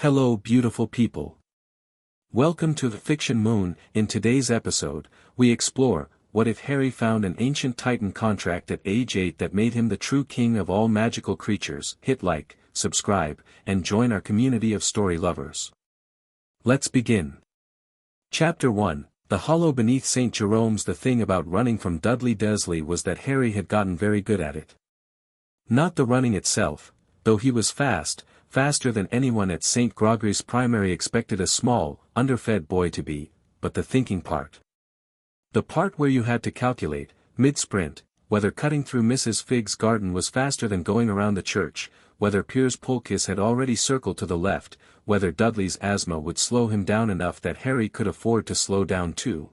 Hello beautiful people. Welcome to the Fiction Moon. In today's episode, we explore, what if Harry found an ancient Titan contract at age 8 that made him the true king of all magical creatures? Hit like, subscribe, and join our community of story lovers. Let's begin. Chapter 1, The Hollow Beneath St. Jerome's. The thing about running from Dudley Dursley was that Harry had gotten very good at it. Not the running itself, though he was faster than anyone at St. Gregory's Primary expected a small, underfed boy to be, but the thinking part. The part where you had to calculate, mid-sprint, whether cutting through Mrs. Figg's garden was faster than going around the church, whether Piers Polkiss had already circled to the left, whether Dudley's asthma would slow him down enough that Harry could afford to slow down too.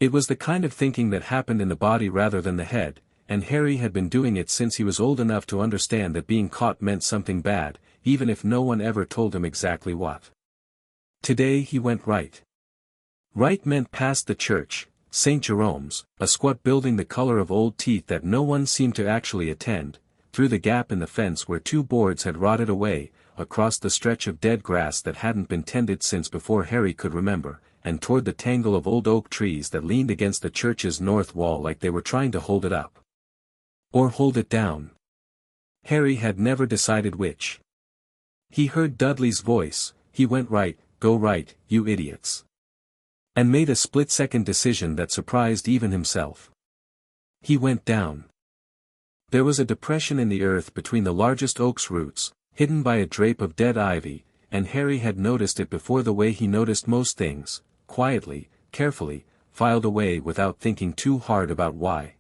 It was the kind of thinking that happened in the body rather than the head, and Harry had been doing it since he was old enough to understand that being caught meant something bad, even if no one ever told him exactly what. Today he went right. Right meant past the church, St. Jerome's, a squat building the color of old teeth that no one seemed to actually attend, through the gap in the fence where two boards had rotted away, across the stretch of dead grass that hadn't been tended since before Harry could remember, and toward the tangle of old oak trees that leaned against the church's north wall like they were trying to hold it up. Or hold it down. Harry had never decided which. He heard Dudley's voice. He went right, go right, you idiots. And made a split-second decision that surprised even himself. He went down. There was a depression in the earth between the largest oak's roots, hidden by a drape of dead ivy, and Harry had noticed it before the way he noticed most things, quietly, carefully, filed away without thinking too hard about why.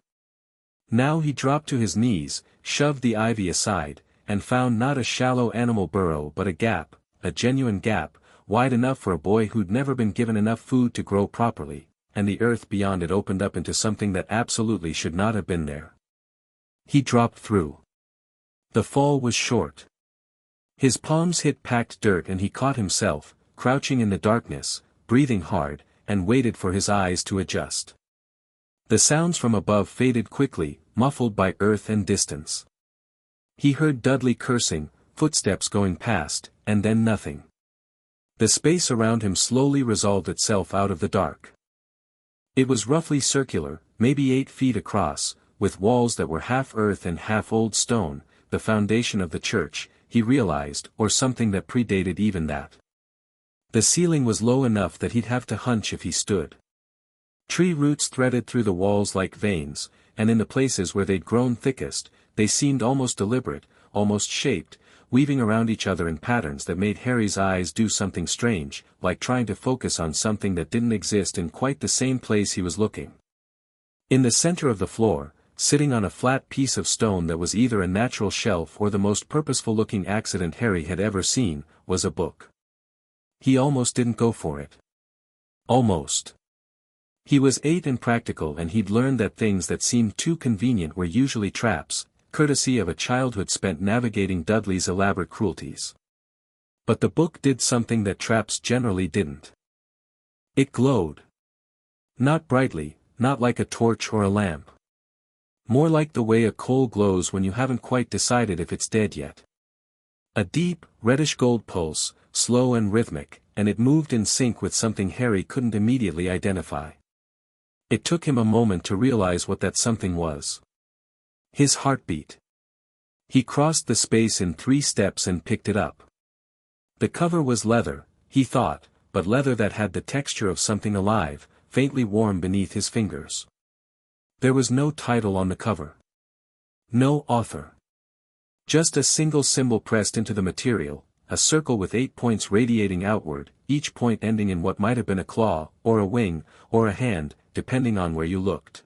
Now he dropped to his knees, shoved the ivy aside, and found not a shallow animal burrow but a gap, a genuine gap, wide enough for a boy who'd never been given enough food to grow properly, and the earth beyond it opened up into something that absolutely should not have been there. He dropped through. The fall was short. His palms hit packed dirt and he caught himself, crouching in the darkness, breathing hard, and waited for his eyes to adjust. The sounds from above faded quickly, muffled by earth and distance. He heard Dudley cursing, footsteps going past, and then nothing. The space around him slowly resolved itself out of the dark. It was roughly circular, maybe 8 feet across, with walls that were half earth and half old stone, the foundation of the church, he realized, or something that predated even that. The ceiling was low enough that he'd have to hunch if he stood. Tree roots threaded through the walls like veins, and in the places where they'd grown thickest, they seemed almost deliberate, almost shaped, weaving around each other in patterns that made Harry's eyes do something strange, like trying to focus on something that didn't exist in quite the same place he was looking. In the center of the floor, sitting on a flat piece of stone that was either a natural shelf or the most purposeful-looking accident Harry had ever seen, was a book. He almost didn't go for it. Almost. He was 8 and practical, and he'd learned that things that seemed too convenient were usually traps, courtesy of a childhood spent navigating Dudley's elaborate cruelties. But the book did something that traps generally didn't. It glowed. Not brightly, not like a torch or a lamp. More like the way a coal glows when you haven't quite decided if it's dead yet. A deep, reddish-gold pulse, slow and rhythmic, and it moved in sync with something Harry couldn't immediately identify. It took him a moment to realize what that something was. His heartbeat. He crossed the space in 3 steps and picked it up. The cover was leather, he thought, but leather that had the texture of something alive, faintly warm beneath his fingers. There was no title on the cover. No author. Just a single symbol pressed into the material, a circle with 8 points radiating outward, each point ending in what might have been a claw, or a wing, or a hand, depending on where you looked.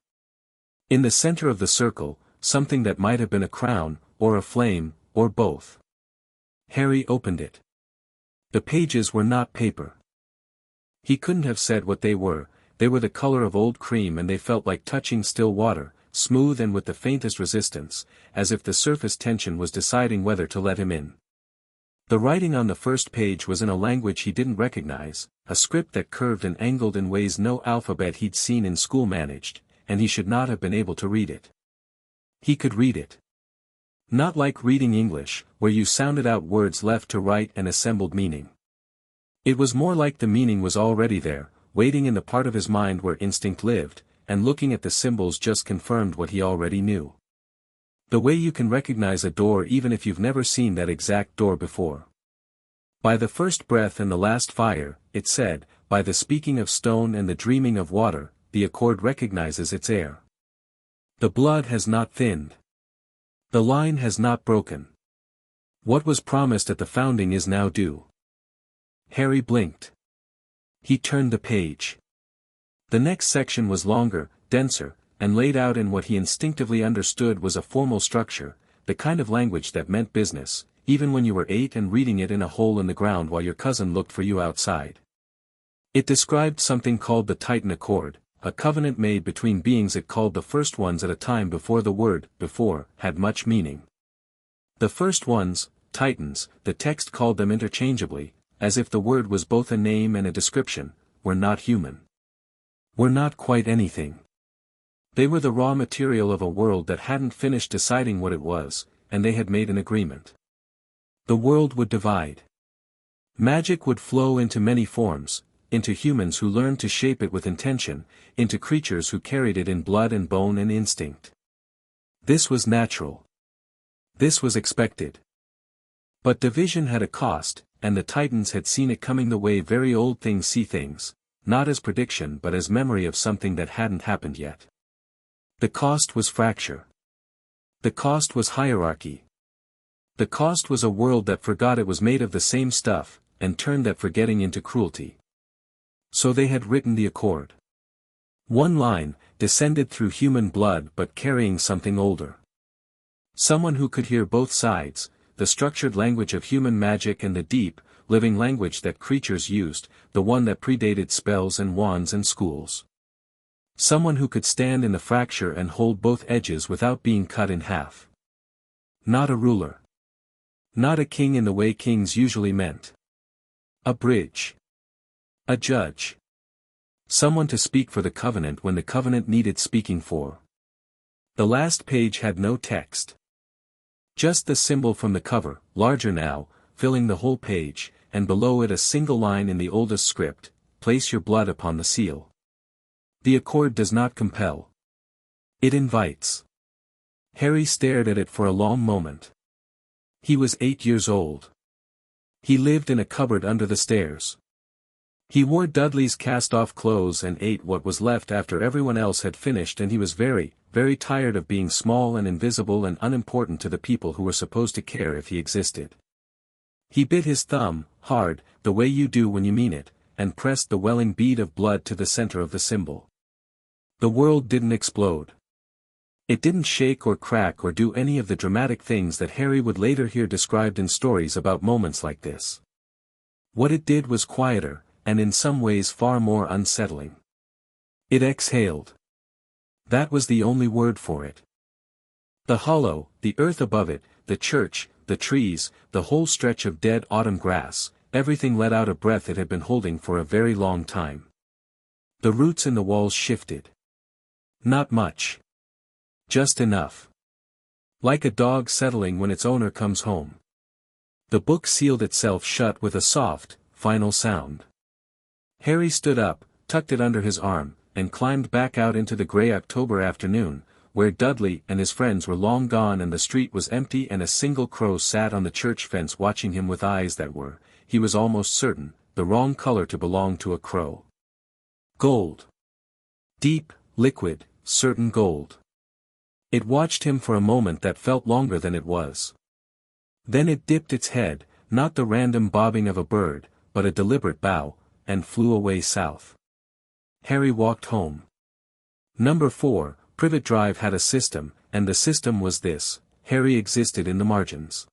In the center of the circle, something that might have been a crown, or a flame, or both. Harry opened it. The pages were not paper. He couldn't have said what they were the color of old cream and they felt like touching still water, smooth and with the faintest resistance, as if the surface tension was deciding whether to let him in. The writing on the first page was in a language he didn't recognize, a script that curved and angled in ways no alphabet he'd seen in school managed, and he should not have been able to read it. He could read it. Not like reading English, where you sounded out words left to right and assembled meaning. It was more like the meaning was already there, waiting in the part of his mind where instinct lived, and looking at the symbols just confirmed what he already knew. The way you can recognize a door even if you've never seen that exact door before. By the first breath and the last fire, it said, by the speaking of stone and the dreaming of water, the accord recognizes its heir. The blood has not thinned. The line has not broken. What was promised at the founding is now due. Harry blinked. He turned the page. The next section was longer, denser, and laid out in what he instinctively understood was a formal structure, the kind of language that meant business, even when you were 8 and reading it in a hole in the ground while your cousin looked for you outside. It described something called the Titan Accord, a covenant made between beings it called the first ones at a time before the word, before, had much meaning. The first ones, Titans, the text called them interchangeably, as if the word was both a name and a description, were not human. Were not quite anything. They were the raw material of a world that hadn't finished deciding what it was, and they had made an agreement. The world would divide. Magic would flow into many forms, into humans who learned to shape it with intention, into creatures who carried it in blood and bone and instinct. This was natural. This was expected. But division had a cost, and the Titans had seen it coming the way very old things see things, not as prediction but as memory of something that hadn't happened yet. The cost was fracture. The cost was hierarchy. The cost was a world that forgot it was made of the same stuff, and turned that forgetting into cruelty. So they had written the accord. One line, descended through human blood but carrying something older. Someone who could hear both sides, the structured language of human magic and the deep, living language that creatures used, the one that predated spells and wands and schools. Someone who could stand in the fracture and hold both edges without being cut in half. Not a ruler. Not a king in the way kings usually meant. A bridge. A judge. Someone to speak for the covenant when the covenant needed speaking for. The last page had no text. Just the symbol from the cover, larger now, filling the whole page, and below it a single line in the oldest script, place your blood upon the seal. The accord does not compel. It invites. Harry stared at it for a long moment. He was 8 years old. He lived in a cupboard under the stairs. He wore Dudley's cast-off clothes and ate what was left after everyone else had finished, and he was very, very tired of being small and invisible and unimportant to the people who were supposed to care if he existed. He bit his thumb, hard, the way you do when you mean it, and pressed the welling bead of blood to the center of the symbol. The world didn't explode. It didn't shake or crack or do any of the dramatic things that Harry would later hear described in stories about moments like this. What it did was quieter, and in some ways far more unsettling. It exhaled. That was the only word for it. The hollow, the earth above it, the church, the trees, the whole stretch of dead autumn grass, everything let out a breath it had been holding for a very long time. The roots in the walls shifted. Not much. Just enough. Like a dog settling when its owner comes home. The book sealed itself shut with a soft, final sound. Harry stood up, tucked it under his arm, and climbed back out into the gray October afternoon, where Dudley and his friends were long gone and the street was empty and a single crow sat on the church fence watching him with eyes that were, he was almost certain, the wrong color to belong to a crow. Gold. Deep, liquid, certain gold. It watched him for a moment that felt longer than it was. Then it dipped its head, not the random bobbing of a bird, but a deliberate bow, and flew away south. Harry walked home. Number 4, Privet Drive had a system, and the system was this: Harry existed in the margins.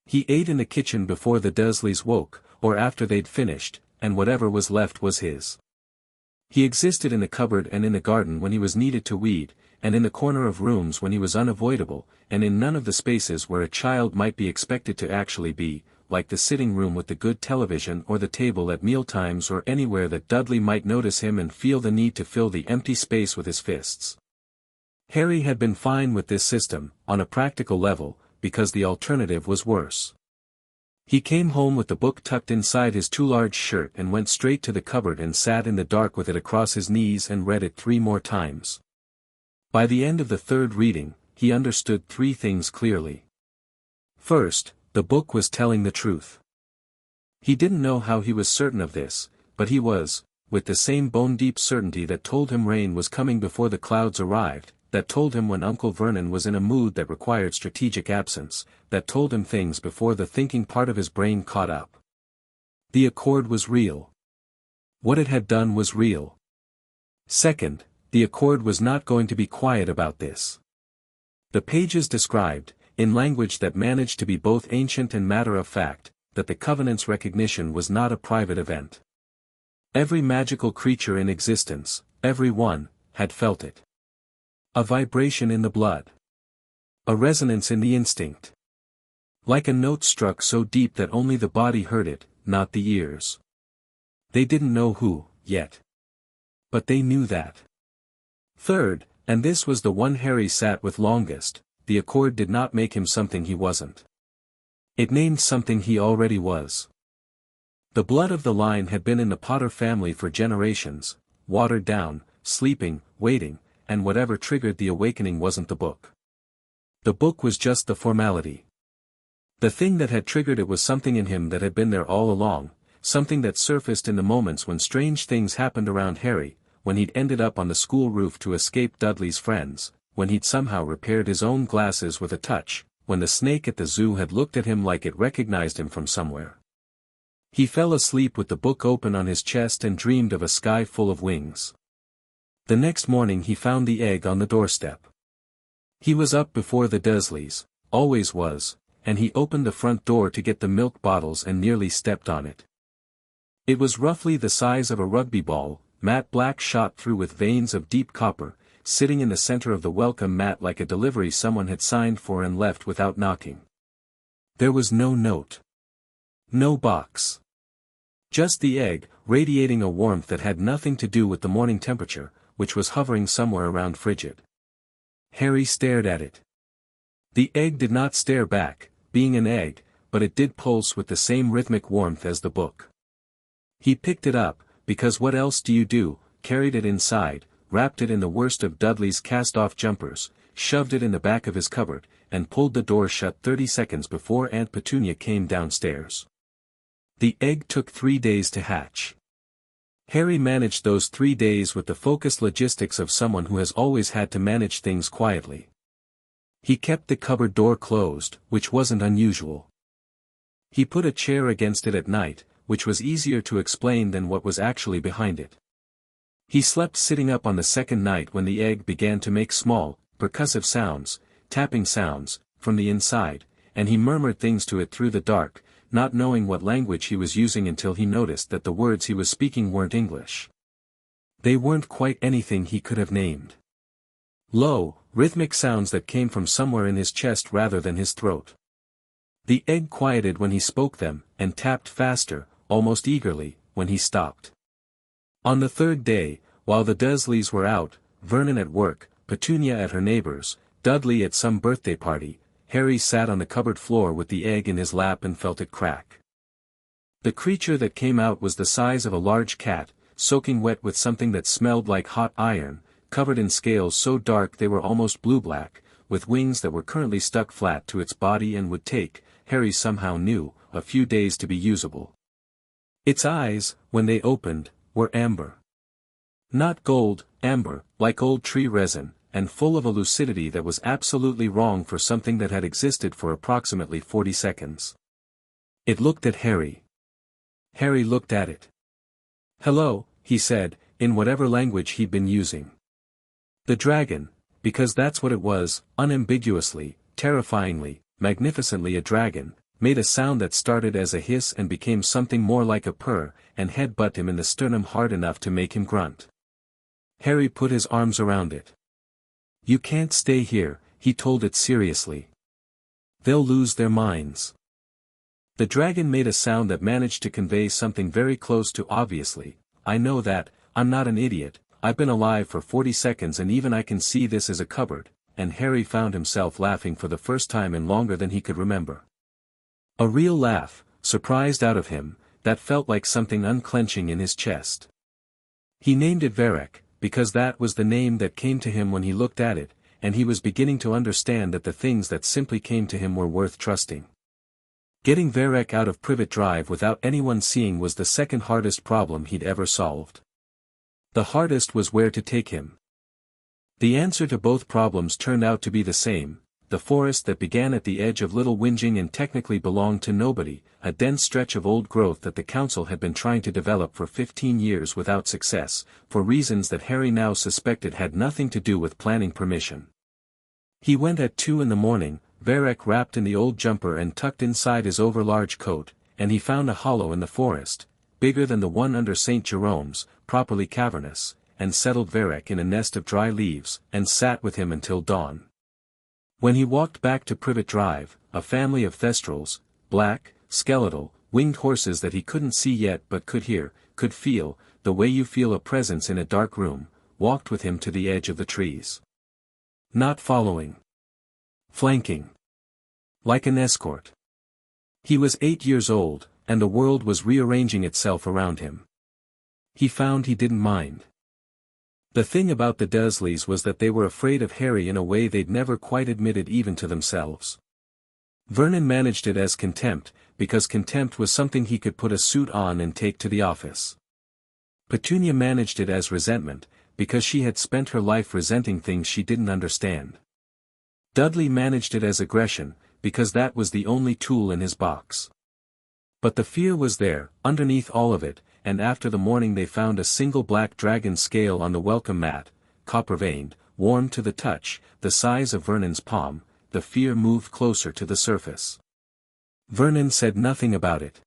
He ate in the kitchen before the Dursleys woke, or after they'd finished, and whatever was left was his. He existed in the cupboard and in the garden when he was needed to weed, and in the corner of rooms when he was unavoidable, and in none of the spaces where a child might be expected to actually be, like the sitting room with the good television or the table at mealtimes or anywhere that Dudley might notice him and feel the need to fill the empty space with his fists. Harry had been fine with this system, on a practical level, because the alternative was worse. He came home with the book tucked inside his too large shirt and went straight to the cupboard and sat in the dark with it across his knees and read it 3 more times. By the end of the 3rd reading, he understood 3 things clearly. First, the book was telling the truth. He didn't know how he was certain of this, but he was, with the same bone-deep certainty that told him rain was coming before the clouds arrived, that told him when Uncle Vernon was in a mood that required strategic absence, that told him things before the thinking part of his brain caught up. The accord was real. What it had done was real. Second, the accord was not going to be quiet about this. The pages described, in language that managed to be both ancient and matter-of-fact, that the Covenant's recognition was not a private event. Every magical creature in existence, every one, had felt it. A vibration in the blood. A resonance in the instinct. Like a note struck so deep that only the body heard it, not the ears. They didn't know who, yet. But they knew that. Third, and this was the one Harry sat with longest, the accord did not make him something he wasn't. It named something he already was. The blood of the line had been in the Potter family for generations, watered down, sleeping, waiting, and whatever triggered the awakening wasn't the book. The book was just the formality. The thing that had triggered it was something in him that had been there all along, something that surfaced in the moments when strange things happened around Harry, when he'd ended up on the school roof to escape Dudley's friends, when he'd somehow repaired his own glasses with a touch, when the snake at the zoo had looked at him like it recognized him from somewhere. He fell asleep with the book open on his chest and dreamed of a sky full of wings. The next morning he found the egg on the doorstep. He was up before the Dursleys, always was, and he opened the front door to get the milk bottles and nearly stepped on it. It was roughly the size of a rugby ball, matte black shot through with veins of deep copper, sitting in the center of the welcome mat like a delivery someone had signed for and left without knocking. There was no note. No box. Just the egg, radiating a warmth that had nothing to do with the morning temperature, which was hovering somewhere around frigid. Harry stared at it. The egg did not stare back, being an egg, but it did pulse with the same rhythmic warmth as the book. He picked it up, because what else do you do, carried it inside, wrapped it in the worst of Dudley's cast-off jumpers, shoved it in the back of his cupboard, and pulled the door shut 30 seconds before Aunt Petunia came downstairs. The egg took 3 days to hatch. Harry managed those 3 days with the focused logistics of someone who has always had to manage things quietly. He kept the cupboard door closed, which wasn't unusual. He put a chair against it at night, which was easier to explain than what was actually behind it. He slept sitting up on the second night when the egg began to make small, percussive sounds, tapping sounds, from the inside, and he murmured things to it through the dark, not knowing what language he was using until he noticed that the words he was speaking weren't English. They weren't quite anything he could have named. Low, rhythmic sounds that came from somewhere in his chest rather than his throat. The egg quieted when he spoke them, and tapped faster, almost eagerly, when he stopped. On the 3rd day, while the Dursleys were out, Vernon at work, Petunia at her neighbor's, Dudley at some birthday party, Harry sat on the cupboard floor with the egg in his lap and felt it crack. The creature that came out was the size of a large cat, soaking wet with something that smelled like hot iron, covered in scales so dark they were almost blue-black, with wings that were currently stuck flat to its body and would take, Harry somehow knew, a few days to be usable. Its eyes, when they opened, were amber. Not gold, amber, like old tree resin, and full of a lucidity that was absolutely wrong for something that had existed for approximately 40 seconds. It looked at Harry. Harry looked at it. "Hello," he said, in whatever language he'd been using. The dragon, because that's what it was, unambiguously, terrifyingly, magnificently a dragon, made a sound that started as a hiss and became something more like a purr, and head-butted him in the sternum hard enough to make him grunt. Harry put his arms around it. "You can't stay here," he told it seriously. "They'll lose their minds." The dragon made a sound that managed to convey something very close to obviously, "I know that, I'm not an idiot, I've been alive for 40 seconds and even I can see this is a cupboard," and Harry found himself laughing for the first time in longer than he could remember. A real laugh, surprised out of him, that felt like something unclenching in his chest. He named it Varek, because that was the name that came to him when he looked at it, and he was beginning to understand that the things that simply came to him were worth trusting. Getting Varek out of Privet Drive without anyone seeing was the second hardest problem he'd ever solved. The hardest was where to take him. The answer to both problems turned out to be the same: the forest that began at the edge of Little Whinging and technically belonged to nobody, a dense stretch of old growth that the council had been trying to develop for 15 years without success, for reasons that Harry now suspected had nothing to do with planning permission. He went at 2 in the morning, Varek wrapped in the old jumper and tucked inside his overlarge coat, and he found a hollow in the forest, bigger than the one under St. Jerome's, properly cavernous, and settled Varek in a nest of dry leaves, and sat with him until dawn. When he walked back to Privet Drive, a family of thestrals, black, skeletal, winged horses that he couldn't see yet but could hear, could feel, the way you feel a presence in a dark room, walked with him to the edge of the trees. Not following. Flanking. Like an escort. He was 8 years old, and the world was rearranging itself around him. He found he didn't mind. The thing about the Dursleys was that they were afraid of Harry in a way they'd never quite admitted even to themselves. Vernon managed it as contempt, because contempt was something he could put a suit on and take to the office. Petunia managed it as resentment, because she had spent her life resenting things she didn't understand. Dudley managed it as aggression, because that was the only tool in his box. But the fear was there, underneath all of it, and after the morning they found a single black dragon scale on the welcome mat, copper-veined, warm to the touch, the size of Vernon's palm, the fear moved closer to the surface. Vernon said nothing about it.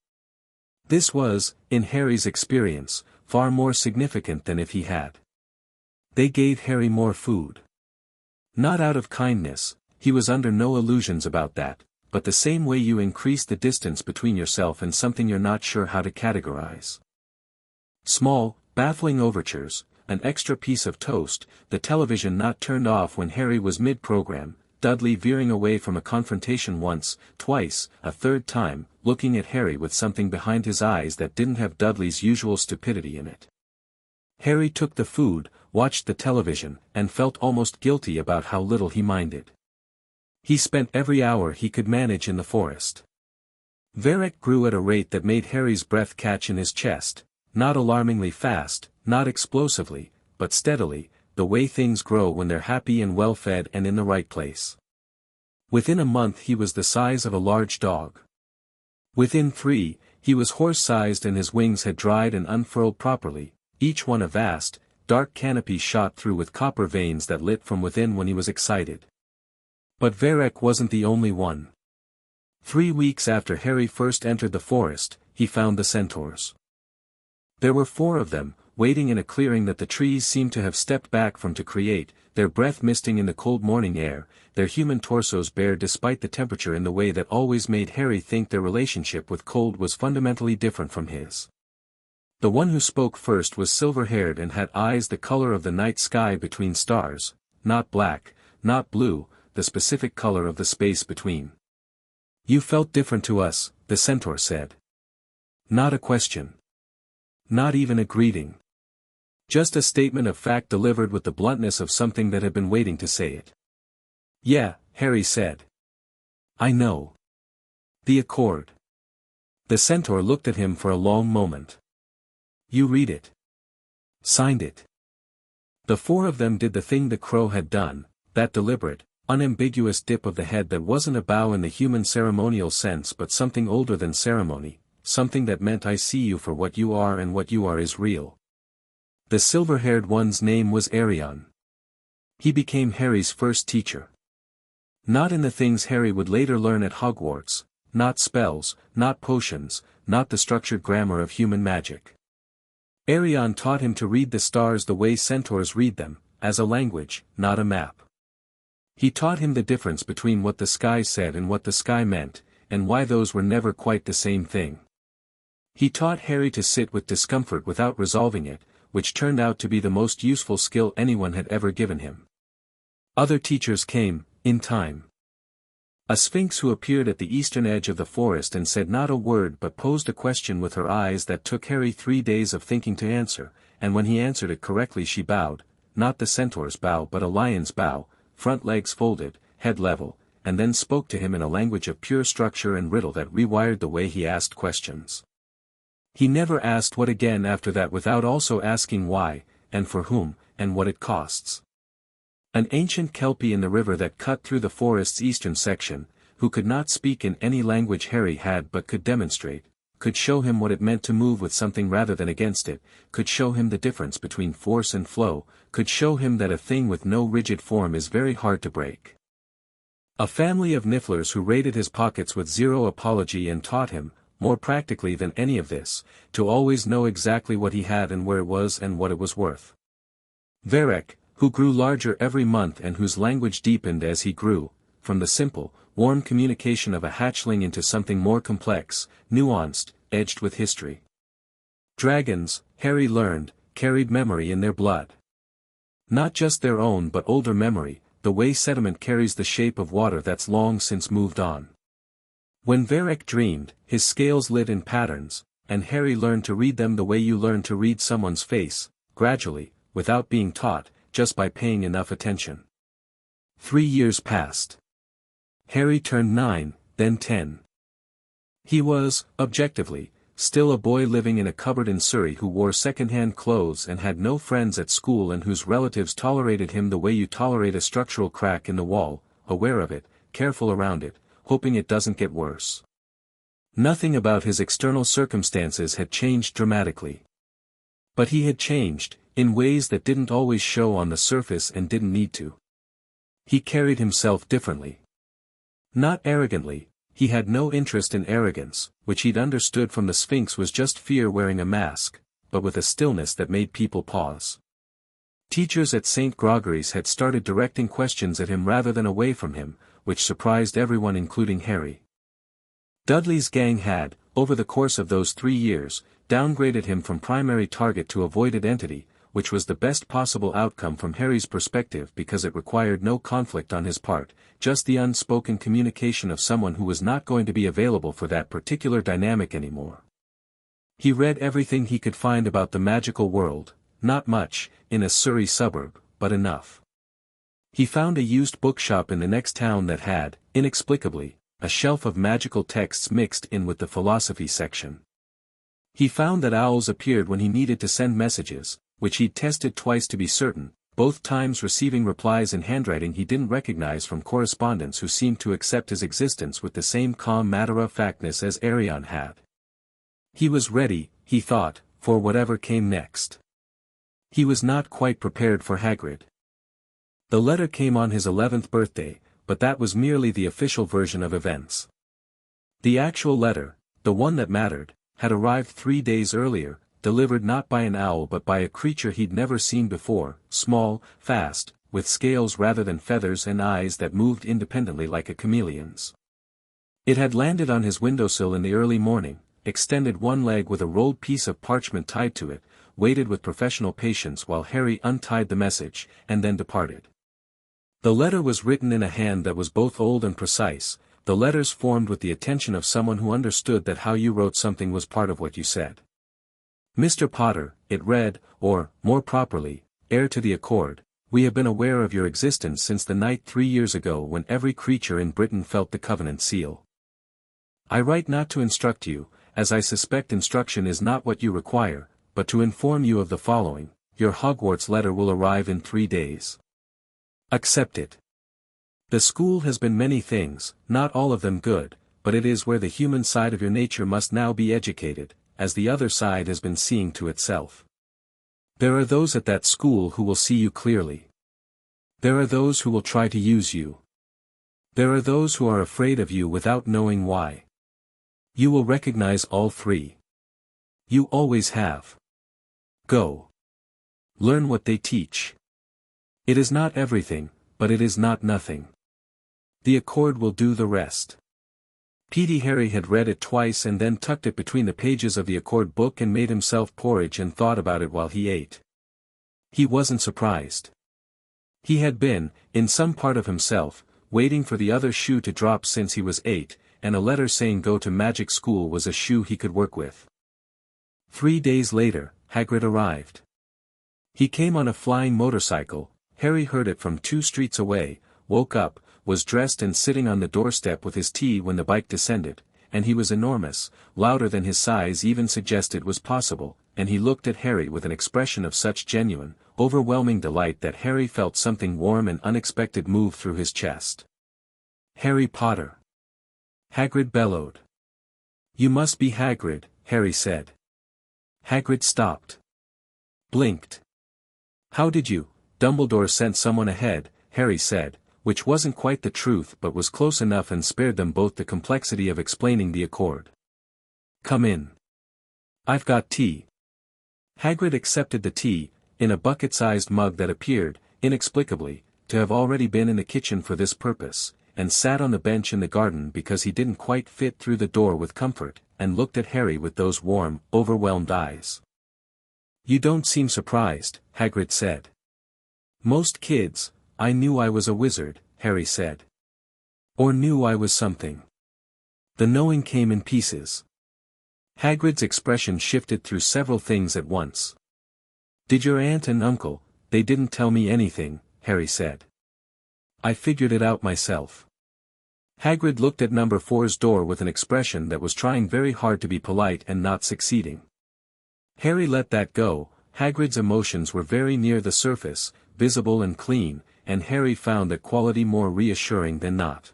This was, in Harry's experience, far more significant than if he had. They gave Harry more food. Not out of kindness, he was under no illusions about that, but the same way you increase the distance between yourself and something you're not sure how to categorize. Small, baffling overtures, an extra piece of toast, the television not turned off when Harry was mid-program, Dudley veering away from a confrontation once, twice, a third time, looking at Harry with something behind his eyes that didn't have Dudley's usual stupidity in it. Harry took the food, watched the television, and felt almost guilty about how little he minded. He spent every hour he could manage in the forest. Varek grew at a rate that made Harry's breath catch in his chest, not alarmingly fast, not explosively, but steadily, the way things grow when they're happy and well-fed and in the right place. Within a month he was the size of a large dog. Within 3, he was horse-sized and his wings had dried and unfurled properly, each one a vast, dark canopy shot through with copper veins that lit from within when he was excited. But Varek wasn't the only one. 3 weeks after Harry first entered the forest, he found the centaurs. There were 4 of them, waiting in a clearing that the trees seemed to have stepped back from to create, their breath misting in the cold morning air, their human torsos bare despite the temperature in the way that always made Harry think their relationship with cold was fundamentally different from his. The one who spoke first was silver-haired and had eyes the color of the night sky between stars, not black, not blue, the specific color of the space between. "You felt different to us," the centaur said. Not a question. Not even a greeting. Just a statement of fact delivered with the bluntness of something that had been waiting to say it. "Yeah," Harry said. "I know. The Accord." The centaur looked at him for a long moment. "You read it. Signed it." The 4 of them did the thing the crow had done, that deliberate, unambiguous dip of the head that wasn't a bow in the human ceremonial sense but something older than ceremony, something that meant I see you for what you are and what you are is real. The silver-haired one's name was Arion. He became Harry's first teacher. Not in the things Harry would later learn at Hogwarts, not spells, not potions, not the structured grammar of human magic. Arion taught him to read the stars the way centaurs read them, as a language, not a map. He taught him the difference between what the sky said and what the sky meant, and why those were never quite the same thing. He taught Harry to sit with discomfort without resolving it, which turned out to be the most useful skill anyone had ever given him. Other teachers came, in time. A sphinx who appeared at the eastern edge of the forest and said not a word but posed a question with her eyes that took Harry 3 days of thinking to answer, and when he answered it correctly she bowed, not the centaur's bow but a lion's bow, front legs folded, head level, and then spoke to him in a language of pure structure and riddle that rewired the way he asked questions. He never asked what again after that without also asking why, and for whom, and what it costs. An ancient Kelpie in the river that cut through the forest's eastern section, who could not speak in any language Harry had but could demonstrate, could show him what it meant to move with something rather than against it, could show him the difference between force and flow, could show him that a thing with no rigid form is very hard to break. A family of nifflers who raided his pockets with zero apology and taught him, more practically than any of this, to always know exactly what he had and where it was and what it was worth. Varek, who grew larger every month and whose language deepened as he grew, from the simple, warm communication of a hatchling into something more complex, nuanced, edged with history. Dragons, Harry learned, carried memory in their blood. Not just their own but older memory, the way sediment carries the shape of water that's long since moved on. When Varek dreamed, his scales lit in patterns, and Harry learned to read them the way you learn to read someone's face, gradually, without being taught, just by paying enough attention. 3 years passed. Harry turned 9, then 10. He was, objectively, still a boy living in a cupboard in Surrey who wore second-hand clothes and had no friends at school and whose relatives tolerated him the way you tolerate a structural crack in the wall, aware of it, careful around it, hoping it doesn't get worse. Nothing about his external circumstances had changed dramatically. But he had changed, in ways that didn't always show on the surface and didn't need to. He carried himself differently. Not arrogantly, he had no interest in arrogance, which he'd understood from the Sphinx was just fear wearing a mask, but with a stillness that made people pause. Teachers at St. Gregory's had started directing questions at him rather than away from him, which surprised everyone including Harry. Dudley's gang had, over the course of those 3 years, downgraded him from primary target to avoided entity, which was the best possible outcome from Harry's perspective because it required no conflict on his part, just the unspoken communication of someone who was not going to be available for that particular dynamic anymore. He read everything he could find about the magical world, not much, in a Surrey suburb, but enough. He found a used bookshop in the next town that had, inexplicably, a shelf of magical texts mixed in with the philosophy section. He found that owls appeared when he needed to send messages, which he'd tested twice to be certain, both times receiving replies in handwriting he didn't recognize from correspondents who seemed to accept his existence with the same calm matter-of-factness as Arion had. He was ready, he thought, for whatever came next. He was not quite prepared for Hagrid. The letter came on his 11th birthday, but that was merely the official version of events. The actual letter, the one that mattered, had arrived 3 days earlier, delivered not by an owl but by a creature he'd never seen before, small, fast, with scales rather than feathers and eyes that moved independently like a chameleon's. It had landed on his windowsill in the early morning, extended one leg with a rolled piece of parchment tied to it, waited with professional patience while Harry untied the message, and then departed. The letter was written in a hand that was both old and precise, the letters formed with the attention of someone who understood that how you wrote something was part of what you said. Mr. Potter, it read, or, more properly, heir to the accord, we have been aware of your existence since the night 3 years ago when every creature in Britain felt the covenant seal. I write not to instruct you, as I suspect instruction is not what you require, but to inform you of the following: your Hogwarts letter will arrive in 3 days. Accept it. The school has been many things, not all of them good, but it is where the human side of your nature must now be educated, as the other side has been seeing to itself. There are those at that school who will see you clearly. There are those who will try to use you. There are those who are afraid of you without knowing why. You will recognize all three. You always have. Go. Learn what they teach. It is not everything, but it is not nothing. The accord will do the rest. Petey Harry had read it twice and then tucked it between the pages of the Accord book and made himself porridge and thought about it while he ate. He wasn't surprised. He had been, in some part of himself, waiting for the other shoe to drop since he was 8, and a letter saying go to magic school was a shoe he could work with. 3 days later, Hagrid arrived. He came on a flying motorcycle. Harry heard it from 2 streets away, woke up, was dressed and sitting on the doorstep with his tea when the bike descended, and he was enormous, louder than his size even suggested was possible, and he looked at Harry with an expression of such genuine, overwhelming delight that Harry felt something warm and unexpected move through his chest. "Harry Potter!" Hagrid bellowed. "You must be Hagrid," Harry said. Hagrid stopped. Blinked. "How did you? Dumbledore sent someone ahead," Harry said, which wasn't quite the truth but was close enough and spared them both the complexity of explaining the Accord. "Come in. I've got tea." Hagrid accepted the tea, in a bucket-sized mug that appeared, inexplicably, to have already been in the kitchen for this purpose, and sat on the bench in the garden because he didn't quite fit through the door with comfort, and looked at Harry with those warm, overwhelmed eyes. "You don't seem surprised," Hagrid said. "Most kids, I knew I was a wizard," Harry said. "Or knew I was something." The knowing came in pieces. Hagrid's expression shifted through several things at once. "Did your aunt and uncle, they didn't tell me anything," Harry said. "I figured it out myself." Hagrid looked at number 4's door with an expression that was trying very hard to be polite and not succeeding. Harry let that go. Hagrid's emotions were very near the surface, visible and clean, and Harry found that quality more reassuring than not.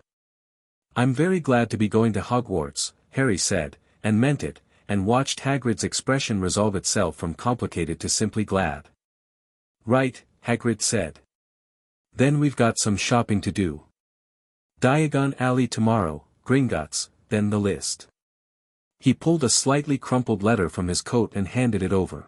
"I'm very glad to be going to Hogwarts," Harry said, and meant it, and watched Hagrid's expression resolve itself from complicated to simply glad. "Right," Hagrid said. "Then we've got some shopping to do. Diagon Alley tomorrow, Gringotts, then the list." He pulled a slightly crumpled letter from his coat and handed it over.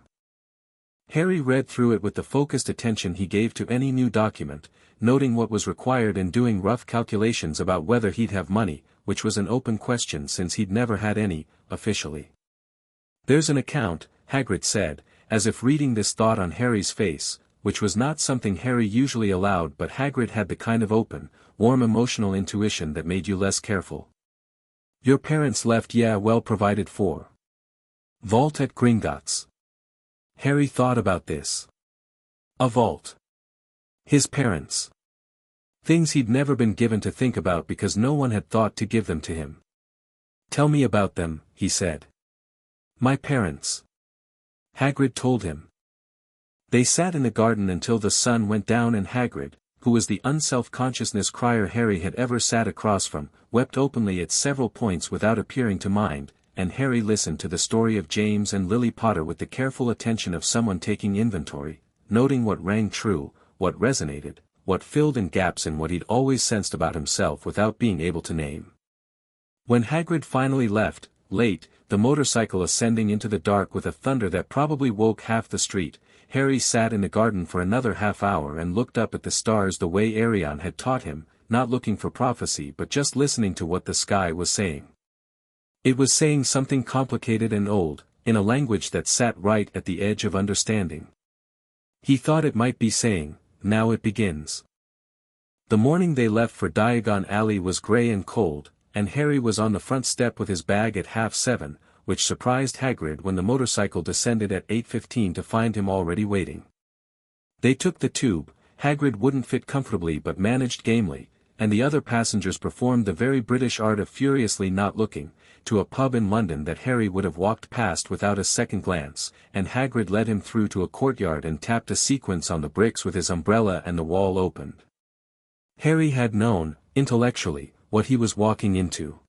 Harry read through it with the focused attention he gave to any new document, noting what was required and doing rough calculations about whether he'd have money, which was an open question since he'd never had any, officially. "There's an account," Hagrid said, as if reading this thought on Harry's face, which was not something Harry usually allowed, but Hagrid had the kind of open, warm emotional intuition that made you less careful. "Your parents left well provided for. Vault at Gringotts." Harry thought about this. A vault. His parents. Things he'd never been given to think about because no one had thought to give them to him. "Tell me about them," he said. "My parents." Hagrid told him. They sat in the garden until the sun went down and Hagrid, who was the unself-consciousness crier Harry had ever sat across from, wept openly at several points without appearing to mind, and Harry listened to the story of James and Lily Potter with the careful attention of someone taking inventory, noting what rang true, what resonated, what filled in gaps in what he'd always sensed about himself without being able to name. When Hagrid finally left, late, the motorcycle ascending into the dark with a thunder that probably woke half the street, Harry sat in the garden for another half hour and looked up at the stars the way Arion had taught him, not looking for prophecy but just listening to what the sky was saying. It was saying something complicated and old, in a language that sat right at the edge of understanding. He thought it might be saying, "Now it begins." The morning they left for Diagon Alley was grey and cold, and Harry was on the front step with his bag at 7:30, which surprised Hagrid when the motorcycle descended at 8:15 to find him already waiting. They took the tube. Hagrid wouldn't fit comfortably but managed gamely, and the other passengers performed the very British art of furiously not looking, to a pub in London that Harry would have walked past without a second glance, and Hagrid led him through to a courtyard and tapped a sequence on the bricks with his umbrella and the wall opened. Harry had known, intellectually, what he was walking into.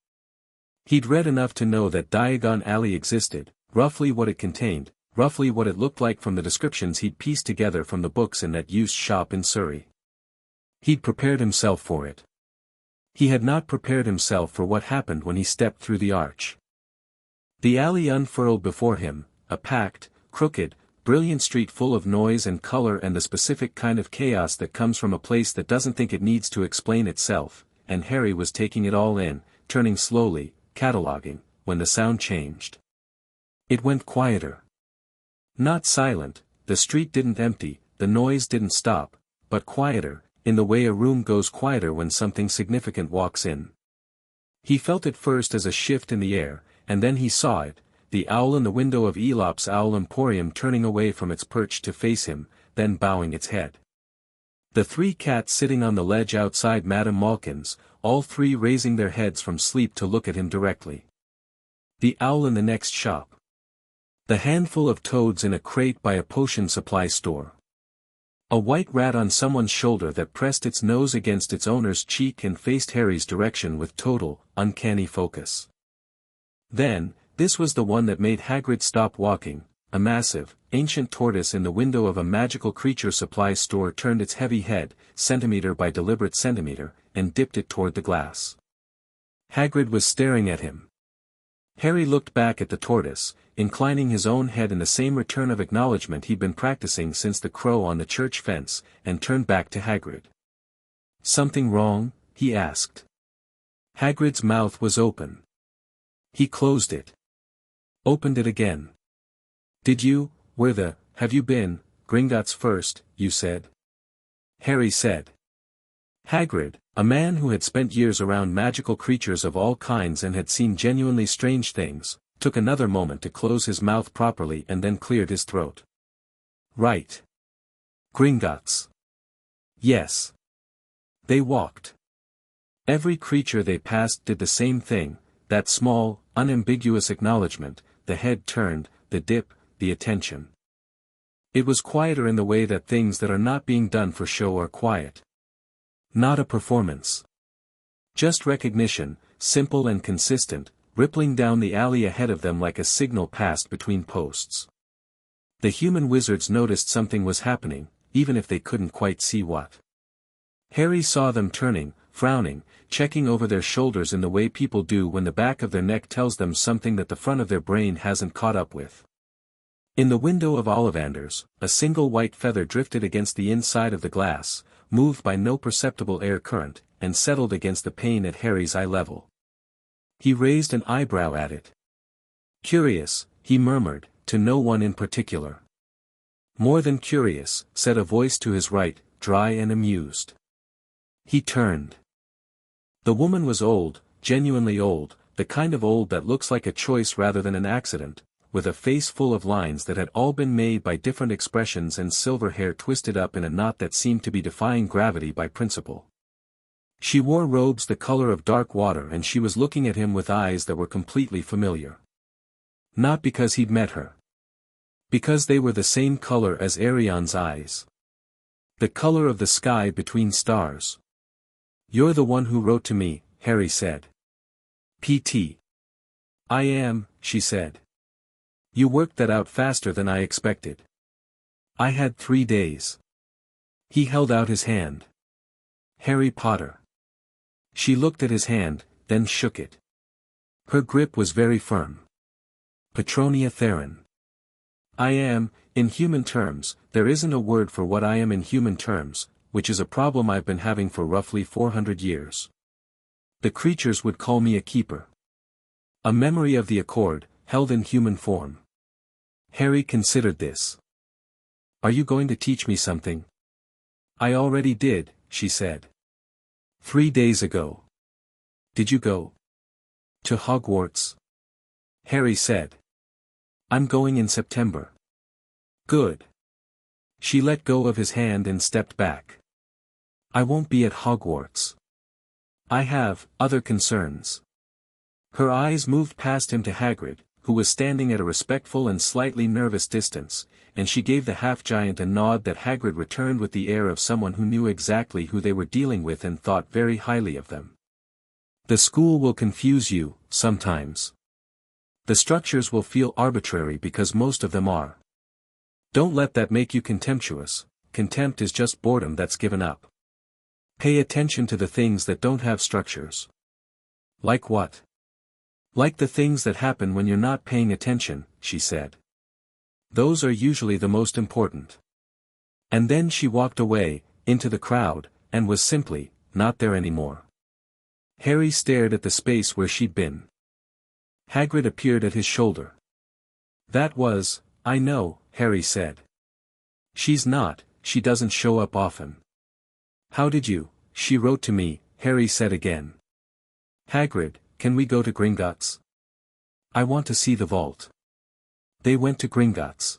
He'd read enough to know that Diagon Alley existed, roughly what it contained, roughly what it looked like from the descriptions he'd pieced together from the books in that used shop in Surrey. He'd prepared himself for it. He had not prepared himself for what happened when he stepped through the arch. The alley unfurled before him, a packed, crooked, brilliant street full of noise and color and the specific kind of chaos that comes from a place that doesn't think it needs to explain itself, and Harry was taking it all in, turning slowly, cataloging, when the sound changed. It went quieter. Not silent, the street didn't empty, the noise didn't stop, but quieter, in the way a room goes quieter when something significant walks in. He felt it first as a shift in the air, and then he saw it, the owl in the window of Elop's Owl Emporium turning away from its perch to face him, then bowing its head. The three cats sitting on the ledge outside Madame Malkin's, all three raising their heads from sleep to look at him directly. The owl in the next shop. The handful of toads in a crate by a potion supply store. A white rat on someone's shoulder that pressed its nose against its owner's cheek and faced Harry's direction with total, uncanny focus. Then, this was the one that made Hagrid stop walking. A massive, ancient tortoise in the window of a magical creature supply store turned its heavy head, centimeter by deliberate centimeter, and dipped it toward the glass. Hagrid was staring at him. Harry looked back at the tortoise, inclining his own head in the same return of acknowledgement he'd been practicing since the crow on the church fence, and turned back to Hagrid. "Something wrong?" he asked. Hagrid's mouth was open. He closed it. Opened it again. Have you been, Gringotts first, you said?" Harry said. Hagrid, a man who had spent years around magical creatures of all kinds and had seen genuinely strange things, took another moment to close his mouth properly and then cleared his throat. "Right. Gringotts." "Yes." They walked. Every creature they passed did the same thing, that small, unambiguous acknowledgement, the head turned, the dip, the attention. It was quieter in the way that things that are not being done for show are quiet. Not a performance. Just recognition, simple and consistent, rippling down the alley ahead of them like a signal passed between posts. The human wizards noticed something was happening, even if they couldn't quite see what. Harry saw them turning, frowning, checking over their shoulders in the way people do when the back of their neck tells them something that the front of their brain hasn't caught up with. In the window of Ollivander's, a single white feather drifted against the inside of the glass, moved by no perceptible air current, and settled against the pane at Harry's eye level. He raised an eyebrow at it. "Curious," he murmured, to no one in particular. "More than curious," said a voice to his right, dry and amused. He turned. The woman was old, genuinely old, the kind of old that looks like a choice rather than an accident, with a face full of lines that had all been made by different expressions and silver hair twisted up in a knot that seemed to be defying gravity by principle. She wore robes the color of dark water and she was looking at him with eyes that were completely familiar. Not because he'd met her. Because they were the same color as Arion's eyes. The color of the sky between stars. "You're the one who wrote to me," Harry said. "PT. I am," she said. "You worked that out faster than I expected." "I had 3 days." He held out his hand. "Harry Potter." She looked at his hand, then shook it. Her grip was very firm. "Petronia Theron." "I am, in human terms, there isn't a word for what I am in human terms, which is a problem I've been having for roughly 400 years. The creatures would call me a keeper. A memory of the accord, held in human form." Harry considered this. "Are you going to teach me something?" "I already did," she said. 3 days ago." "Did you go to Hogwarts?" Harry said. "I'm going in September." "Good." She let go of his hand and stepped back. "I won't be at Hogwarts. I have other concerns." Her eyes moved past him to Hagrid, who was standing at a respectful and slightly nervous distance, and she gave the half-giant a nod that Hagrid returned with the air of someone who knew exactly who they were dealing with and thought very highly of them. "The school will confuse you, sometimes. The structures will feel arbitrary because most of them are. Don't let that make you contemptuous. Contempt is just boredom that's given up. Pay attention to the things that don't have structures." "Like what?" "Like the things that happen when you're not paying attention," she said. "Those are usually the most important." And then she walked away, into the crowd, and was simply, not there anymore. Harry stared at the space where she'd been. Hagrid appeared at his shoulder. "That was, I know," Harry said. She doesn't show up often." "How did you?" "She wrote to me," Harry said again. "Hagrid, can we go to Gringotts? I want to see the vault." They went to Gringotts.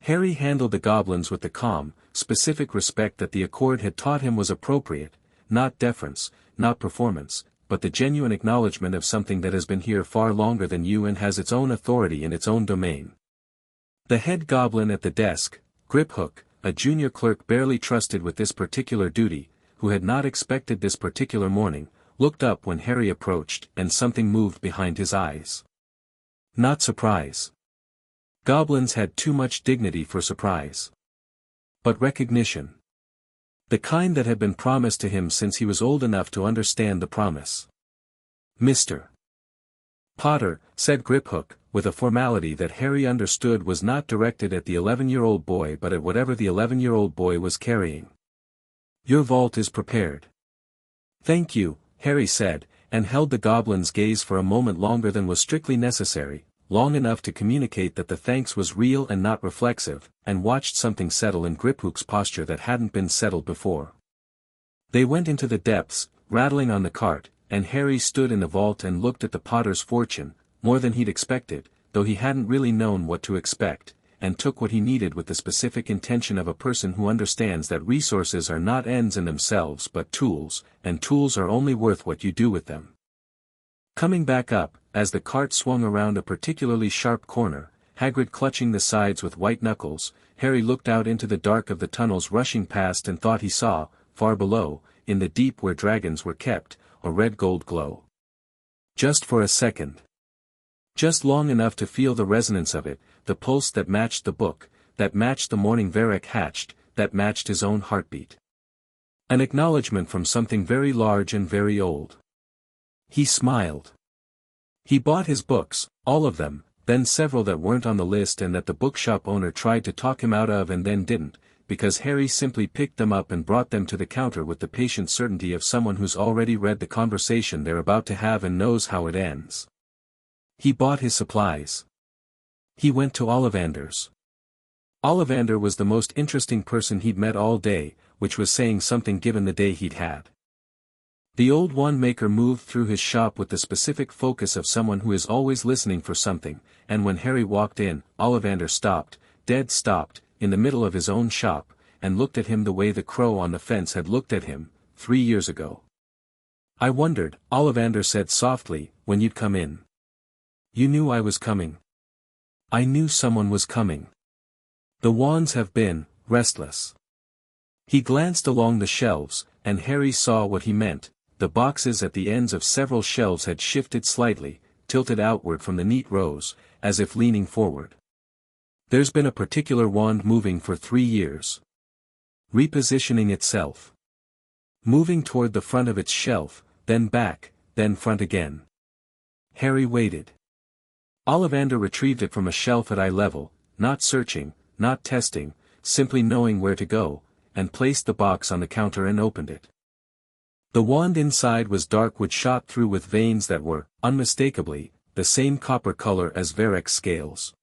Harry handled the goblins with the calm, specific respect that the Accord had taught him was appropriate, not deference, not performance, but the genuine acknowledgement of something that has been here far longer than you and has its own authority in its own domain. The head goblin at the desk, Griphook, a junior clerk barely trusted with this particular duty, who had not expected this particular morning, looked up when Harry approached and something moved behind his eyes. Not surprise. Goblins had too much dignity for surprise. But recognition. The kind that had been promised to him since he was old enough to understand the promise. "Mr. Potter," said Griphook, with a formality that Harry understood was not directed at the 11-year-old boy but at whatever the 11-year-old boy was carrying. "Your vault is prepared." "Thank you," Harry said, and held the goblin's gaze for a moment longer than was strictly necessary, long enough to communicate that the thanks was real and not reflexive, and watched something settle in Griphook's posture that hadn't been settled before. They went into the depths, rattling on the cart, and Harry stood in the vault and looked at the Potter's fortune, more than he'd expected, though he hadn't really known what to expect, and took what he needed with the specific intention of a person who understands that resources are not ends in themselves but tools, and tools are only worth what you do with them. Coming back up, as the cart swung around a particularly sharp corner, Hagrid clutching the sides with white knuckles, Harry looked out into the dark of the tunnels rushing past and thought he saw, far below, in the deep where dragons were kept, a red gold glow. Just for a second. Just long enough to feel the resonance of it, the pulse that matched the book, that matched the morning Varric hatched, that matched his own heartbeat. An acknowledgement from something very large and very old. He smiled. He bought his books, all of them, then several that weren't on the list and that the bookshop owner tried to talk him out of and then didn't, because Harry simply picked them up and brought them to the counter with the patient certainty of someone who's already read the conversation they're about to have and knows how it ends. He bought his supplies. He went to Ollivander's. Ollivander was the most interesting person he'd met all day, which was saying something given the day he'd had. The old wand-maker moved through his shop with the specific focus of someone who is always listening for something, and when Harry walked in, Ollivander stopped, dead stopped, in the middle of his own shop, and looked at him the way the crow on the fence had looked at him, 3 years ago. "I wondered," Ollivander said softly, "when you'd come in. You knew I was coming." "I knew someone was coming. The wands have been restless." He glanced along the shelves, and Harry saw what he meant. The boxes at the ends of several shelves had shifted slightly, tilted outward from the neat rows, as if leaning forward. There's been a particular wand moving for 3 years. Repositioning itself. Moving toward the front of its shelf, then back, then front again. Harry waited. Ollivander retrieved it from a shelf at eye level, not searching, not testing, simply knowing where to go, and placed the box on the counter and opened it. The wand inside was dark wood shot through with veins that were, unmistakably, the same copper color as Varric's scales.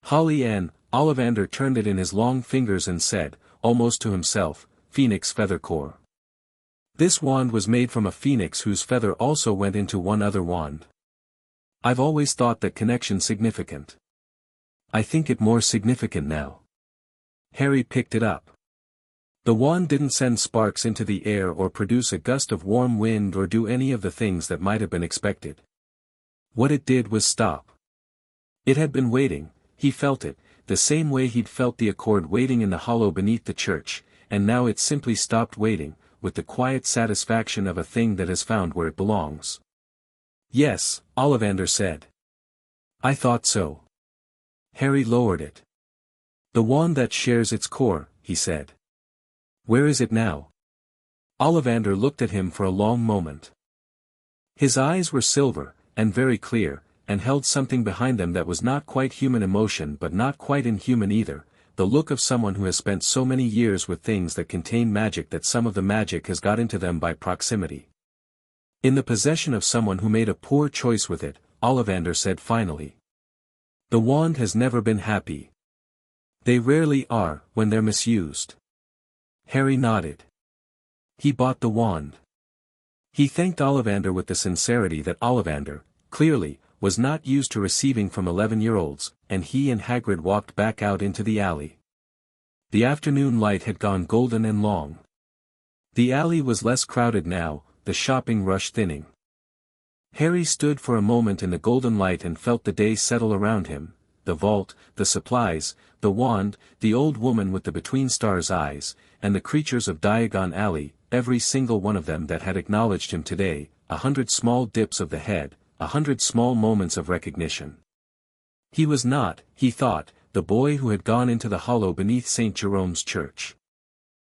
"Holly N." Ollivander turned it in his long fingers and said, almost to himself, "Phoenix feather core." This wand was made from a phoenix whose feather also went into one other wand. I've always thought that connection significant. I think it more significant now. Harry picked it up. The wand didn't send sparks into the air or produce a gust of warm wind or do any of the things that might have been expected. What it did was stop. It had been waiting, he felt it, the same way he'd felt the Accord waiting in the hollow beneath the church, and now it simply stopped waiting, with the quiet satisfaction of a thing that has found where it belongs. "Yes," Ollivander said. "I thought so." Harry lowered it. "The wand that shares its core," he said. "Where is it now?" Ollivander looked at him for a long moment. His eyes were silver, and very clear, and held something behind them that was not quite human emotion but not quite inhuman either, the look of someone who has spent so many years with things that contain magic that some of the magic has got into them by proximity. In the possession of someone who made a poor choice with it, Ollivander said finally. The wand has never been happy. They rarely are, when they're misused. Harry nodded. He bought the wand. He thanked Ollivander with the sincerity that Ollivander, clearly, was not used to receiving from 11-year-olds, and he and Hagrid walked back out into the alley. The afternoon light had gone golden and long. The alley was less crowded now, the shopping rush thinning. Harry stood for a moment in the golden light and felt the day settle around him, the vault, the supplies, the wand, the old woman with the between-stars eyes, and the creatures of Diagon Alley, every single one of them that had acknowledged him today, 100 small dips of the head, 100 small moments of recognition. He was not, he thought, the boy who had gone into the hollow beneath St. Jerome's church.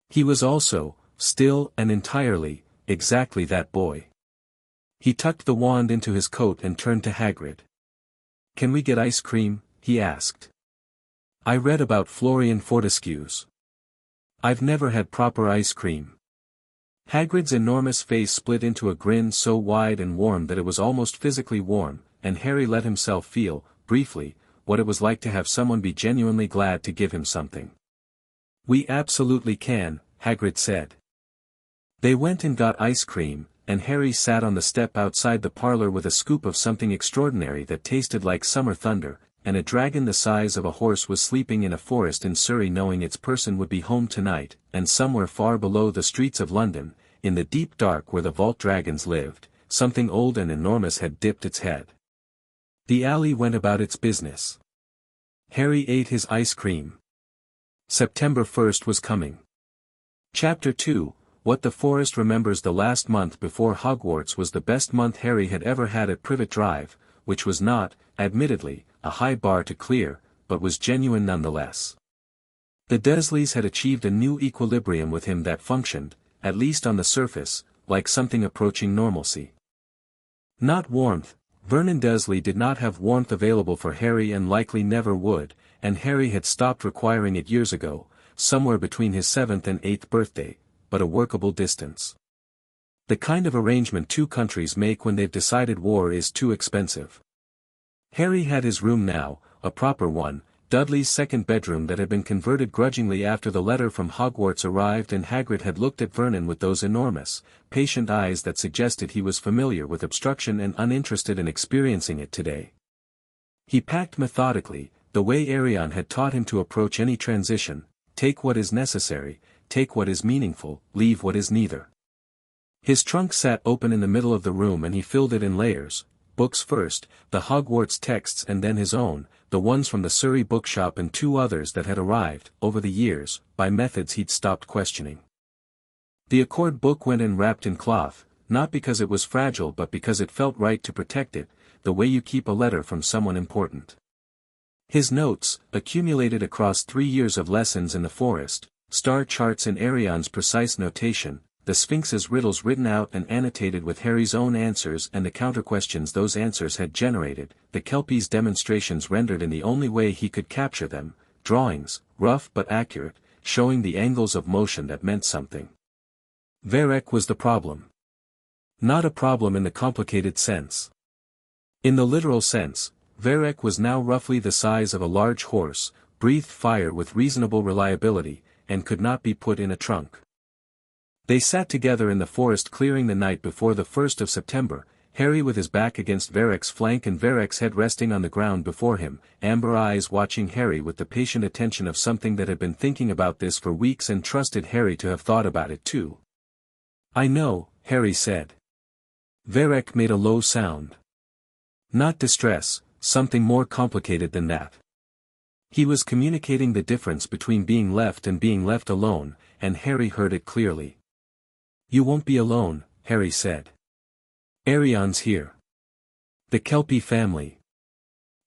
He was also, still and entirely, exactly that boy. He tucked the wand into his coat and turned to Hagrid. "Can we get ice cream?" he asked. "I read about Florian Fortescue's. I've never had proper ice cream." Hagrid's enormous face split into a grin so wide and warm that it was almost physically warm, and Harry let himself feel, briefly, what it was like to have someone be genuinely glad to give him something. "We absolutely can," Hagrid said. They went and got ice cream, and Harry sat on the step outside the parlor with a scoop of something extraordinary that tasted like summer thunder, and a dragon the size of a horse was sleeping in a forest in Surrey knowing its person would be home tonight, and somewhere far below the streets of London, in the deep dark where the vault dragons lived, something old and enormous had dipped its head. The alley went about its business. Harry ate his ice cream. September 1st was coming. Chapter 2, What the Forest Remembers. The last month before Hogwarts was the best month Harry had ever had at Privet Drive, which was not, admittedly, a high bar to clear, but was genuine nonetheless. The Dursleys had achieved a new equilibrium with him that functioned, at least on the surface, like something approaching normalcy. Not warmth. Vernon Dursley did not have warmth available for Harry and likely never would, and Harry had stopped requiring it years ago, somewhere between his 7th and 8th birthday, but a workable distance. The kind of arrangement two countries make when they've decided war is too expensive. Harry had his room now, a proper one, Dudley's second bedroom that had been converted grudgingly after the letter from Hogwarts arrived, and Hagrid had looked at Vernon with those enormous, patient eyes that suggested he was familiar with obstruction and uninterested in experiencing it today. He packed methodically, the way Arion had taught him to approach any transition: take what is necessary, take what is meaningful, leave what is neither. His trunk sat open in the middle of the room and he filled it in layers, books first, the Hogwarts texts and then his own, the ones from the Surrey bookshop and 2 others that had arrived, over the years, by methods he'd stopped questioning. The Accord book went in wrapped in cloth, not because it was fragile but because it felt right to protect it, the way you keep a letter from someone important. His notes, accumulated across 3 years of lessons in the forest, star charts in Arion's precise notation, the Sphinx's riddles written out and annotated with Harry's own answers and the counter-questions those answers had generated, the Kelpie's demonstrations rendered in the only way he could capture them, drawings, rough but accurate, showing the angles of motion that meant something. Varric was the problem. Not a problem in the complicated sense. In the literal sense, Varric was now roughly the size of a large horse, breathed fire with reasonable reliability, and could not be put in a trunk. They sat together in the forest clearing the night before the 1st of September, Harry with his back against Varric's flank and Varric's head resting on the ground before him, amber eyes watching Harry with the patient attention of something that had been thinking about this for weeks and trusted Harry to have thought about it too. "I know," Harry said. Varric made a low sound. Not distress, something more complicated than that. He was communicating the difference between being left and being left alone, and Harry heard it clearly. "You won't be alone," Harry said. "Arion's here. The Kelpie family.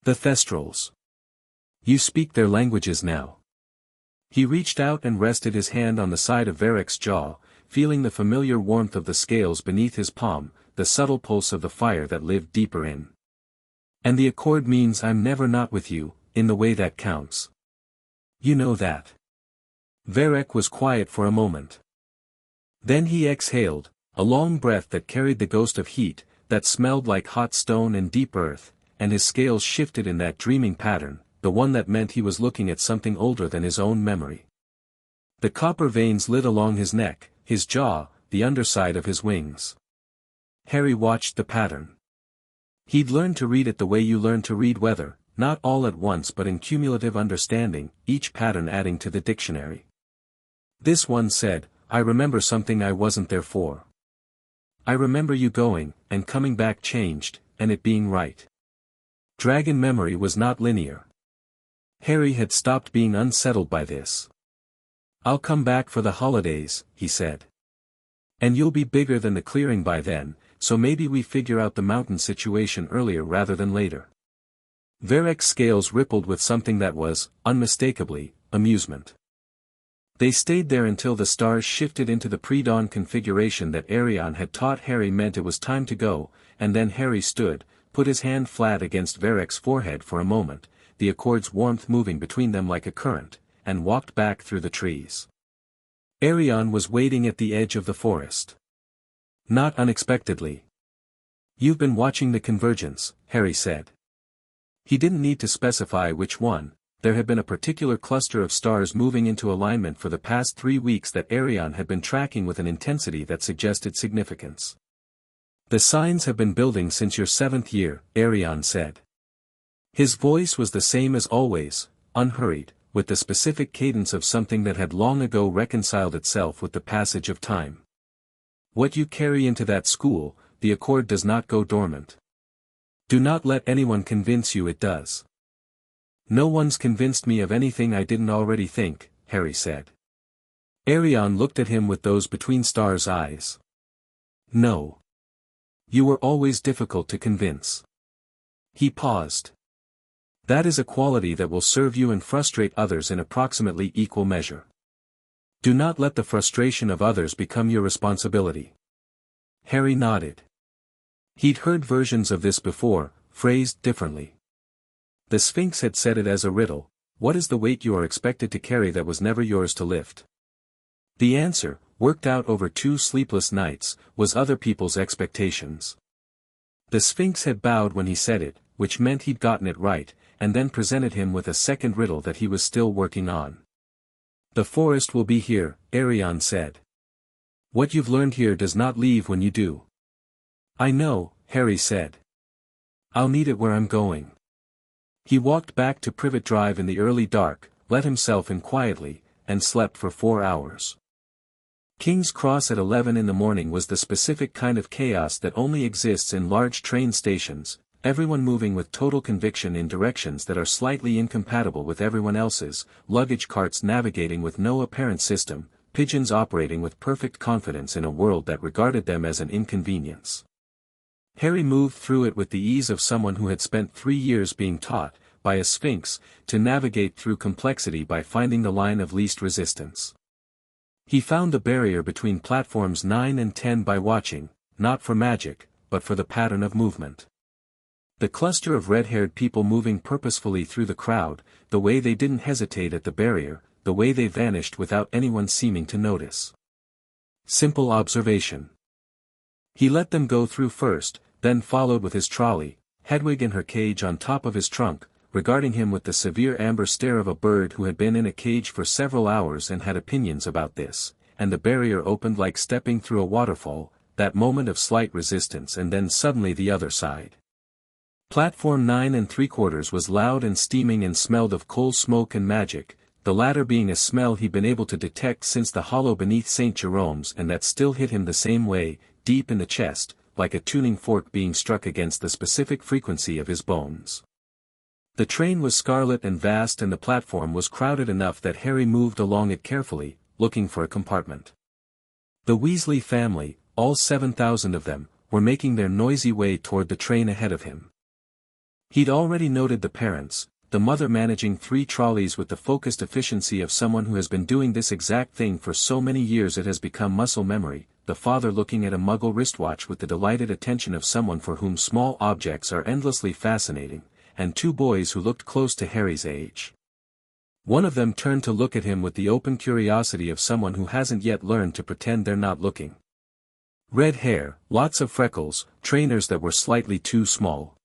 The Thestrals. You speak their languages now." He reached out and rested his hand on the side of Varric's jaw, feeling the familiar warmth of the scales beneath his palm, the subtle pulse of the fire that lived deeper in. "And the Accord means I'm never not with you, in the way that counts. You know that." Varric was quiet for a moment. Then he exhaled, a long breath that carried the ghost of heat, that smelled like hot stone and deep earth, and his scales shifted in that dreaming pattern, the one that meant he was looking at something older than his own memory. The copper veins lit along his neck, his jaw, the underside of his wings. Harry watched the pattern. He'd learned to read it the way you learn to read weather, not all at once but in cumulative understanding, each pattern adding to the dictionary. This one said, "I remember something I wasn't there for. I remember you going, and coming back changed, and it being right." Dragon memory was not linear. Harry had stopped being unsettled by this. "I'll come back for the holidays," he said. "And you'll be bigger than the clearing by then, so maybe we figure out the mountain situation earlier rather than later." Varric's scales rippled with something that was, unmistakably, amusement. They stayed there until the stars shifted into the pre-dawn configuration that Arion had taught Harry meant it was time to go, and then Harry stood, put his hand flat against Varric's forehead for a moment, the accord's warmth moving between them like a current, and walked back through the trees. Arion was waiting at the edge of the forest. Not unexpectedly. "You've been watching the convergence," Harry said. He didn't need to specify which one. There had been a particular cluster of stars moving into alignment for the past 3 weeks that Arion had been tracking with an intensity that suggested significance. "The signs have been building since your 7th year," Arion said. His voice was the same as always, unhurried, with the specific cadence of something that had long ago reconciled itself with the passage of time. "What you carry into that school, the accord does not go dormant. Do not let anyone convince you it does." "No one's convinced me of anything I didn't already think," Harry said. Arion looked at him with those between stars eyes. "No. You were always difficult to convince." He paused. "That is a quality that will serve you and frustrate others in approximately equal measure. Do not let the frustration of others become your responsibility." Harry nodded. He'd heard versions of this before, phrased differently. The Sphinx had said it as a riddle: what is the weight you are expected to carry that was never yours to lift? The answer, worked out over 2 sleepless nights, was other people's expectations. The Sphinx had bowed when he said it, which meant he'd gotten it right, and then presented him with a second riddle that he was still working on. "The forest will be here," Arion said. "What you've learned here does not leave when you do." "I know," Harry said. "I'll need it where I'm going." He walked back to Privet Drive in the early dark, let himself in quietly, and slept for 4 hours. King's Cross at 11 in the morning was the specific kind of chaos that only exists in large train stations, everyone moving with total conviction in directions that are slightly incompatible with everyone else's, luggage carts navigating with no apparent system, pigeons operating with perfect confidence in a world that regarded them as an inconvenience. Harry moved through it with the ease of someone who had spent 3 years being taught, by a sphinx, to navigate through complexity by finding the line of least resistance. He found the barrier between platforms 9 and 10 by watching, not for magic, but for the pattern of movement. The cluster of red-haired people moving purposefully through the crowd, the way they didn't hesitate at the barrier, the way they vanished without anyone seeming to notice. Simple observation. He let them go through first, then followed with his trolley, Hedwig in her cage on top of his trunk, regarding him with the severe amber stare of a bird who had been in a cage for several hours and had opinions about this, and the barrier opened like stepping through a waterfall, that moment of slight resistance and then suddenly the other side. Platform 9 3/4 was loud and steaming and smelled of coal smoke and magic, the latter being a smell he'd been able to detect since the hollow beneath St. Jerome's and that still hit him the same way, deep in the chest, like a tuning fork being struck against the specific frequency of his bones. The train was scarlet and vast and the platform was crowded enough that Harry moved along it carefully, looking for a compartment. The Weasley family, all 7,000 of them, were making their noisy way toward the train ahead of him. He'd already noted the parents, the mother managing 3 trolleys with the focused efficiency of someone who has been doing this exact thing for so many years it has become muscle memory, the father looking at a muggle wristwatch with the delighted attention of someone for whom small objects are endlessly fascinating, and 2 boys who looked close to Harry's age. One of them turned to look at him with the open curiosity of someone who hasn't yet learned to pretend they're not looking. Red hair, lots of freckles, trainers that were slightly too small.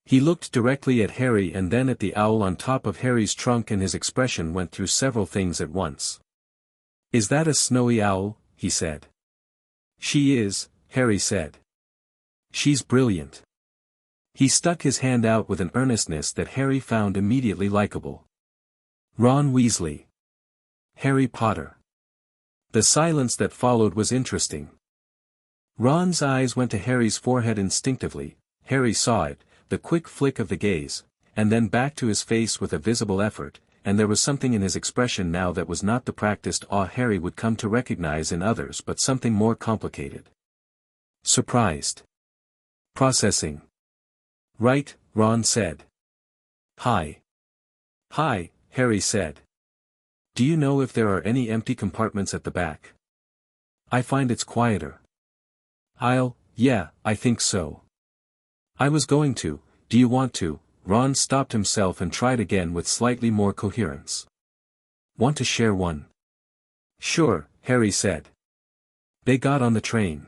He looked directly at Harry and then at the owl on top of Harry's trunk, and his expression went through several things at once. "Is that a snowy owl?" he said. "She is," Harry said. "She's brilliant." He stuck his hand out with an earnestness that Harry found immediately likable. "Ron Weasley. Harry Potter." The silence that followed was interesting. Ron's eyes went to Harry's forehead instinctively. Harry saw it, the quick flick of the gaze, and then back to his face with a visible effort, and there was something in his expression now that was not the practiced awe Harry would come to recognize in others, but something more complicated. Surprised. Processing. "Right," Ron said. "Hi." "Hi," Harry said. "Do you know if there are any empty compartments at the back? I find it's quieter." Yeah, I think so. I was going to, do you want to?" Ron stopped himself and tried again with slightly more coherence. "Want to share one?" "Sure," Harry said. They got on the train.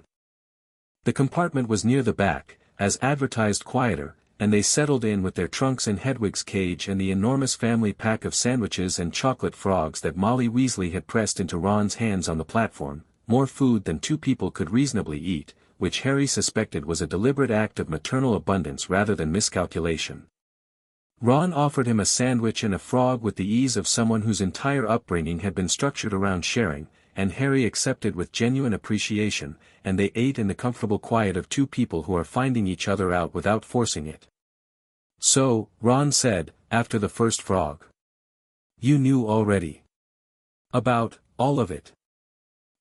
The compartment was near the back, as advertised, quieter, and they settled in with their trunks in Hedwig's cage and the enormous family pack of sandwiches and chocolate frogs that Molly Weasley had pressed into Ron's hands on the platform, more food than two people could reasonably eat, which Harry suspected was a deliberate act of maternal abundance rather than miscalculation. Ron offered him a sandwich and a frog with the ease of someone whose entire upbringing had been structured around sharing, and Harry accepted with genuine appreciation, and they ate in the comfortable quiet of two people who are finding each other out without forcing it. "So," Ron said, after the first frog. "You knew already about all of it?"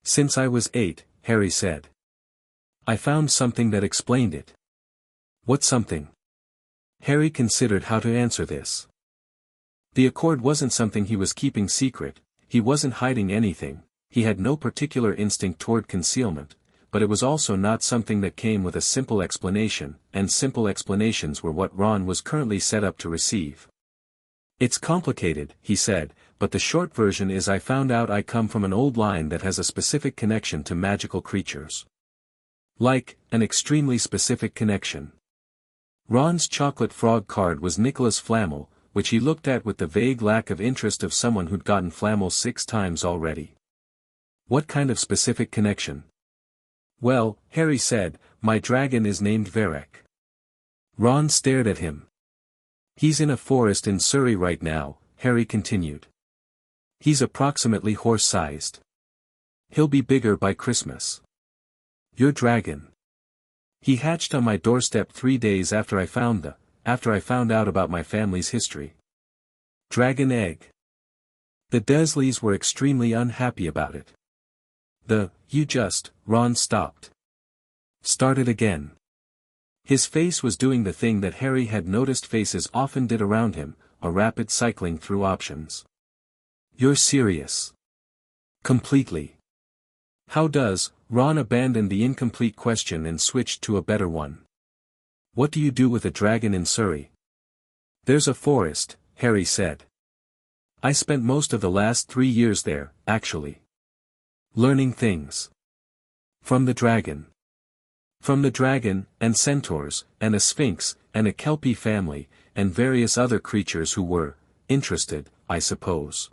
"Since I was 8, Harry said. "I found something that explained it." "What something?" Harry considered how to answer this. The accord wasn't something he was keeping secret, he wasn't hiding anything, he had no particular instinct toward concealment, but it was also not something that came with a simple explanation, and simple explanations were what Ron was currently set up to receive. "It's complicated," he said, "but the short version is I found out I come from an old line that has a specific connection to magical creatures. Like, an extremely specific connection." Ron's chocolate frog card was Nicholas Flamel, which he looked at with the vague lack of interest of someone who'd gotten Flamel 6 times already. "What kind of specific connection?" "Well," Harry said, "my dragon is named Varek." Ron stared at him. "He's in a forest in Surrey right now," Harry continued. "He's approximately horse-sized. He'll be bigger by Christmas." "Your dragon?" "He hatched on my doorstep 3 days after I found out about my family's history." "Dragon egg." The Dursleys were extremely unhappy about it. Ron stopped. Started again. His face was doing the thing that Harry had noticed faces often did around him, a rapid cycling through options. "You're serious?" "Completely." "How does?" Ron abandoned the incomplete question and switched to a better one. "What do you do with a dragon in Surrey?" "There's a forest," Harry said. "I spent most of the last 3 years there, actually. Learning things. From the dragon. From the dragon, and centaurs, and a sphinx, and a kelpie family, and various other creatures who were interested, I suppose.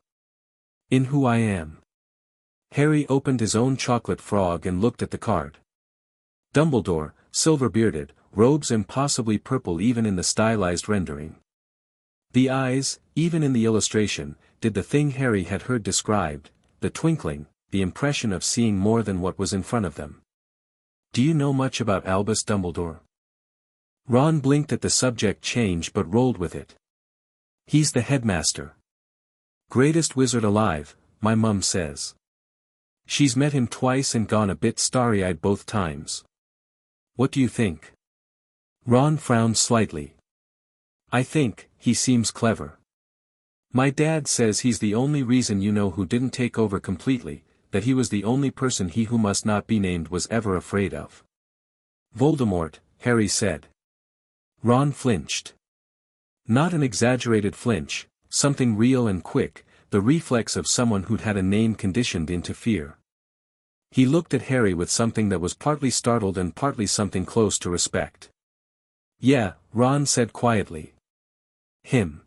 In who I am." Harry opened his own chocolate frog and looked at the card. Dumbledore, silver-bearded, robes impossibly purple even in the stylized rendering. The eyes, even in the illustration, did the thing Harry had heard described, the twinkling, the impression of seeing more than what was in front of them. "Do you know much about Albus Dumbledore?" Ron blinked at the subject change but rolled with it. "He's the headmaster. Greatest wizard alive, my mum says. She's met him twice and gone a bit starry-eyed both times. What do you think?" Ron frowned slightly. "I think, he seems clever. My dad says he's the only reason you know who didn't take over completely, that he was the only person he who must not be named was ever afraid of." "Voldemort," Harry said. Ron flinched. Not an exaggerated flinch, something real and quick, the reflex of someone who'd had a name conditioned into fear. He looked at Harry with something that was partly startled and partly something close to respect. Yeah, Ron said quietly. Him.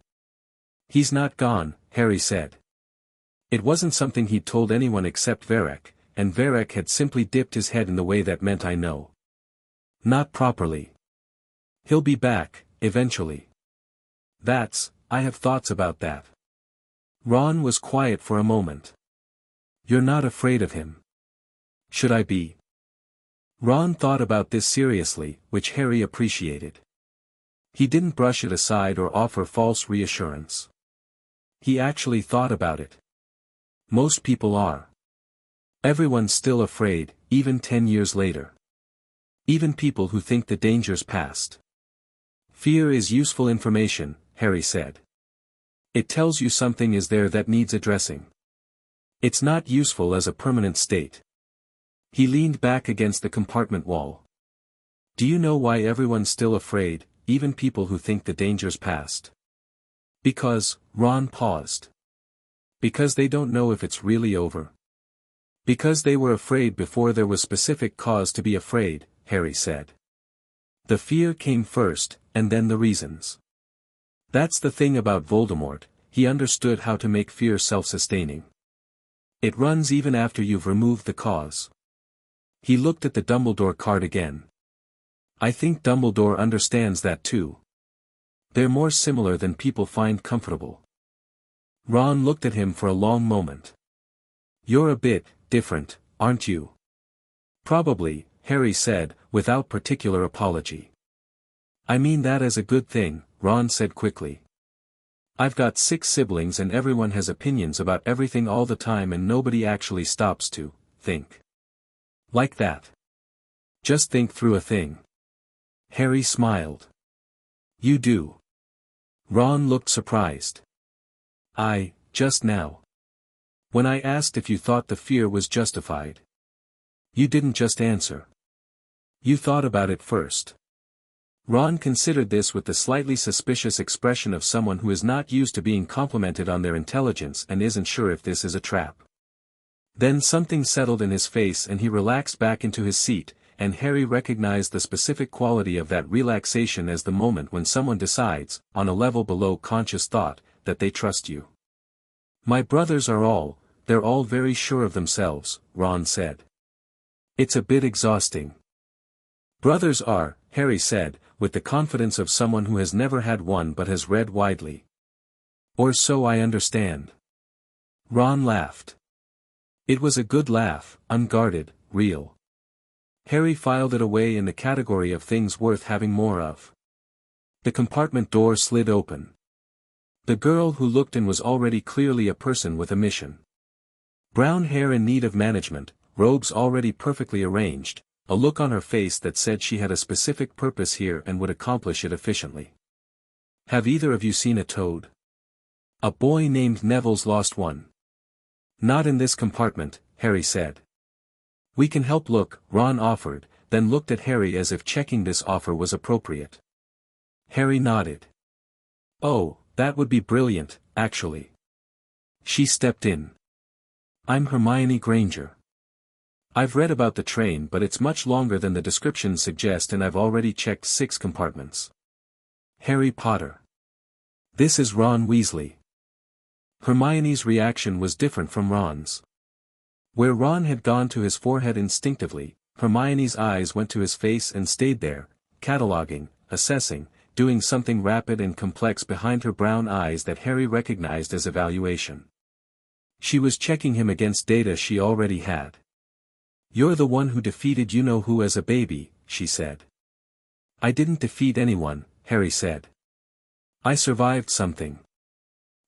He's not gone, Harry said. It wasn't something he'd told anyone except Varek, and Varek had simply dipped his head in the way that meant I know. Not properly. He'll be back, eventually. I have thoughts about that. Ron was quiet for a moment. You're not afraid of him. Should I be? Ron thought about this seriously, which Harry appreciated. He didn't brush it aside or offer false reassurance. He actually thought about it. Most people are. Everyone's still afraid, even 10 years later. Even people who think the danger's past. Fear is useful information, Harry said. It tells you something is there that needs addressing. It's not useful as a permanent state. He leaned back against the compartment wall. Do you know why everyone's still afraid, even people who think the danger's past? Because, Ron paused. Because they don't know if it's really over. Because they were afraid before there was specific cause to be afraid, Harry said. The fear came first, and then the reasons. That's the thing about Voldemort, he understood how to make fear self-sustaining. It runs even after you've removed the cause. He looked at the Dumbledore card again. I think Dumbledore understands that too. They're more similar than people find comfortable. Ron looked at him for a long moment. You're a bit different, aren't you? Probably, Harry said, without particular apology. I mean that as a good thing, Ron said quickly. I've got 6 siblings and everyone has opinions about everything all the time and nobody actually stops to think. Like that. Just think through a thing. Harry smiled. You do. Ron looked surprised. Just now. When I asked if you thought the fear was justified. You didn't just answer. You thought about it first. Ron considered this with the slightly suspicious expression of someone who is not used to being complimented on their intelligence and isn't sure if this is a trap. Then something settled in his face and he relaxed back into his seat, and Harry recognized the specific quality of that relaxation as the moment when someone decides, on a level below conscious thought, that they trust you. My brothers they're all very sure of themselves, Ron said. It's a bit exhausting. Brothers are, Harry said, with the confidence of someone who has never had one but has read widely. Or so I understand. Ron laughed. It was a good laugh, unguarded, real. Harry filed it away in the category of things worth having more of. The compartment door slid open. The girl who looked in was already clearly a person with a mission. Brown hair in need of management, robes already perfectly arranged, a look on her face that said she had a specific purpose here and would accomplish it efficiently. Have either of you seen a toad? A boy named Neville's lost one. Not in this compartment, Harry said. We can help look, Ron offered, then looked at Harry as if checking this offer was appropriate. Harry nodded. Oh, that would be brilliant, actually. She stepped in. I'm Hermione Granger. I've read about the train but it's much longer than the descriptions suggest and I've already checked 6 compartments. Harry Potter. This is Ron Weasley. Hermione's reaction was different from Ron's. Where Ron had gone to his forehead instinctively, Hermione's eyes went to his face and stayed there, cataloging, assessing, doing something rapid and complex behind her brown eyes that Harry recognized as evaluation. She was checking him against data she already had. You're the one who defeated you-know-who as a baby, she said. I didn't defeat anyone, Harry said. I survived something.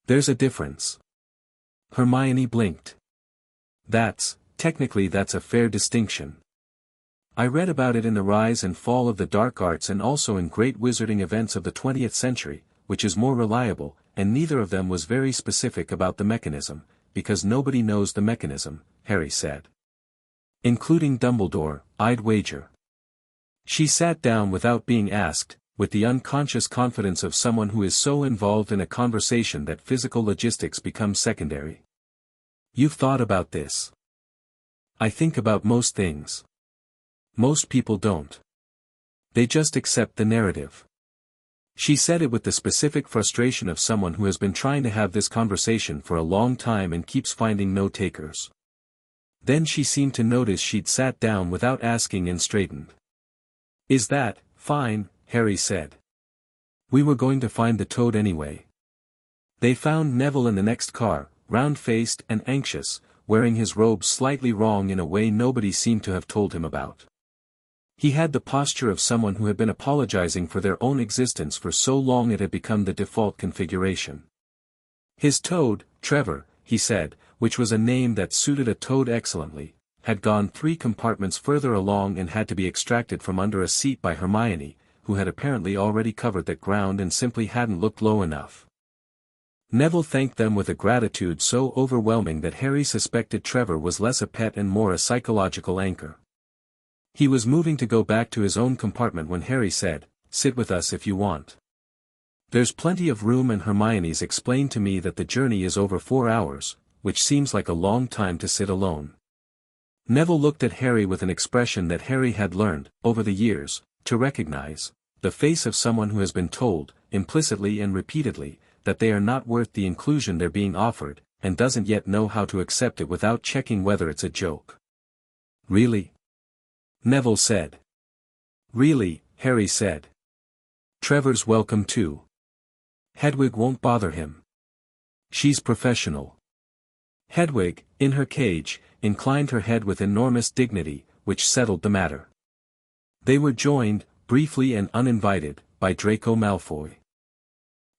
There's a difference. Hermione blinked. Technically that's a fair distinction. I read about it in the rise and fall of the dark arts and also in great wizarding events of the 20th century, which is more reliable, and neither of them was very specific about the mechanism, because nobody knows the mechanism, Harry said. Including Dumbledore, I'd wager. She sat down without being asked, with the unconscious confidence of someone who is so involved in a conversation that physical logistics become secondary. You've thought about this. I think about most things. Most people don't. They just accept the narrative. She said it with the specific frustration of someone who has been trying to have this conversation for a long time and keeps finding no takers. Then she seemed to notice she'd sat down without asking and straightened. Is that, fine, Harry said. We were going to find the toad anyway. They found Neville in the next car, round-faced and anxious, wearing his robe slightly wrong in a way nobody seemed to have told him about. He had the posture of someone who had been apologizing for their own existence for so long it had become the default configuration. His toad, Trevor, he said, which was a name that suited a toad excellently, had gone 3 compartments further along and had to be extracted from under a seat by Hermione, who had apparently already covered that ground and simply hadn't looked low enough. Neville thanked them with a gratitude so overwhelming that Harry suspected Trevor was less a pet and more a psychological anchor. He was moving to go back to his own compartment when Harry said, "Sit with us if you want. There's plenty of room," and Hermione's explained to me that the journey is over 4 hours, which seems like a long time to sit alone. Neville looked at Harry with an expression that Harry had learned, over the years, to recognize, the face of someone who has been told, implicitly and repeatedly, that they are not worth the inclusion they're being offered, and doesn't yet know how to accept it without checking whether it's a joke. "Really?" Neville said. "Really," Harry said. "Trevor's welcome too. Hedwig won't bother him. She's professional." Hedwig, in her cage, inclined her head with enormous dignity, which settled the matter. They were joined, briefly and uninvited, by Draco Malfoy.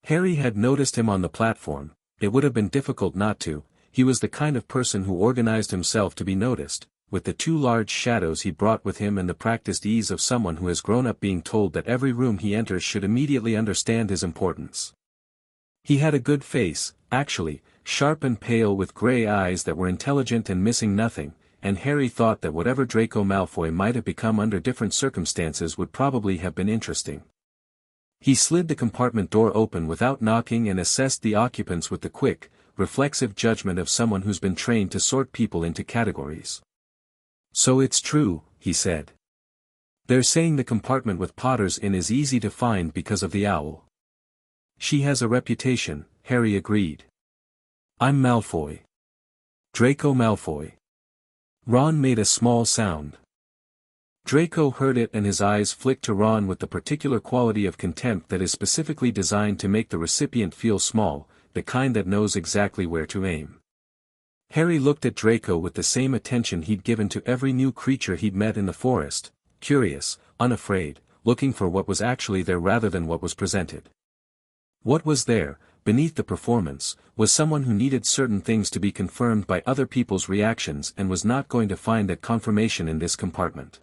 Harry had noticed him on the platform. It would have been difficult not to. He was the kind of person who organized himself to be noticed, with the 2 large shadows he brought with him and the practiced ease of someone who has grown up being told that every room he enters should immediately understand his importance. He had a good face, actually, sharp and pale with gray eyes that were intelligent and missing nothing, and Harry thought that whatever Draco Malfoy might have become under different circumstances would probably have been interesting. He slid the compartment door open without knocking and assessed the occupants with the quick, reflexive judgment of someone who's been trained to sort people into categories. "So it's true," he said. "They're saying the compartment with Potters in is easy to find because of the owl." "She has a reputation," Harry agreed. "I'm Malfoy. Draco Malfoy." Ron made a small sound. Draco heard it and his eyes flicked to Ron with the particular quality of contempt that is specifically designed to make the recipient feel small, the kind that knows exactly where to aim. Harry looked at Draco with the same attention he'd given to every new creature he'd met in the forest, curious, unafraid, looking for what was actually there rather than what was presented. What was there, beneath the performance, was someone who needed certain things to be confirmed by other people's reactions and was not going to find that confirmation in this compartment.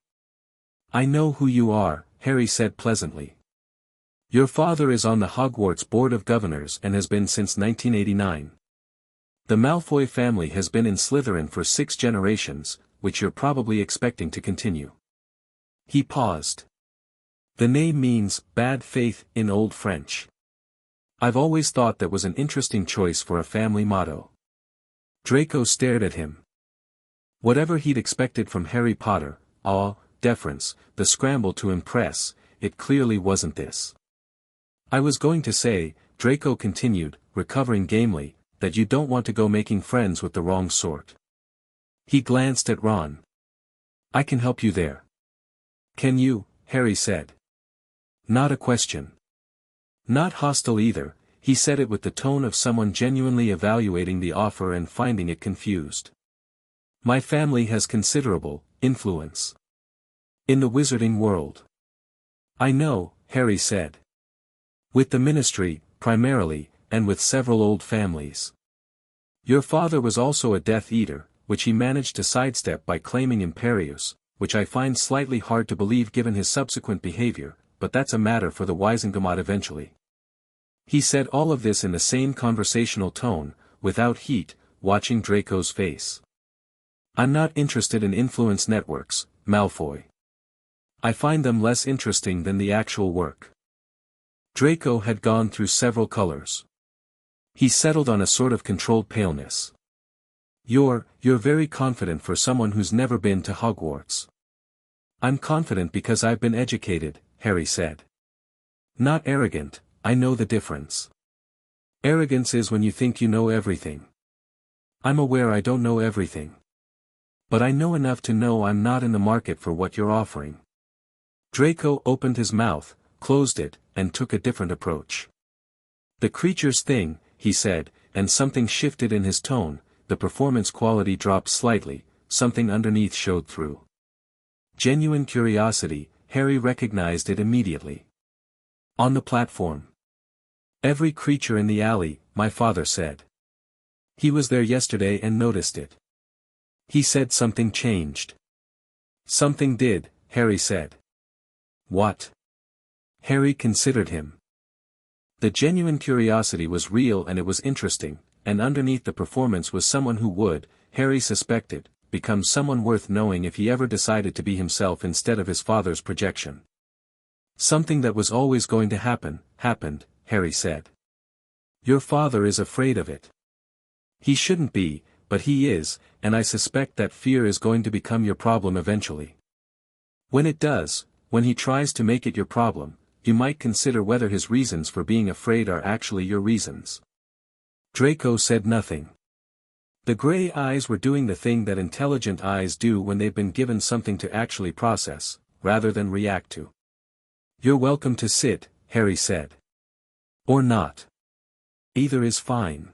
"I know who you are," Harry said pleasantly. "Your father is on the Hogwarts Board of Governors and has been since 1989. The Malfoy family has been in Slytherin for 6 generations, which you're probably expecting to continue." He paused. "The name means, bad faith, in Old French. I've always thought that was an interesting choice for a family motto." Draco stared at him. Whatever he'd expected from Harry Potter, awe, deference, the scramble to impress, it clearly wasn't this. "I was going to say," Draco continued, recovering gamely, "that you don't want to go making friends with the wrong sort." He glanced at Ron. "I can help you there." "Can you?" Harry said. Not a question. Not hostile either, he said it with the tone of someone genuinely evaluating the offer and finding it confused. "My family has considerable influence in the wizarding world." "I know," Harry said. "With the Ministry, primarily, and with several old families. Your father was also a Death Eater, which he managed to sidestep by claiming Imperius, which I find slightly hard to believe given his subsequent behavior, but that's a matter for the Wisengamot eventually." He said all of this in the same conversational tone, without heat, watching Draco's face. "I'm not interested in influence networks, Malfoy. I find them less interesting than the actual work." Draco had gone through several colors. He settled on a sort of controlled paleness. You're very confident for someone who's never been to Hogwarts." "I'm confident because I've been educated," Harry said. "Not arrogant, I know the difference. Arrogance is when you think you know everything. I'm aware I don't know everything. But I know enough to know I'm not in the market for what you're offering." Draco opened his mouth, closed it, and took a different approach. "The creature's thing," he said, and something shifted in his tone. The performance quality dropped slightly, something underneath showed through. Genuine curiosity, Harry recognized it immediately. "On the platform. Every creature in the alley," my father said. "He was there yesterday and noticed it. He said something changed." "Something did," Harry said. "What?" Harry considered him. The genuine curiosity was real and it was interesting, and underneath the performance was someone who would, Harry suspected, become someone worth knowing if he ever decided to be himself instead of his father's projection. "Something that was always going to happen, happened," Harry said. "Your father is afraid of it. He shouldn't be, but he is, and I suspect that fear is going to become your problem eventually. When it does, when he tries to make it your problem, you might consider whether his reasons for being afraid are actually your reasons." Draco said nothing. The gray eyes were doing the thing that intelligent eyes do when they've been given something to actually process, rather than react to. "You're welcome to sit," Harry said. "Or not. Either is fine."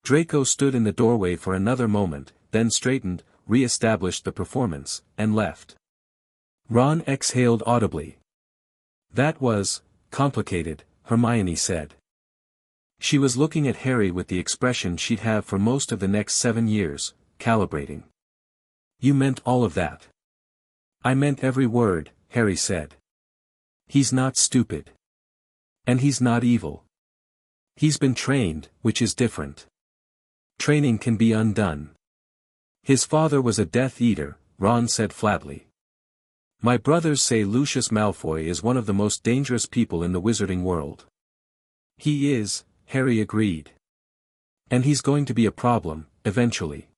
Draco stood in the doorway for another moment, then straightened, re-established the performance, and left. Ron exhaled audibly. "That was complicated," Hermione said. She was looking at Harry with the expression she'd have for most of the next 7 years, calibrating. "You meant all of that?" "I meant every word," Harry said. "He's not stupid. And he's not evil. He's been trained, which is different. Training can be undone. His father was a Death Eater," Ron said flatly. "My brothers say Lucius Malfoy is one of the most dangerous people in the wizarding world." "He is," Harry agreed. "And he's going to be a problem, eventually.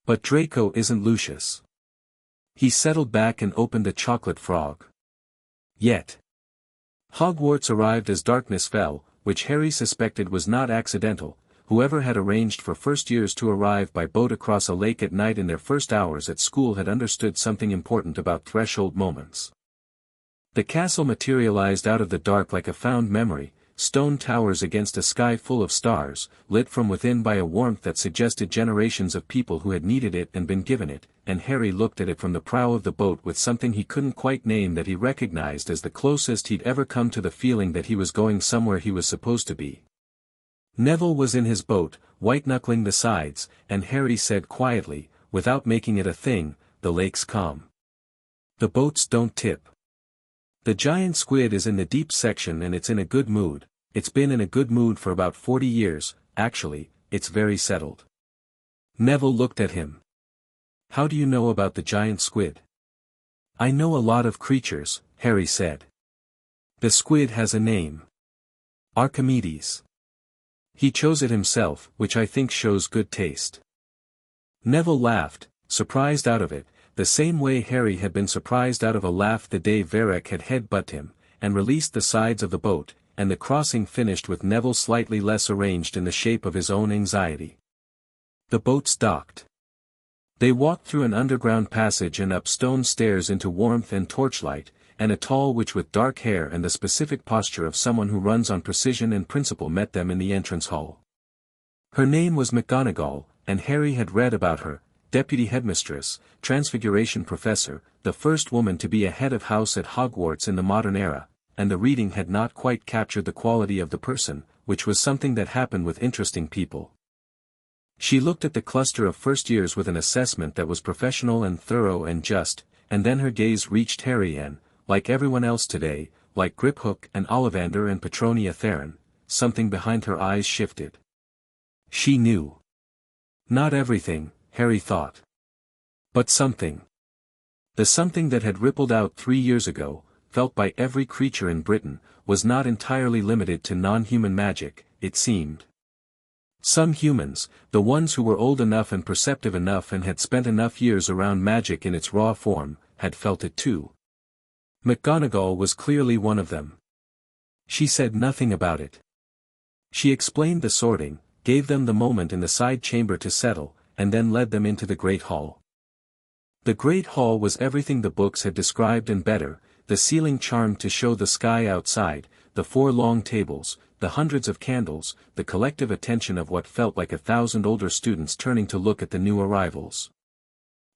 But Draco isn't Lucius." He settled back and opened a chocolate frog. Yet. Hogwarts arrived as darkness fell, which Harry suspected was not accidental. Whoever had arranged for first years to arrive by boat across a lake at night in their first hours at school had understood something important about threshold moments. The castle materialized out of the dark like a found memory, stone towers against a sky full of stars, lit from within by a warmth that suggested generations of people who had needed it and been given it, and Harry looked at it from the prow of the boat with something he couldn't quite name that he recognized as the closest he'd ever come to the feeling that he was going somewhere he was supposed to be. Neville was in his boat, white-knuckling the sides, and Harry said quietly, without making it a thing, "The lake's calm. The boats don't tip. The giant squid is in the deep section and it's in a good mood. It's been in a good mood for about 40 years, actually, it's very settled." Neville looked at him. "How do you know about the giant squid?" "I know a lot of creatures," Harry said. "The squid has a name. Archimedes. He chose it himself, which I think shows good taste." Neville laughed, surprised out of it, the same way Harry had been surprised out of a laugh the day Varric had headbutted him, and released the sides of the boat, and the crossing finished with Neville slightly less arranged in the shape of his own anxiety. The boats docked. They walked through an underground passage and up stone stairs into warmth and torchlight, and a tall witch with dark hair and the specific posture of someone who runs on precision and principle met them in the entrance hall. Her name was McGonagall, and Harry had read about her, deputy headmistress, transfiguration professor, the first woman to be a head of house at Hogwarts in the modern era, and the reading had not quite captured the quality of the person, which was something that happened with interesting people. She looked at the cluster of first years with an assessment that was professional and thorough and just, and then her gaze reached Harry and, like everyone else today, like Griphook and Ollivander and Petronia Theron, something behind her eyes shifted. She knew. Not everything, Harry thought. But something. The something that had rippled out 3 years ago, felt by every creature in Britain, was not entirely limited to non-human magic, it seemed. Some humans, the ones who were old enough and perceptive enough and had spent enough years around magic in its raw form, had felt it too. McGonagall was clearly one of them. She said nothing about it. She explained the sorting, gave them the moment in the side chamber to settle, and then led them into the Great Hall. The Great Hall was everything the books had described and better, the ceiling charmed to show the sky outside, the 4 long tables, the hundreds of candles, the collective attention of what felt like 1,000 older students turning to look at the new arrivals.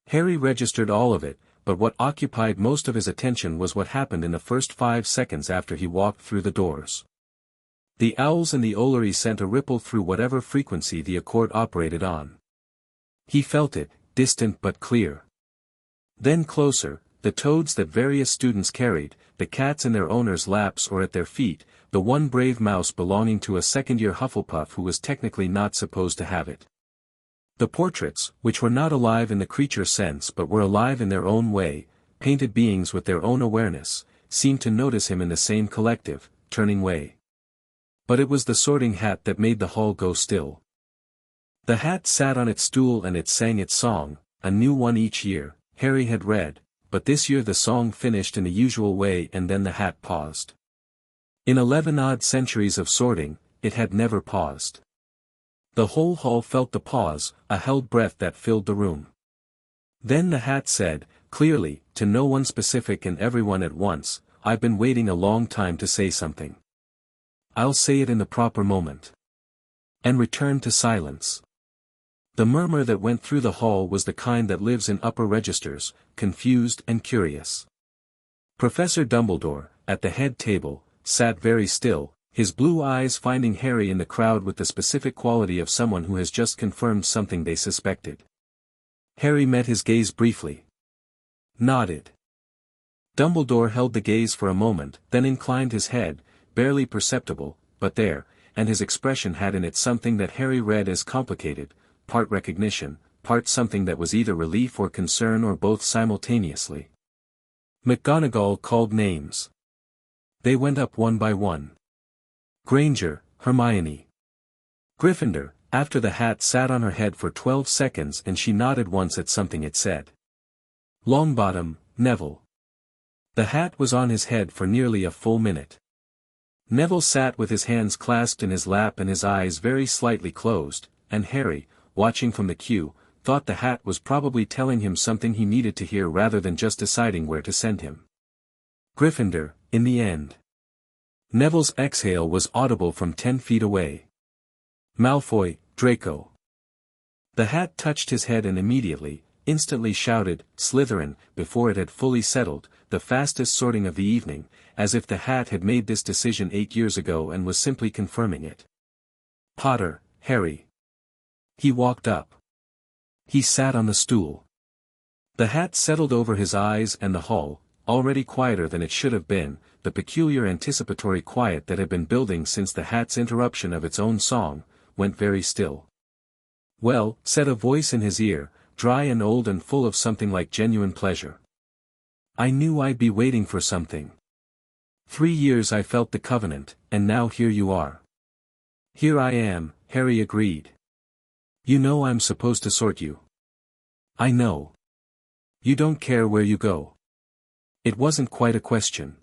Harry registered all of it, but what occupied most of his attention was what happened in the first 5 seconds after he walked through the doors. The owls and the Ollery sent a ripple through whatever frequency the accord operated on. He felt it, distant but clear. Then closer, the toads that various students carried, the cats in their owners' laps or at their feet, the one brave mouse belonging to a second-year Hufflepuff who was technically not supposed to have it. The portraits, which were not alive in the creature sense but were alive in their own way, painted beings with their own awareness, seemed to notice him in the same collective, turning way. But it was the sorting hat that made the hall go still. The hat sat on its stool and it sang its song, a new one each year, Harry had read, but this year the song finished in the usual way and then the hat paused. In 11 odd centuries of sorting, it had never paused. The whole hall felt the pause, a held breath that filled the room. Then the hat said, clearly, to no one specific and everyone at once, "I've been waiting a long time to say something. I'll say it in the proper moment." And returned to silence. The murmur that went through the hall was the kind that lives in upper registers, confused and curious. Professor Dumbledore, at the head table, sat very still, his blue eyes finding Harry in the crowd with the specific quality of someone who has just confirmed something they suspected. Harry met his gaze briefly. Nodded. Dumbledore held the gaze for a moment, then inclined his head, barely perceptible, but there, and his expression had in it something that Harry read as complicated, part recognition, part something that was either relief or concern or both simultaneously. McGonagall called names. They went up one by one. Granger, Hermione. Gryffindor, after the hat sat on her head for 12 seconds and she nodded once at something it said. Longbottom, Neville. The hat was on his head for nearly a full minute. Neville sat with his hands clasped in his lap and his eyes very slightly closed, and Harry, watching from the queue, thought the hat was probably telling him something he needed to hear rather than just deciding where to send him. Gryffindor, in the end. Neville's exhale was audible from 10 feet away. Malfoy, Draco. The hat touched his head and immediately, instantly shouted, Slytherin, before it had fully settled, the fastest sorting of the evening, as if the hat had made this decision 8 years ago and was simply confirming it. Potter, Harry. He walked up. He sat on the stool. The hat settled over his eyes and the hall, already quieter than it should have been, the peculiar anticipatory quiet that had been building since the hat's interruption of its own song, went very still. Well, said a voice in his ear, dry and old and full of something like genuine pleasure. I knew I'd be waiting for something. 3 years I felt the covenant, and now here you are. Here I am, Harry agreed. You know I'm supposed to sort you. I know. You don't care where you go. It wasn't quite a question.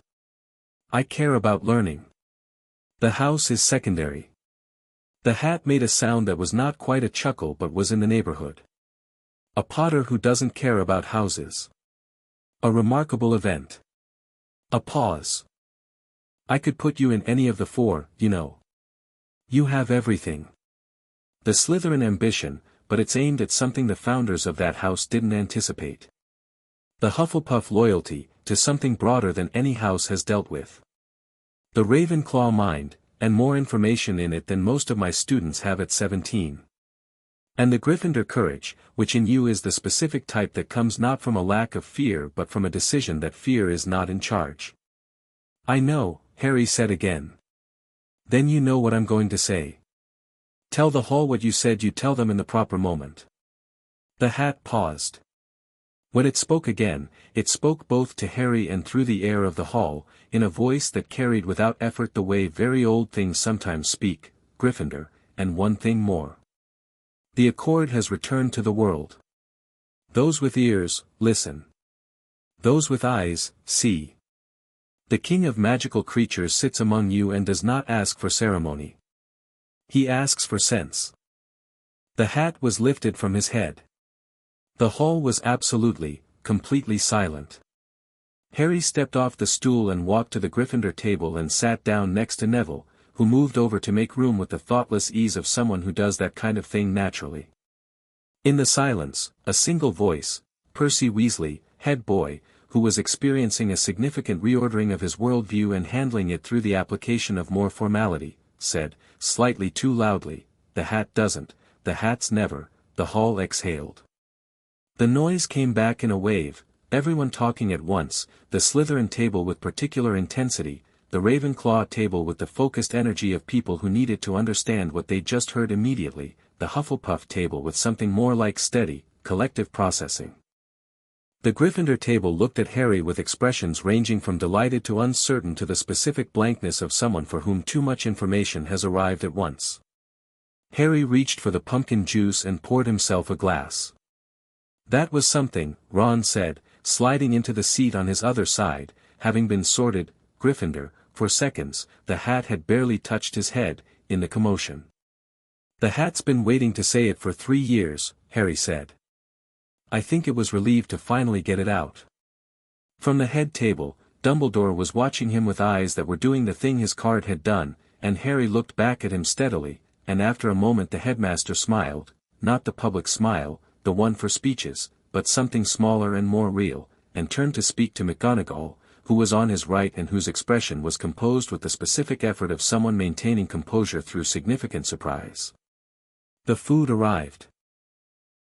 I care about learning. The house is secondary. The hat made a sound that was not quite a chuckle but was in the neighborhood. A Potter who doesn't care about houses. A remarkable event. A pause. I could put you in any of the 4, you know. You have everything. The Slytherin ambition, but it's aimed at something the founders of that house didn't anticipate. The Hufflepuff loyalty, to something broader than any house has dealt with. The Ravenclaw mind, and more information in it than most of my students have at 17. And the Gryffindor courage, which in you is the specific type that comes not from a lack of fear but from a decision that fear is not in charge. I know, Harry said again. Then you know what I'm going to say. Tell the hall what you said you'd tell them in the proper moment. The hat paused. When it spoke again, it spoke both to Harry and through the air of the hall, in a voice that carried without effort the way very old things sometimes speak, Gryffindor, and one thing more. The accord has returned to the world. Those with ears, listen. Those with eyes, see. The king of magical creatures sits among you and does not ask for ceremony. He asks for sense. The hat was lifted from his head. The hall was absolutely, completely silent. Harry stepped off the stool and walked to the Gryffindor table and sat down next to Neville, who moved over to make room with the thoughtless ease of someone who does that kind of thing naturally. In the silence, a single voice, Percy Weasley, head boy, who was experiencing a significant reordering of his worldview and handling it through the application of more formality, said, slightly too loudly, "The hat doesn't, the hat's never." The hall exhaled. The noise came back in a wave, everyone talking at once, the Slytherin table with particular intensity, the Ravenclaw table with the focused energy of people who needed to understand what they'd just heard immediately, the Hufflepuff table with something more like steady, collective processing. The Gryffindor table looked at Harry with expressions ranging from delighted to uncertain to the specific blankness of someone for whom too much information has arrived at once. Harry reached for the pumpkin juice and poured himself a glass. "That was something," Ron said, sliding into the seat on his other side, having been sorted, Gryffindor. For seconds, the hat had barely touched his head, in the commotion. "The hat's been waiting to say it for 3 years, Harry said. I think it was relieved to finally get it out." From the head table, Dumbledore was watching him with eyes that were doing the thing his card had done, and Harry looked back at him steadily, and after a moment the headmaster smiled, not the public smile, the one for speeches, but something smaller and more real, and turned to speak to McGonagall, who was on his right and whose expression was composed with the specific effort of someone maintaining composure through significant surprise. The food arrived.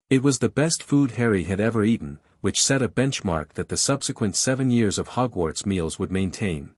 It was the best food Harry had ever eaten, which set a benchmark that the subsequent 7 years of Hogwarts meals would maintain.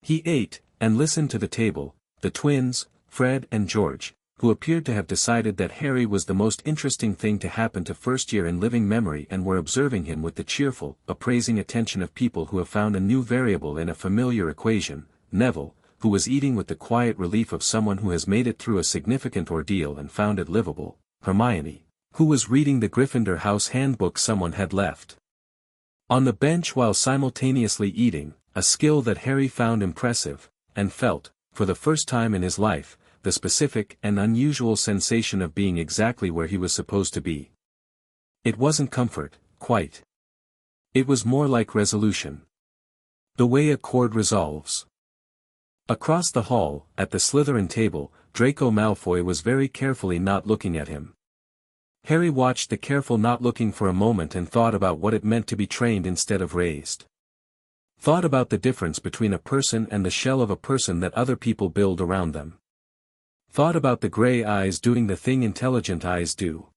He ate, and listened to the table, the twins, Fred and George, who appeared to have decided that Harry was the most interesting thing to happen to first year in living memory and were observing him with the cheerful, appraising attention of people who have found a new variable in a familiar equation, Neville, who was eating with the quiet relief of someone who has made it through a significant ordeal and found it livable, Hermione, who was reading the Gryffindor house handbook someone had left on the bench while simultaneously eating, a skill that Harry found impressive, and felt, for the first time in his life, the specific and unusual sensation of being exactly where he was supposed to be. It wasn't comfort, quite. It was more like resolution. The way a chord resolves. Across the hall, at the Slytherin table, Draco Malfoy was very carefully not looking at him. Harry watched the careful not looking for a moment and thought about what it meant to be trained instead of raised. Thought about the difference between a person and the shell of a person that other people build around them. Thought about the grey eyes doing the thing intelligent eyes do.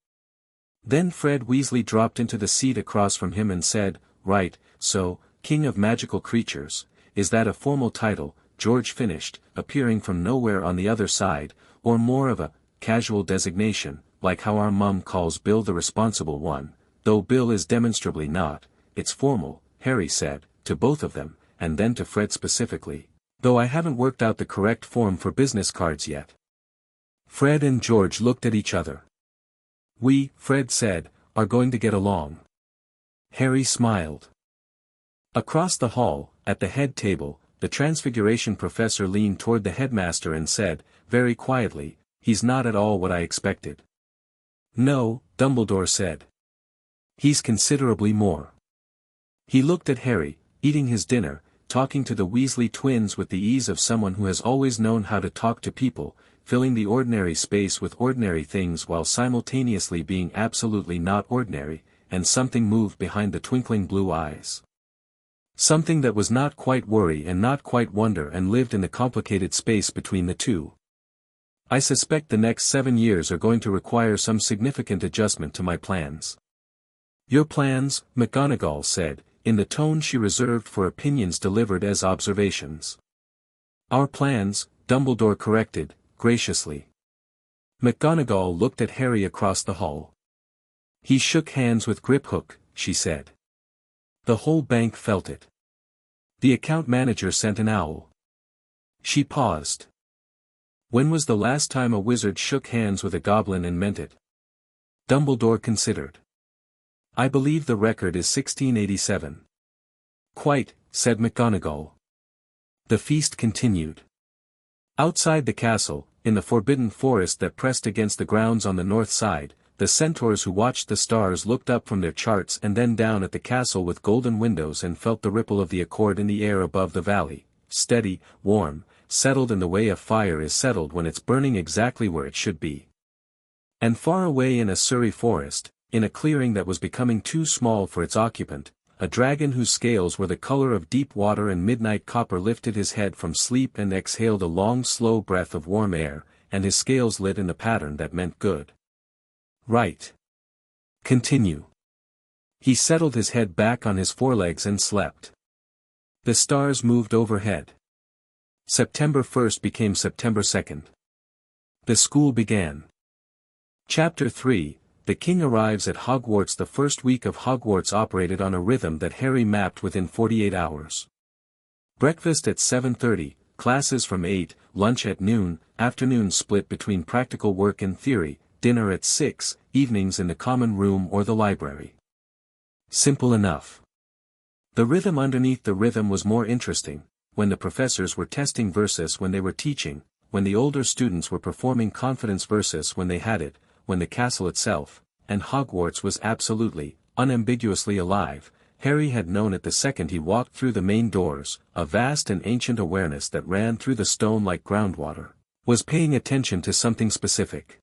Then Fred Weasley dropped into the seat across from him and said, "Right, so, King of Magical Creatures, is that a formal title?" George finished, appearing from nowhere on the other side, "or more of a casual designation, like how our mum calls Bill the responsible one, though Bill is demonstrably not." "It's formal," Harry said, to both of them, and then to Fred specifically, "though I haven't worked out the correct form for business cards yet." Fred and George looked at each other. "We," Fred said, "are going to get along." Harry smiled. Across the hall, at the head table, the Transfiguration professor leaned toward the headmaster and said, very quietly, "He's not at all what I expected." "No," Dumbledore said. "He's considerably more." He looked at Harry, eating his dinner, talking to the Weasley twins with the ease of someone who has always known how to talk to people, filling the ordinary space with ordinary things while simultaneously being absolutely not ordinary, and something moved behind the twinkling blue eyes. Something that was not quite worry and not quite wonder and lived in the complicated space between the two. "I suspect the next 7 years are going to require some significant adjustment to my plans." "Your plans?" McGonagall said, in the tone she reserved for opinions delivered as observations. "Our plans," Dumbledore corrected, graciously. McGonagall looked at Harry across the hall. "He shook hands with Griphook," she said. The whole bank felt it. "The account manager sent an owl." She paused. "When was the last time a wizard shook hands with a goblin and meant it?" Dumbledore considered. I believe the record is 1687. Quite, said McGonagall. The feast continued. Outside the castle, in the forbidden forest that pressed against the grounds on the north side, the centaurs who watched the stars looked up from their charts and then down at the castle with golden windows and felt the ripple of the accord in the air above the valley, steady, warm, settled in the way a fire is settled when it's burning exactly where it should be. And far away in a Surrey forest, in a clearing that was becoming too small for its occupant, a dragon whose scales were the color of deep water and midnight copper lifted his head from sleep and exhaled a long slow breath of warm air, and his scales lit in a pattern that meant good. Right. Continue. He settled his head back on his forelegs and slept. The stars moved overhead. September 1st became September 2nd. The school began. Chapter 3, The King arrives at Hogwarts. The first week of Hogwarts operated on a rhythm that Harry mapped within 48 hours. Breakfast at 7:30, classes from 8, lunch at noon, afternoons split between practical work and theory, dinner at 6, evenings in the common room or the library. Simple enough. The rhythm underneath the rhythm was more interesting, when the professors were testing versus when they were teaching, when the older students were performing confidence versus when they had it, when the castle itself, and Hogwarts was absolutely, unambiguously alive. Harry had known it the second he walked through the main doors, a vast and ancient awareness that ran through the stone like groundwater, was paying attention to something specific.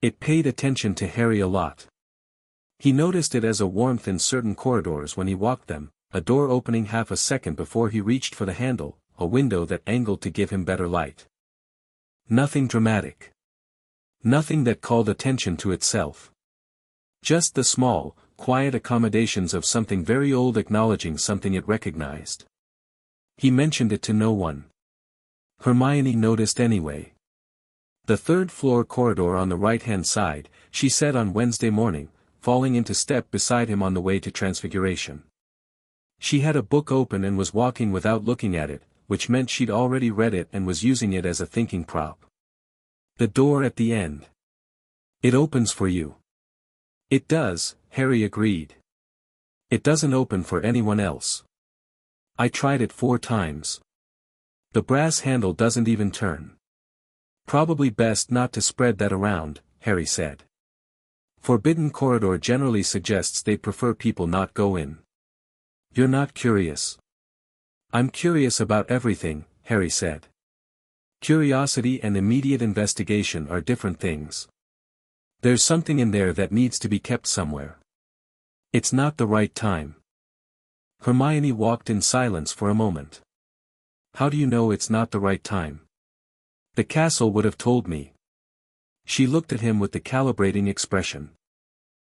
It paid attention to Harry a lot. He noticed it as a warmth in certain corridors when he walked them, a door opening half a second before he reached for the handle, a window that angled to give him better light. Nothing dramatic. Nothing that called attention to itself. Just the small, quiet accommodations of something very old acknowledging something it recognized. He mentioned it to no one. Hermione noticed anyway. The third-floor corridor on the right-hand side, she said on Wednesday morning, falling into step beside him on the way to Transfiguration. She had a book open and was walking without looking at it, which meant she'd already read it and was using it as a thinking prop. The door at the end. It opens for you. It does, Harry agreed. It doesn't open for anyone else. I tried it 4 times. The brass handle doesn't even turn. Probably best not to spread that around, Harry said. Forbidden corridor generally suggests they prefer people not go in. You're not curious. I'm curious about everything, Harry said. Curiosity and immediate investigation are different things. There's something in there that needs to be kept somewhere. It's not the right time. Hermione walked in silence for a moment. How do you know it's not the right time? The castle would have told me. She looked at him with the calibrating expression.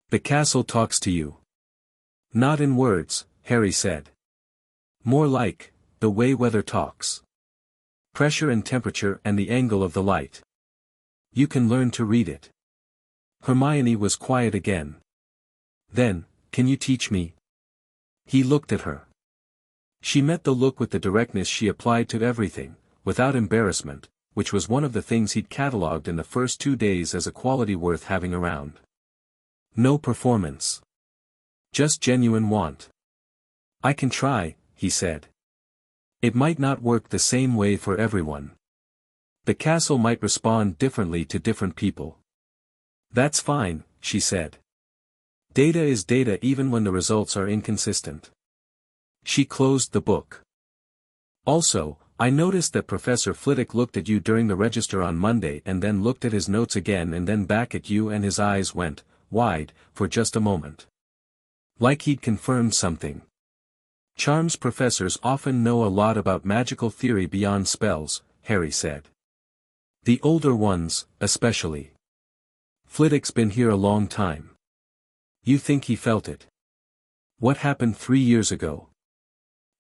The castle talks to you. Not in words, Harry said. More like, the way weather talks. Pressure and temperature and the angle of the light. You can learn to read it. Hermione was quiet again. Then, can you teach me? He looked at her. She met the look with the directness she applied to everything, without embarrassment, which was one of the things he'd catalogued in the first 2 days as a quality worth having around. No performance. Just genuine want. I can try, he said. It might not work the same way for everyone. The castle might respond differently to different people. That's fine, she said. Data is data even when the results are inconsistent. She closed the book. Also, I noticed that Professor Flitwick looked at you during the register on Monday and then looked at his notes again and then back at you and his eyes went wide for just a moment. Like he'd confirmed something. Charms professors often know a lot about magical theory beyond spells, Harry said. The older ones, especially. Flitwick's been here a long time. You think he felt it? What happened 3 years ago?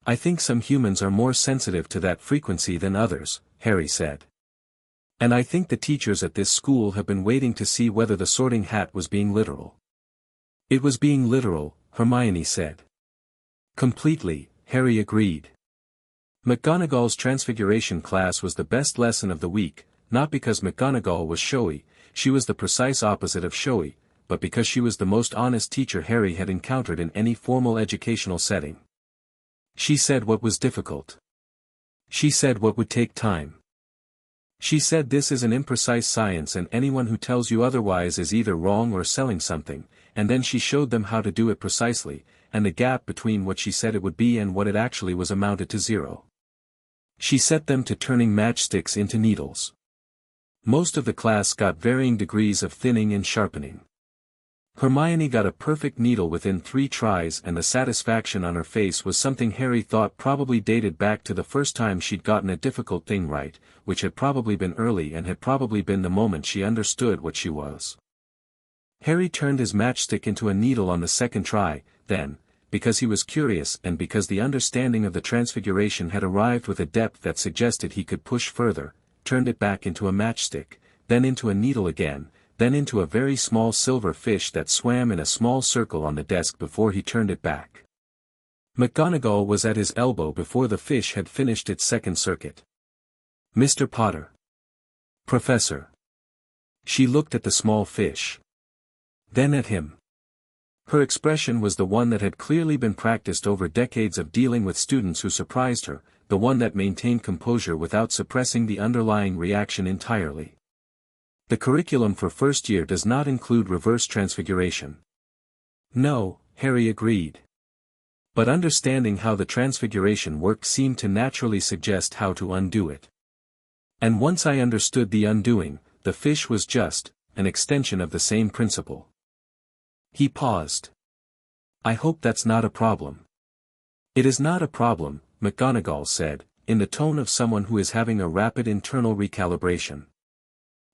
I think some humans are more sensitive to that frequency than others, Harry said. And I think the teachers at this school have been waiting to see whether the Sorting Hat was being literal. It was being literal, Hermione said. Completely, Harry agreed. McGonagall's Transfiguration class was the best lesson of the week, not because McGonagall was showy, she was the precise opposite of showy, but because she was the most honest teacher Harry had encountered in any formal educational setting. She said what was difficult. She said what would take time. She said this is an imprecise science and anyone who tells you otherwise is either wrong or selling something, and then she showed them how to do it precisely, and the gap between what she said it would be and what it actually was amounted to zero. She set them to turning matchsticks into needles. Most of the class got varying degrees of thinning and sharpening. Hermione got a perfect needle within 3 tries, and the satisfaction on her face was something Harry thought probably dated back to the first time she'd gotten a difficult thing right, which had probably been early and had probably been the moment she understood what she was. Harry turned his matchstick into a needle on the second try, then, because he was curious and because the understanding of the transfiguration had arrived with a depth that suggested he could push further, turned it back into a matchstick, then into a needle again, then into a very small silver fish that swam in a small circle on the desk before he turned it back. McGonagall was at his elbow before the fish had finished its second circuit. "Mr. Potter." "Professor." She looked at the small fish. Then at him. Her expression was the one that had clearly been practiced over decades of dealing with students who surprised her, the one that maintained composure without suppressing the underlying reaction entirely. The curriculum for first year does not include reverse transfiguration. No, Harry agreed. But understanding how the transfiguration worked seemed to naturally suggest how to undo it. And once I understood the undoing, the fish was just an extension of the same principle. He paused. "I hope that's not a problem." "It is not a problem," McGonagall said, in the tone of someone who is having a rapid internal recalibration.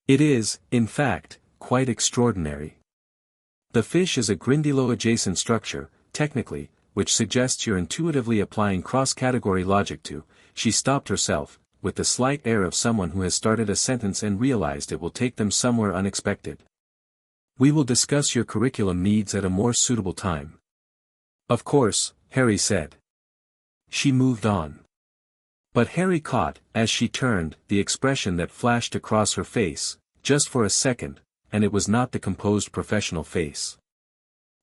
"It is, in fact, quite extraordinary. The fish is a Grindylow-adjacent structure, technically, which suggests you're intuitively applying cross-category logic to." She stopped herself, with the slight air of someone who has started a sentence and realized it will take them somewhere unexpected. "We will discuss your curriculum needs at a more suitable time." "Of course," Harry said. She moved on. But Harry caught, as she turned, the expression that flashed across her face, just for a second, and it was not the composed professional face.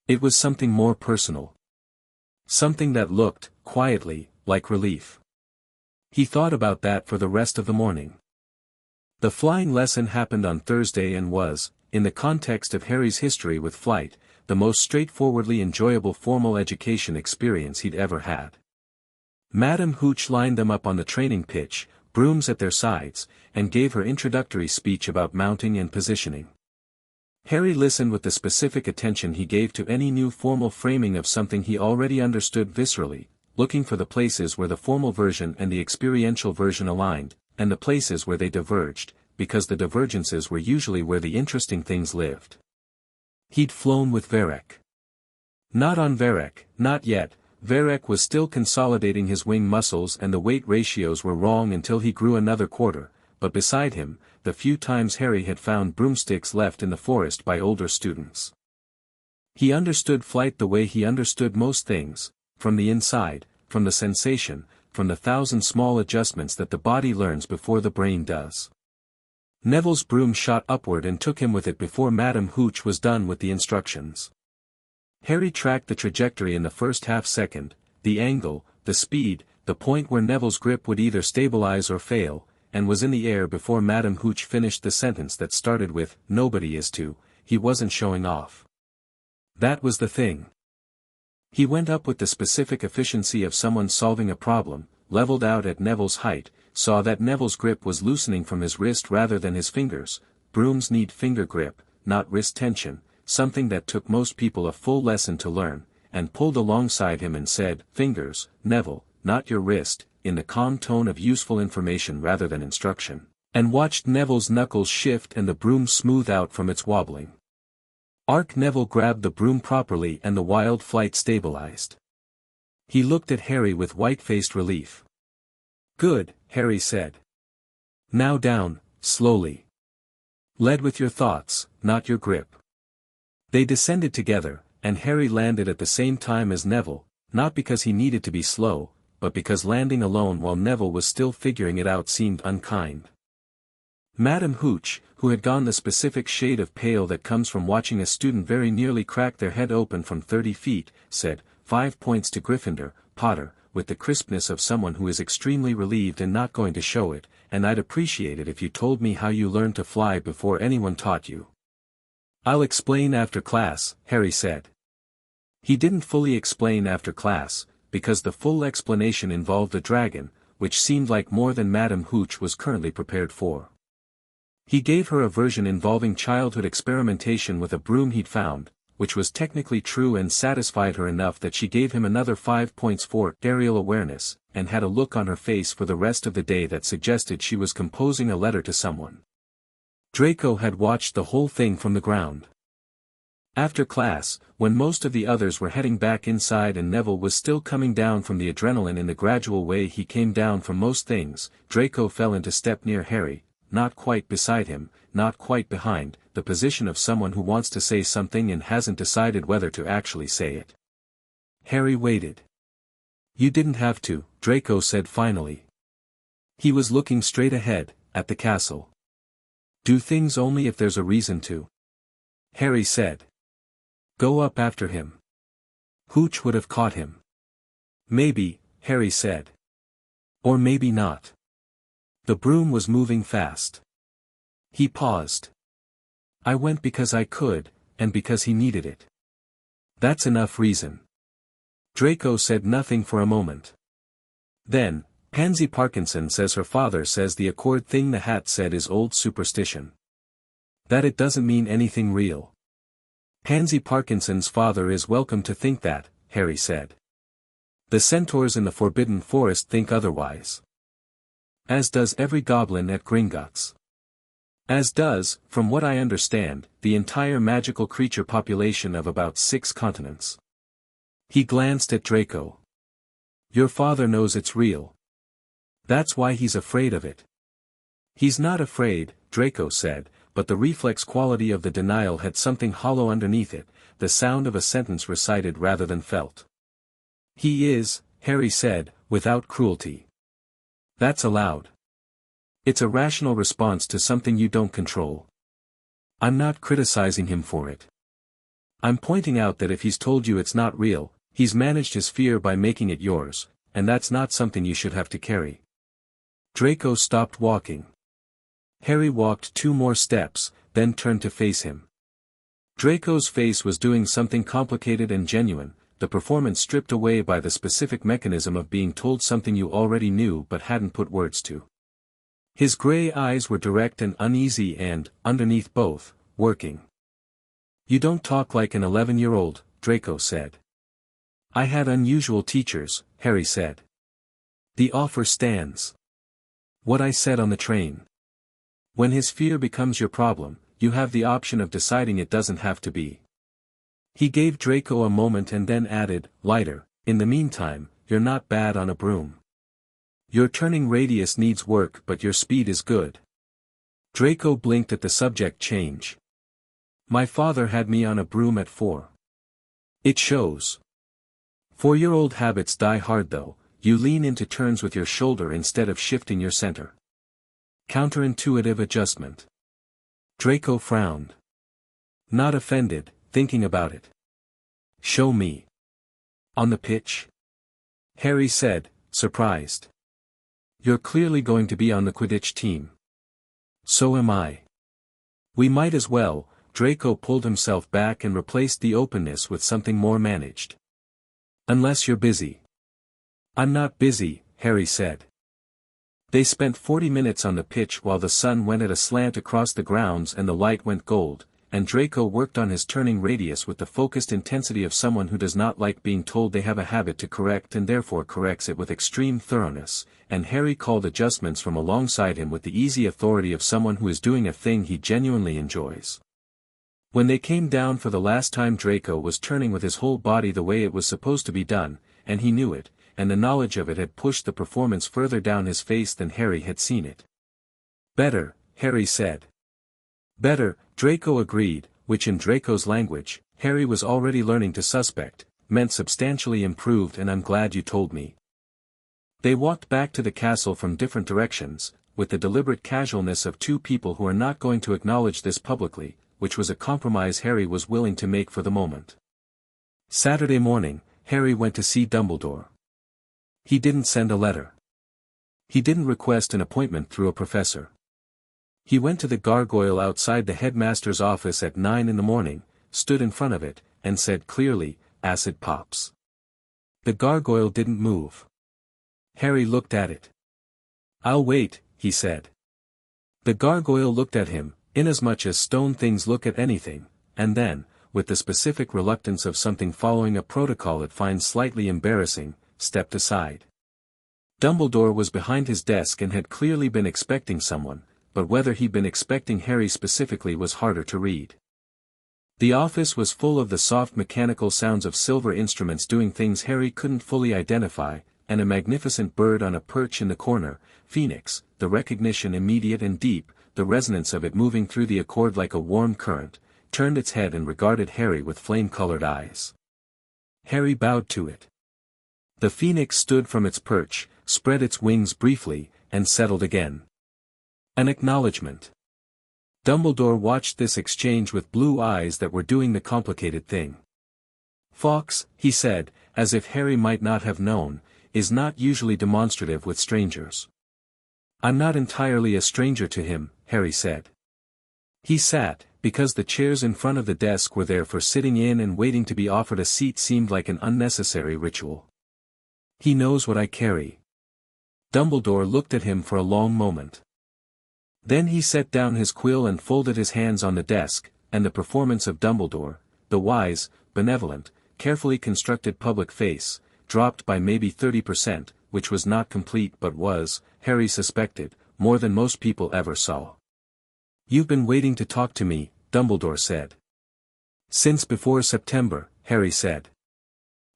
It was something more personal. Something that looked, quietly, like relief. He thought about that for the rest of the morning. The flying lesson happened on Thursday and was, in the context of Harry's history with flight, the most straightforwardly enjoyable formal education experience he'd ever had. Madame Hooch lined them up on the training pitch, brooms at their sides, and gave her introductory speech about mounting and positioning. Harry listened with the specific attention he gave to any new formal framing of something he already understood viscerally, looking for the places where the formal version and the experiential version aligned, and the places where they diverged, because the divergences were usually where the interesting things lived. He'd flown with Varek. Not on Varek, not yet. Varek was still consolidating his wing muscles and the weight ratios were wrong until he grew another quarter, but beside him, the few times Harry had found broomsticks left in the forest by older students. He understood flight the way he understood most things, from the inside, from the sensation, from the 1,000 small adjustments that the body learns before the brain does. Neville's broom shot upward and took him with it before Madame Hooch was done with the instructions. Harry tracked the trajectory in the first half-second, the angle, the speed, the point where Neville's grip would either stabilize or fail, and was in the air before Madame Hooch finished the sentence that started with, "Nobody is to." He wasn't showing off. That was the thing. He went up with the specific efficiency of someone solving a problem, leveled out at Neville's height, saw that Neville's grip was loosening from his wrist rather than his fingers. Brooms need finger grip, not wrist tension, something that took most people a full lesson to learn, and pulled alongside him and said, "Fingers, Neville, not your wrist," in the calm tone of useful information rather than instruction, and watched Neville's knuckles shift and the broom smooth out from its wobbling. Neville grabbed the broom properly and the wild flight stabilized. He looked at Harry with white-faced relief. "Good," Harry said. "Now down, slowly. Lead with your thoughts, not your grip." They descended together, and Harry landed at the same time as Neville, not because he needed to be slow, but because landing alone while Neville was still figuring it out seemed unkind. Madame Hooch, who had gone the specific shade of pale that comes from watching a student very nearly crack their head open from 30 feet, said, 5 points to Gryffindor, Potter, with the crispness of someone who is extremely relieved and not going to show it, and I'd appreciate it if you told me how you learned to fly before anyone taught you. I'll explain after class, Harry said. He didn't fully explain after class, because the full explanation involved a dragon, which seemed like more than Madame Hooch was currently prepared for. He gave her a version involving childhood experimentation with a broom he'd found, which was technically true and satisfied her enough that she gave him another 5 points for aerial awareness, and had a look on her face for the rest of the day that suggested she was composing a letter to someone. Draco had watched the whole thing from the ground. After class, when most of the others were heading back inside and Neville was still coming down from the adrenaline in the gradual way he came down from most things, Draco fell into step near Harry, not quite beside him, not quite behind, the position of someone who wants to say something and hasn't decided whether to actually say it. Harry waited. You didn't have to, Draco said finally. He was looking straight ahead, at the castle. Do things only if there's a reason to. Harry said. Go up after him. Hooch would have caught him. Maybe, Harry said. Or maybe not. The broom was moving fast. He paused. I went because I could, and because he needed it. That's enough reason. Draco said nothing for a moment. Then, Pansy Parkinson says her father says the accord thing the hat said is old superstition. That it doesn't mean anything real. Pansy Parkinson's father is welcome to think that, Harry said. The centaurs in the Forbidden Forest think otherwise. As does every goblin at Gringotts. As does, from what I understand, the entire magical creature population of about 6 continents. He glanced at Draco. Your father knows it's real. That's why he's afraid of it. He's not afraid, Draco said, but the reflex quality of the denial had something hollow underneath it, the sound of a sentence recited rather than felt. He is, Harry said, without cruelty. That's allowed. It's a rational response to something you don't control. I'm not criticizing him for it. I'm pointing out that if he's told you it's not real, he's managed his fear by making it yours, and that's not something you should have to carry. Draco stopped walking. Harry walked 2 more steps, then turned to face him. Draco's face was doing something complicated and genuine, the performance stripped away by the specific mechanism of being told something you already knew but hadn't put words to. His gray eyes were direct and uneasy and, underneath both, working. You don't talk like an 11-year-old, Draco said. I had unusual teachers, Harry said. The offer stands. What I said on the train. When his fear becomes your problem, you have the option of deciding it doesn't have to be. He gave Draco a moment and then added, lighter, in the meantime, you're not bad on a broom. Your turning radius needs work but your speed is good. Draco blinked at the subject change. My father had me on a broom at 4. It shows. 4-year-old habits die hard though, you lean into turns with your shoulder instead of shifting your center. Counterintuitive adjustment. Draco frowned. Not offended, thinking about it. Show me. On the pitch? Harry said, surprised. You're clearly going to be on the Quidditch team. So am I. We might as well. Draco pulled himself back and replaced the openness with something more managed. Unless you're busy. I'm not busy, Harry said. They spent 40 minutes on the pitch while the sun went at a slant across the grounds and the light went gold, and Draco worked on his turning radius with the focused intensity of someone who does not like being told they have a habit to correct and therefore corrects it with extreme thoroughness, and Harry called adjustments from alongside him with the easy authority of someone who is doing a thing he genuinely enjoys. When they came down for the last time, Draco was turning with his whole body the way it was supposed to be done, and he knew it, and the knowledge of it had pushed the performance further down his face than Harry had seen it. Better, Harry said. Better, Draco agreed, which in Draco's language, Harry was already learning to suspect, meant substantially improved, and I'm glad you told me. They walked back to the castle from different directions, with the deliberate casualness of two people who are not going to acknowledge this publicly, which was a compromise Harry was willing to make for the moment. Saturday morning, Harry went to see Dumbledore. He didn't send a letter. He didn't request an appointment through a professor. He went to the gargoyle outside the headmaster's office at 9 in the morning, stood in front of it, and said clearly, "Acid pops." The gargoyle didn't move. Harry looked at it. "I'll wait," he said. The gargoyle looked at him, inasmuch as stone things look at anything, and then, with the specific reluctance of something following a protocol it finds slightly embarrassing, stepped aside. Dumbledore was behind his desk and had clearly been expecting someone, but whether he'd been expecting Harry specifically was harder to read. The office was full of the soft mechanical sounds of silver instruments doing things Harry couldn't fully identify, and a magnificent bird on a perch in the corner, Phoenix, the recognition immediate and deep, the resonance of it moving through the accord like a warm current, turned its head and regarded Harry with flame-colored eyes. Harry bowed to it. The phoenix stood from its perch, spread its wings briefly, and settled again. An acknowledgement. Dumbledore watched this exchange with blue eyes that were doing the complicated thing. "Fawkes," he said, as if Harry might not have known, "is not usually demonstrative with strangers." "I'm not entirely a stranger to him," Harry said. He sat, because the chairs in front of the desk were there for sitting in, and waiting to be offered a seat seemed like an unnecessary ritual. "He knows what I carry." Dumbledore looked at him for a long moment. Then he set down his quill and folded his hands on the desk, and the performance of Dumbledore, the wise, benevolent, carefully constructed public face, dropped by maybe 30%, which was not complete but was, Harry suspected, more than most people ever saw. "You've been waiting to talk to me," Dumbledore said. "Since before September," Harry said.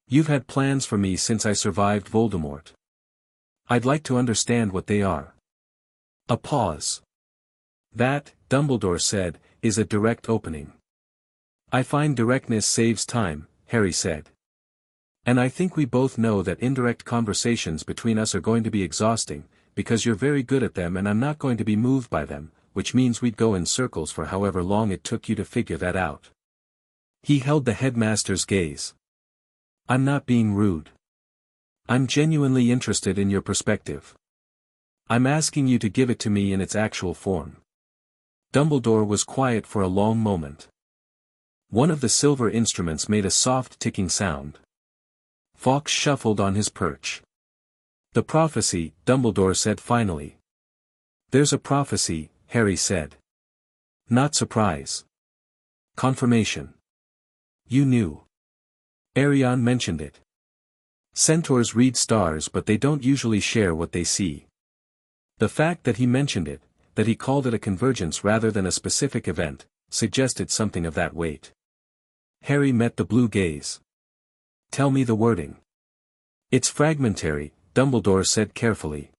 "You've had plans for me since I survived Voldemort. I'd like to understand what they are." A pause. "That," Dumbledore said, "is a direct opening." "I find directness saves time," Harry said. "And I think we both know that indirect conversations between us are going to be exhausting, because you're very good at them and I'm not going to be moved by them, which means we'd go in circles for however long it took you to figure that out." He held the headmaster's gaze. "I'm not being rude. I'm genuinely interested in your perspective. I'm asking you to give it to me in its actual form." Dumbledore was quiet for a long moment. One of the silver instruments made a soft ticking sound. Fawkes shuffled on his perch. "The prophecy," Dumbledore said finally. "There's a prophecy," Harry said. "Not surprise. Confirmation. You knew. Arion mentioned it. Centaurs read stars but they don't usually share what they see." The fact that he mentioned it, that he called it a convergence rather than a specific event, suggested something of that weight. Harry met the blue gaze. "Tell me the wording." "It's fragmentary," Dumbledore said carefully.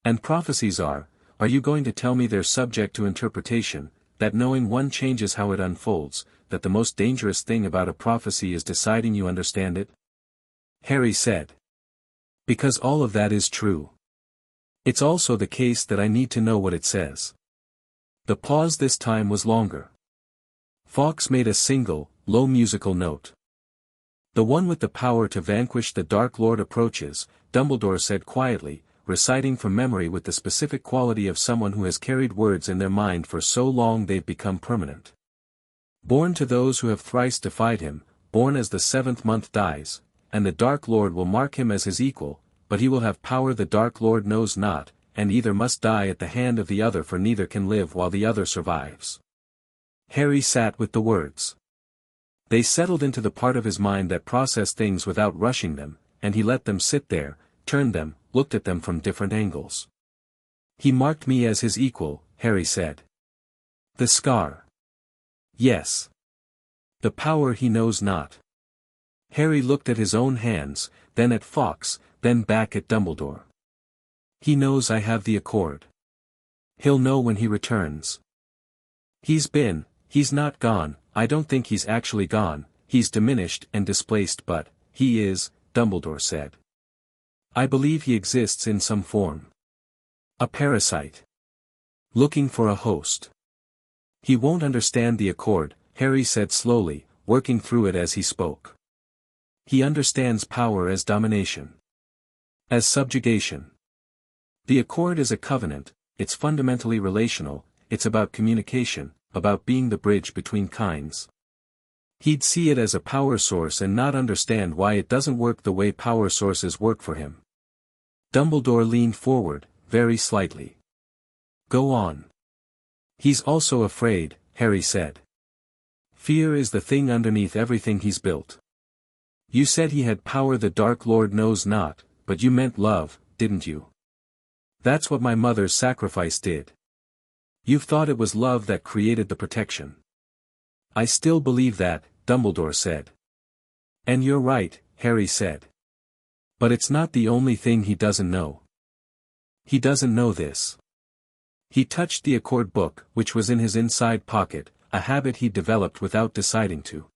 "And prophecies are you going to tell me they're subject to interpretation, that knowing one changes how it unfolds, that the most dangerous thing about a prophecy is deciding you understand it?" Harry said. "Because all of that is true. It's also the case that I need to know what it says." The pause this time was longer. Fawkes made a single, low musical note. "The one with the power to vanquish the Dark Lord approaches," Dumbledore said quietly, reciting from memory with the specific quality of someone who has carried words in their mind for so long they've become permanent. "Born to those who have thrice defied him, born as the 7th month dies, and the Dark Lord will mark him as his equal, but he will have power the Dark Lord knows not, and either must die at the hand of the other, for neither can live while the other survives." Harry sat with the words. They settled into the part of his mind that processed things without rushing them, and he let them sit there, turned them, looked at them from different angles. "He marked me as his equal," Harry said. "The scar." "Yes. The power he knows not." Harry looked at his own hands, then at Fawkes, then back at Dumbledore. "He knows I have the accord. He'll know when he returns. He's not gone, I don't think he's actually gone, he's diminished and displaced, but, he is," Dumbledore said. "I believe he exists in some form. A parasite. Looking for a host. He won't understand the accord, Harry said slowly, working through it as he spoke. He understands power as domination. As subjugation. The accord is a covenant, it's fundamentally relational, it's about communication, about being the bridge between kinds. He'd see it as a power source and not understand why it doesn't work the way power sources work for him. Dumbledore leaned forward, very slightly. Go on. He's also afraid, Harry said. Fear is the thing underneath everything he's built. You said he had power the Dark Lord knows not, but you meant love, didn't you? That's what my mother's sacrifice did. You've thought it was love that created the protection. I still believe that, Dumbledore said. And you're right, Harry said. But it's not the only thing he doesn't know. He doesn't know this. He touched the accord book, which was in his inside pocket, a habit he developed without deciding to.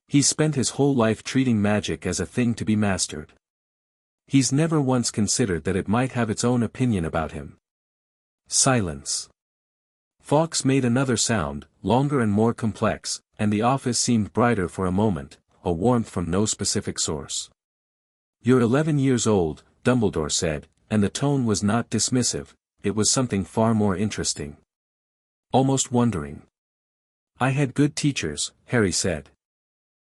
He spent his whole life treating magic as a thing to be mastered. He's never once considered that it might have its own opinion about him. Silence. Fawkes made another sound, longer and more complex, and the office seemed brighter for a moment, a warmth from no specific source. You're 11 years old, Dumbledore said, and the tone was not dismissive, it was something far more interesting. Almost wondering. I had good teachers, Harry said.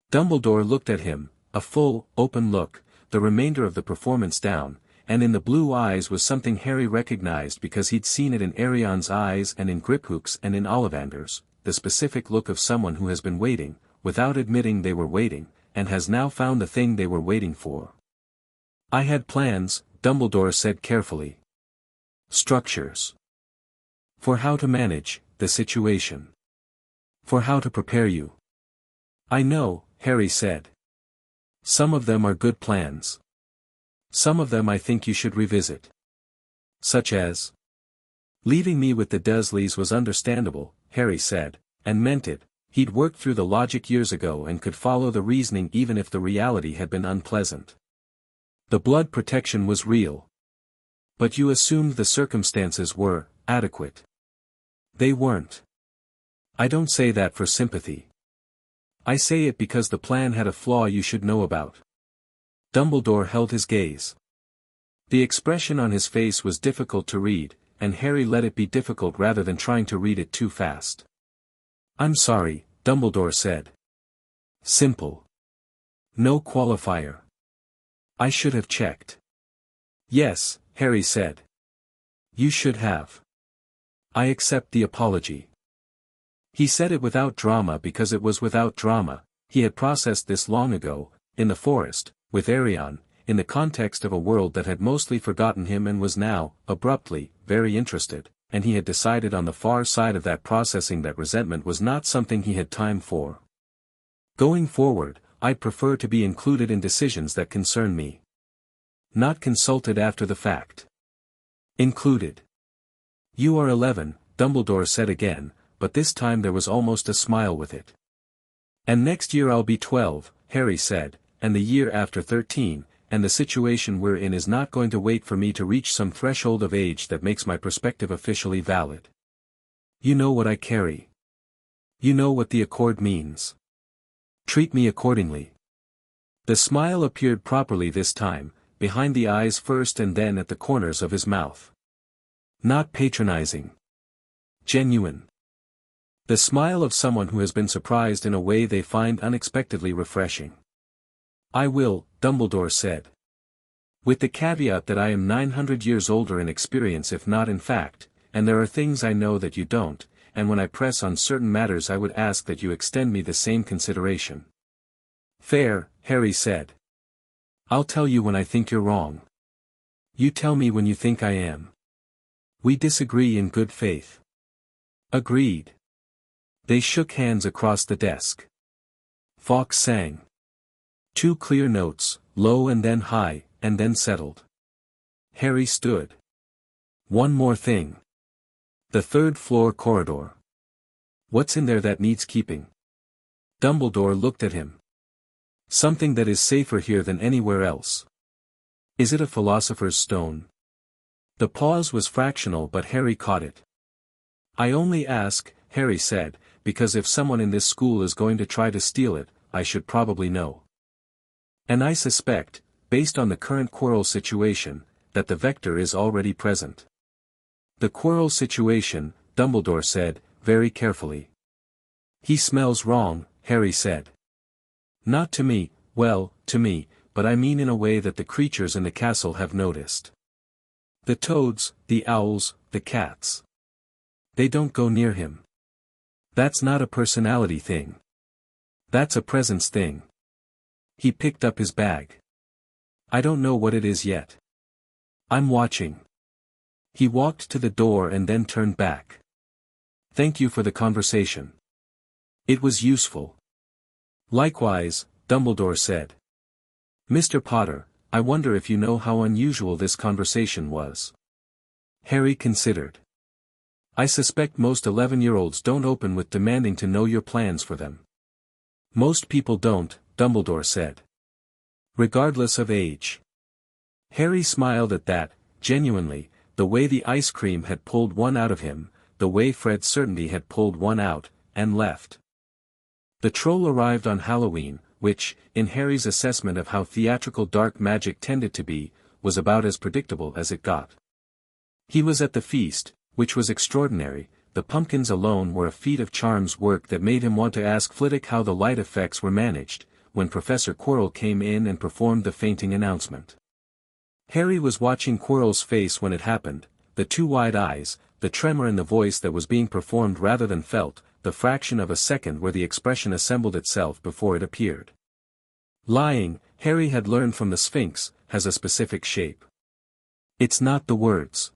Dumbledore looked at him, a full, open look, the remainder of the performance down, and in the blue eyes was something Harry recognized because he'd seen it in Arion's eyes and in Griphook's and in Ollivander's, the specific look of someone who has been waiting, without admitting they were waiting, and has now found the thing they were waiting for. I had plans, Dumbledore said carefully. Structures. For how to manage the situation. For how to prepare you. I know, Harry said. Some of them are good plans. Some of them I think you should revisit. Such as? Leaving me with the Dursleys was understandable, Harry said, and meant it. He'd worked through the logic years ago and could follow the reasoning even if the reality had been unpleasant. The blood protection was real. But you assumed the circumstances were adequate. They weren't. I don't say that for sympathy. I say it because the plan had a flaw you should know about. Dumbledore held his gaze. The expression on his face was difficult to read, and Harry let it be difficult rather than trying to read it too fast. I'm sorry, Dumbledore said. Simple. No qualifier. I should have checked. Yes, Harry said. You should have. I accept the apology. He said it without drama because it was without drama. He had processed this long ago, in the forest, with Arion, in the context of a world that had mostly forgotten him and was now, abruptly, very interested, and he had decided on the far side of that processing that resentment was not something he had time for. Going forward, I'd prefer to be included in decisions that concern me. Not consulted after the fact. Included. You are 11, Dumbledore said again, but this time there was almost a smile with it. And next year I'll be 12, Harry said, and the year after 13, and the situation we're in is not going to wait for me to reach some threshold of age that makes my perspective officially valid. You know what I carry. You know what the accord means. Treat me accordingly. The smile appeared properly this time, behind the eyes first and then at the corners of his mouth. Not patronizing. Genuine. The smile of someone who has been surprised in a way they find unexpectedly refreshing. I will, Dumbledore said. With the caveat that I am 900 years older in experience if not in fact, and there are things I know that you don't, and when I press on certain matters I would ask that you extend me the same consideration. Fair, Harry said. I'll tell you when I think you're wrong. You tell me when you think I am. We disagree in good faith. Agreed. They shook hands across the desk. Fawkes sang. 2 clear notes, low and then high, and then settled. Harry stood. One more thing. The 3rd floor corridor. What's in there that needs keeping? Dumbledore looked at him. Something that is safer here than anywhere else. Is it a philosopher's stone? The pause was fractional but Harry caught it. I only ask, Harry said, because if someone in this school is going to try to steal it, I should probably know. And I suspect, based on the current Quirrell situation, that the vector is already present. The Quirrell situation, Dumbledore said, very carefully. He smells wrong, Harry said. Not to me, well, to me, but I mean in a way that the creatures in the castle have noticed. The toads, the owls, the cats. They don't go near him. That's not a personality thing. That's a presence thing. He picked up his bag. I don't know what it is yet. I'm watching. He walked to the door and then turned back. Thank you for the conversation. It was useful. Likewise, Dumbledore said. Mr. Potter, I wonder if you know how unusual this conversation was. Harry considered. I suspect most 11-year-olds don't open with demanding to know your plans for them. Most people don't, Dumbledore said. Regardless of age. Harry smiled at that, genuinely, the way the ice cream had pulled one out of him, the way Fred's certainty had pulled one out, and left. The troll arrived on Halloween, which, in Harry's assessment of how theatrical dark magic tended to be, was about as predictable as it got. He was at the feast, which was extraordinary. The pumpkins alone were a feat of charms work that made him want to ask Flitwick how the light effects were managed, when Professor Quirrell came in and performed the fainting announcement. Harry was watching Quirrell's face when it happened, the two wide eyes, the tremor in the voice that was being performed rather than felt, the fraction of a second where the expression assembled itself before it appeared. Lying, Harry had learned from the Sphinx, has a specific shape. It's not the words.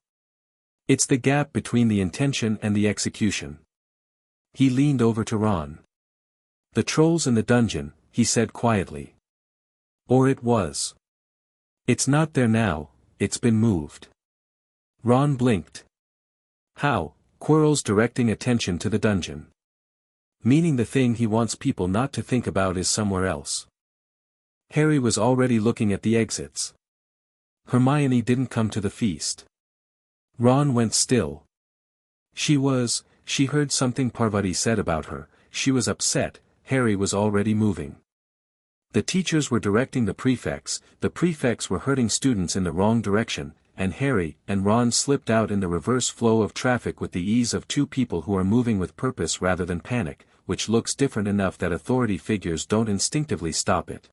It's the gap between the intention and the execution. He leaned over to Ron. The troll's in the dungeon, he said quietly. Or it was. It's not there now, it's been moved. Ron blinked. How? Quirrell's directing attention to the dungeon. Meaning the thing he wants people not to think about is somewhere else. Harry was already looking at the exits. Hermione didn't come to the feast. Ron went still. She heard something Parvati said about her, she was upset. Harry was already moving. The teachers were directing the prefects were herding students in the wrong direction, and Harry and Ron slipped out in the reverse flow of traffic with the ease of two people who are moving with purpose rather than panic, which looks different enough that authority figures don't instinctively stop it.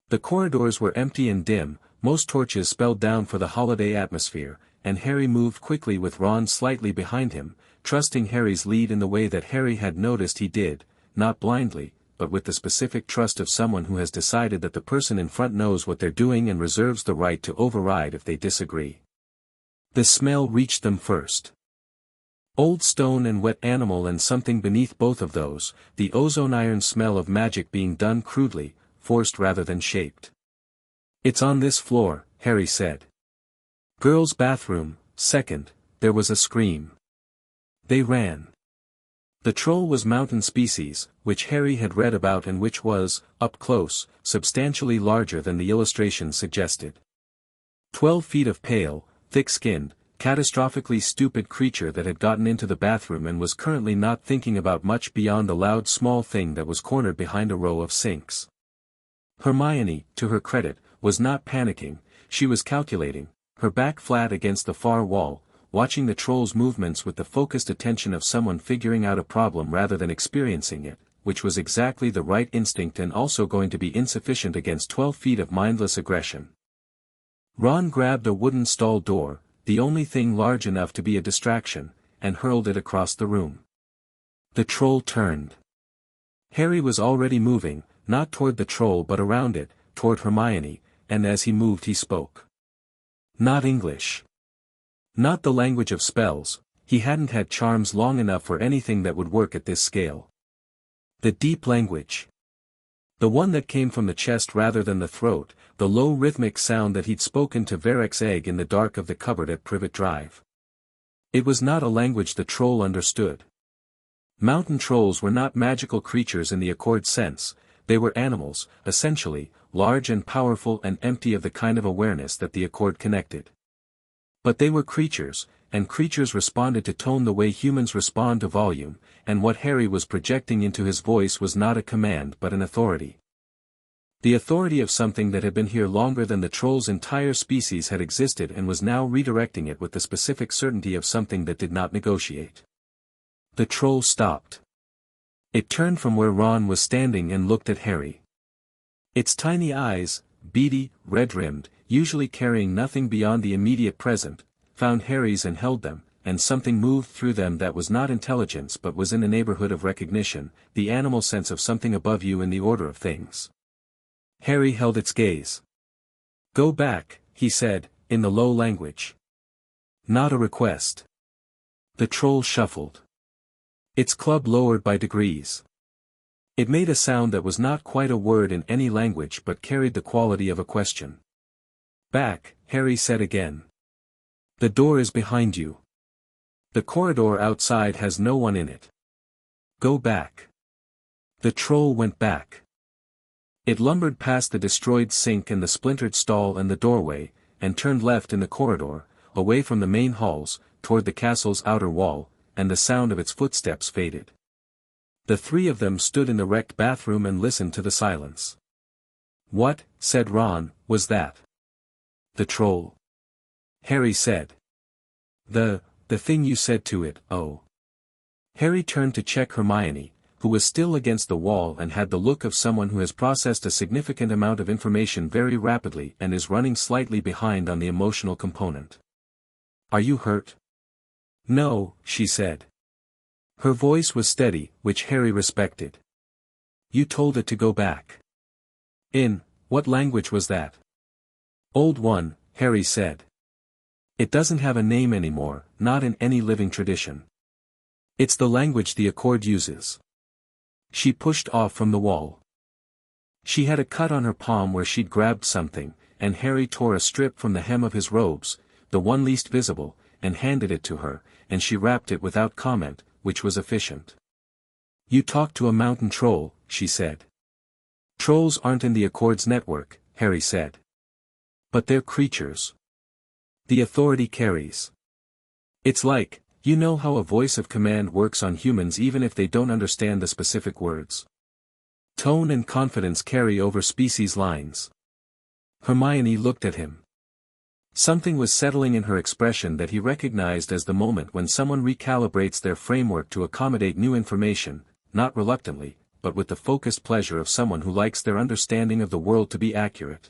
The corridors were empty and dim, most torches spelled down for the holiday atmosphere, and Harry moved quickly with Ron slightly behind him, trusting Harry's lead in the way that Harry had noticed he did, not blindly, but with the specific trust of someone who has decided that the person in front knows what they're doing and reserves the right to override if they disagree. The smell reached them first. Old stone and wet animal and something beneath both of those, the ozone iron smell of magic being done crudely, forced rather than shaped. It's on this floor, Harry said. Girls' bathroom, second, there was a scream. They ran. The troll was mountain species, which Harry had read about and which was, up close, substantially larger than the illustration suggested. 12 feet of pale, thick-skinned, catastrophically stupid creature that had gotten into the bathroom and was currently not thinking about much beyond the loud small thing that was cornered behind a row of sinks. Hermione, to her credit, was not panicking, she was calculating, her back flat against the far wall, watching the troll's movements with the focused attention of someone figuring out a problem rather than experiencing it, which was exactly the right instinct and also going to be insufficient against 12 feet of mindless aggression. Ron grabbed a wooden stall door, the only thing large enough to be a distraction, and hurled it across the room. The troll turned. Harry was already moving, not toward the troll but around it, toward Hermione, and as he moved he spoke. Not English. Not the language of spells, he hadn't had charms long enough for anything that would work at this scale. The deep language. The one that came from the chest rather than the throat, the low rhythmic sound that he'd spoken to Varrick's egg in the dark of the cupboard at Privet Drive. It was not a language the troll understood. Mountain trolls were not magical creatures in the Accord sense, they were animals, essentially, large and powerful and empty of the kind of awareness that the Accord connected. But they were creatures, and creatures responded to tone the way humans respond to volume, and what Harry was projecting into his voice was not a command but an authority. The authority of something that had been here longer than the troll's entire species had existed and was now redirecting it with the specific certainty of something that did not negotiate. The troll stopped. It turned from where Ron was standing and looked at Harry. Its tiny eyes, beady, red-rimmed, usually carrying nothing beyond the immediate present, found Harry's and held them, and something moved through them that was not intelligence but was in the neighborhood of recognition, the animal sense of something above you in the order of things. Harry held its gaze. "Go back," he said, in the low language. "Not a request." The troll shuffled. Its club lowered by degrees. It made a sound that was not quite a word in any language but carried the quality of a question. "Back," Harry said again. "The door is behind you. The corridor outside has no one in it. Go back." The troll went back. It lumbered past the destroyed sink and the splintered stall and the doorway, and turned left in the corridor, away from the main halls, toward the castle's outer wall, and the sound of its footsteps faded. The three of them stood in the wrecked bathroom and listened to the silence. "What," said Ron, "was that?" "The troll," Harry said. The thing you said to it, oh." Harry turned to check Hermione, who was still against the wall and had the look of someone who has processed a significant amount of information very rapidly and is running slightly behind on the emotional component. "Are you hurt?" "No," she said. Her voice was steady, which Harry respected. "You told it to go back." "In what language was that?" "Old one," Harry said. "It doesn't have a name anymore, not in any living tradition. It's the language the Accord uses." She pushed off from the wall. She had a cut on her palm where she'd grabbed something, and Harry tore a strip from the hem of his robes, the one least visible, and handed it to her, and she wrapped it without comment, which was efficient. "You talked to a mountain troll," she said. "Trolls aren't in the Accord's network," Harry said. "But they're creatures. The authority carries. It's like, you know how a voice of command works on humans even if they don't understand the specific words. Tone and confidence carry over species lines." Hermione looked at him. Something was settling in her expression that he recognized as the moment when someone recalibrates their framework to accommodate new information, not reluctantly, but with the focused pleasure of someone who likes their understanding of the world to be accurate.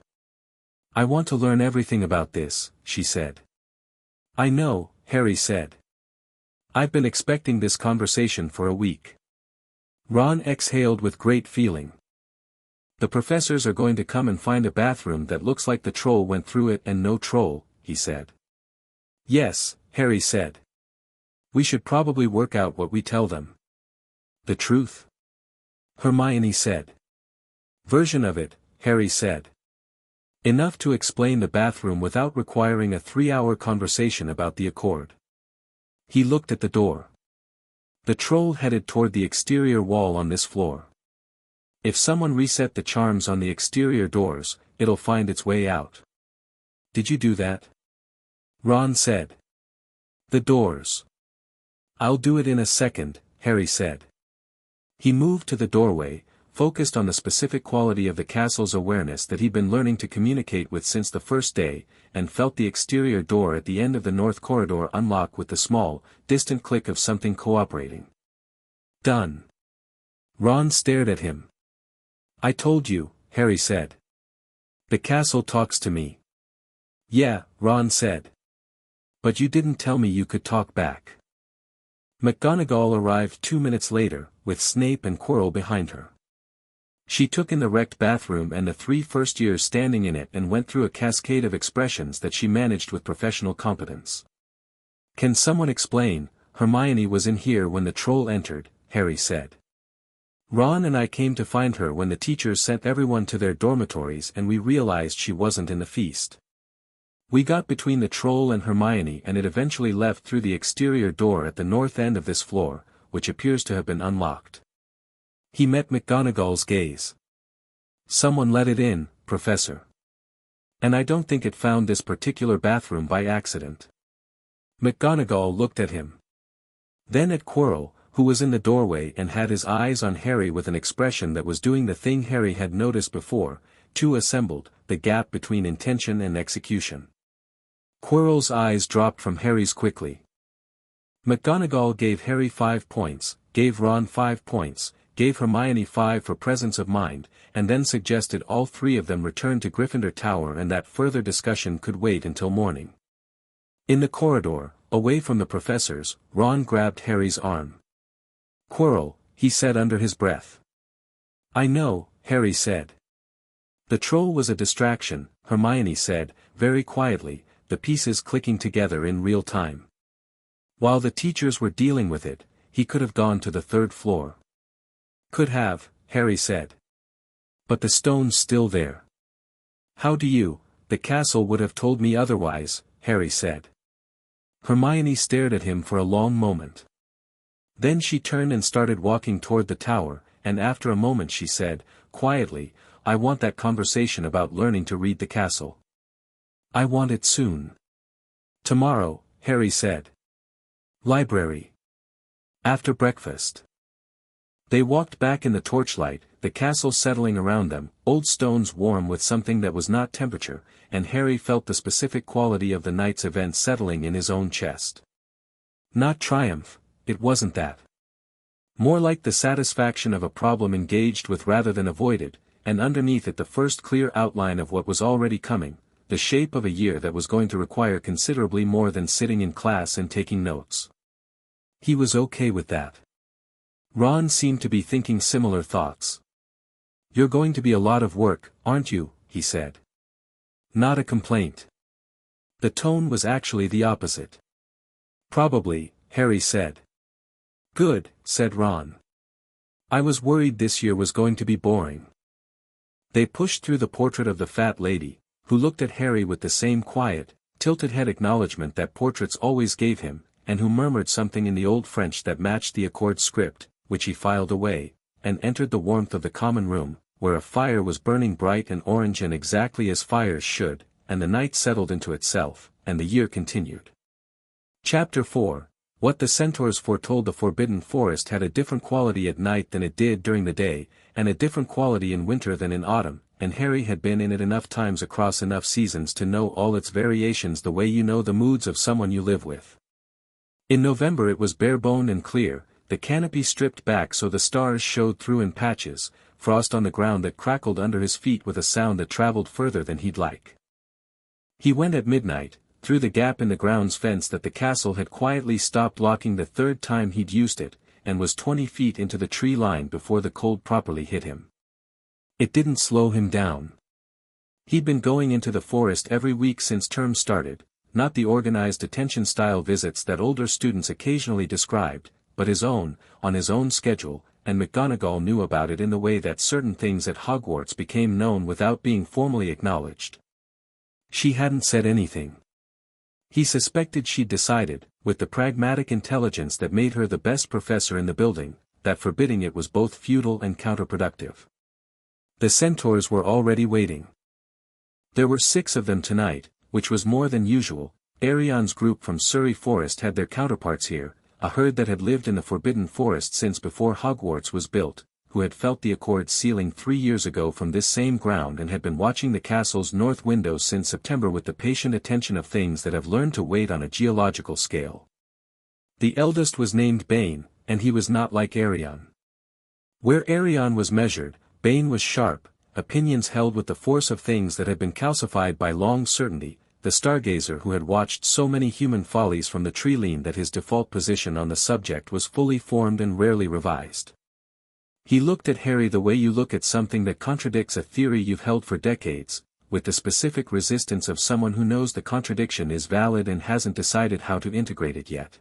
"I want to learn everything about this," she said. "I know," Harry said. "I've been expecting this conversation for a week." Ron exhaled with great feeling. "The professors are going to come and find a bathroom that looks like the troll went through it and no troll," he said. "Yes," Harry said. "We should probably work out what we tell them." "The truth?" Hermione said. "Version of it," Harry said. "Enough to explain the bathroom without requiring a 3-hour conversation about the Accord." He looked at the door. The troll headed toward the exterior wall on this floor. If someone reset the charms on the exterior doors, it'll find its way out. "Did you do that?" Ron said. "The doors." "I'll do it in a second," Harry said. He moved to the doorway, focused on the specific quality of the castle's awareness that he'd been learning to communicate with since the first day, and felt the exterior door at the end of the north corridor unlock with the small, distant click of something cooperating. "Done." Ron stared at him. "I told you," Harry said. "The castle talks to me." "Yeah," Ron said. "But you didn't tell me you could talk back." McGonagall arrived 2 minutes later, with Snape and Quirrell behind her. She took in the wrecked bathroom and the 3 first-years standing in it and went through a cascade of expressions that she managed with professional competence. "Can someone explain, Hermione was in here when the troll entered," Harry said. "Ron and I came to find her when the teachers sent everyone to their dormitories and we realized she wasn't in the feast. We got between the troll and Hermione and it eventually left through the exterior door at the north end of this floor, which appears to have been unlocked." He met McGonagall's gaze. "Someone let it in, Professor. And I don't think it found this particular bathroom by accident." McGonagall looked at him. Then at Quirrell, who was in the doorway and had his eyes on Harry with an expression that was doing the thing Harry had noticed before. Two assembled, the gap between intention and execution. Quirrell's eyes dropped from Harry's quickly. McGonagall gave Harry 5 points, gave Ron 5 points, gave Hermione 5 for presence of mind, and then suggested all 3 of them return to Gryffindor Tower and that further discussion could wait until morning. In the corridor, away from the professors, Ron grabbed Harry's arm. "Quirrell," he said under his breath. "I know," Harry said. "The troll was a distraction," Hermione said, very quietly, the pieces clicking together in real time. "While the teachers were dealing with it, he could have gone to the 3rd floor." "Could have," Harry said. "But the stone's still there." "How do you? The castle would have told me otherwise," Harry said. Hermione stared at him for a long moment. Then she turned and started walking toward the tower, and after a moment she said, quietly, "I want that conversation about learning to read the castle. I want it soon." "Tomorrow," Harry said. "Library. After breakfast." They walked back in the torchlight, the castle settling around them, old stones warm with something that was not temperature, and Harry felt the specific quality of the night's event settling in his own chest. Not triumph, it wasn't that. More like the satisfaction of a problem engaged with rather than avoided, and underneath it the first clear outline of what was already coming, the shape of a year that was going to require considerably more than sitting in class and taking notes. He was okay with that. Ron seemed to be thinking similar thoughts. "You're going to be a lot of work, aren't you?" he said. Not a complaint. The tone was actually the opposite. "Probably," Harry said. "Good," said Ron. "I was worried this year was going to be boring." They pushed through the portrait of the fat lady, who looked at Harry with the same quiet, tilted head acknowledgement that portraits always gave him, and who murmured something in the old French that matched the Accord script, which he filed away, and entered the warmth of the common room, where a fire was burning bright and orange and exactly as fires should, and the night settled into itself, and the year continued. Chapter 4. What the centaurs foretold. The Forbidden Forest had a different quality at night than it did during the day, and a different quality in winter than in autumn, and Harry had been in it enough times across enough seasons to know all its variations the way you know the moods of someone you live with. In November it was bare-boned and clear, the canopy stripped back so the stars showed through in patches, frost on the ground that crackled under his feet with a sound that traveled further than he'd like. He went at midnight, through the gap in the grounds fence that the castle had quietly stopped locking the 3rd time he'd used it, and was 20 feet into the tree line before the cold properly hit him. It didn't slow him down. He'd been going into the forest every week since term started, not the organized attention-style visits that older students occasionally described, but his own, on his own schedule, and McGonagall knew about it in the way that certain things at Hogwarts became known without being formally acknowledged. She hadn't said anything. He suspected she'd decided, with the pragmatic intelligence that made her the best professor in the building, that forbidding it was both futile and counterproductive. The centaurs were already waiting. There were 6 of them tonight, which was more than usual. Arian's group from Surrey Forest had their counterparts here, a herd that had lived in the Forbidden Forest since before Hogwarts was built, who had felt the Accord sealing 3 years ago from this same ground and had been watching the castle's north windows since September with the patient attention of things that have learned to wait on a geological scale. The eldest was named Bane, and he was not like Arian. Where Arian was measured, Bane was sharp, opinions held with the force of things that had been calcified by long certainty, the stargazer who had watched so many human follies from the tree-line that his default position on the subject was fully formed and rarely revised. He looked at Harry the way you look at something that contradicts a theory you've held for decades, with the specific resistance of someone who knows the contradiction is valid and hasn't decided how to integrate it yet.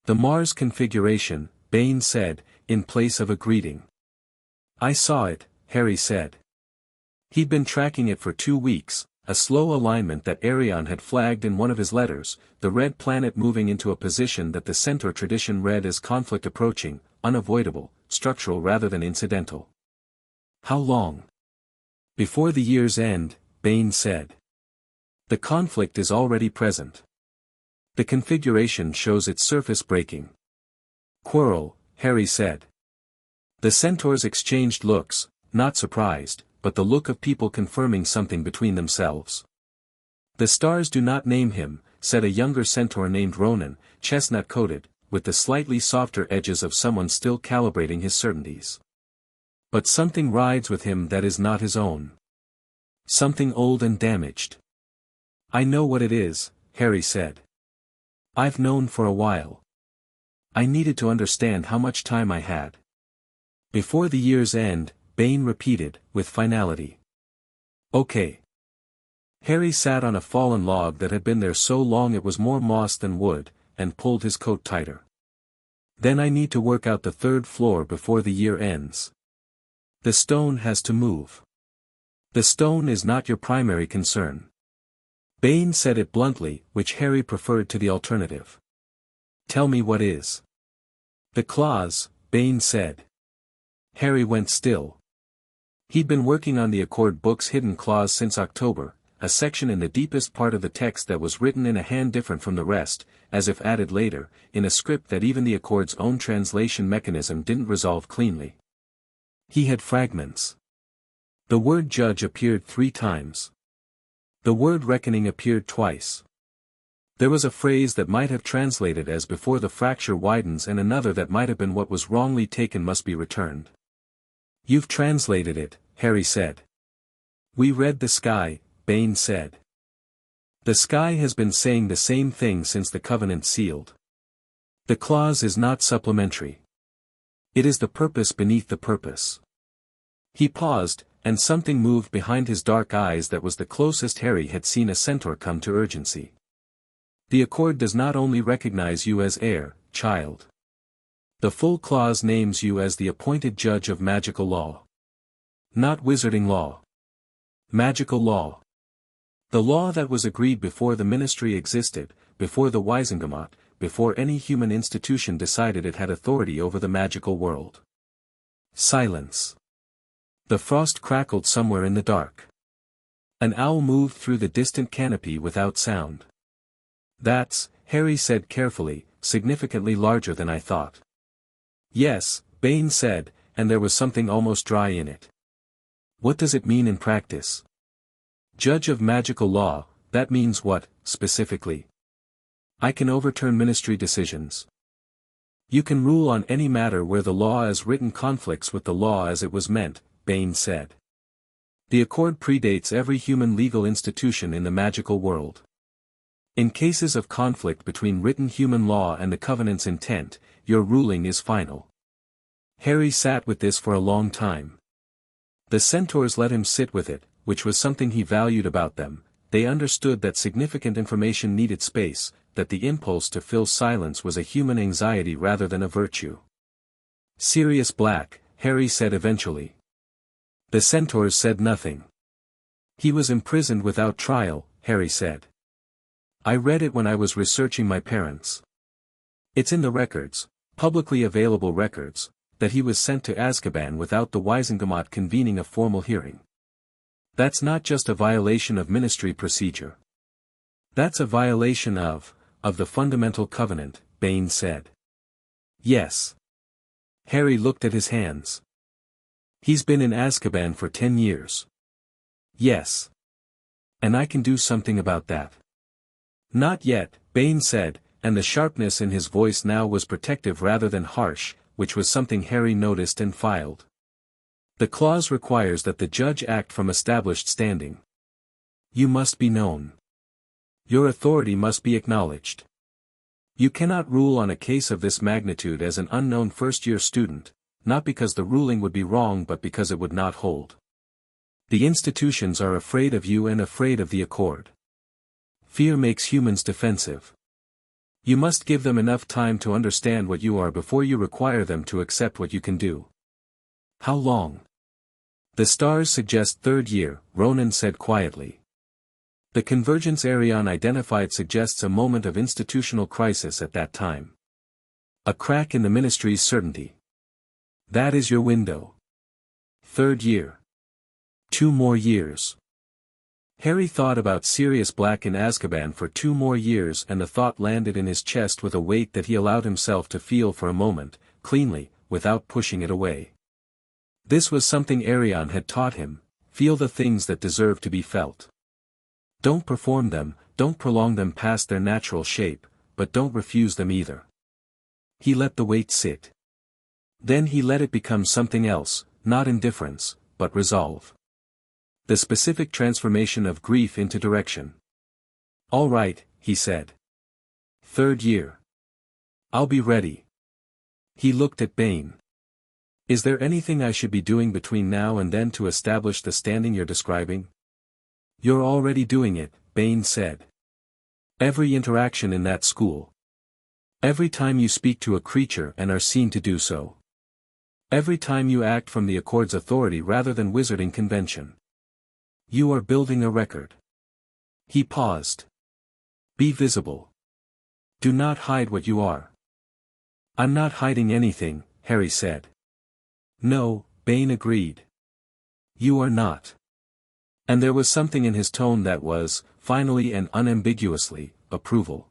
"The Mars configuration," Bane said, in place of a greeting. "I saw it," Harry said. He'd been tracking it for 2 weeks, a slow alignment that Arian had flagged in one of his letters, the red planet moving into a position that the centaur tradition read as conflict approaching, unavoidable, structural rather than incidental. "How long?" "Before the year's end," Bane said. "The conflict is already present." The configuration shows its surface breaking. Quarrel, Harry said. The centaurs exchanged looks, not surprised, but the look of people confirming something between themselves. The stars do not name him, said a younger centaur named Ronan, chestnut-coated, with the slightly softer edges of someone still calibrating his certainties. But something rides with him that is not his own. Something old and damaged. I know what it is, Harry said. I've known for a while. I needed to understand how much time I had. Before the year's end, Bane repeated, with finality. Okay. Harry sat on a fallen log that had been there so long it was more moss than wood, and pulled his coat tighter. Then I need to work out the third floor before the year ends. The stone has to move. The stone is not your primary concern. Bane said it bluntly, which Harry preferred to the alternative. Tell me what is. The claws, Bane said. Harry went still. He'd been working on the Accord book's hidden clause since October, a section in the deepest part of the text that was written in a hand different from the rest, as if added later, in a script that even the Accord's own translation mechanism didn't resolve cleanly. He had fragments. The word judge appeared 3 times. The word reckoning appeared twice. There was a phrase that might have translated as before the fracture widens and another that might have been what was wrongly taken must be returned. You've translated it, Harry said. We read the sky, Bane said. The sky has been saying the same thing since the covenant sealed. The clause is not supplementary. It is the purpose beneath the purpose. He paused, and something moved behind his dark eyes that was the closest Harry had seen a centaur come to urgency. The Accord does not only recognize you as heir, child. The full clause names you as the appointed judge of magical law. Not wizarding law. Magical law. The law that was agreed before the ministry existed, before the Wisengamot, before any human institution decided it had authority over the magical world. Silence. The frost crackled somewhere in the dark. An owl moved through the distant canopy without sound. That's, Harry said carefully, significantly larger than I thought. Yes, Bane said, and there was something almost dry in it. What does it mean in practice? Judge of magical law, that means what, specifically? I can overturn ministry decisions. You can rule on any matter where the law as written conflicts with the law as it was meant, Bane said. The Accord predates every human legal institution in the magical world. In cases of conflict between written human law and the Covenant's intent, your ruling is final. Harry sat with this for a long time. The centaurs let him sit with it, which was something he valued about them. They understood that significant information needed space, that the impulse to fill silence was a human anxiety rather than a virtue. Sirius Black, Harry said eventually. The centaurs said nothing. He was imprisoned without trial, Harry said. I read it when I was researching my parents. It's in the records, publicly available records, that he was sent to Azkaban without the Wisengamot convening a formal hearing. That's not just a violation of ministry procedure. That's a violation of the fundamental covenant, Bane said. Yes. Harry looked at his hands. He's been in Azkaban for 10 years. Yes. And I can do something about that. Not yet, Bane said, and the sharpness in his voice now was protective rather than harsh, which was something Harry noticed and filed. The clause requires that the judge act from established standing. You must be known. Your authority must be acknowledged. You cannot rule on a case of this magnitude as an unknown first-year student, not because the ruling would be wrong but because it would not hold. The institutions are afraid of you and afraid of the Accord. Fear makes humans defensive. You must give them enough time to understand what you are before you require them to accept what you can do. How long? The stars suggest 3rd year, Ronan said quietly. The convergence Arion identified suggests a moment of institutional crisis at that time. A crack in the ministry's certainty. That is your window. 3rd year. 2 more years. Harry thought about Sirius Black in Azkaban for 2 more years, and the thought landed in his chest with a weight that he allowed himself to feel for a moment, cleanly, without pushing it away. This was something Arion had taught him: feel the things that deserve to be felt. Don't perform them, don't prolong them past their natural shape, but don't refuse them either. He let the weight sit. Then he let it become something else, not indifference, but resolve. The specific transformation of grief into direction. "All right," he said. "3rd year. I'll be ready." He looked at Bane. "Is there anything I should be doing between now and then to establish the standing you're describing?" "You're already doing it," Bane said. "Every interaction in that school. Every time you speak to a creature and are seen to do so. Every time you act from the Accord's authority rather than wizarding convention. You are building a record." He paused. "Be visible. Do not hide what you are." "I'm not hiding anything," Harry said. "No," Bane agreed. "You are not." And there was something in his tone that was, finally and unambiguously, approval.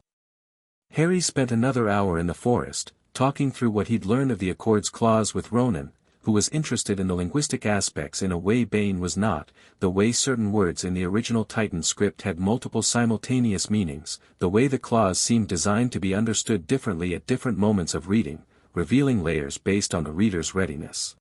Harry spent another hour in the forest, talking through what he'd learned of the Accord's clause with Ronan, who was interested in the linguistic aspects in a way Bane was not, the way certain words in the original Titan script had multiple simultaneous meanings, the way the clause seemed designed to be understood differently at different moments of reading, revealing layers based on the reader's readiness.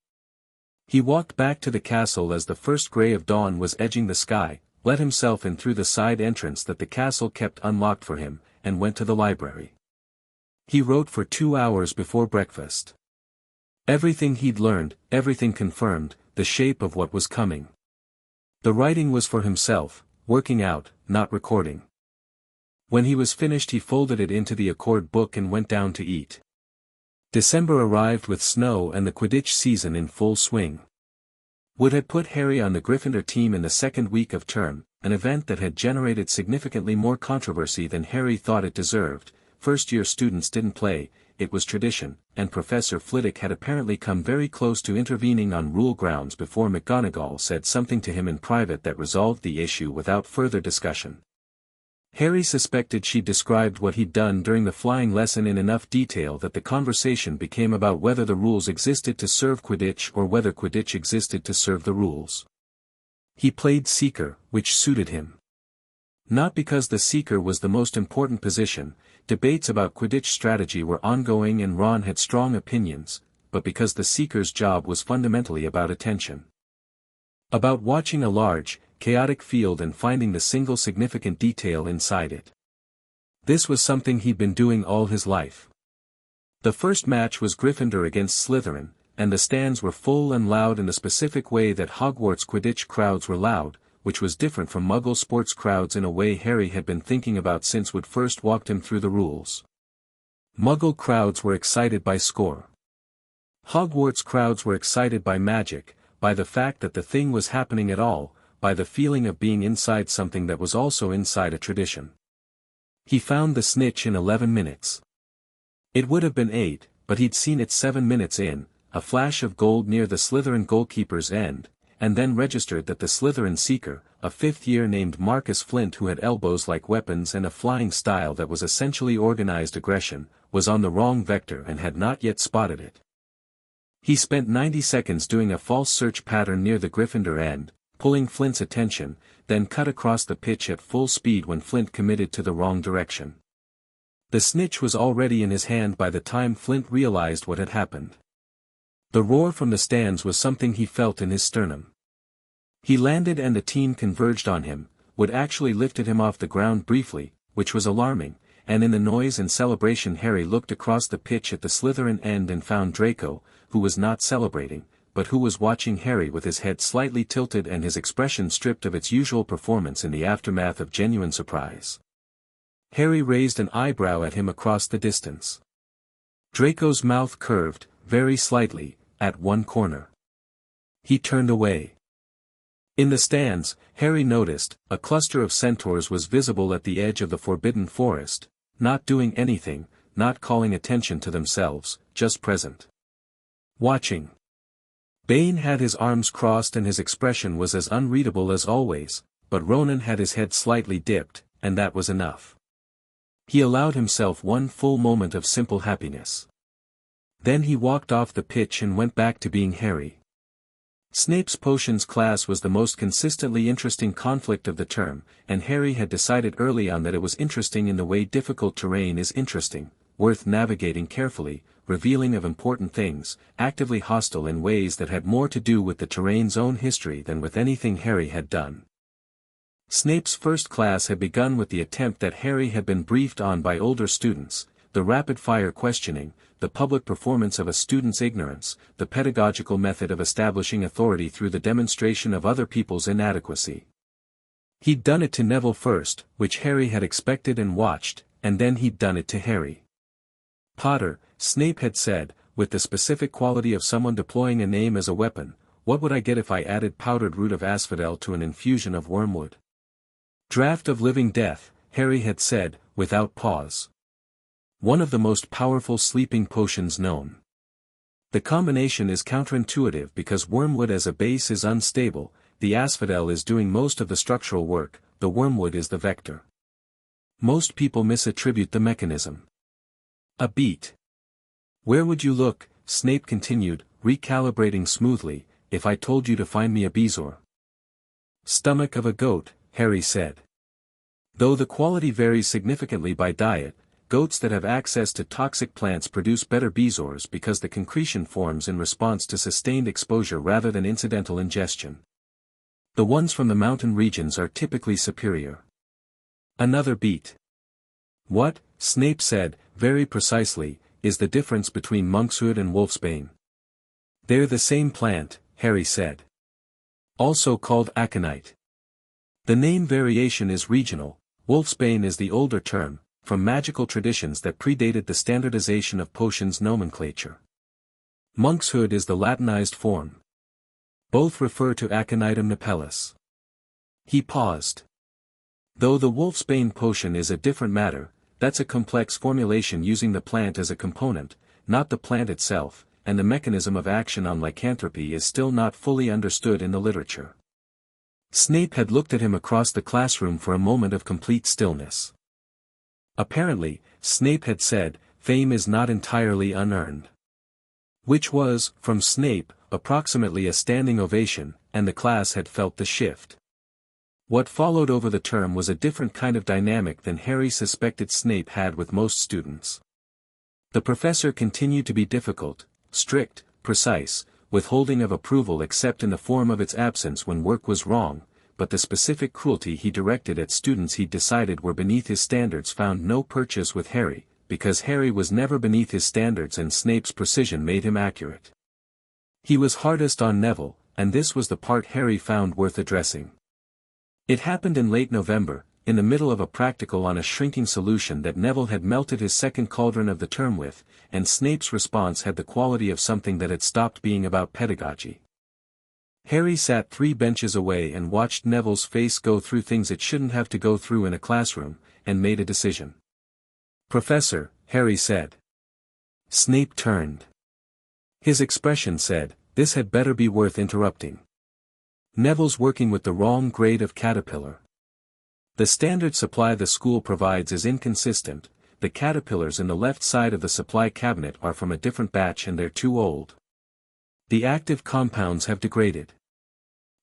He walked back to the castle as the first gray of dawn was edging the sky, let himself in through the side entrance that the castle kept unlocked for him, and went to the library. He wrote for 2 hours before breakfast. Everything he'd learned, everything confirmed, the shape of what was coming. The writing was for himself, working out, not recording. When he was finished he folded it into the Accord book and went down to eat. December arrived with snow and the Quidditch season in full swing. Wood had put Harry on the Gryffindor team in the 2nd week of term, an event that had generated significantly more controversy than Harry thought it deserved. First-year students didn't play, it was tradition, and Professor Flitwick had apparently come very close to intervening on rule grounds before McGonagall said something to him in private that resolved the issue without further discussion. Harry suspected she'd described what he'd done during the flying lesson in enough detail that the conversation became about whether the rules existed to serve Quidditch or whether Quidditch existed to serve the rules. He played Seeker, which suited him. Not because the Seeker was the most important position, debates about Quidditch strategy were ongoing and Ron had strong opinions, but because the Seeker's job was fundamentally about attention. About watching a large, chaotic field and finding the single significant detail inside it. This was something he'd been doing all his life. The first match was Gryffindor against Slytherin, and the stands were full and loud in the specific way that Hogwarts Quidditch crowds were loud, which was different from Muggle sports crowds in a way Harry had been thinking about since Wood first walked him through the rules. Muggle crowds were excited by score. Hogwarts crowds were excited by magic, by the fact that the thing was happening at all, by the feeling of being inside something that was also inside a tradition. He found the snitch in 11 minutes. It would have been 8, but he'd seen it 7 minutes in, a flash of gold near the Slytherin goalkeeper's end, and then registered that the Slytherin Seeker, a 5th year named Marcus Flint who had elbows like weapons and a flying style that was essentially organized aggression, was on the wrong vector and had not yet spotted it. He spent 90 seconds doing a false search pattern near the Gryffindor end, pulling Flint's attention, then cut across the pitch at full speed when Flint committed to the wrong direction. The snitch was already in his hand by the time Flint realized what had happened. The roar from the stands was something he felt in his sternum. He landed and the team converged on him, Wood actually lifted him off the ground briefly, which was alarming, and in the noise and celebration Harry looked across the pitch at the Slytherin end and found Draco, who was not celebrating, but who was watching Harry with his head slightly tilted and his expression stripped of its usual performance in the aftermath of genuine surprise. Harry raised an eyebrow at him across the distance. Draco's mouth curved, very slightly, at one corner. He turned away. In the stands, Harry noticed, a cluster of centaurs was visible at the edge of the Forbidden Forest, not doing anything, not calling attention to themselves, just present. Watching. Bane had his arms crossed and his expression was as unreadable as always, but Ronan had his head slightly dipped, and that was enough. He allowed himself one full moment of simple happiness. Then he walked off the pitch and went back to being Harry. Snape's potions class was the most consistently interesting conflict of the term, and Harry had decided early on that it was interesting in the way difficult terrain is interesting, worth navigating carefully, revealing of important things, actively hostile in ways that had more to do with the terrain's own history than with anything Harry had done. Snape's first class had begun with the attempt that Harry had been briefed on by older students, the rapid-fire questioning, the public performance of a student's ignorance, the pedagogical method of establishing authority through the demonstration of other people's inadequacy. He'd done it to Neville first, which Harry had expected and watched, and then he'd done it to Harry. Potter, Snape had said, with the specific quality of someone deploying a name as a weapon, what would I get if I added powdered root of asphodel to an infusion of wormwood? Draught of living death, Harry had said, without pause. One of the most powerful sleeping potions known. The combination is counterintuitive because wormwood as a base is unstable, the asphodel is doing most of the structural work, the wormwood is the vector. Most people misattribute the mechanism. A beat. Where would you look, Snape continued, recalibrating smoothly, if I told you to find me a bezoar? Stomach of a goat, Harry said. Though the quality varies significantly by diet, goats that have access to toxic plants produce better bezoars because the concretion forms in response to sustained exposure rather than incidental ingestion. The ones from the mountain regions are typically superior. Another beat. What, Snape said, very precisely, is the difference between monkshood and wolfsbane? They're the same plant, Harry said. Also called aconite. The name variation is regional, wolfsbane is the older term, from magical traditions that predated the standardization of potions nomenclature. Monkshood is the Latinized form. Both refer to Aconitum napellus. He paused. Though the wolfsbane potion is a different matter, that's a complex formulation using the plant as a component, not the plant itself, and the mechanism of action on lycanthropy is still not fully understood in the literature. Snape had looked at him across the classroom for a moment of complete stillness. Apparently, Snape had said, fame is not entirely unearned. Which was, from Snape, approximately a standing ovation, and the class had felt the shift. What followed over the term was a different kind of dynamic than Harry suspected Snape had with most students. The professor continued to be difficult, strict, precise, withholding of approval except in the form of its absence when work was wrong, but the specific cruelty he directed at students he decided were beneath his standards found no purchase with Harry, because Harry was never beneath his standards and Snape's precision made him accurate. He was hardest on Neville, and this was the part Harry found worth addressing. It happened in late November, in the middle of a practical on a shrinking solution that Neville had melted his second cauldron of the term with, and Snape's response had the quality of something that had stopped being about pedagogy. Harry sat 3 benches away and watched Neville's face go through things it shouldn't have to go through in a classroom, and made a decision. Professor, Harry said. Snape turned. His expression said, this had better be worth interrupting. Neville's working with the wrong grade of caterpillar. The standard supply the school provides is inconsistent, the caterpillars in the left side of the supply cabinet are from a different batch and they're too old. The active compounds have degraded.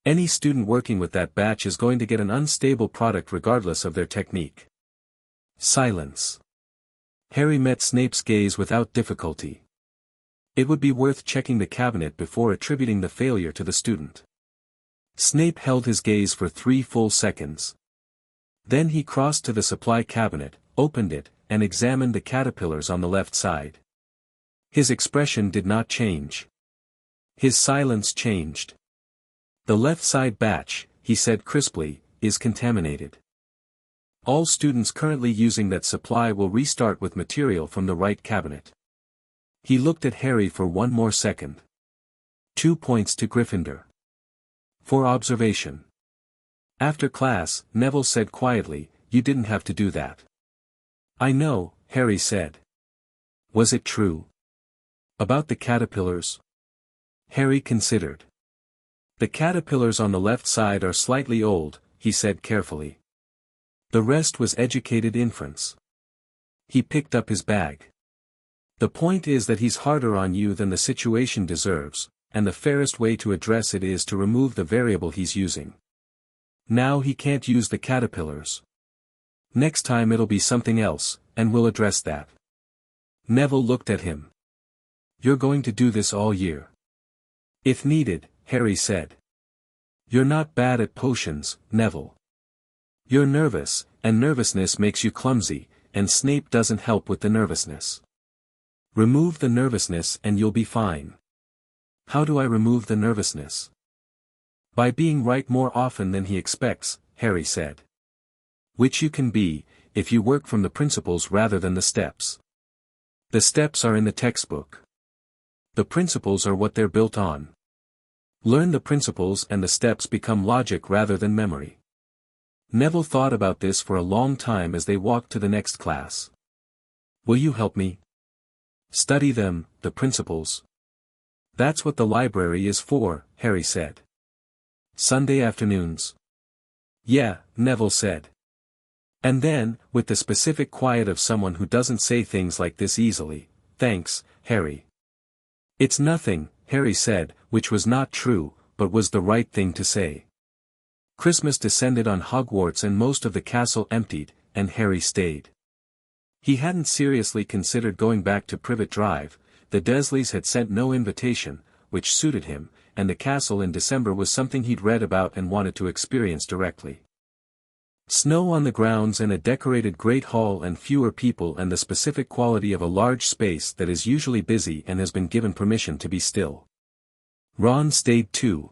Any student working with that batch is going to get an unstable product regardless of their technique. Silence. Harry met Snape's gaze without difficulty. It would be worth checking the cabinet before attributing the failure to the student. Snape held his gaze for 3 full seconds. Then he crossed to the supply cabinet, opened it, and examined the caterpillars on the left side. His expression did not change. His silence changed. The left side batch, he said crisply, is contaminated. All students currently using that supply will restart with material from the right cabinet. He looked at Harry for 1 more second. 2 points to Gryffindor. For observation. After class, Neville said quietly, you didn't have to do that. I know, Harry said. Was it true? About the caterpillars? Harry considered. The caterpillars on the left side are slightly old, he said carefully. The rest was educated inference. He picked up his bag. The point is that he's harder on you than the situation deserves, and the fairest way to address it is to remove the variable he's using. Now he can't use the caterpillars. Next time it'll be something else, and we'll address that. Neville looked at him. You're going to do this all year. If needed, Harry said. You're not bad at potions, Neville. You're nervous, and nervousness makes you clumsy, and Snape doesn't help with the nervousness. Remove the nervousness and you'll be fine. How do I remove the nervousness? By being right more often than he expects, Harry said. Which you can be, if you work from the principles rather than the steps. The steps are in the textbook. The principles are what they're built on. Learn the principles and the steps become logic rather than memory. Neville thought about this for a long time as they walked to the next class. Will you help me? Study them, the principles. That's what the library is for, Harry said. Sunday afternoons. Yeah, Neville said. And then, with the specific quiet of someone who doesn't say things like this easily, thanks, Harry. It's nothing, Harry said, which was not true, but was the right thing to say. Christmas descended on Hogwarts and most of the castle emptied, and Harry stayed. He hadn't seriously considered going back to Privet Drive, the Dursleys had sent no invitation, which suited him, and the castle in December was something he'd read about and wanted to experience directly. Snow on the grounds and a decorated great hall and fewer people and the specific quality of a large space that is usually busy and has been given permission to be still. Ron stayed too.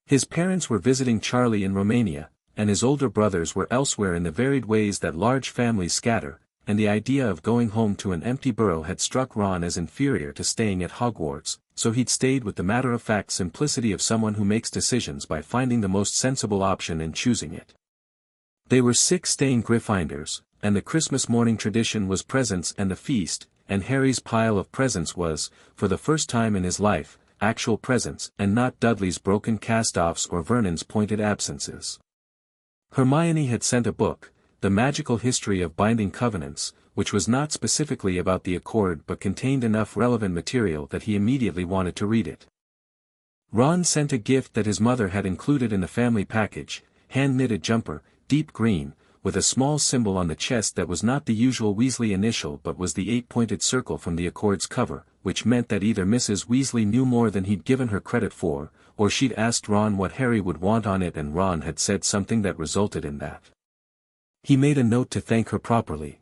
His parents were visiting Charlie in Romania, and his older brothers were elsewhere in the varied ways that large families scatter, and the idea of going home to an empty burrow had struck Ron as inferior to staying at Hogwarts, so he'd stayed with the matter-of-fact simplicity of someone who makes decisions by finding the most sensible option and choosing it. They were 6 staying Gryffindors, and the Christmas morning tradition was presents and a feast, and Harry's pile of presents was, for the first time in his life, actual presents and not Dudley's broken cast-offs or Vernon's pointed absences. Hermione had sent a book, The Magical History of Binding Covenants, which was not specifically about the Accord but contained enough relevant material that he immediately wanted to read it. Ron sent a gift that his mother had included in the family package, hand-knitted jumper, deep green, with a small symbol on the chest that was not the usual Weasley initial but was the 8-pointed circle from the Accord's cover, which meant that either Mrs. Weasley knew more than he'd given her credit for, or she'd asked Ron what Harry would want on it and Ron had said something that resulted in that. He made a note to thank her properly.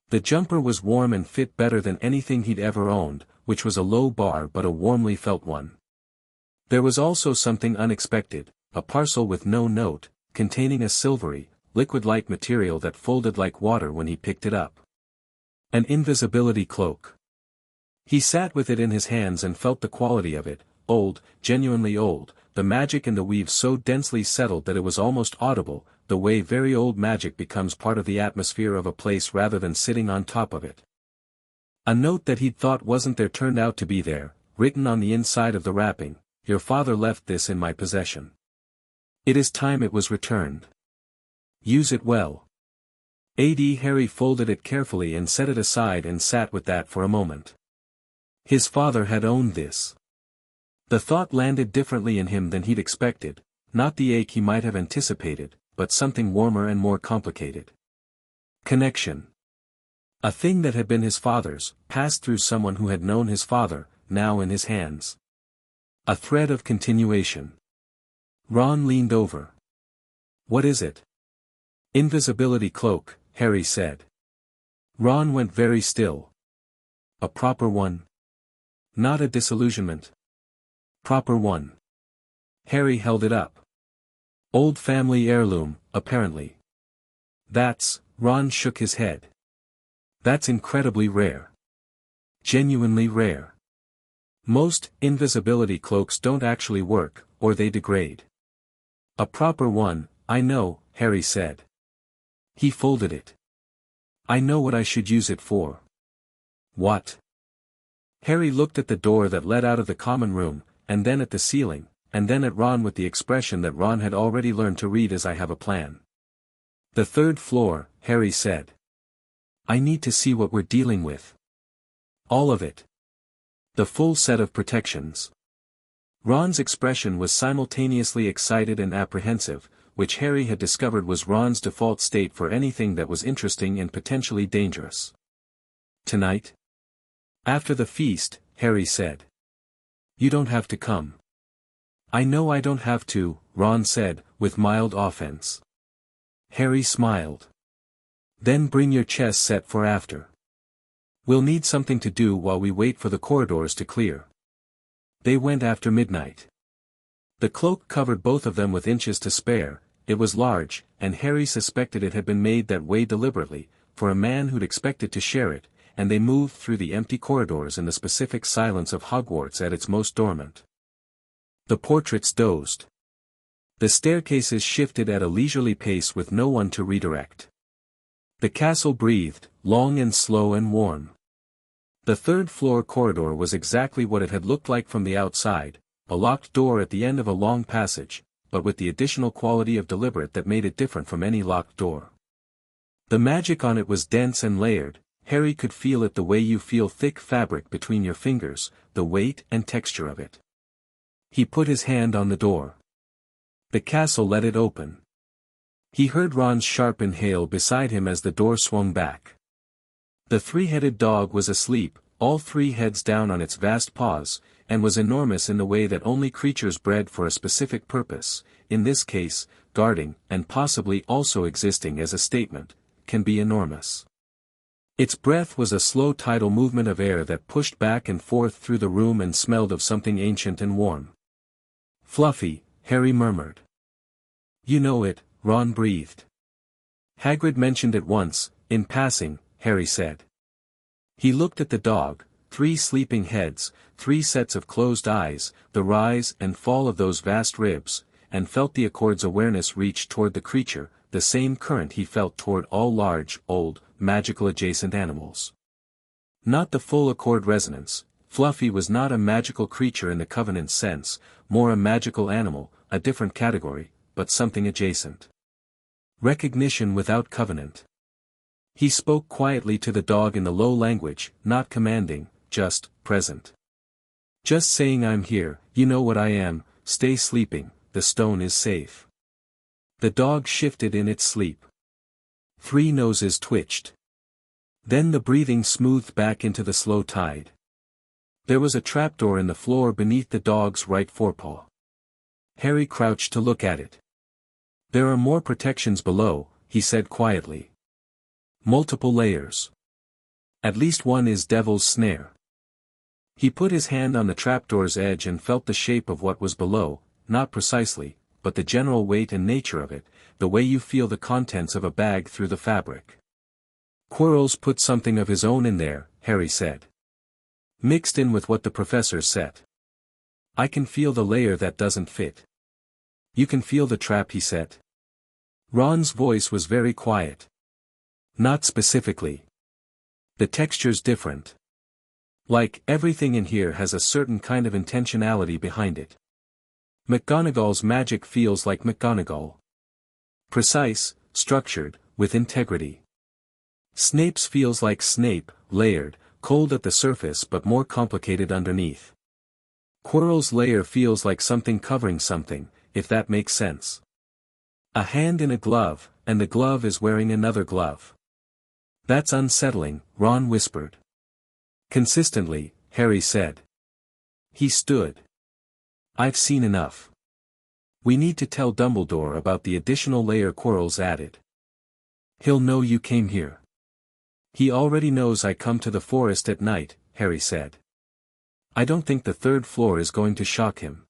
The jumper was warm and fit better than anything he'd ever owned, which was a low bar but a warmly felt one. There was also something unexpected, a parcel with no note, containing a silvery, liquid-like material that folded like water when he picked it up. An invisibility cloak. He sat with it in his hands and felt the quality of it, old, genuinely old, the magic in the weave so densely settled that it was almost audible, the way very old magic becomes part of the atmosphere of a place rather than sitting on top of it. A note that he'd thought wasn't there turned out to be there, written on the inside of the wrapping, "Your father left this in my possession. It is time it was returned. Use it well." Harry folded it carefully and set it aside and sat with that for a moment. His father had owned this. The thought landed differently in him than he'd expected, not the ache he might have anticipated, but something warmer and more complicated. Connection. A thing that had been his father's, passed through someone who had known his father, now in his hands. A thread of continuation. Ron leaned over. "What is it?" "Invisibility cloak," Harry said. Ron went very still. "A proper one?" "Not a disillusionment." "Proper one." Harry held it up. "Old family heirloom, apparently." Ron shook his head. "That's incredibly rare. Genuinely rare. Most invisibility cloaks don't actually work, or they degrade." "A proper one, I know," Harry said. He folded it. "I know what I should use it for." "What?" Harry looked at the door that led out of the common room, and then at the ceiling, and then at Ron with the expression that Ron had already learned to read as I have a plan. "The third floor," Harry said. "I need to see what we're dealing with. All of it. The full set of protections." Ron's expression was simultaneously excited and apprehensive, which Harry had discovered was Ron's default state for anything that was interesting and potentially dangerous. "Tonight? After the feast," Harry said. "You don't have to come." "I know I don't have to," Ron said, with mild offense. Harry smiled. "Then bring your chess set for after. We'll need something to do while we wait for the corridors to clear." They went after midnight. The cloak covered both of them with inches to spare. It was large, and Harry suspected it had been made that way deliberately, for a man who'd expected to share it, and they moved through the empty corridors in the specific silence of Hogwarts at its most dormant. The portraits dozed. The staircases shifted at a leisurely pace with no one to redirect. The castle breathed, long and slow and warm. The third-floor corridor was exactly what it had looked like from the outside, a locked door at the end of a long passage, but with the additional quality of deliberate that made it different from any locked door. The magic on it was dense and layered. Harry could feel it the way you feel thick fabric between your fingers, the weight and texture of it. He put his hand on the door. The castle let it open. He heard Ron's sharp inhale beside him as the door swung back. The three-headed dog was asleep, all three heads down on its vast paws, and was enormous in the way that only creatures bred for a specific purpose, in this case, guarding, and possibly also existing as a statement, can be enormous. Its breath was a slow tidal movement of air that pushed back and forth through the room and smelled of something ancient and warm. "Fluffy," Harry murmured. "You know it," Ron breathed. "Hagrid mentioned it once, in passing," Harry said. He looked at the dog, 3 sleeping heads, 3 sets of closed eyes, the rise and fall of those vast ribs, and felt the Accord's awareness reach toward the creature, the same current he felt toward all large, old, magical adjacent animals. Not the full Accord resonance. Fluffy was not a magical creature in the Covenant's sense, more a magical animal, a different category, but something adjacent. Recognition without Covenant. He spoke quietly to the dog in the low language, not commanding, just, present. "Just saying I'm here, you know what I am, stay sleeping, the stone is safe." The dog shifted in its sleep. 3 noses twitched. Then the breathing smoothed back into the slow tide. There was a trapdoor in the floor beneath the dog's right forepaw. Harry crouched to look at it. "There are more protections below," he said quietly. "Multiple layers. At least one is Devil's Snare." He put his hand on the trapdoor's edge and felt the shape of what was below, not precisely, but the general weight and nature of it, the way you feel the contents of a bag through the fabric. "Quirrell's put something of his own in there," Harry said. "Mixed in with what the professor set. I can feel the layer that doesn't fit." "You can feel the trap he set?" Ron's voice was very quiet. "Not specifically. The texture's different. Like, everything in here has a certain kind of intentionality behind it. McGonagall's magic feels like McGonagall. Precise, structured, with integrity. Snape's feels like Snape, layered, cold at the surface but more complicated underneath. Quirrell's layer feels like something covering something, if that makes sense. A hand in a glove, and the glove is wearing another glove. That's unsettling," Ron whispered. "Consistently," Harry said. He stood. "I've seen enough. We need to tell Dumbledore about the additional layer Quirrell's added. He'll know you came here." "He already knows I come to the forest at night," Harry said. "I don't think the third floor is going to shock him."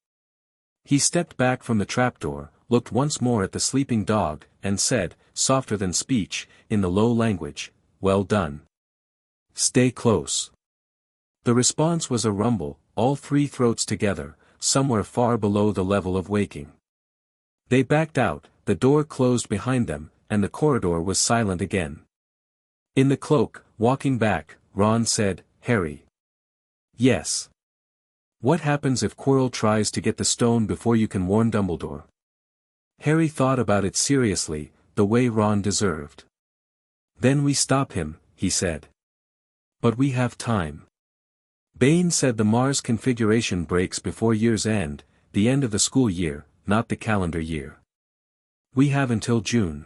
He stepped back from the trapdoor, looked once more at the sleeping dog, and said, softer than speech, in the low language, "Well done. Stay close." The response was a rumble, all 3 throats together, somewhere far below the level of waking. They backed out, the door closed behind them, and the corridor was silent again. In the cloak, walking back, Ron said, "Harry." "Yes." What happens if Quirrell tries to get the stone before you can warn Dumbledore? Harry thought about it seriously, the way Ron deserved. Then we stop him, he said. But we have time. Bane said the Mars configuration breaks before year's end, the end of the school year, not the calendar year. We have until June.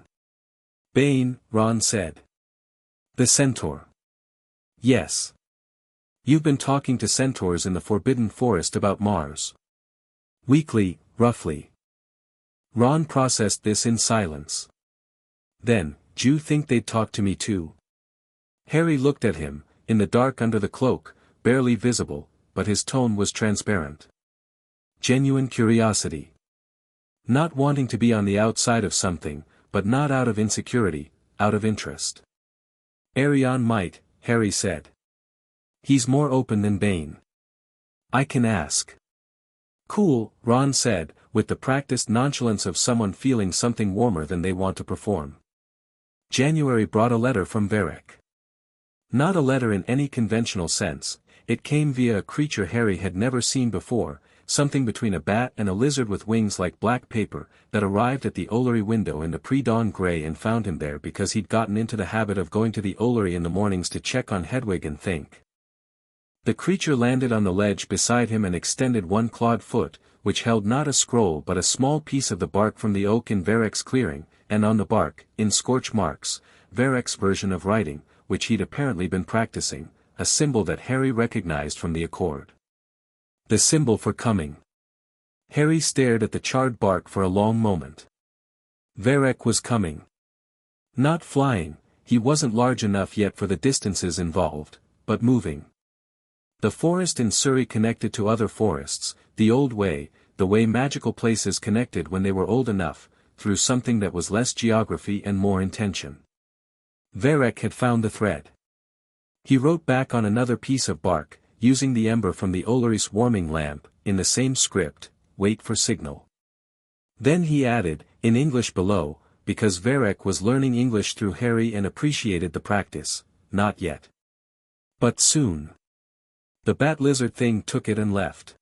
Bane, Ron said. The Centaur. Yes. You've been talking to centaurs in the Forbidden Forest about Mars. Weekly, roughly. Ron processed this in silence. Then, do you think they'd talk to me too? Harry looked at him, in the dark under the cloak, barely visible, but his tone was transparent. Genuine curiosity. Not wanting to be on the outside of something, but not out of insecurity, out of interest. Arion might, Harry said. He's more open than Bane. I can ask. Cool, Ron said, with the practiced nonchalance of someone feeling something warmer than they want to perform. January brought a letter from Varric. Not a letter in any conventional sense, it came via a creature Harry had never seen before, something between a bat and a lizard with wings like black paper, that arrived at the Ollery window in the pre-dawn grey and found him there because he'd gotten into the habit of going to the Ollery in the mornings to check on Hedwig and think. The creature landed on the ledge beside him and extended one clawed foot, which held not a scroll but a small piece of the bark from the oak in Varric's clearing, and on the bark, in scorch marks, Varric's version of writing, which he'd apparently been practicing, a symbol that Harry recognized from the accord. The symbol for coming. Harry stared at the charred bark for a long moment. Varric was coming. Not flying, he wasn't large enough yet for the distances involved, but moving. The forest in Surrey connected to other forests, the old way, the way magical places connected when they were old enough, through something that was less geography and more intention. Varric had found the thread. He wrote back on another piece of bark, using the ember from the Ollery's warming lamp, in the same script, wait for signal. Then he added, in English below, because Varric was learning English through Harry and appreciated the practice, not yet. But soon. The bat-lizard thing took it and left.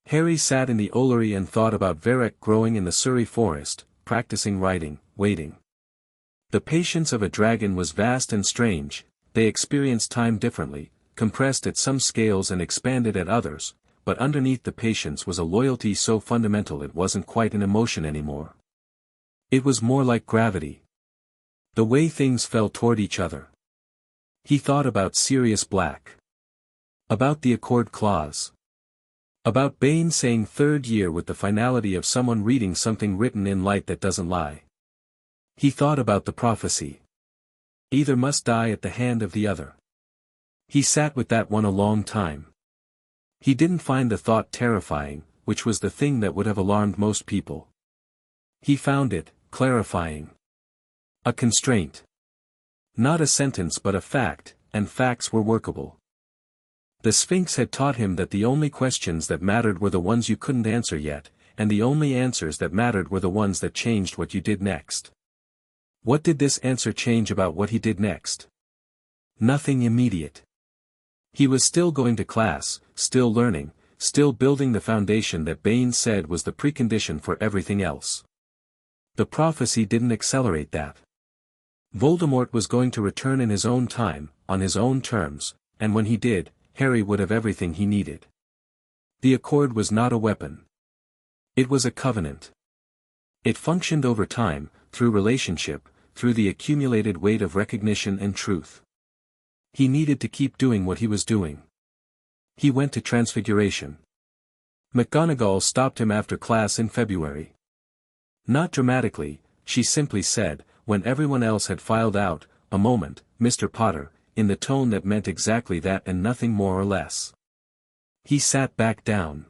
Harry sat in the Ollery and thought about Varric growing in the Surrey forest, practicing writing, waiting. The patience of a dragon was vast and strange, they experienced time differently, compressed at some scales and expanded at others, but underneath the patience was a loyalty so fundamental it wasn't quite an emotion anymore. It was more like gravity. The way things fell toward each other. He thought about Sirius Black. About the accord clause. About Bane saying third year with the finality of someone reading something written in light that doesn't lie. He thought about the prophecy. Either must die at the hand of the other. He sat with that one a long time. He didn't find the thought terrifying, which was the thing that would have alarmed most people. He found it clarifying. A constraint. Not a sentence but a fact, and facts were workable. The Sphinx had taught him that the only questions that mattered were the ones you couldn't answer yet, and the only answers that mattered were the ones that changed what you did next. What did this answer change about what he did next? Nothing immediate. He was still going to class, still learning, still building the foundation that Bane said was the precondition for everything else. The prophecy didn't accelerate that. Voldemort was going to return in his own time, on his own terms, and when he did, Harry would have everything he needed. The accord was not a weapon. It was a covenant. It functioned over time, through relationship, through the accumulated weight of recognition and truth. He needed to keep doing what he was doing. He went to Transfiguration. McGonagall stopped him after class in February. Not dramatically, she simply said, when everyone else had filed out, "A moment, Mr. Potter," in the tone that meant exactly that and nothing more or less. He sat back down.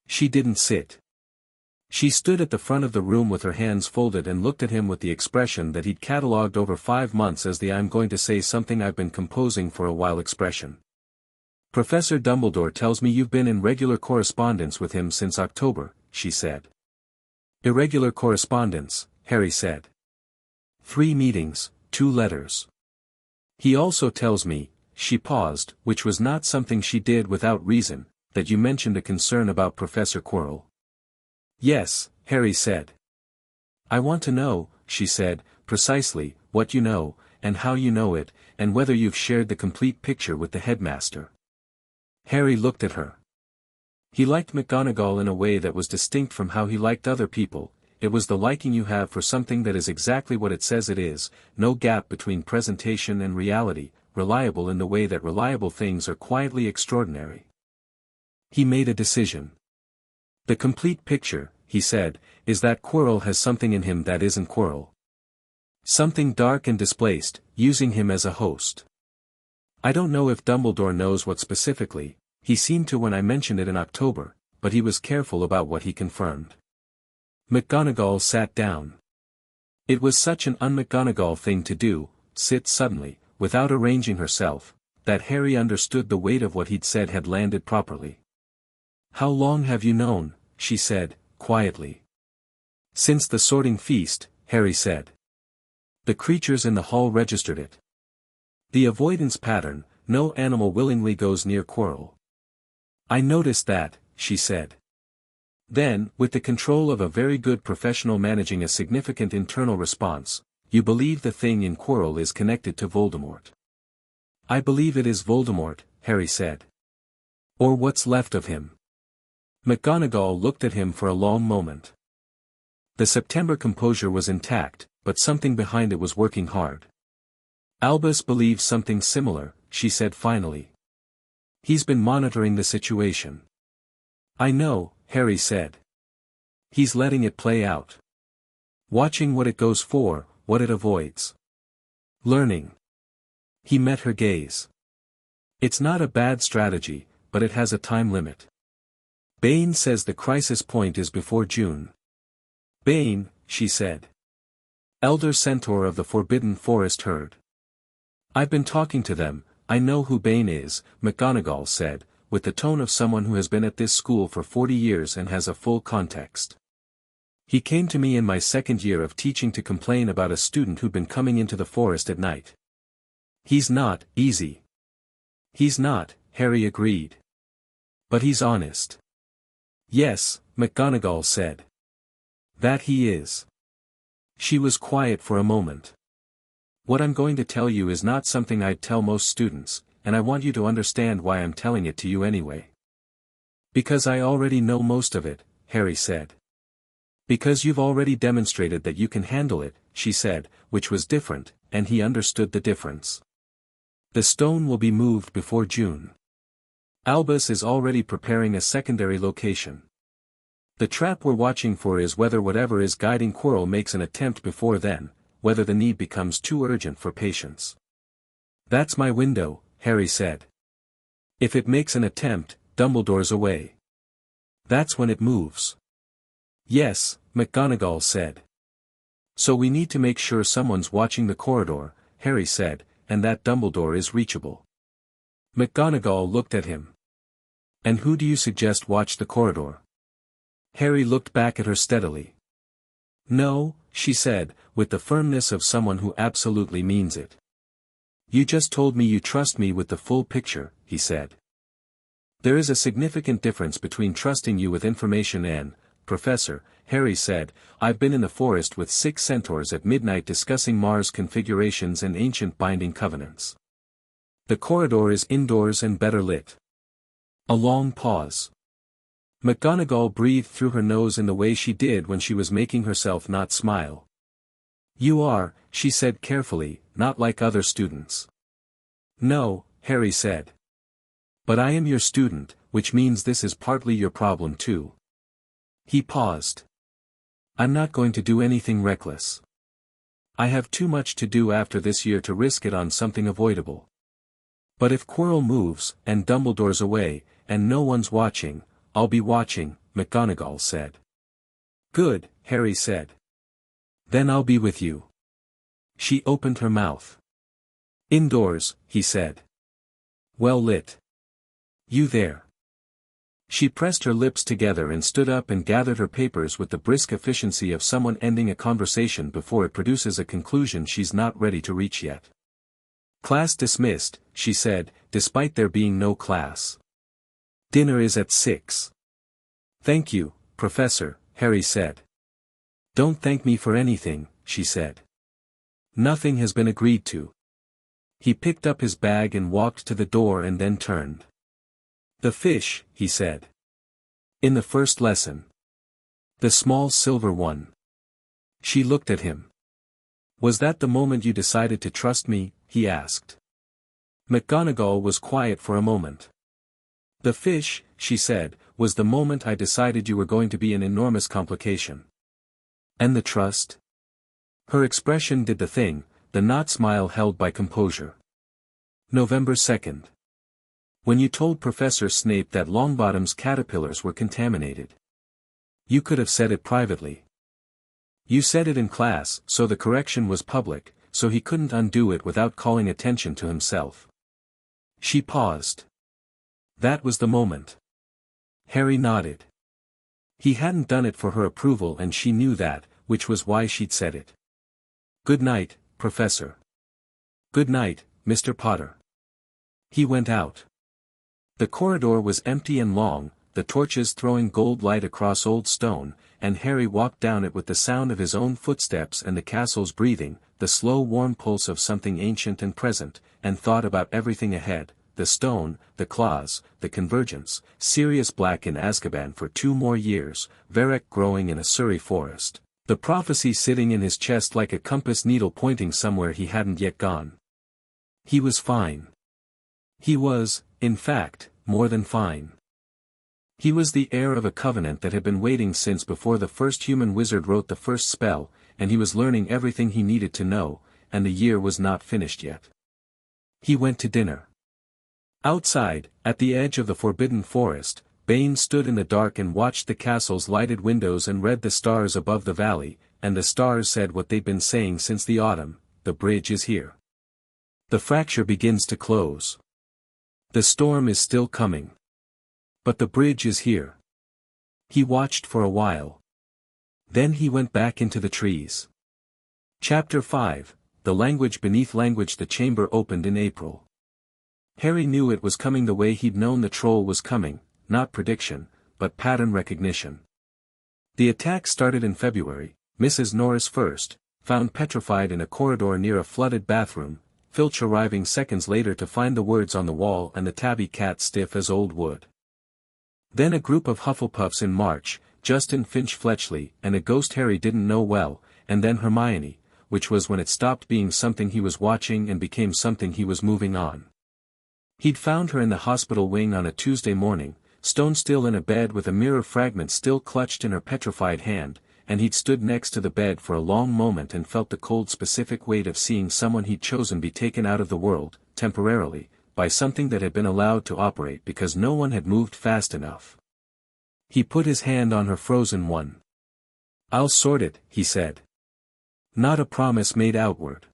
She didn't sit. She stood at the front of the room with her hands folded and looked at him with the expression that he'd catalogued over 5 months as the "I'm going to say something I've been composing for a while" expression. "Professor Dumbledore tells me you've been in regular correspondence with him since October," she said. "Irregular correspondence," Harry said. 3 meetings, 2 letters. He also tells me," she paused, which was not something she did without reason, that you mentioned a concern about Professor Quirrell. Yes, Harry said. I want to know, she said, precisely, what you know, and how you know it, and whether you've shared the complete picture with the headmaster. Harry looked at her. He liked McGonagall in a way that was distinct from how he liked other people. It was the liking you have for something that is exactly what it says it is, no gap between presentation and reality, reliable in the way that reliable things are quietly extraordinary. He made a decision. The complete picture, he said, is that Quirrell has something in him that isn't Quirrell. Something dark and displaced, using him as a host. I don't know if Dumbledore knows what specifically, he seemed to when I mentioned it in October, but he was careful about what he confirmed. McGonagall sat down. It was such an un-McGonagall thing to do, sit suddenly, without arranging herself, that Harry understood the weight of what he'd said had landed properly. How long have you known, she said, quietly. Since the sorting feast, Harry said. The creatures in the hall registered it. The avoidance pattern, no animal willingly goes near Quirrell. I noticed that, she said. Then, with the control of a very good professional managing a significant internal response, you believe the thing in Quirrell is connected to Voldemort. I believe it is Voldemort, Harry said. Or what's left of him. McGonagall looked at him for a long moment. The September composure was intact, but something behind it was working hard. Albus believes something similar, she said finally. He's been monitoring the situation. I know, Harry said. He's letting it play out. Watching what it goes for, what it avoids. Learning. He met her gaze. It's not a bad strategy, but it has a time limit. Bane says the crisis point is before June. Bane, she said. Elder Centaur of the Forbidden Forest heard. I've been talking to them, I know who Bane is, McGonagall said, with the tone of someone who has been at this school for 40 years and has a full context. He came to me in my second year of teaching to complain about a student who'd been coming into the forest at night. He's not easy. He's not, Harry agreed. But he's honest. Yes, McGonagall said. That he is. She was quiet for a moment. What I'm going to tell you is not something I'd tell most students, and I want you to understand why I'm telling it to you anyway. Because I already know most of it, Harry said. Because you've already demonstrated that you can handle it, she said, which was different, and he understood the difference. The stone will be moved before June. Albus is already preparing a secondary location. The trap we're watching for is whether whatever is guiding Quirrell makes an attempt before then, whether the need becomes too urgent for patience. That's my window, Harry said. If it makes an attempt, Dumbledore's away. That's when it moves. Yes, McGonagall said. So we need to make sure someone's watching the corridor, Harry said, and that Dumbledore is reachable. McGonagall looked at him. And who do you suggest watch the corridor? Harry looked back at her steadily. No, she said, with the firmness of someone who absolutely means it. You just told me you trust me with the full picture, he said. There is a significant difference between trusting you with information and, Professor, Harry said, I've been in the forest with 6 centaurs at midnight discussing Mars configurations and ancient binding covenants. The corridor is indoors and better lit. A long pause. McGonagall breathed through her nose in the way she did when she was making herself not smile. You are, she said carefully, not like other students. No, Harry said. But I am your student, which means this is partly your problem too. He paused. I'm not going to do anything reckless. I have too much to do after this year to risk it on something avoidable. But if Quirrell moves, and Dumbledore's away, and no one's watching, I'll be watching, McGonagall said. Good, Harry said. Then I'll be with you. She opened her mouth. Indoors, he said. Well lit. You there. She pressed her lips together and stood up and gathered her papers with the brisk efficiency of someone ending a conversation before it produces a conclusion she's not ready to reach yet. Class dismissed, she said, despite there being no class. Dinner is at 6. Thank you, Professor, Harry said. Don't thank me for anything, she said. Nothing has been agreed to. He picked up his bag and walked to the door and then turned. The fish, he said. In the first lesson. The small silver one. She looked at him. Was that the moment you decided to trust me? He asked. McGonagall was quiet for a moment. The fish, she said, was the moment I decided you were going to be an enormous complication. And the trust? Her expression did the thing, the not smile held by composure. November 2nd. When you told Professor Snape that Longbottom's caterpillars were contaminated. You could have said it privately. You said it in class, so the correction was public, so he couldn't undo it without calling attention to himself. She paused. That was the moment. Harry nodded. He hadn't done it for her approval and she knew that, which was why she'd said it. Good night, Professor. Good night, Mr. Potter. He went out. The corridor was empty and long, the torches throwing gold light across old stone, and Harry walked down it with the sound of his own footsteps and the castle's breathing, the slow warm pulse of something ancient and present, and thought about everything ahead, the stone, the claws, the convergence, Sirius Black in Azkaban for 2 more years, Varric growing in a Surrey forest, the prophecy sitting in his chest like a compass needle pointing somewhere he hadn't yet gone. He was fine. He was, in fact, more than fine. He was the heir of a covenant that had been waiting since before the first human wizard wrote the first spell, and he was learning everything he needed to know, and the year was not finished yet. He went to dinner. Outside, at the edge of the forbidden forest, Bane stood in the dark and watched the castle's lighted windows and read the stars above the valley, and the stars said what they'd been saying since the autumn: the bridge is here. The fracture begins to close. The storm is still coming. But the bridge is here. He watched for a while. Then he went back into the trees. Chapter 5, The Language Beneath Language. The chamber opened in April. Harry knew it was coming the way he'd known the troll was coming, not prediction, but pattern recognition. The attack started in February. Mrs. Norris first, found petrified in a corridor near a flooded bathroom, Filch arriving seconds later to find the words on the wall and the tabby cat stiff as old wood. Then a group of Hufflepuffs in March, Justin Finch-Fletchley and a ghost Harry didn't know well, and then Hermione, which was when it stopped being something he was watching and became something he was moving on. He'd found her in the hospital wing on a Tuesday morning, stone still in a bed with a mirror fragment still clutched in her petrified hand, and he'd stood next to the bed for a long moment and felt the cold specific weight of seeing someone he'd chosen be taken out of the world, temporarily, by something that had been allowed to operate because no one had moved fast enough. He put his hand on her frozen one. I'll sort it, he said. Not a promise made outward.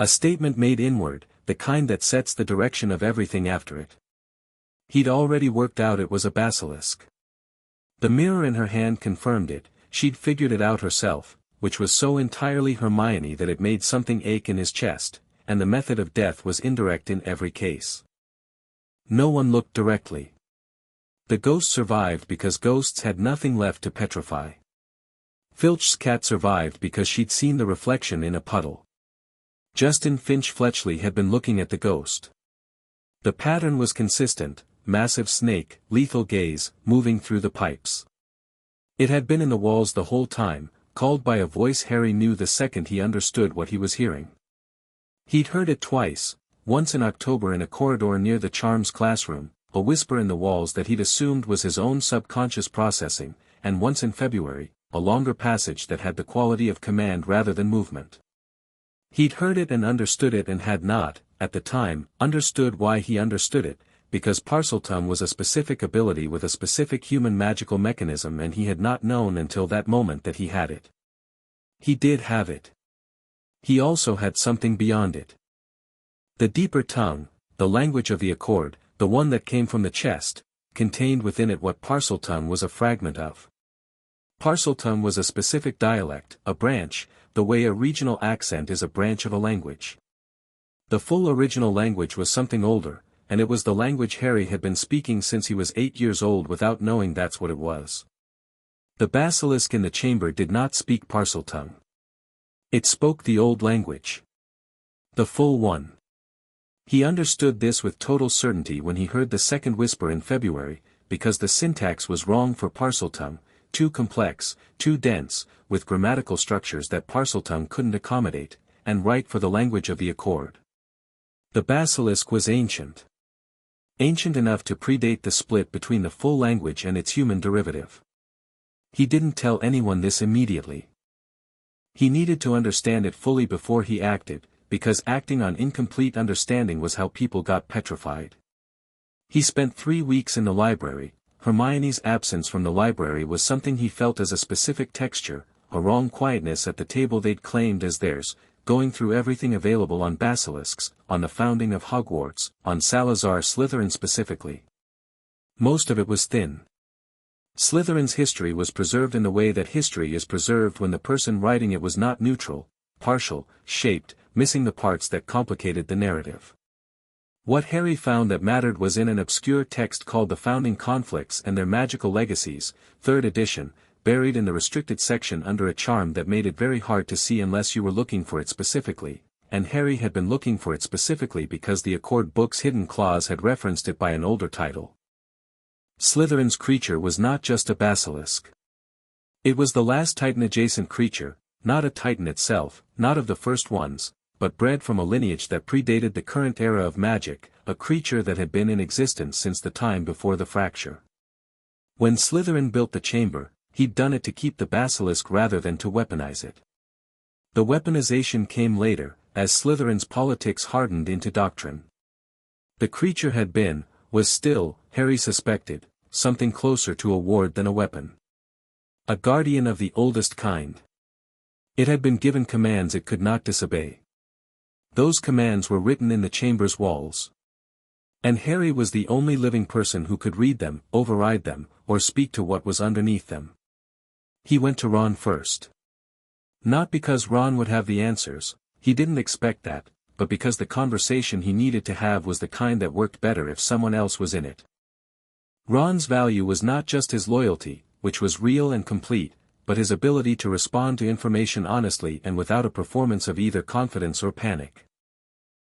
A statement made inward, the kind that sets the direction of everything after it. He'd already worked out it was a basilisk. The mirror in her hand confirmed it, she'd figured it out herself, which was so entirely Hermione that it made something ache in his chest, and the method of death was indirect in every case. No one looked directly. The ghost survived because ghosts had nothing left to petrify. Filch's cat survived because she'd seen the reflection in a puddle. Justin Finch-Fletchley had been looking at the ghost. The pattern was consistent, massive snake, lethal gaze, moving through the pipes. It had been in the walls the whole time, called by a voice Harry knew the second he understood what he was hearing. He'd heard it twice, once in October in a corridor near the Charms classroom, a whisper in the walls that he'd assumed was his own subconscious processing, and once in February, a longer passage that had the quality of command rather than movement. He'd heard it and understood it and had not, at the time, understood why he understood it, because Parseltongue was a specific ability with a specific human magical mechanism and he had not known until that moment that he had it. He did have it. He also had something beyond it. The deeper tongue, the language of the accord, the one that came from the chest, contained within it what Parseltongue was a fragment of. Parseltongue was a specific dialect, a branch, the way a regional accent is a branch of a language. The full original language was something older, and it was the language Harry had been speaking since he was 8 years old without knowing that's what it was. The basilisk in the chamber did not speak Parseltongue. It spoke the old language. The full one. He understood this with total certainty when he heard the second whisper in February, because the syntax was wrong for Parseltongue, too complex, too dense, with grammatical structures that Parseltongue couldn't accommodate, and right for the language of the accord. The basilisk was ancient. Ancient enough to predate the split between the full language and its human derivative. He didn't tell anyone this immediately. He needed to understand it fully before he acted, because acting on incomplete understanding was how people got petrified. He spent 3 weeks in the library. Hermione's absence from the library was something he felt as a specific texture, a wrong quietness at the table they'd claimed as theirs, going through everything available on basilisks, on the founding of Hogwarts, on Salazar Slytherin specifically. Most of it was thin. Slytherin's history was preserved in the way that history is preserved when the person writing it was not neutral, partial, shaped, missing the parts that complicated the narrative. What Harry found that mattered was in an obscure text called The Founding Conflicts and Their Magical Legacies, 3rd edition, buried in the restricted section under a charm that made it very hard to see unless you were looking for it specifically, and Harry had been looking for it specifically because the Accord book's hidden clause had referenced it by an older title. Slytherin's creature was not just a basilisk. It was the last Titan-adjacent creature, not a Titan itself, not of the first ones, but bred from a lineage that predated the current era of magic, a creature that had been in existence since the time before the fracture. When Slytherin built the chamber, he'd done it to keep the basilisk rather than to weaponize it. The weaponization came later, as Slytherin's politics hardened into doctrine. The creature had been, was still, Harry suspected, something closer to a ward than a weapon. A guardian of the oldest kind. It had been given commands it could not disobey. Those commands were written in the chamber's walls. And Harry was the only living person who could read them, override them, or speak to what was underneath them. He went to Ron first. Not because Ron would have the answers, he didn't expect that, but because the conversation he needed to have was the kind that worked better if someone else was in it. Ron's value was not just his loyalty, which was real and complete, but his ability to respond to information honestly and without a performance of either confidence or panic.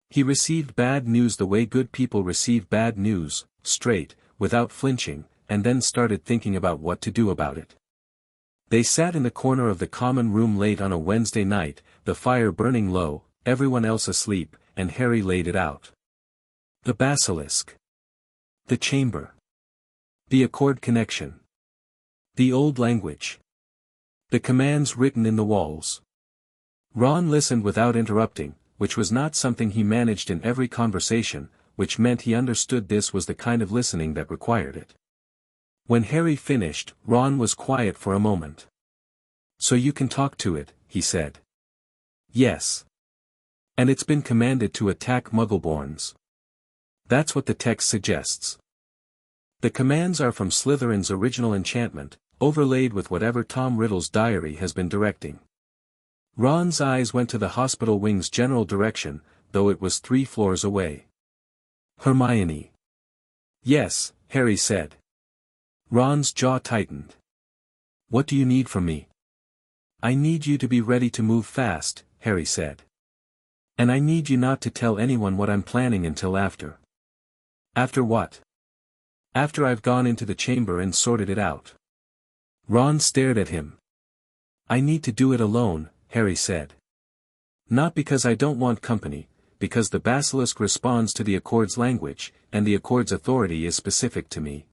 He received bad news the way good people receive bad news, straight, without flinching, and then started thinking about what to do about it. They sat in the corner of the common room late on a Wednesday night, the fire burning low, everyone else asleep, and Harry laid it out. The basilisk. The chamber. The accord connection. The old language. The commands written in the walls. Ron listened without interrupting, which was not something he managed in every conversation, which meant he understood this was the kind of listening that required it. When Harry finished, Ron was quiet for a moment. "So you can talk to it," he said. "Yes. And it's been commanded to attack Muggleborns. That's what the text suggests. The commands are from Slytherin's original enchantment, overlaid with whatever Tom Riddle's diary has been directing." Ron's eyes went to the hospital wing's general direction, though it was 3 floors away. "Hermione." "Yes," Harry said. Ron's jaw tightened. "What do you need from me?" "I need you to be ready to move fast," Harry said. "And I need you not to tell anyone what I'm planning until after." "After what?" "After I've gone into the chamber and sorted it out." Ron stared at him. "I need to do it alone," Harry said. "Not because I don't want company, because the basilisk responds to the Accord's language, and the Accord's authority is specific to me.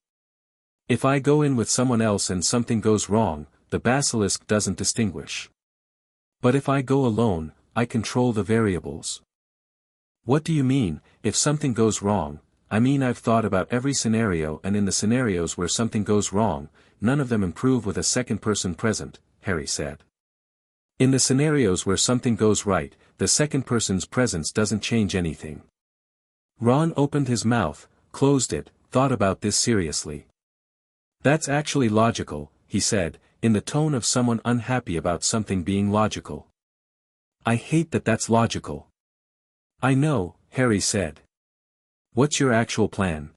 If I go in with someone else and something goes wrong, the basilisk doesn't distinguish. But if I go alone, I control the variables." "What do you mean, if something goes wrong?" "I mean I've thought about every scenario, and in the scenarios where something goes wrong, none of them improve with a second person present," Harry said. "In the scenarios where something goes right, the second person's presence doesn't change anything." Ron opened his mouth, closed it, thought about this seriously. "That's actually logical," he said, in the tone of someone unhappy about something being logical. "I hate that that's logical." "I know," Harry said. What's your actual plan?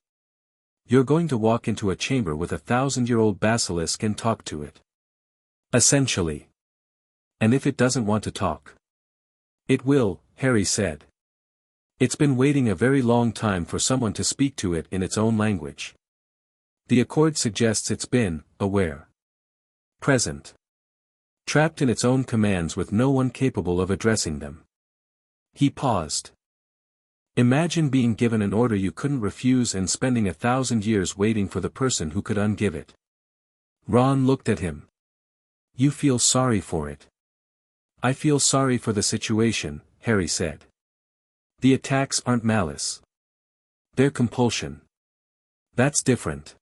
You're going to walk into a chamber with a 1,000-year-old basilisk and talk to it. Essentially. And if it doesn't want to talk? It will, Harry said. It's been waiting a very long time for someone to speak to it in its own language. The accord suggests it's been, aware. Present. Trapped in its own commands with no one capable of addressing them. He paused. Imagine being given an order you couldn't refuse and spending 1,000 years waiting for the person who could ungive it. Ron looked at him. You feel sorry for it. I feel sorry for the situation, Harry said. The attacks aren't malice. They're compulsion. That's different.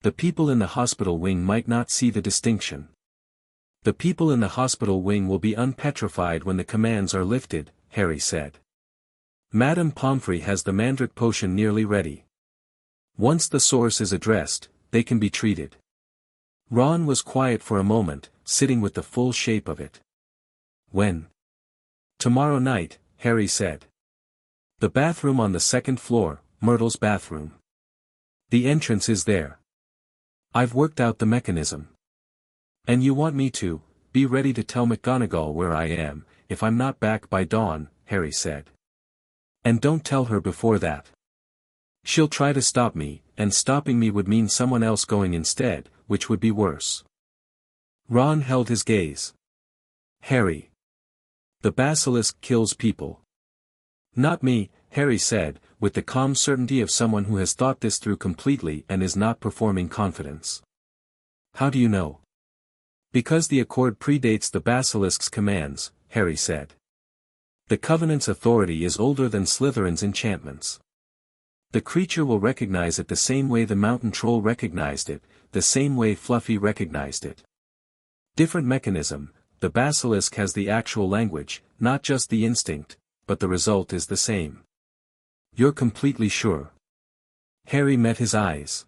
The people in the hospital wing might not see the distinction. The people in the hospital wing will be unpetrified when the commands are lifted, Harry said. Madame Pomfrey has the mandrake potion nearly ready. Once the source is addressed, they can be treated. Ron was quiet for a moment, sitting with the full shape of it. When? Tomorrow night, Harry said. The bathroom on the second floor, Myrtle's bathroom. The entrance is there. I've worked out the mechanism. And you want me to, be ready to tell McGonagall where I am, if I'm not back by dawn, Harry said. And don't tell her before that. She'll try to stop me, and stopping me would mean someone else going instead, which would be worse. Ron held his gaze. Harry. The basilisk kills people. Not me, Harry said, with the calm certainty of someone who has thought this through completely and is not performing confidence. How do you know? Because the accord predates the basilisk's commands, Harry said. The Covenant's authority is older than Slytherin's enchantments. The creature will recognize it the same way the mountain troll recognized it, the same way Fluffy recognized it. Different mechanism, the basilisk has the actual language, not just the instinct, but the result is the same. You're completely sure? Harry met his eyes.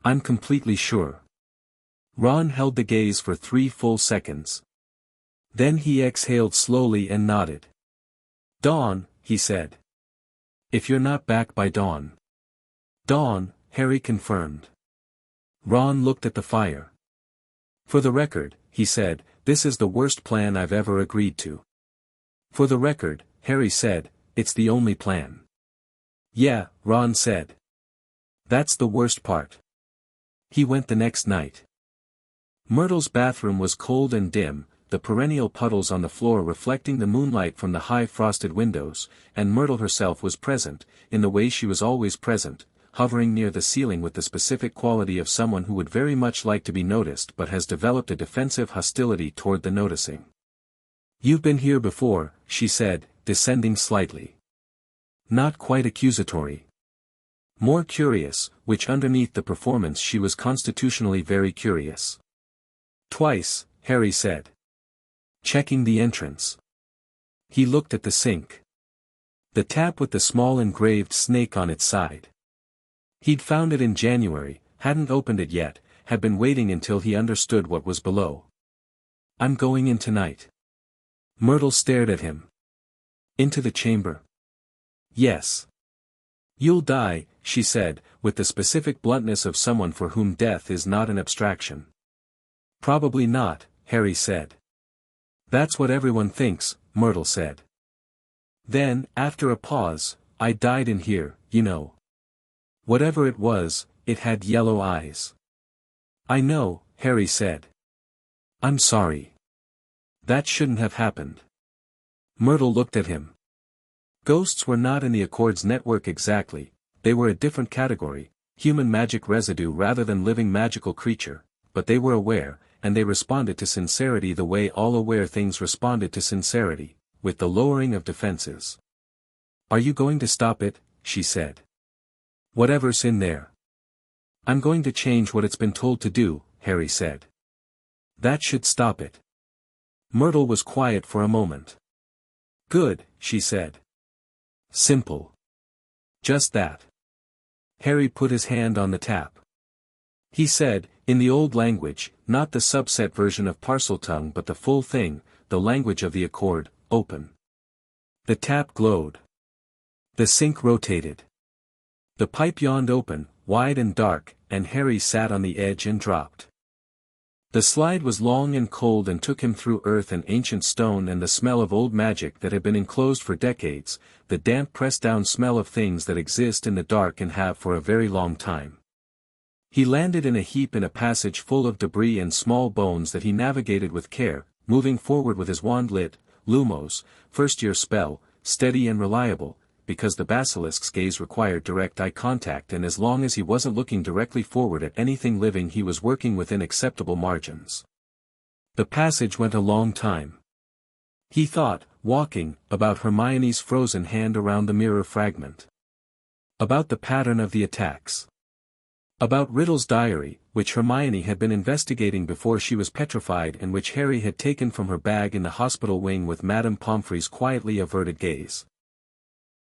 I'm completely sure. Ron held the gaze for 3 full seconds. Then he exhaled slowly and nodded. Dawn, he said. If you're not back by dawn. Dawn, Harry confirmed. Ron looked at the fire. For the record, he said, this is the worst plan I've ever agreed to. For the record, Harry said, it's the only plan. Yeah, Ron said. That's the worst part. He went the next night. Myrtle's bathroom was cold and dim, the perennial puddles on the floor reflecting the moonlight from the high frosted windows, and Myrtle herself was present, in the way she was always present, hovering near the ceiling with the specific quality of someone who would very much like to be noticed but has developed a defensive hostility toward the noticing. You've been here before, she said, descending slightly. Not quite accusatory. More curious, which underneath the performance she was constitutionally very curious. Twice, Harry said. Checking the entrance. He looked at the sink. The tap with the small engraved snake on its side. He'd found it in January, hadn't opened it yet, had been waiting until he understood what was below. I'm going in tonight. Myrtle stared at him. Into the chamber? Yes. You'll die, she said, with the specific bluntness of someone for whom death is not an abstraction. Probably not, Harry said. That's what everyone thinks, Myrtle said. Then, after a pause, I died in here, you know. Whatever it was, it had yellow eyes. I know, Harry said. I'm sorry. That shouldn't have happened. Myrtle looked at him. Ghosts were not in the Accord's network exactly, they were a different category, human magic residue rather than living magical creature, but they were aware, and they responded to sincerity the way all aware things responded to sincerity, with the lowering of defenses. Are you going to stop it? She said. Whatever's in there. I'm going to change what it's been told to do, Harry said. That should stop it. Myrtle was quiet for a moment. Good, she said. Simple. Just that. Harry put his hand on the tap. He said, in the old language, not the subset version of Parseltongue but the full thing, the language of the Accord, open. The tap glowed. The sink rotated. The pipe yawned open, wide and dark, and Harry sat on the edge and dropped. The slide was long and cold and took him through earth and ancient stone and the smell of old magic that had been enclosed for decades, the damp pressed-down smell of things that exist in the dark and have for a very long time. He landed in a heap in a passage full of debris and small bones that he navigated with care, moving forward with his wand lit, Lumos, first-year spell, steady and reliable, because the basilisk's gaze required direct eye contact and as long as he wasn't looking directly forward at anything living he was working within acceptable margins. The passage went a long time. He thought, walking, about Hermione's frozen hand around the mirror fragment. About the pattern of the attacks. About Riddle's diary, which Hermione had been investigating before she was petrified and which Harry had taken from her bag in the hospital wing with Madame Pomfrey's quietly averted gaze.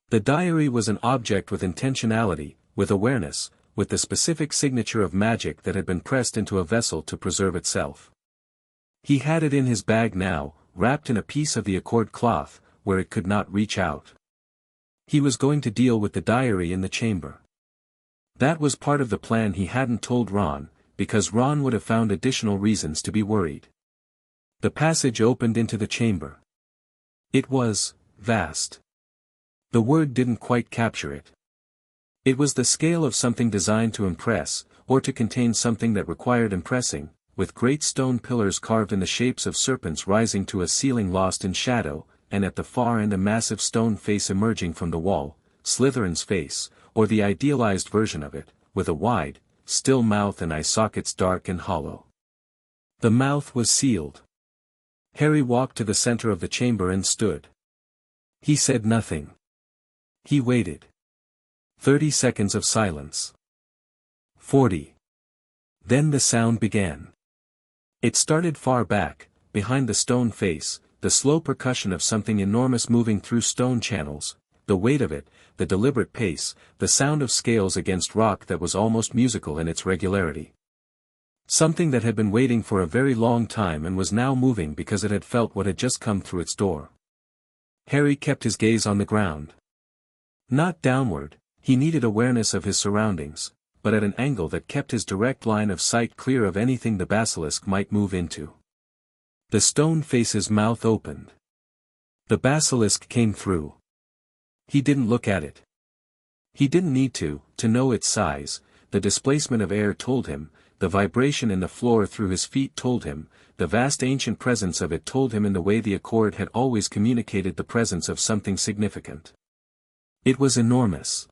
The diary was an object with intentionality, with awareness, with the specific signature of magic that had been pressed into a vessel to preserve itself. He had it in his bag now, wrapped in a piece of the accord cloth, where it could not reach out. He was going to deal with the diary in the chamber. That was part of the plan he hadn't told Ron, because Ron would have found additional reasons to be worried. The passage opened into the chamber. It was vast. The word didn't quite capture it. It was the scale of something designed to impress, or to contain something that required impressing, with great stone pillars carved in the shapes of serpents rising to a ceiling lost in shadow, and at the far end a massive stone face emerging from the wall, Slytherin's face, or the idealized version of it, with a wide, still mouth and eye sockets dark and hollow. The mouth was sealed. Harry walked to the center of the chamber and stood. He said nothing. He waited. 30 seconds of silence. 40. Then the sound began. It started far back, behind the stone face, the slow percussion of something enormous moving through stone channels, the weight of it, the deliberate pace, the sound of scales against rock that was almost musical in its regularity. Something that had been waiting for a very long time and was now moving because it had felt what had just come through its door. Harry kept his gaze on the ground. Not downward, he needed awareness of his surroundings, but at an angle that kept his direct line of sight clear of anything the basilisk might move into. The stone face's mouth opened. The basilisk came through. He didn't look at it. He didn't need to know its size, the displacement of air told him, the vibration in the floor through his feet told him, the vast ancient presence of it told him in the way the accord had always communicated the presence of something significant. It was enormous.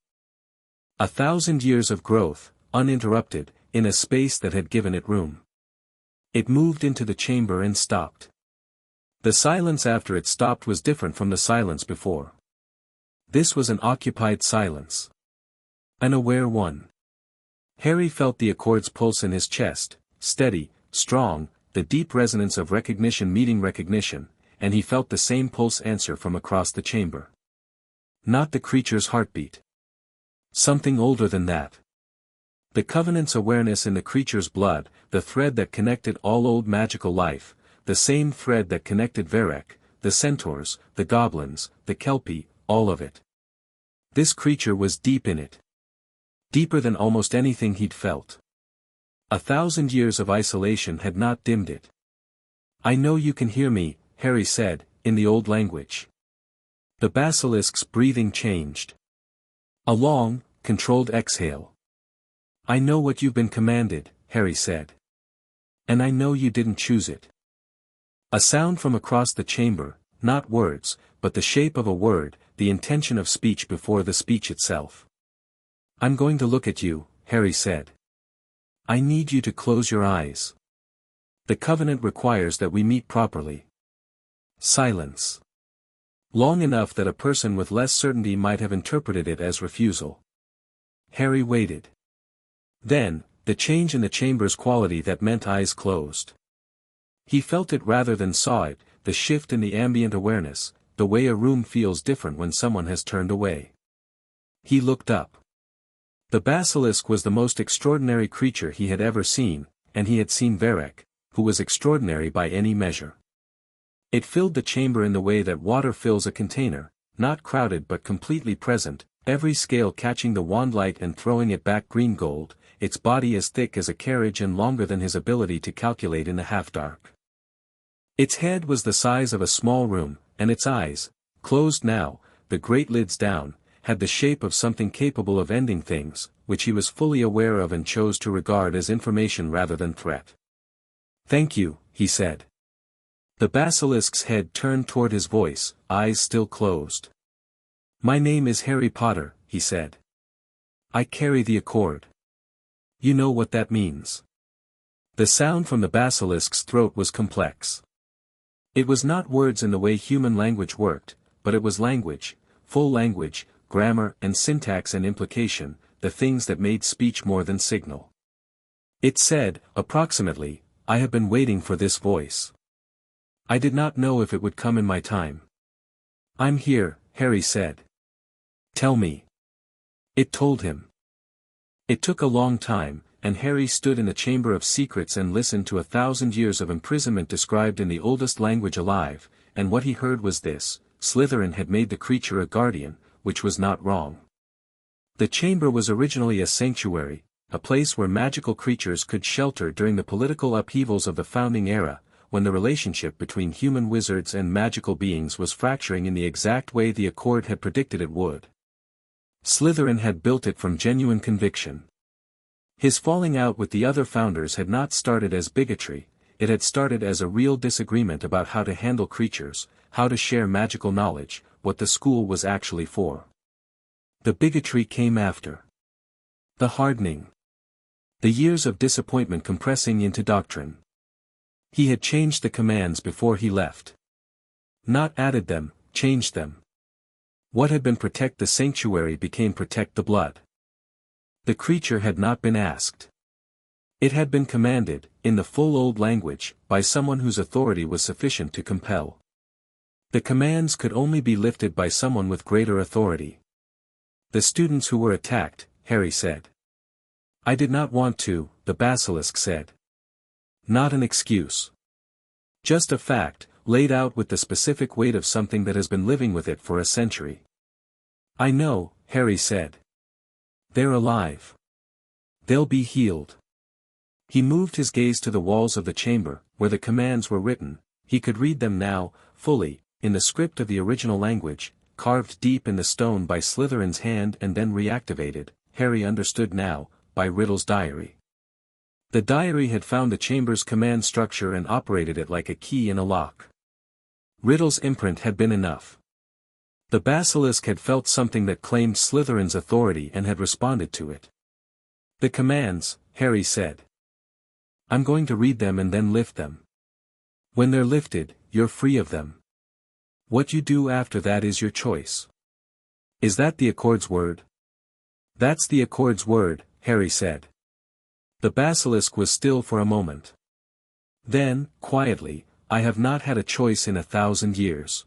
1,000 years of growth, uninterrupted, in a space that had given it room. It moved into the chamber and stopped. The silence after it stopped was different from the silence before. This was an occupied silence. An aware one. Harry felt the accord's pulse in his chest, steady, strong, the deep resonance of recognition meeting recognition, and he felt the same pulse answer from across the chamber. Not the creature's heartbeat. Something older than that. The Covenant's awareness in the creature's blood, the thread that connected all old magical life, the same thread that connected Varek, the centaurs, the goblins, the Kelpie, all of it. This creature was deep in it. Deeper than almost anything he'd felt. 1,000 years of isolation had not dimmed it. "I know you can hear me," Harry said, in the old language. The basilisk's breathing changed. A long, controlled exhale. "I know what you've been commanded," Harry said. "And I know you didn't choose it." A sound from across the chamber, not words, but the shape of a word, the intention of speech before the speech itself. "I'm going to look at you," Harry said. "I need you to close your eyes. The Covenant requires that we meet properly." Silence. Long enough that a person with less certainty might have interpreted it as refusal. Harry waited. Then, the change in the chamber's quality that meant eyes closed. He felt it rather than saw it, the shift in the ambient awareness, the way a room feels different when someone has turned away. He looked up. The basilisk was the most extraordinary creature he had ever seen, and he had seen Varek, who was extraordinary by any measure. It filled the chamber in the way that water fills a container, not crowded but completely present, every scale catching the wand light and throwing it back green gold, its body as thick as a carriage and longer than his ability to calculate in the half-dark. Its head was the size of a small room, and its eyes, closed now, the great lids down, had the shape of something capable of ending things, which he was fully aware of and chose to regard as information rather than threat. "Thank you," he said. The basilisk's head turned toward his voice, eyes still closed. "My name is Harry Potter," he said. "I carry the accord. You know what that means." The sound from the basilisk's throat was complex. It was not words in the way human language worked, but it was language, full language, grammar and syntax and implication, the things that made speech more than signal. It said, approximately, "I have been waiting for this voice. I did not know if it would come in my time." "I'm here," Harry said. "Tell me." It told him. It took a long time, and Harry stood in the Chamber of Secrets and listened to 1,000 years of imprisonment described in the oldest language alive, and what he heard was this: Slytherin had made the creature a guardian, which was not wrong. The chamber was originally a sanctuary, a place where magical creatures could shelter during the political upheavals of the founding era, when the relationship between human wizards and magical beings was fracturing in the exact way the Accord had predicted it would. Slytherin had built it from genuine conviction. His falling out with the other founders had not started as bigotry, it had started as a real disagreement about how to handle creatures, how to share magical knowledge, what the school was actually for. The bigotry came after. The hardening. The years of disappointment compressing into doctrine. He had changed the commands before he left. Not added them, changed them. What had been protect the sanctuary became protect the blood. The creature had not been asked. It had been commanded, in the full old language, by someone whose authority was sufficient to compel. The commands could only be lifted by someone with greater authority. The students who were attacked, Harry said. "I did not want to," the basilisk said. "Not an excuse. Just a fact, laid out with the specific weight of something that has been living with it for a century." "I know," Harry said. "They're alive. They'll be healed." He moved his gaze to the walls of the chamber, where the commands were written. He could read them now, fully, in the script of the original language, carved deep in the stone by Slytherin's hand and then reactivated, Harry understood now, by Riddle's diary. The diary had found the chamber's command structure and operated it like a key in a lock. Riddle's imprint had been enough. The basilisk had felt something that claimed Slytherin's authority and had responded to it. "The commands," Harry said. "I'm going to read them and then lift them. When they're lifted, you're free of them. What you do after that is your choice." "Is that the Accord's word?" "That's the Accord's word," Harry said. The basilisk was still for a moment. Then, quietly, "I have not had a choice in 1,000 years."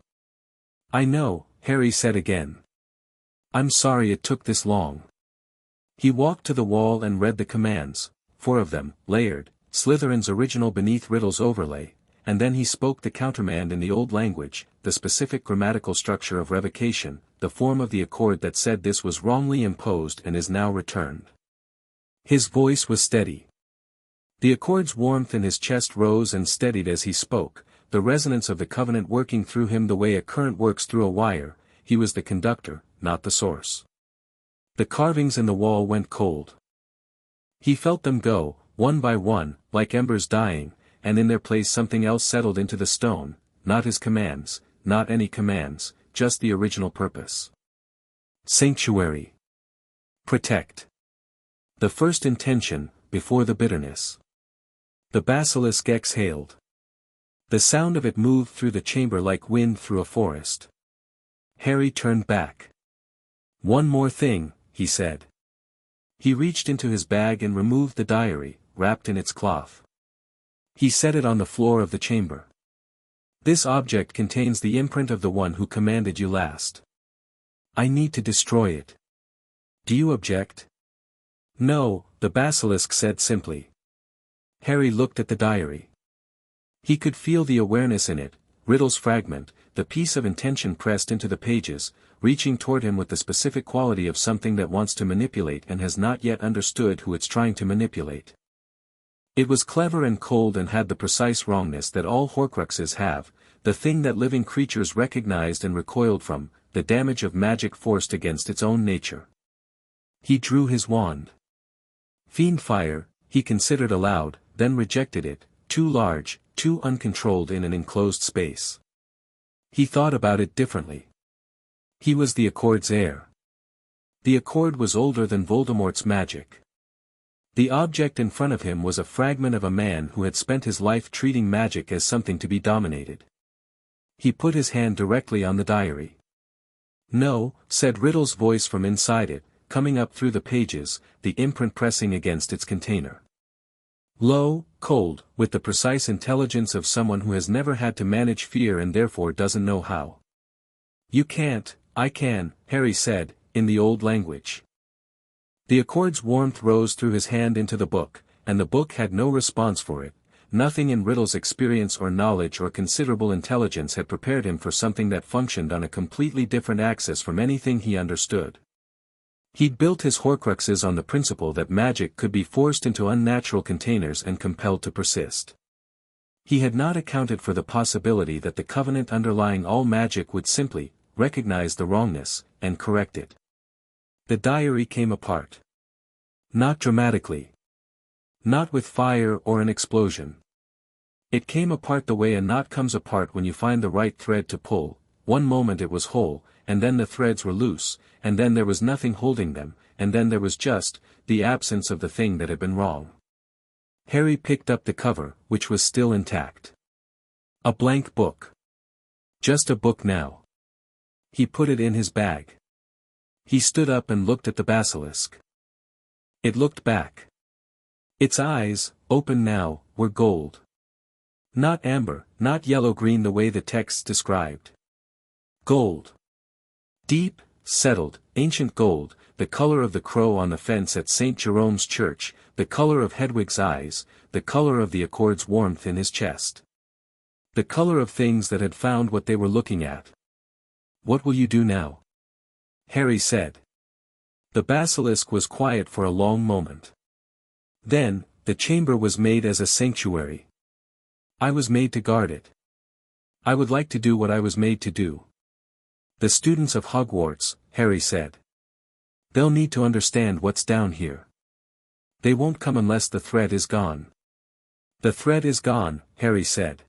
"I know," Harry said again. "I'm sorry it took this long." He walked to the wall and read the commands, 4 of them, layered, Slytherin's original beneath Riddle's overlay, and then he spoke the countermand in the old language, the specific grammatical structure of revocation, the form of the Accord that said this was wrongly imposed and is now returned. His voice was steady. The Accord's warmth in his chest rose and steadied as he spoke, the resonance of the covenant working through him the way a current works through a wire. He was the conductor, not the source. The carvings in the wall went cold. He felt them go, one by one, like embers dying, and in their place something else settled into the stone, not his commands, not any commands, just the original purpose. Sanctuary. Protect. The first intention, before the bitterness. The basilisk exhaled. The sound of it moved through the chamber like wind through a forest. Harry turned back. "One more thing," he said. He reached into his bag and removed the diary, wrapped in its cloth. He set it on the floor of the chamber. "This object contains the imprint of the one who commanded you last. I need to destroy it. Do you object?" "No," the basilisk said simply. Harry looked at the diary. He could feel the awareness in it, Riddle's fragment, the piece of intention pressed into the pages, reaching toward him with the specific quality of something that wants to manipulate and has not yet understood who it's trying to manipulate. It was clever and cold and had the precise wrongness that all Horcruxes have, the thing that living creatures recognized and recoiled from, the damage of magic forced against its own nature. He drew his wand. Fiend fire, he considered aloud, then rejected it, too large, too uncontrolled in an enclosed space. He thought about it differently. He was the Accord's heir. The Accord was older than Voldemort's magic. The object in front of him was a fragment of a man who had spent his life treating magic as something to be dominated. He put his hand directly on the diary. "No," said Riddle's voice from inside it, coming up through the pages, the imprint pressing against its container. Low, cold, with the precise intelligence of someone who has never had to manage fear and therefore doesn't know how. "You can't." "I can," Harry said, in the old language. The Accord's warmth rose through his hand into the book, and the book had no response for it. Nothing in Riddle's experience or knowledge or considerable intelligence had prepared him for something that functioned on a completely different axis from anything he understood. He'd built his Horcruxes on the principle that magic could be forced into unnatural containers and compelled to persist. He had not accounted for the possibility that the covenant underlying all magic would simply recognize the wrongness and correct it. The diary came apart. Not dramatically. Not with fire or an explosion. It came apart the way a knot comes apart when you find the right thread to pull. One moment it was whole, and then the threads were loose, and then there was nothing holding them, and then there was just the absence of the thing that had been wrong. Harry picked up the cover, which was still intact. A blank book. Just a book now. He put it in his bag. He stood up and looked at the basilisk. It looked back. Its eyes, open now, were gold. Not amber, not yellow-green the way the text described. Gold. Deep, settled, ancient gold, the color of the crow on the fence at St. Jerome's Church, the color of Hedwig's eyes, the color of the Accord's warmth in his chest. The color of things that had found what they were looking at. "What will you do now?" Harry said. The basilisk was quiet for a long moment. Then, "The chamber was made as a sanctuary. I was made to guard it. I would like to do what I was made to do." "The students of Hogwarts," Harry said. "They'll need to understand what's down here. They won't come unless the thread is gone." "The thread is gone," Harry said.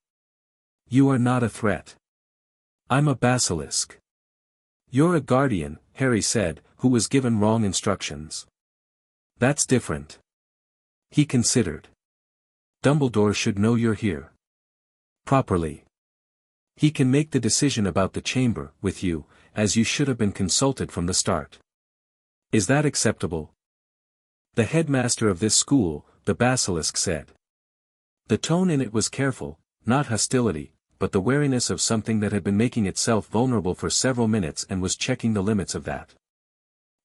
"You are not a threat. I'm a basilisk." "You're a guardian," Harry said, "who was given wrong instructions." "That's different." He considered. "Dumbledore should know you're here. Properly. He can make the decision about the chamber, with you, as you should have been consulted from the start. Is that acceptable?" "The headmaster of this school," the basilisk said. The tone in it was careful, not hostility, but the wariness of something that had been making itself vulnerable for several minutes and was checking the limits of that.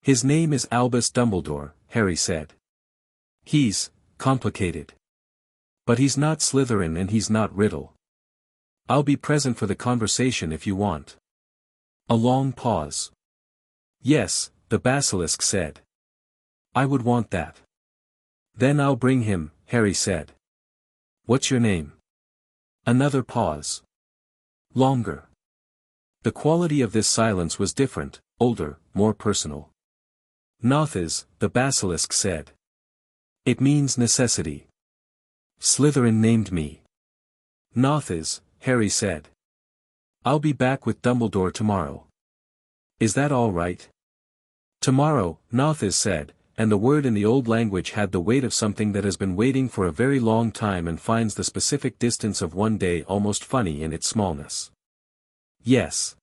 "His name is Albus Dumbledore," Harry said. "He's complicated. But he's not Slytherin and he's not Riddle. I'll be present for the conversation if you want." A long pause. "Yes," the basilisk said. "I would want that." "Then I'll bring him," Harry said. "What's your name?" Another pause. Longer. The quality of this silence was different, older, more personal. "Nothis," the basilisk said. "It means necessity. Slytherin named me." "Nothis," Harry said. "I'll be back with Dumbledore tomorrow. Is that all right?" "Tomorrow," Nothis said, and the word in the old language had the weight of something that has been waiting for a very long time and finds the specific distance of one day almost funny in its smallness. "Yes.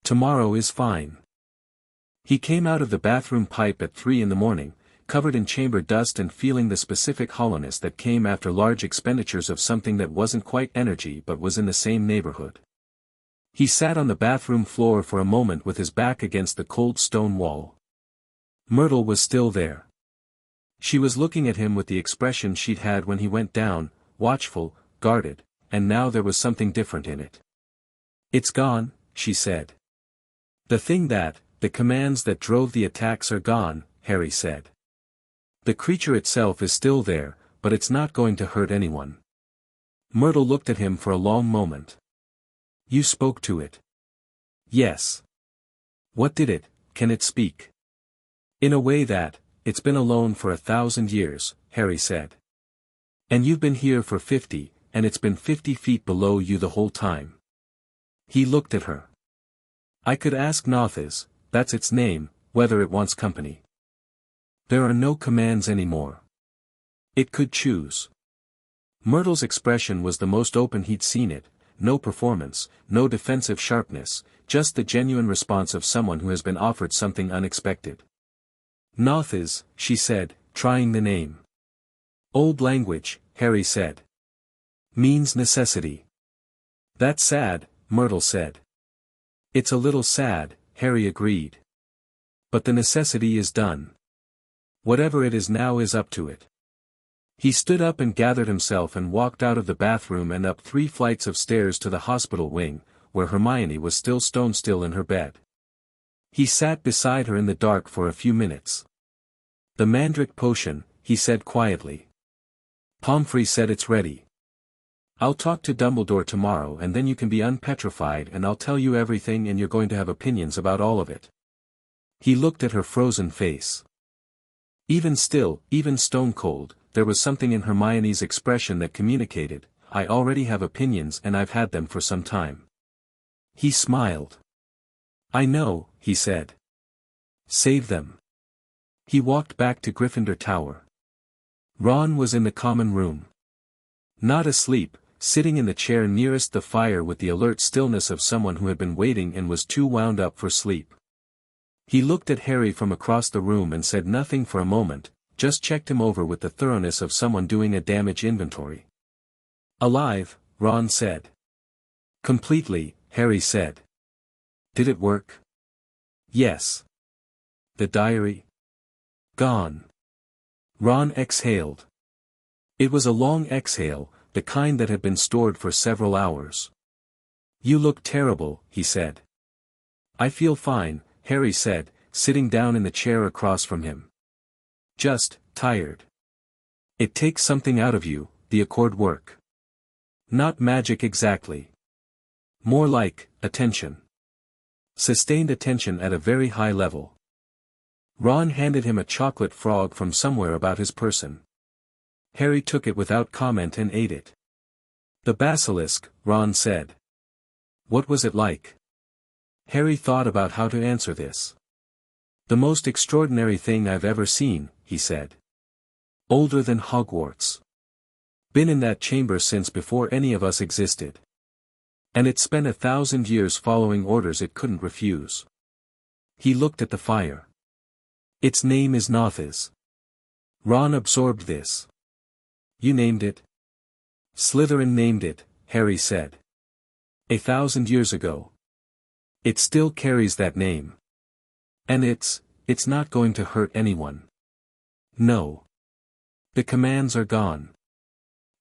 Tomorrow is fine." He came out of the bathroom pipe at 3 in the morning, covered in chamber dust and feeling the specific hollowness that came after large expenditures of something that wasn't quite energy but was in the same neighborhood. He sat on the bathroom floor for a moment with his back against the cold stone wall. Myrtle was still there. She was looking at him with the expression she'd had when he went down, watchful, guarded, and now there was something different in it. It's gone, she said. The commands that drove the attacks are gone, Harry said. The creature itself is still there, but it's not going to hurt anyone. Myrtle looked at him for a long moment. You spoke to it. Yes. What did it, can it speak? In a way it's been alone for 1,000 years, Harry said. And you've been here for 50, and it's been 50 feet below you the whole time. He looked at her. I could ask Nothiz, that's its name, whether it wants company. There are no commands anymore. It could choose. Myrtle's expression was the most open he'd seen it, no performance, no defensive sharpness, just the genuine response of someone who has been offered something unexpected. Nothiz, she said, trying the name. Old language, Harry said. Means necessity. That's sad, Myrtle said. It's a little sad, Harry agreed. But the necessity is done. Whatever it is now is up to it. He stood up and gathered himself and walked out of the bathroom and up 3 flights of stairs to the hospital wing, where Hermione was still stone still in her bed. He sat beside her in the dark for a few minutes. The mandrake potion, he said quietly. Pomfrey said it's ready. I'll talk to Dumbledore tomorrow and then you can be unpetrified and I'll tell you everything and you're going to have opinions about all of it. He looked at her frozen face. Even still, even stone cold, there was something in Hermione's expression that communicated, I already have opinions and I've had them for some time. He smiled. I know, he said. Save them. He walked back to Gryffindor Tower. Ron was in the common room. Not asleep, sitting in the chair nearest the fire with the alert stillness of someone who had been waiting and was too wound up for sleep. He looked at Harry from across the room and said nothing for a moment, just checked him over with the thoroughness of someone doing a damage inventory. Alive, Ron said. Completely, Harry said. Did it work? Yes. The diary? Gone. Ron exhaled. It was a long exhale, the kind that had been stored for several hours. You look terrible, he said. I feel fine, Harry said, sitting down in the chair across from him. Just, tired. It takes something out of you, the accord work. Not magic exactly. More like, attention. Sustained attention at a very high level. Ron handed him a chocolate frog from somewhere about his person. Harry took it without comment and ate it. The basilisk, Ron said. What was it like? Harry thought about how to answer this. The most extraordinary thing I've ever seen, he said. Older than Hogwarts. Been in that chamber since before any of us existed. And it spent 1,000 years following orders it couldn't refuse. He looked at the fire. Its name is Nothiz. Ron absorbed this. You named it? Slytherin named it, Harry said. 1,000 years ago. It still carries that name. And it's not going to hurt anyone. No. The commands are gone.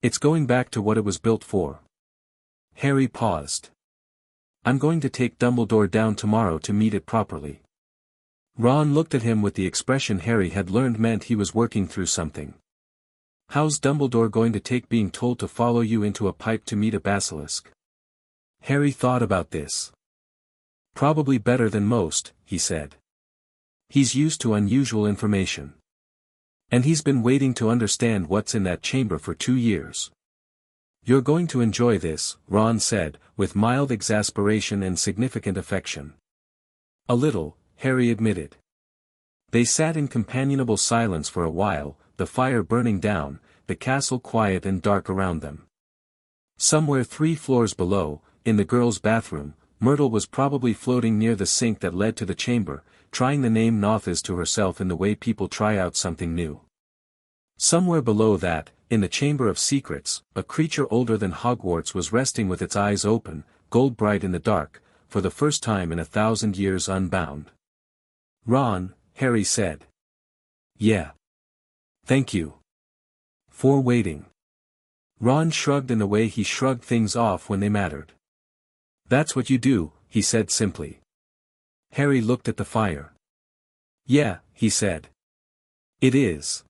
It's going back to what it was built for. Harry paused. I'm going to take Dumbledore down tomorrow to meet it properly. Ron looked at him with the expression Harry had learned meant he was working through something. How's Dumbledore going to take being told to follow you into a pipe to meet a basilisk? Harry thought about this. Probably better than most, he said. He's used to unusual information. And he's been waiting to understand what's in that chamber for 2 years. You're going to enjoy this, Ron said, with mild exasperation and significant affection. A little, Harry admitted. They sat in companionable silence for a while, the fire burning down, the castle quiet and dark around them. Somewhere 3 floors below, in the girls' bathroom, Myrtle was probably floating near the sink that led to the chamber, trying the name Nothiz to herself in the way people try out something new. Somewhere below that, in the Chamber of Secrets, a creature older than Hogwarts was resting with its eyes open, gold bright in the dark, for the first time in 1,000 years unbound. Ron, Harry said. Yeah. Thank you. For waiting. Ron shrugged in the way he shrugged things off when they mattered. That's what you do, he said simply. Harry looked at the fire. Yeah, he said. It is.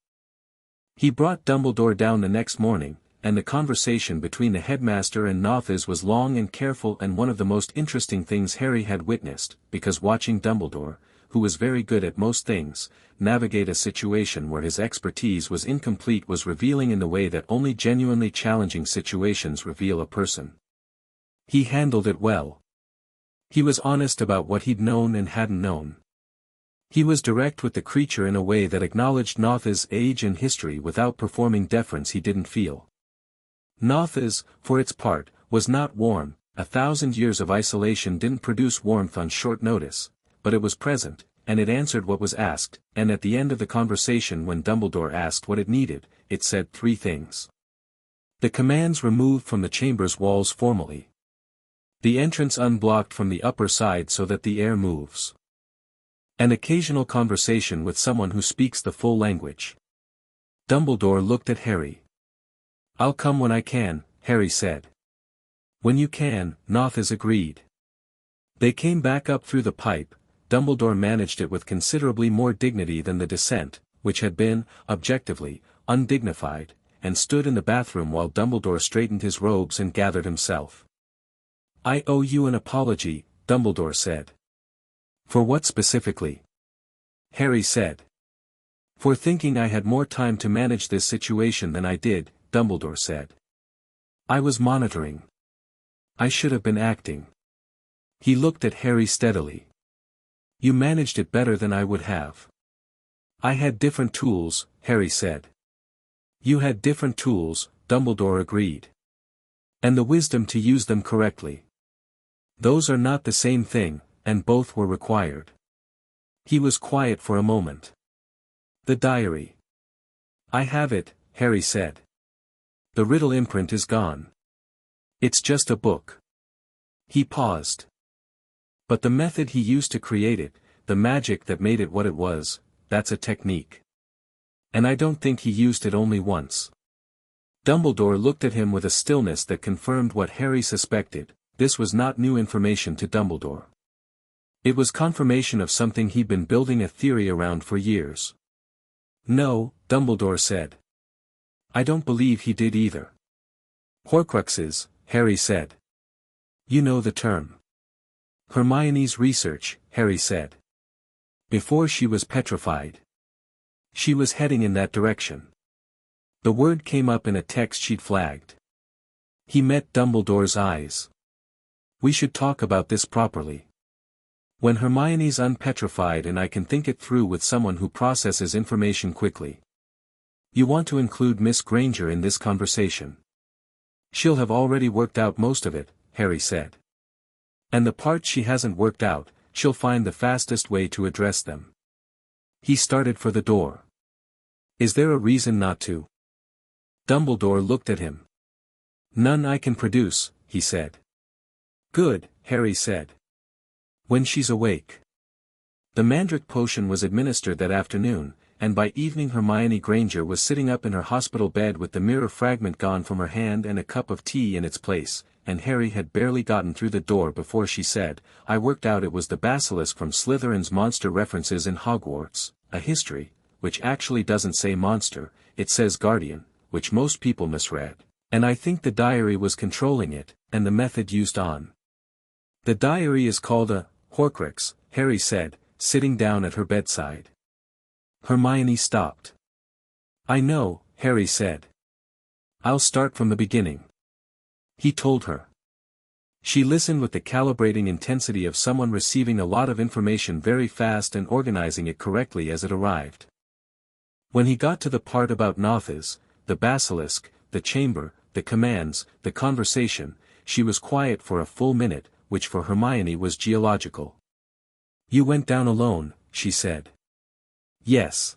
He brought Dumbledore down the next morning, and the conversation between the headmaster and Nothis was long and careful and one of the most interesting things Harry had witnessed, because watching Dumbledore, who was very good at most things, navigate a situation where his expertise was incomplete was revealing in the way that only genuinely challenging situations reveal a person. He handled it well. He was honest about what he'd known and hadn't known. He was direct with the creature in a way that acknowledged Nothis' age and history without performing deference he didn't feel. Nothis, for its part, was not warm. 1,000 years of isolation didn't produce warmth on short notice, but it was present, and it answered what was asked, and at the end of the conversation when Dumbledore asked what it needed, it said 3 things. The commands removed from the chamber's walls formally. The entrance unblocked from the upper side so that the air moves. An occasional conversation with someone who speaks the full language. Dumbledore looked at Harry. I'll come when I can, Harry said. When you can, Nothis agreed. They came back up through the pipe. Dumbledore managed it with considerably more dignity than the descent, which had been, objectively, undignified, and stood in the bathroom while Dumbledore straightened his robes and gathered himself. I owe you an apology, Dumbledore said. For what specifically? Harry said. For thinking I had more time to manage this situation than I did, Dumbledore said. I was monitoring. I should have been acting. He looked at Harry steadily. You managed it better than I would have. I had different tools, Harry said. You had different tools, Dumbledore agreed. And the wisdom to use them correctly. Those are not the same thing, and both were required. He was quiet for a moment. The diary. I have it, Harry said. The Riddle imprint is gone. It's just a book. He paused. But the method he used to create it, the magic that made it what it was, that's a technique. And I don't think he used it only once. Dumbledore looked at him with a stillness that confirmed what Harry suspected. This was not new information to Dumbledore. It was confirmation of something he'd been building a theory around for years. No, Dumbledore said. I don't believe he did either. Horcruxes, Harry said. You know the term. Hermione's research, Harry said. Before she was petrified. She was heading in that direction. The word came up in a text she'd flagged. He met Dumbledore's eyes. We should talk about this properly. When Hermione's unpetrified and I can think it through with someone who processes information quickly. You want to include Miss Granger in this conversation. She'll have already worked out most of it, Harry said. And the part she hasn't worked out, she'll find the fastest way to address them. He started for the door. Is there a reason not to? Dumbledore looked at him. None I can produce, he said. Good, Harry said. When she's awake. The Mandrake potion was administered that afternoon, and by evening Hermione Granger was sitting up in her hospital bed with the mirror fragment gone from her hand and a cup of tea in its place, and Harry had barely gotten through the door before she said, I worked out it was the basilisk from Slytherin's monster references in Hogwarts, a history, which actually doesn't say monster, it says guardian, which most people misread, and I think the diary was controlling it, and the method used on. The diary is called a Horcrux, Harry said, sitting down at her bedside. Hermione stopped. I know, Harry said. I'll start from the beginning. He told her. She listened with the calibrating intensity of someone receiving a lot of information very fast and organizing it correctly as it arrived. When he got to the part about Nothis, the basilisk, the chamber, the commands, the conversation, she was quiet for a full minute, which for Hermione was geological. You went down alone, she said. Yes.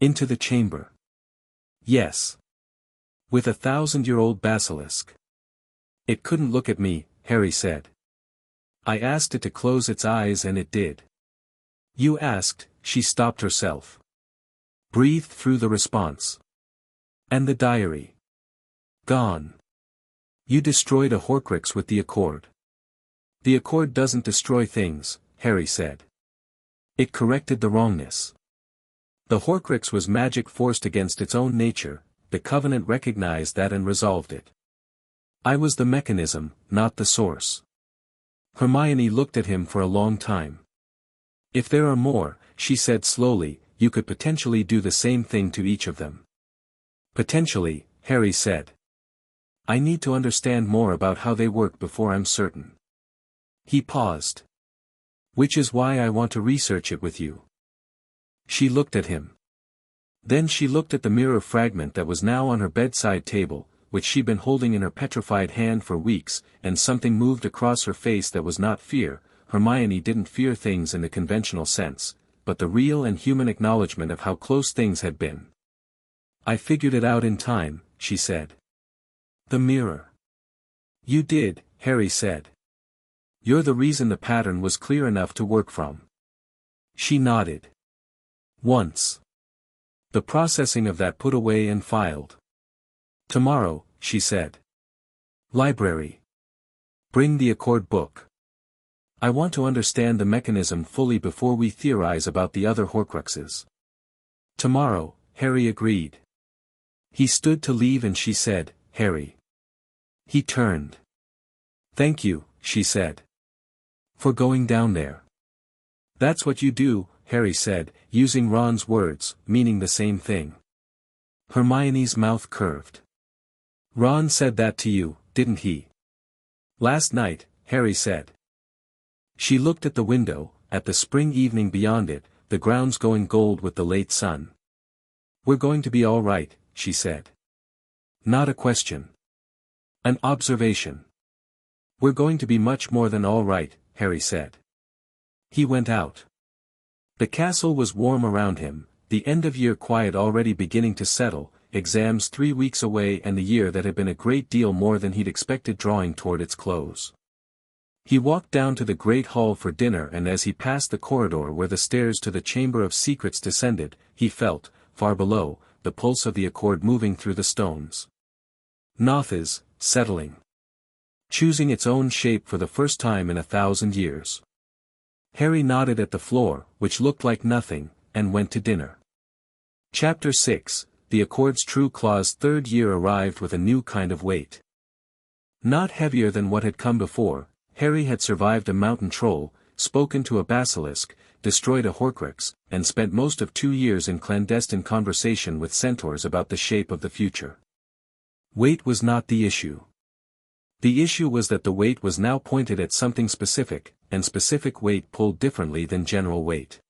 Into the chamber. Yes. With 1,000-year-old basilisk. It couldn't look at me, Harry said. I asked it to close its eyes and it did. You asked, she stopped herself. Breathed through the response. And the diary. Gone. You destroyed a Horcrux with the accord. The accord doesn't destroy things, Harry said. It corrected the wrongness. The Horcrux was magic forced against its own nature, the Covenant recognized that and resolved it. I was the mechanism, not the source. Hermione looked at him for a long time. If there are more, she said slowly, you could potentially do the same thing to each of them. Potentially, Harry said. I need to understand more about how they work before I'm certain. He paused. Which is why I want to research it with you. She looked at him. Then she looked at the mirror fragment that was now on her bedside table, which she'd been holding in her petrified hand for weeks, and something moved across her face that was not fear. Hermione didn't fear things in the conventional sense, but the real and human acknowledgement of how close things had been. I figured it out in time, she said. The mirror. You did, Harry said. You're the reason the pattern was clear enough to work from. She nodded. Once. The processing of that put away and filed. Tomorrow, she said. Library. Bring the accord book. I want to understand the mechanism fully before we theorize about the other Horcruxes. Tomorrow, Harry agreed. He stood to leave and she said, Harry. He turned. Thank you, she said. For going down there. That's what you do, Harry said, using Ron's words, meaning the same thing. Hermione's mouth curved. Ron said that to you, didn't he? Last night, Harry said. She looked at the window, at the spring evening beyond it, the grounds going gold with the late sun. We're going to be all right, she said. Not a question. An observation. We're going to be much more than all right, Harry said. He went out. The castle was warm around him, the end-of-year quiet already beginning to settle, exams 3 weeks away and the year that had been a great deal more than he'd expected drawing toward its close. He walked down to the great hall for dinner and as he passed the corridor where the stairs to the Chamber of Secrets descended, he felt, far below, the pulse of the accord moving through the stones. Nothes, settling. Choosing its own shape for the first time in 1,000 years. Harry nodded at the floor, which looked like nothing, and went to dinner. Chapter 6, The Accord's True Claw's third year arrived with a new kind of weight. Not heavier than what had come before, Harry had survived a mountain troll, spoken to a basilisk, destroyed a Horcrux, and spent most of 2 years in clandestine conversation with centaurs about the shape of the future. Weight was not the issue. The issue was that the weight was now pointed at something specific, and specific weight pulled differently than general weight.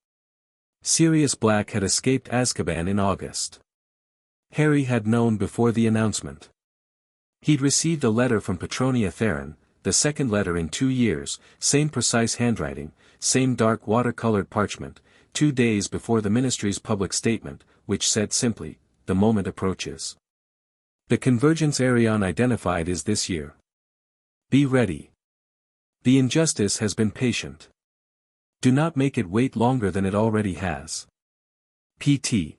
Sirius Black had escaped Azkaban in August. Harry had known before the announcement. He'd received a letter from Petronia Theron, the second letter in 2 years, same precise handwriting, same dark watercolored parchment, 2 days before the Ministry's public statement, which said simply, the moment approaches. The convergence Arion identified is this year. Be ready. The injustice has been patient. Do not make it wait longer than it already has. P.T.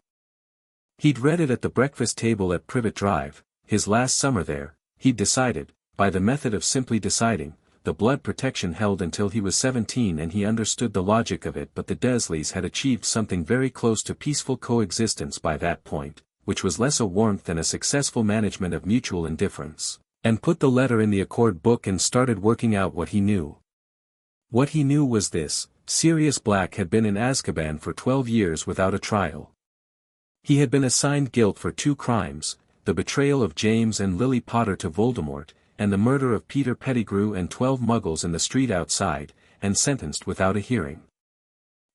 He'd read it at the breakfast table at Privet Drive, his last summer there, he'd decided, by the method of simply deciding, the blood protection held until he was 17 and he understood the logic of it, but the Dursleys had achieved something very close to peaceful coexistence by that point, which was less a warmth than a successful management of mutual indifference. And put the letter in the accord book and started working out what he knew. What he knew was this: Sirius Black had been in Azkaban for 12 years without a trial. He had been assigned guilt for 2 crimes, the betrayal of James and Lily Potter to Voldemort, and the murder of Peter Pettigrew and 12 Muggles in the street outside, and sentenced without a hearing.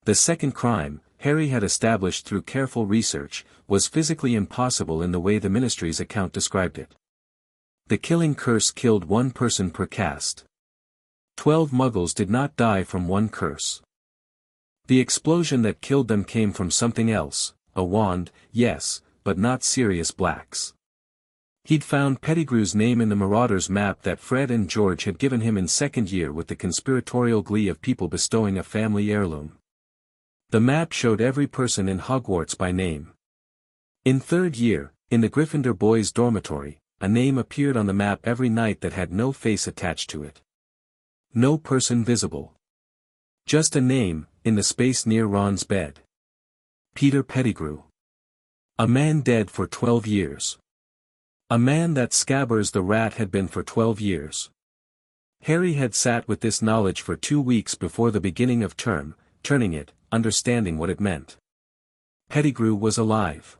The second crime, Harry had established through careful research, was physically impossible in the way the Ministry's account described it. The killing curse killed 1 person per cast. 12 Muggles did not die from 1 curse. The explosion that killed them came from something else, a wand, yes, but not Sirius Black's. He'd found Pettigrew's name in the Marauders map that Fred and George had given him in second year with the conspiratorial glee of people bestowing a family heirloom. The map showed every person in Hogwarts by name. In third year, in the Gryffindor boys' dormitory, a name appeared on the map every night that had no face attached to it. No person visible. Just a name, in the space near Ron's bed. Peter Pettigrew. A man dead for 12 years. A man that Scabbers the rat had been for 12 years. Harry had sat with this knowledge for 2 weeks before the beginning of term, turning it, understanding what it meant. Pettigrew was alive.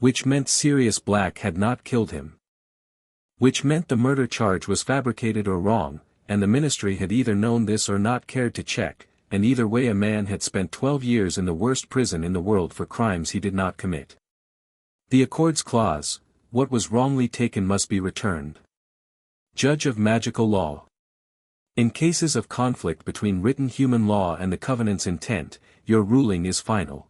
Which meant Sirius Black had not killed him. Which meant the murder charge was fabricated or wrong, and the ministry had either known this or not cared to check, and either way a man had spent 12 years in the worst prison in the world for crimes he did not commit. The Accords Clause, what was wrongly taken must be returned. Judge of Magical Law. In cases of conflict between written human law and the Covenant's intent, your ruling is final.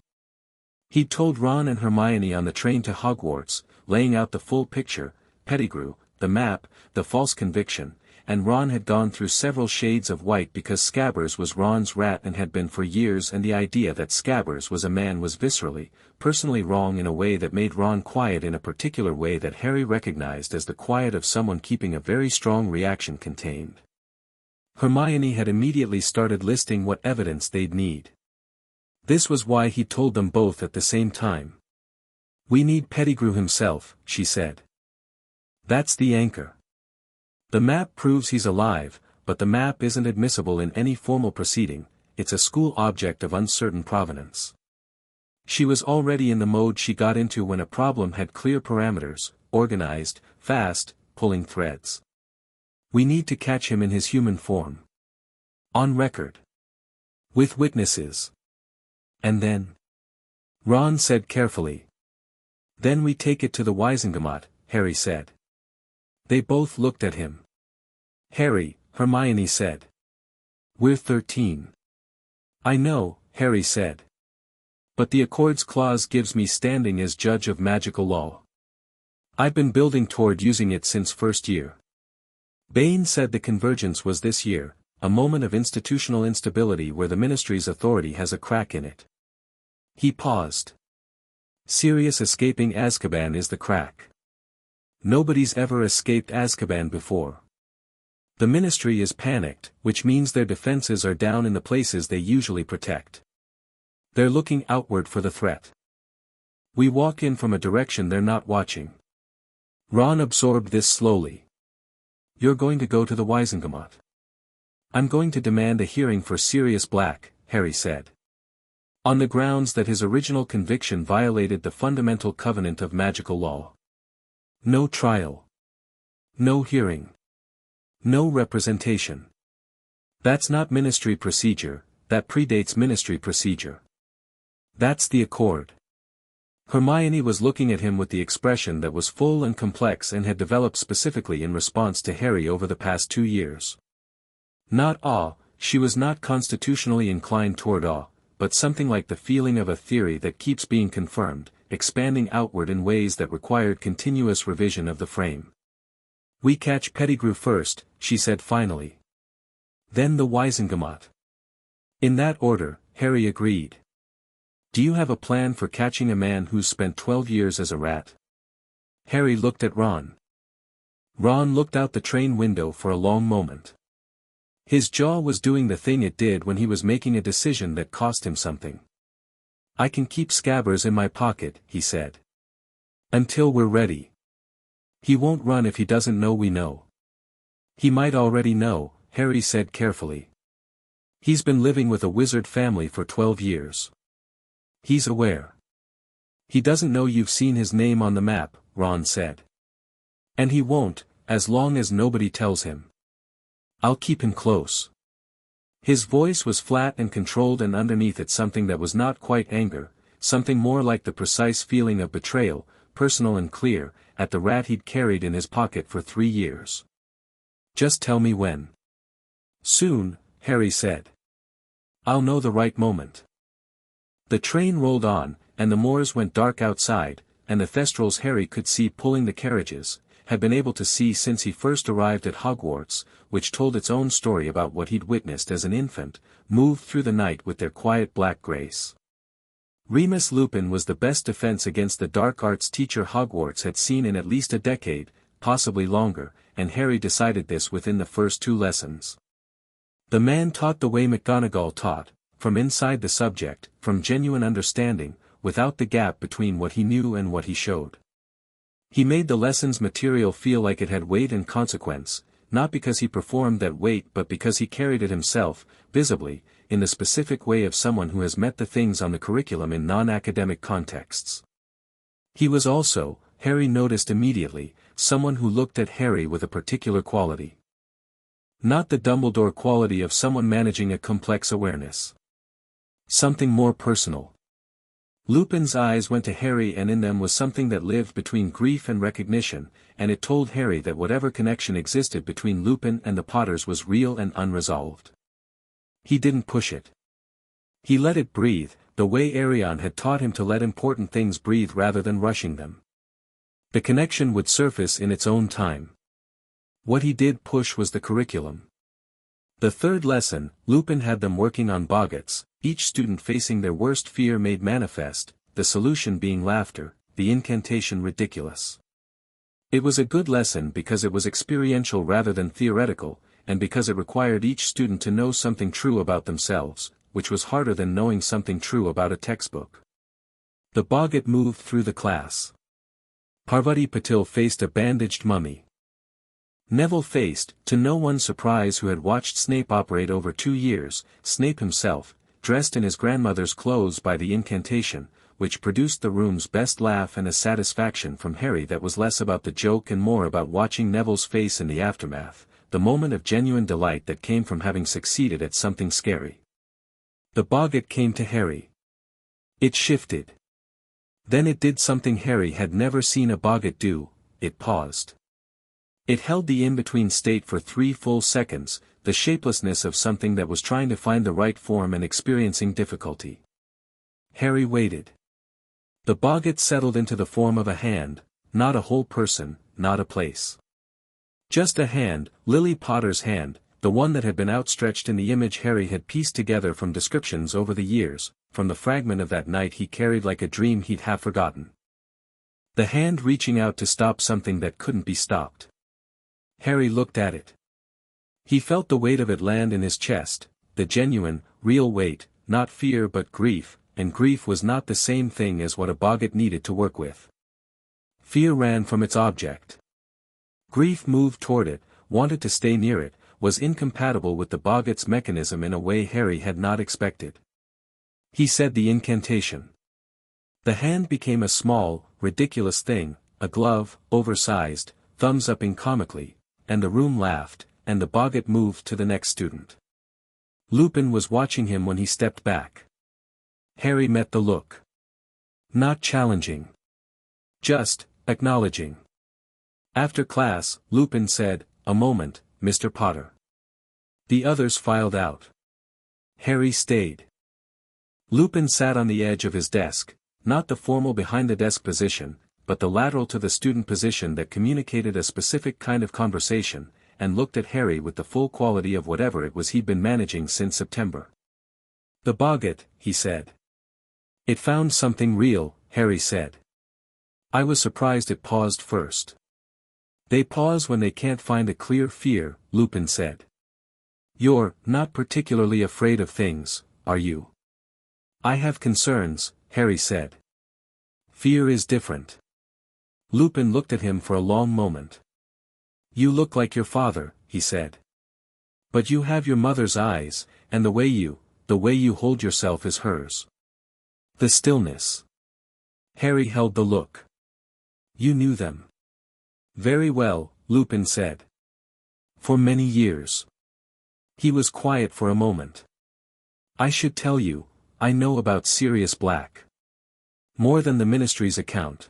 He'd told Ron and Hermione on the train to Hogwarts, laying out the full picture, Pettigrew, the map, the false conviction, and Ron had gone through several shades of white because Scabbers was Ron's rat and had been for years, and the idea that Scabbers was a man was viscerally, personally wrong in a way that made Ron quiet in a particular way that Harry recognized as the quiet of someone keeping a very strong reaction contained. Hermione had immediately started listing what evidence they'd need. This was why he told them both at the same time. We need Pettigrew himself, she said. That's the anchor. The map proves he's alive, but the map isn't admissible in any formal proceeding, it's a school object of uncertain provenance. She was already in the mode she got into when a problem had clear parameters, organized, fast, pulling threads. We need to catch him in his human form. On record. With witnesses. And then? Ron said carefully. Then we take it to the Wisengamot, Harry said. They both looked at him. Harry, Hermione said. We're 13. I know, Harry said. But the Accords Clause gives me standing as judge of magical law. I've been building toward using it since first year. Bain said the convergence was this year, a moment of institutional instability where the ministry's authority has a crack in it. He paused. Sirius escaping Azkaban is the crack. Nobody's ever escaped Azkaban before. The ministry is panicked, which means their defenses are down in the places they usually protect. They're looking outward for the threat. We walk in from a direction they're not watching. Ron absorbed this slowly. You're going to go to the Wisengamot. I'm going to demand a hearing for Sirius Black, Harry said. On the grounds that his original conviction violated the fundamental covenant of magical law. No trial. No hearing. No representation. That's not ministry procedure, that predates ministry procedure. That's the accord. Hermione was looking at him with the expression that was full and complex and had developed specifically in response to Harry over the past 2 years. Not awe, she was not constitutionally inclined toward awe, but something like the feeling of a theory that keeps being confirmed, expanding outward in ways that required continuous revision of the frame. We catch Pettigrew first, she said finally. Then the Wisengamot. In that order, Harry agreed. Do you have a plan for catching a man who's spent 12 years as a rat? Harry looked at Ron. Ron looked out the train window for a long moment. His jaw was doing the thing it did when he was making a decision that cost him something. I can keep Scabbers in my pocket, he said. Until we're ready. He won't run if he doesn't know we know. He might already know, Harry said carefully. He's been living with a wizard family for 12 years. He's aware. He doesn't know you've seen his name on the map, Ron said. And he won't, as long as nobody tells him. I'll keep him close. His voice was flat and controlled, and underneath it something that was not quite anger, something more like the precise feeling of betrayal, personal and clear, at the rat he'd carried in his pocket for 3 years. Just tell me when. Soon, Harry said. I'll know the right moment. The train rolled on, and the moors went dark outside, and the Thestrals Harry could see pulling the carriages, had been able to see since he first arrived at Hogwarts, which told its own story about what he'd witnessed as an infant, moved through the night with their quiet black grace. Remus Lupin was the best defense against the dark arts teacher Hogwarts had seen in at least a decade, possibly longer, and Harry decided this within the first 2 lessons. The man taught the way McGonagall taught, from inside the subject, from genuine understanding, without the gap between what he knew and what he showed. He made the lesson's material feel like it had weight and consequence, not because he performed that weight but because he carried it himself, visibly, in the specific way of someone who has met the things on the curriculum in non-academic contexts. He was also, Harry noticed immediately, someone who looked at Harry with a particular quality. Not the Dumbledore quality of someone managing a complex awareness. Something more personal. Lupin's eyes went to Harry, and in them was something that lived between grief and recognition, and it told Harry that whatever connection existed between Lupin and the Potters was real and unresolved. He didn't push it. He let it breathe, the way Arion had taught him to let important things breathe rather than rushing them. The connection would surface in its own time. What he did push was the curriculum. The third lesson, Lupin had them working on boggarts, each student facing their worst fear made manifest, the solution being laughter, the incantation ridiculous. It was a good lesson because it was experiential rather than theoretical, and because it required each student to know something true about themselves, which was harder than knowing something true about a textbook. The boggart moved through the class. Parvati Patil faced a bandaged mummy. Neville faced, to no one's surprise who had watched Snape operate over 2 years, Snape himself, dressed in his grandmother's clothes by the incantation, which produced the room's best laugh and a satisfaction from Harry that was less about the joke and more about watching Neville's face in the aftermath, the moment of genuine delight that came from having succeeded at something scary. The boggart came to Harry. It shifted. Then it did something Harry had never seen a boggart do, it paused. It held the in-between state for 3 full seconds, the shapelessness of something that was trying to find the right form and experiencing difficulty. Harry waited. The boggart settled into the form of a hand, not a whole person, not a place. Just a hand, Lily Potter's hand, the one that had been outstretched in the image Harry had pieced together from descriptions over the years, from the fragment of that night he carried like a dream he'd half forgotten. The hand reaching out to stop something that couldn't be stopped. Harry looked at it. He felt the weight of it land in his chest, the genuine, real weight, not fear but grief, and grief was not the same thing as what a boggart needed to work with. Fear ran from its object. Grief moved toward it, wanted to stay near it, was incompatible with the boggart's mechanism in a way Harry had not expected. He said the incantation. The hand became a small, ridiculous thing, a glove, oversized, thumbs-upping comically, and the room laughed, and the boggart moved to the next student. Lupin was watching him when he stepped back. Harry met the look. Not challenging. Just, acknowledging. After class, Lupin said, "A moment, Mr. Potter." The others filed out. Harry stayed. Lupin sat on the edge of his desk, not the formal behind-the-desk position, but the lateral to the student position that communicated a specific kind of conversation, and looked at Harry with the full quality of whatever it was he'd been managing since September. "The boggart," he said. "It found something real," Harry said. "I was surprised it paused first." "They pause when they can't find a clear fear," Lupin said. "You're not particularly afraid of things, are you?" "I have concerns," Harry said. "Fear is different." Lupin looked at him for a long moment. "You look like your father," he said. "But you have your mother's eyes, and the way you hold yourself is hers." The stillness. Harry held the look. "You knew them." "Very well," Lupin said. "For many years." He was quiet for a moment. "I should tell you, I know about Sirius Black. More than the Ministry's account.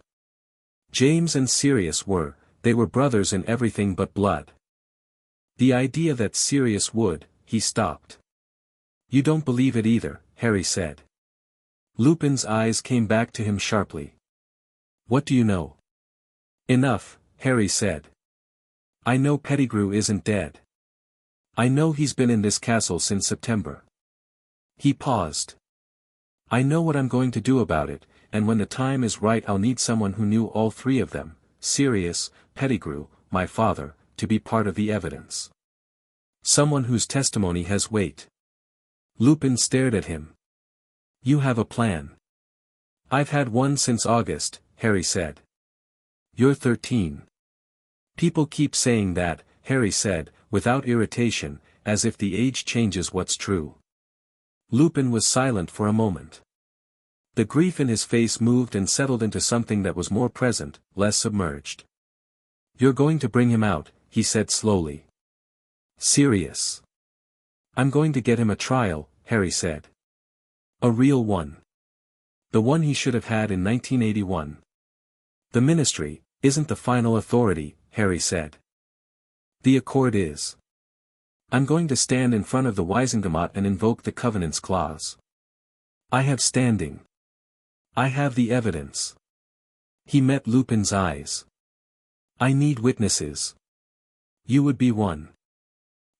James and Sirius they were brothers in everything but blood. The idea that Sirius would," he stopped. "You don't believe it either," Harry said. Lupin's eyes came back to him sharply. "What do you know?" "Enough," Harry said. "I know Pettigrew isn't dead. I know he's been in this castle since September." He paused. "I know what I'm going to do about it, and when the time is right I'll need someone who knew all 3 of them, Sirius, Pettigrew, my father, to be part of the evidence. Someone whose testimony has weight. Lupin stared at him. You have a plan. I've had one since August, Harry said. You're 13. People keep saying that, Harry said, without irritation, as if the age changes what's true. Lupin was silent for a moment. The grief in his face moved and settled into something that was more present, less submerged. You're going to bring him out, he said slowly. Serious. I'm going to get him a trial, Harry said. A real one. The one he should have had in 1981. The ministry isn't the final authority, Harry said. The accord is. I'm going to stand in front of the Wiesengemot and invoke the Covenant's clause. I have standing. I have the evidence. He met Lupin's eyes. I need witnesses. You would be one.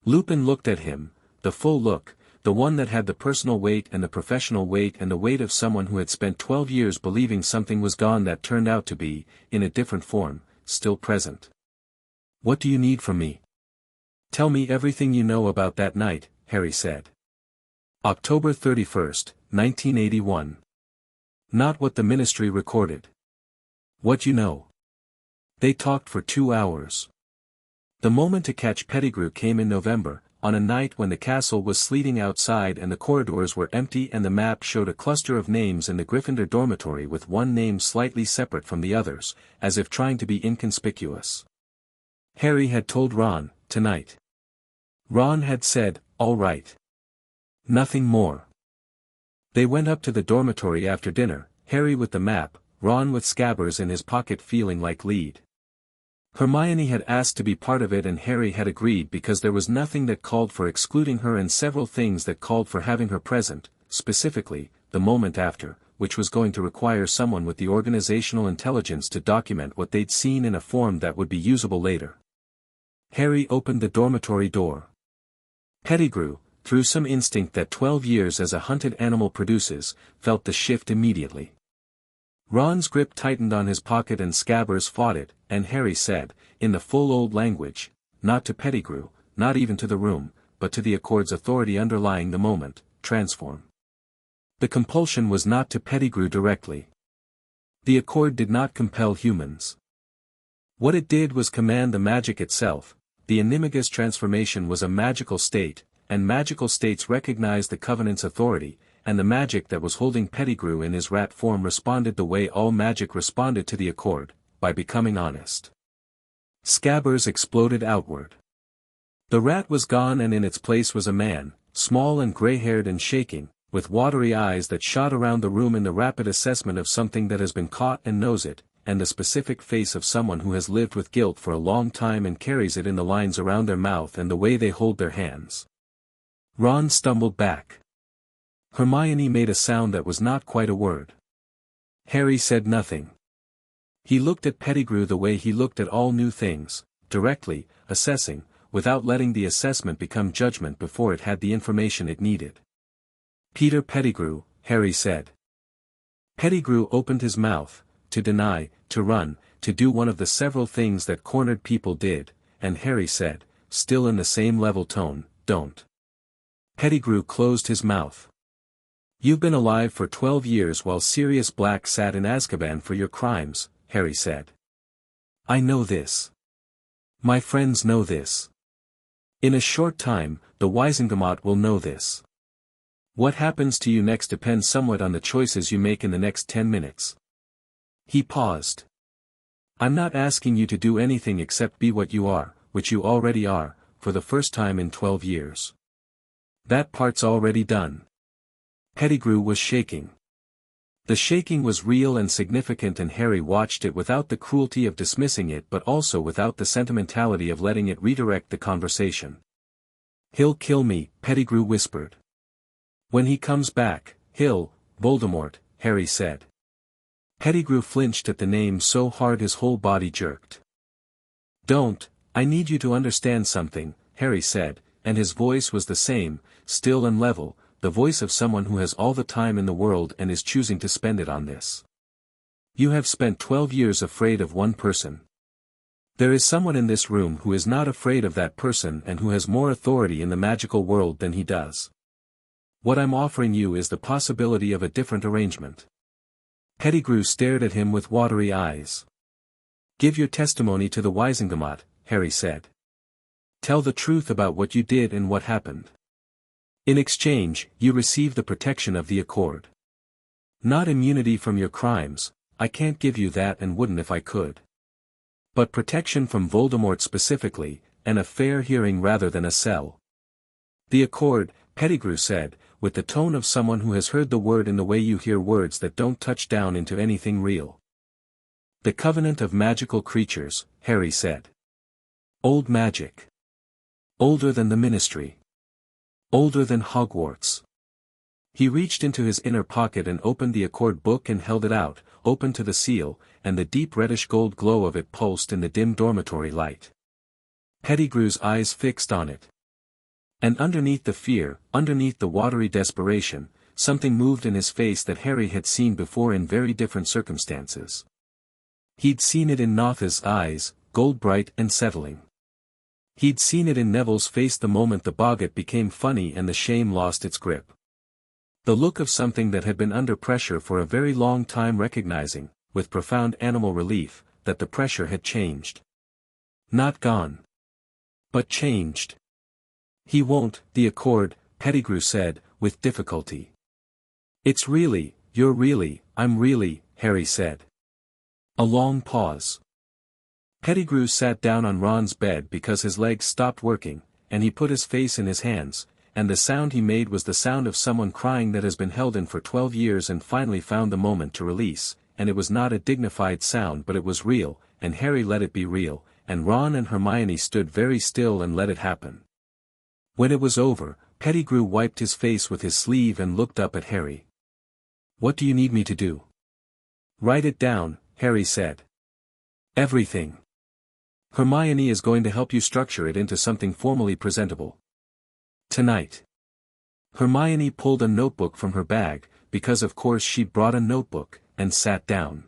Lupin looked at him, the full look, the one that had the personal weight and the professional weight and the weight of someone who had spent 12 years believing something was gone that turned out to be, in a different form, still present. What do you need from me? Tell me everything you know about that night, Harry said. October 31st, 1981. Not what the ministry recorded. What you know. They talked for 2 hours. The moment to catch Pettigrew came in November, on a night when the castle was sleeting outside and the corridors were empty and the map showed a cluster of names in the Gryffindor dormitory with one name slightly separate from the others, as if trying to be inconspicuous. Harry had told Ron, tonight. Ron had said, all right. Nothing more. They went up to the dormitory after dinner, Harry with the map, Ron with Scabbers in his pocket feeling like lead. Hermione had asked to be part of it and Harry had agreed because there was nothing that called for excluding her and several things that called for having her present, specifically, the moment after, which was going to require someone with the organizational intelligence to document what they'd seen in a form that would be usable later. Harry opened the dormitory door. Pettigrew, through some instinct that 12 years as a hunted animal produces, felt the shift immediately. Ron's grip tightened on his pocket and Scabbers fought it, and Harry said, in the full old language, not to Pettigrew, not even to the room, but to the accord's authority underlying the moment, transform. The compulsion was not to Pettigrew directly. The accord did not compel humans. What it did was command the magic itself. The Animagus transformation was a magical state, and magical states recognized the Covenant's authority, and the magic that was holding Pettigrew in his rat form responded the way all magic responded to the accord, by becoming honest. Scabbers exploded outward. The rat was gone and in its place was a man, small and gray-haired and shaking, with watery eyes that shot around the room in the rapid assessment of something that has been caught and knows it, and the specific face of someone who has lived with guilt for a long time and carries it in the lines around their mouth and the way they hold their hands. Ron stumbled back. Hermione made a sound that was not quite a word. Harry said nothing. He looked at Pettigrew the way he looked at all new things, directly, assessing, without letting the assessment become judgment before it had the information it needed. Peter Pettigrew, Harry said. Pettigrew opened his mouth, to deny, to run, to do one of the several things that cornered people did, and Harry said, still in the same level tone, don't. Pettigrew closed his mouth. You've been alive for 12 years while Sirius Black sat in Azkaban for your crimes, Harry said. I know this. My friends know this. In a short time, the Wiesengemot will know this. What happens to you next depends somewhat on the choices you make in the next 10 minutes. He paused. I'm not asking you to do anything except be what you are, which you already are, for the first time in 12 years. That part's already done. Pettigrew was shaking. The shaking was real and significant and Harry watched it without the cruelty of dismissing it but also without the sentimentality of letting it redirect the conversation. He'll kill me, Pettigrew whispered. When he comes back, he'll, Voldemort, Harry said. Pettigrew flinched at the name so hard his whole body jerked. Don't, I need you to understand something, Harry said, and his voice was the same, still and level, the voice of someone who has all the time in the world and is choosing to spend it on this. You have spent 12 years afraid of one person. There is someone in this room who is not afraid of that person and who has more authority in the magical world than he does. What I'm offering you is the possibility of a different arrangement. Pettigrew stared at him with watery eyes. Give your testimony to the Waisengamot, Harry said. Tell the truth about what you did and what happened. In exchange, you receive the protection of the Accord. Not immunity from your crimes, I can't give you that and wouldn't if I could. But protection from Voldemort specifically, and a fair hearing rather than a cell. The Accord, Pettigrew said, with the tone of someone who has heard the word in the way you hear words that don't touch down into anything real. The Covenant of Magical Creatures, Harry said. Old magic. Older than the Ministry. Older than Hogwarts. He reached into his inner pocket and opened the Accord book and held it out, open to the seal, and the deep reddish gold glow of it pulsed in the dim dormitory light. Pettigrew's eyes fixed on it. And underneath the fear, underneath the watery desperation, something moved in his face that Harry had seen before in very different circumstances. He'd seen it in Notha's eyes, gold-bright and settling. He'd seen it in Neville's face the moment the boggart became funny and the shame lost its grip. The look of something that had been under pressure for a very long time, recognizing, with profound animal relief, that the pressure had changed. Not gone. But changed. He won't, the Accord, Pettigrew said, with difficulty. It's really, you're really, I'm really, Harry said. A long pause. Pettigrew sat down on Ron's bed because his legs stopped working, and he put his face in his hands, and the sound he made was the sound of someone crying that has been held in for 12 years and finally found the moment to release, and it was not a dignified sound but it was real, and Harry let it be real, and Ron and Hermione stood very still and let it happen. When it was over, Pettigrew wiped his face with his sleeve and looked up at Harry. What do you need me to do? Write it down, Harry said. Everything. Hermione is going to help you structure it into something formally presentable. Tonight. Hermione pulled a notebook from her bag, because of course she'd brought a notebook, and sat down.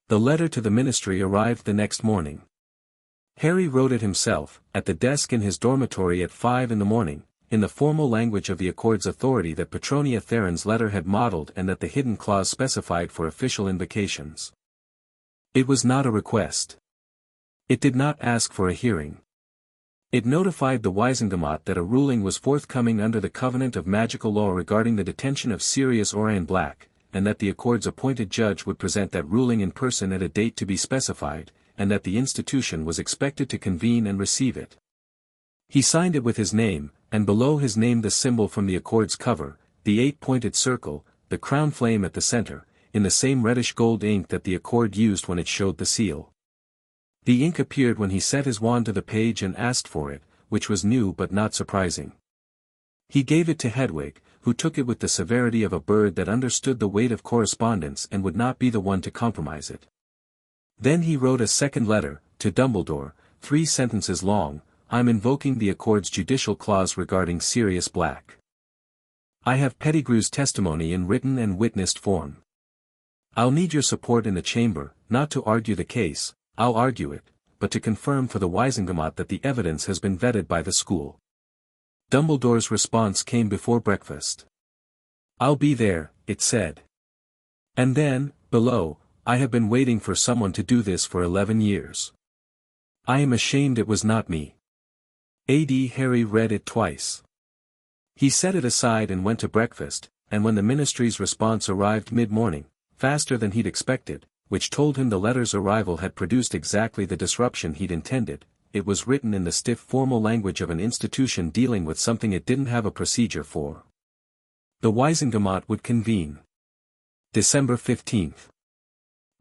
The letter to the Ministry arrived the next morning. Harry wrote it himself, at the desk in his dormitory at 5 a.m, in the formal language of the Accord's authority that Petronia Theron's letter had modeled and that the hidden clause specified for official invocations. It was not a request. It did not ask for a hearing. It notified the Waisengamot that a ruling was forthcoming under the Covenant of Magical Law regarding the detention of Sirius Orion Black, and that the Accord's appointed judge would present that ruling in person at a date to be specified, and that the institution was expected to convene and receive it. He signed it with his name, and below his name the symbol from the Accord's cover, the 8-pointed circle, the crown flame at the center, in the same reddish gold ink that the Accord used when it showed the seal. The ink appeared when he set his wand to the page and asked for it, which was new but not surprising. He gave it to Hedwig, who took it with the severity of a bird that understood the weight of correspondence and would not be the one to compromise it. Then he wrote a second letter, to Dumbledore, 3 sentences long. I'm invoking the Accord's judicial clause regarding Sirius Black. I have Pettigrew's testimony in written and witnessed form. I'll need your support in the chamber, not to argue the case, I'll argue it, but to confirm for the Waisengamot that the evidence has been vetted by the school. Dumbledore's response came before breakfast. I'll be there, it said. And then, below, I have been waiting for someone to do this for 11 years. I am ashamed it was not me. Harry read it twice. He set it aside and went to breakfast, and when the Ministry's response arrived mid-morning, faster than he'd expected, which told him the letter's arrival had produced exactly the disruption he'd intended, it was written in the stiff formal language of an institution dealing with something it didn't have a procedure for. The Waisengamot would convene. December 15th.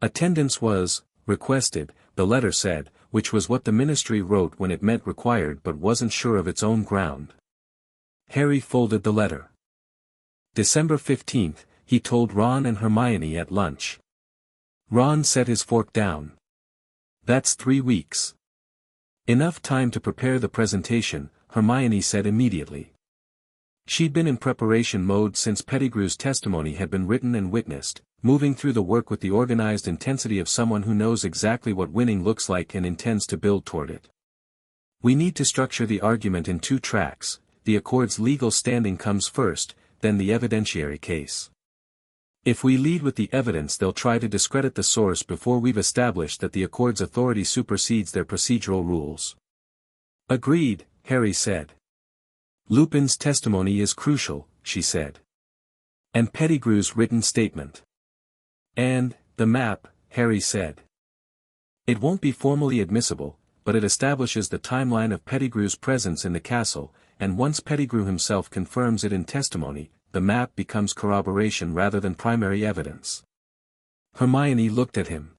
Attendance was requested, the letter said, which was what the Ministry wrote when it meant required but wasn't sure of its own ground. Harry folded the letter. December 15th, he told Ron and Hermione at lunch. Ron set his fork down. That's 3 weeks. Enough time to prepare the presentation, Hermione said immediately. She'd been in preparation mode since Pettigrew's testimony had been written and witnessed, moving through the work with the organized intensity of someone who knows exactly what winning looks like and intends to build toward it. We need to structure the argument in 2 tracks. The Accord's legal standing comes first, then the evidentiary case. If we lead with the evidence, they'll try to discredit the source before we've established that the Accord's authority supersedes their procedural rules. Agreed, Harry said. Lupin's testimony is crucial, she said. And Pettigrew's written statement. And, the map, Harry said. It won't be formally admissible, but it establishes the timeline of Pettigrew's presence in the castle, and once Pettigrew himself confirms it in testimony, the map becomes corroboration rather than primary evidence. Hermione looked at him.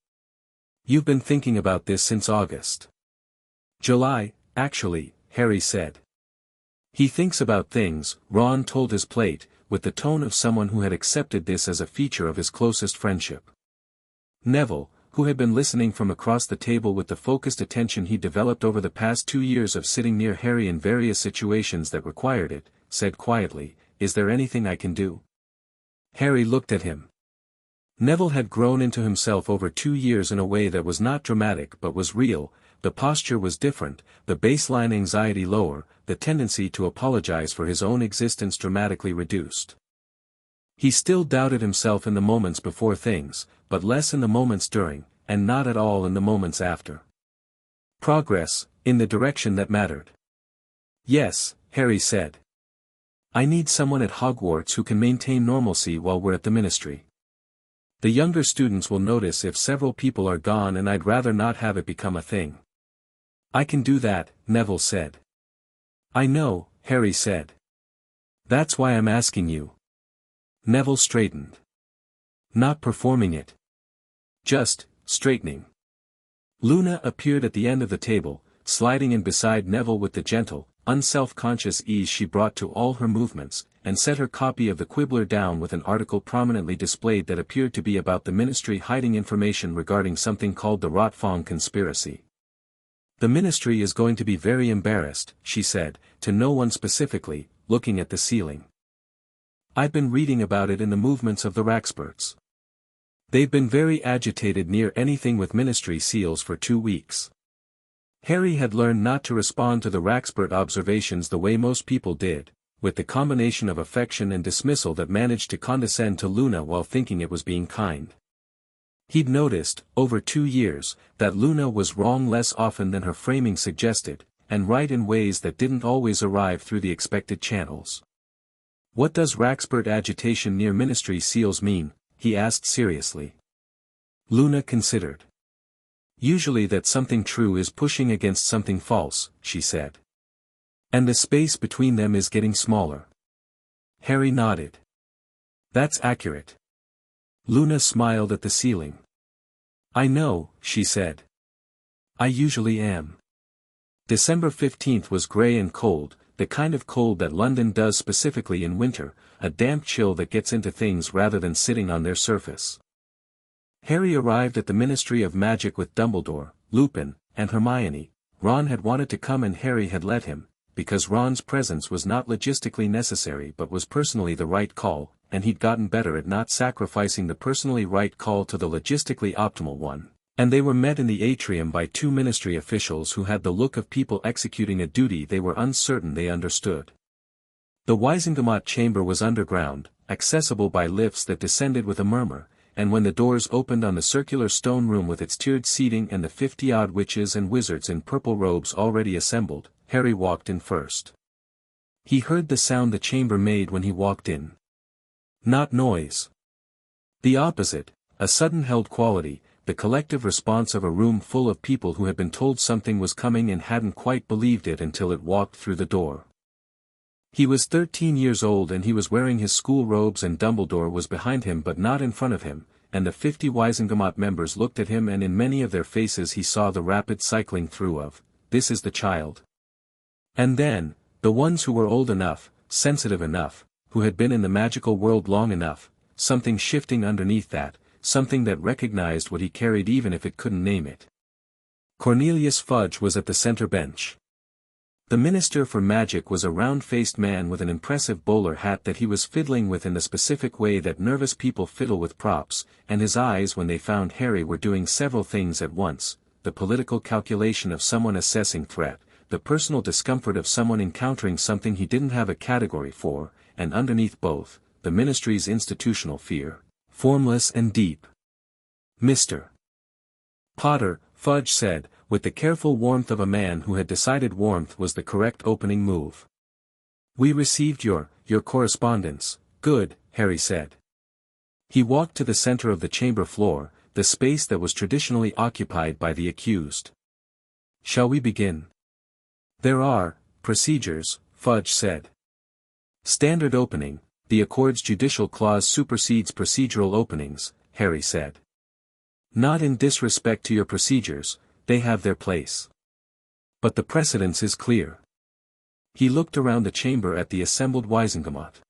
You've been thinking about this since August. July, actually, Harry said. He thinks about things, Ron told his plate, with the tone of someone who had accepted this as a feature of his closest friendship. Neville, who had been listening from across the table with the focused attention he developed over the past 2 years of sitting near Harry in various situations that required it, said quietly, "Is there anything I can do?" Harry looked at him. Neville had grown into himself over 2 years in a way that was not dramatic but was real. The posture was different, the baseline anxiety lower, the tendency to apologize for his own existence dramatically reduced. He still doubted himself in the moments before things, but less in the moments during, and not at all in the moments after. Progress, in the direction that mattered. Yes, Harry said. I need someone at Hogwarts who can maintain normalcy while we're at the Ministry. The younger students will notice if several people are gone, and I'd rather not have it become a thing. I can do that, Neville said. I know, Harry said. That's why I'm asking you. Neville straightened. Not performing it. Just, straightening. Luna appeared at the end of the table, sliding in beside Neville with the gentle, unself-conscious ease she brought to all her movements, and set her copy of the Quibbler down with an article prominently displayed that appeared to be about the Ministry hiding information regarding something called the Rotfong conspiracy. The Ministry is going to be very embarrassed, she said, to no one specifically, looking at the ceiling. I've been reading about it in the movements of the Raxperts. They've been very agitated near anything with Ministry seals for 2 weeks. Harry had learned not to respond to the Raxpert observations the way most people did, with the combination of affection and dismissal that managed to condescend to Luna while thinking it was being kind. He'd noticed, over 2 years, that Luna was wrong less often than her framing suggested, and right in ways that didn't always arrive through the expected channels. What does Raxpert agitation near Ministry seals mean? He asked seriously. Luna considered. Usually that something true is pushing against something false, she said. And the space between them is getting smaller. Harry nodded. That's accurate. Luna smiled at the ceiling. I know, she said. I usually am. December 15th was grey and cold, the kind of cold that London does specifically in winter, a damp chill that gets into things rather than sitting on their surface. Harry arrived at the Ministry of Magic with Dumbledore, Lupin, and Hermione. Ron had wanted to come and Harry had let him, because Ron's presence was not logistically necessary but was personally the right call, and he'd gotten better at not sacrificing the personally right call to the logistically optimal one. And they were met in the atrium by 2 Ministry officials who had the look of people executing a duty they were uncertain they understood. The Wisengamot chamber was underground, accessible by lifts that descended with a murmur, and when the doors opened on the circular stone room with its tiered seating and the 50-odd witches and wizards in purple robes already assembled, Harry walked in first. He heard the sound the chamber made when he walked in. Not noise. The opposite, a sudden held quality, the collective response of a room full of people who had been told something was coming and hadn't quite believed it until it walked through the door. He was 13 years old and he was wearing his school robes and Dumbledore was behind him but not in front of him, and the 50 Wisengamot members looked at him and in many of their faces he saw the rapid cycling through of, "This is the child." And then, the ones who were old enough, sensitive enough, who had been in the magical world long enough, something shifting underneath that, something that recognized what he carried even if it couldn't name it. Cornelius Fudge was at the center bench. The Minister for Magic was a round-faced man with an impressive bowler hat that he was fiddling with in the specific way that nervous people fiddle with props, and his eyes when they found Harry were doing several things at once: the political calculation of someone assessing threat, the personal discomfort of someone encountering something he didn't have a category for, and underneath both, the ministry's institutional fear, formless and deep. "Mr. Potter," Fudge said, with the careful warmth of a man who had decided warmth was the correct opening move. "We received your correspondence." "Good," Harry said. He walked to the center of the chamber floor, the space that was traditionally occupied by the accused. "Shall we begin?" "There are procedures," Fudge said. "Standard opening, the Accord's judicial clause supersedes procedural openings," Harry said. "Not in disrespect to your procedures, they have their place. But the precedence is clear." He looked around the chamber at the assembled Wisengamot.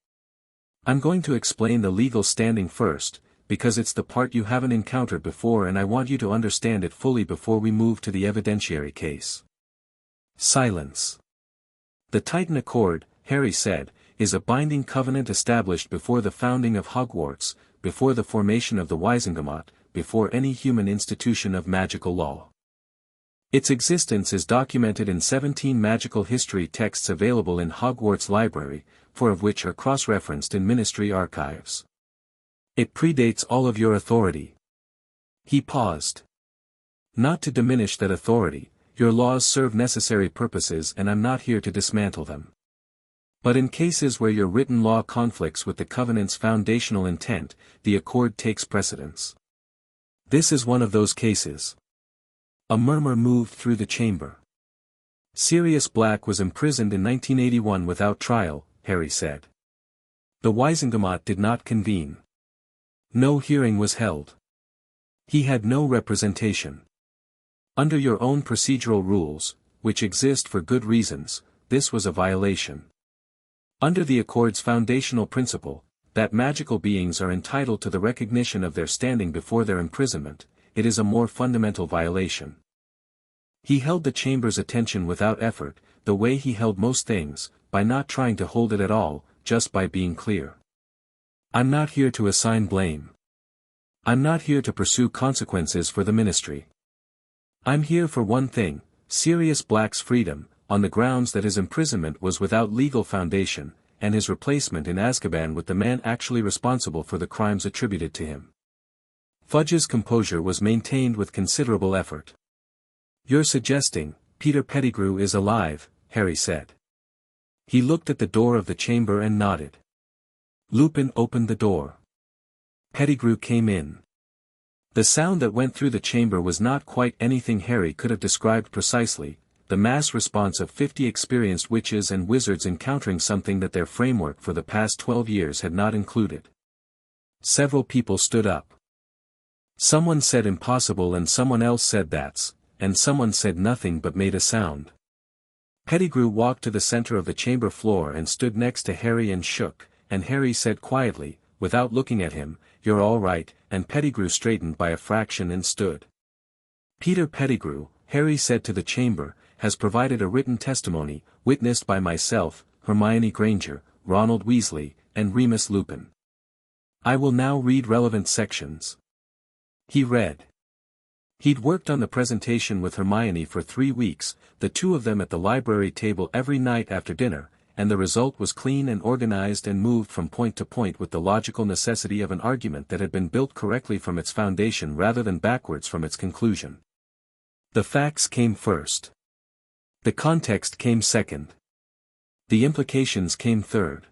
"I'm going to explain the legal standing first, because it's the part you haven't encountered before and I want you to understand it fully before we move to the evidentiary case." Silence. "The Titan Accord," Harry said, "is a binding covenant established before the founding of Hogwarts, before the formation of the Wisengamot, before any human institution of magical law. Its existence is documented in 17 magical history texts available in Hogwarts Library, 4 of which are cross-referenced in Ministry archives. It predates all of your authority." He paused. "Not to diminish that authority, your laws serve necessary purposes and I'm not here to dismantle them. But in cases where your written law conflicts with the Covenant's foundational intent, the Accord takes precedence. This is one of those cases." A murmur moved through the chamber. "Sirius Black was imprisoned in 1981 without trial," Harry said. "The Wisengamot did not convene. No hearing was held. He had no representation. Under your own procedural rules, which exist for good reasons, this was a violation. Under the Accord's foundational principle, that magical beings are entitled to the recognition of their standing before their imprisonment, it is a more fundamental violation." He held the chamber's attention without effort, the way he held most things, by not trying to hold it at all, just by being clear. "I'm not here to assign blame. I'm not here to pursue consequences for the ministry. I'm here for one thing, Sirius Black's freedom, on the grounds that his imprisonment was without legal foundation, and his replacement in Azkaban with the man actually responsible for the crimes attributed to him." Fudge's composure was maintained with considerable effort. "You're suggesting, Peter Pettigrew is alive," Harry said. He looked at the door of the chamber and nodded. Lupin opened the door. Pettigrew came in. The sound that went through the chamber was not quite anything Harry could have described precisely, the mass response of 50 experienced witches and wizards encountering something that their framework for the past 12 years had not included. Several people stood up. Someone said impossible and someone else said that's, and someone said nothing but made a sound. Pettigrew walked to the center of the chamber floor and stood next to Harry and shook, and Harry said quietly, without looking at him, "You're all right," and Pettigrew straightened by a fraction and stood. "Peter Pettigrew," Harry said to the chamber, "has provided a written testimony, witnessed by myself, Hermione Granger, Ronald Weasley, and Remus Lupin. I will now read relevant sections." He read. He'd worked on the presentation with Hermione for 3 weeks, the two of them at the library table every night after dinner, and the result was clean and organized and moved from point to point with the logical necessity of an argument that had been built correctly from its foundation rather than backwards from its conclusion. The facts came first. The context came second. The implications came third.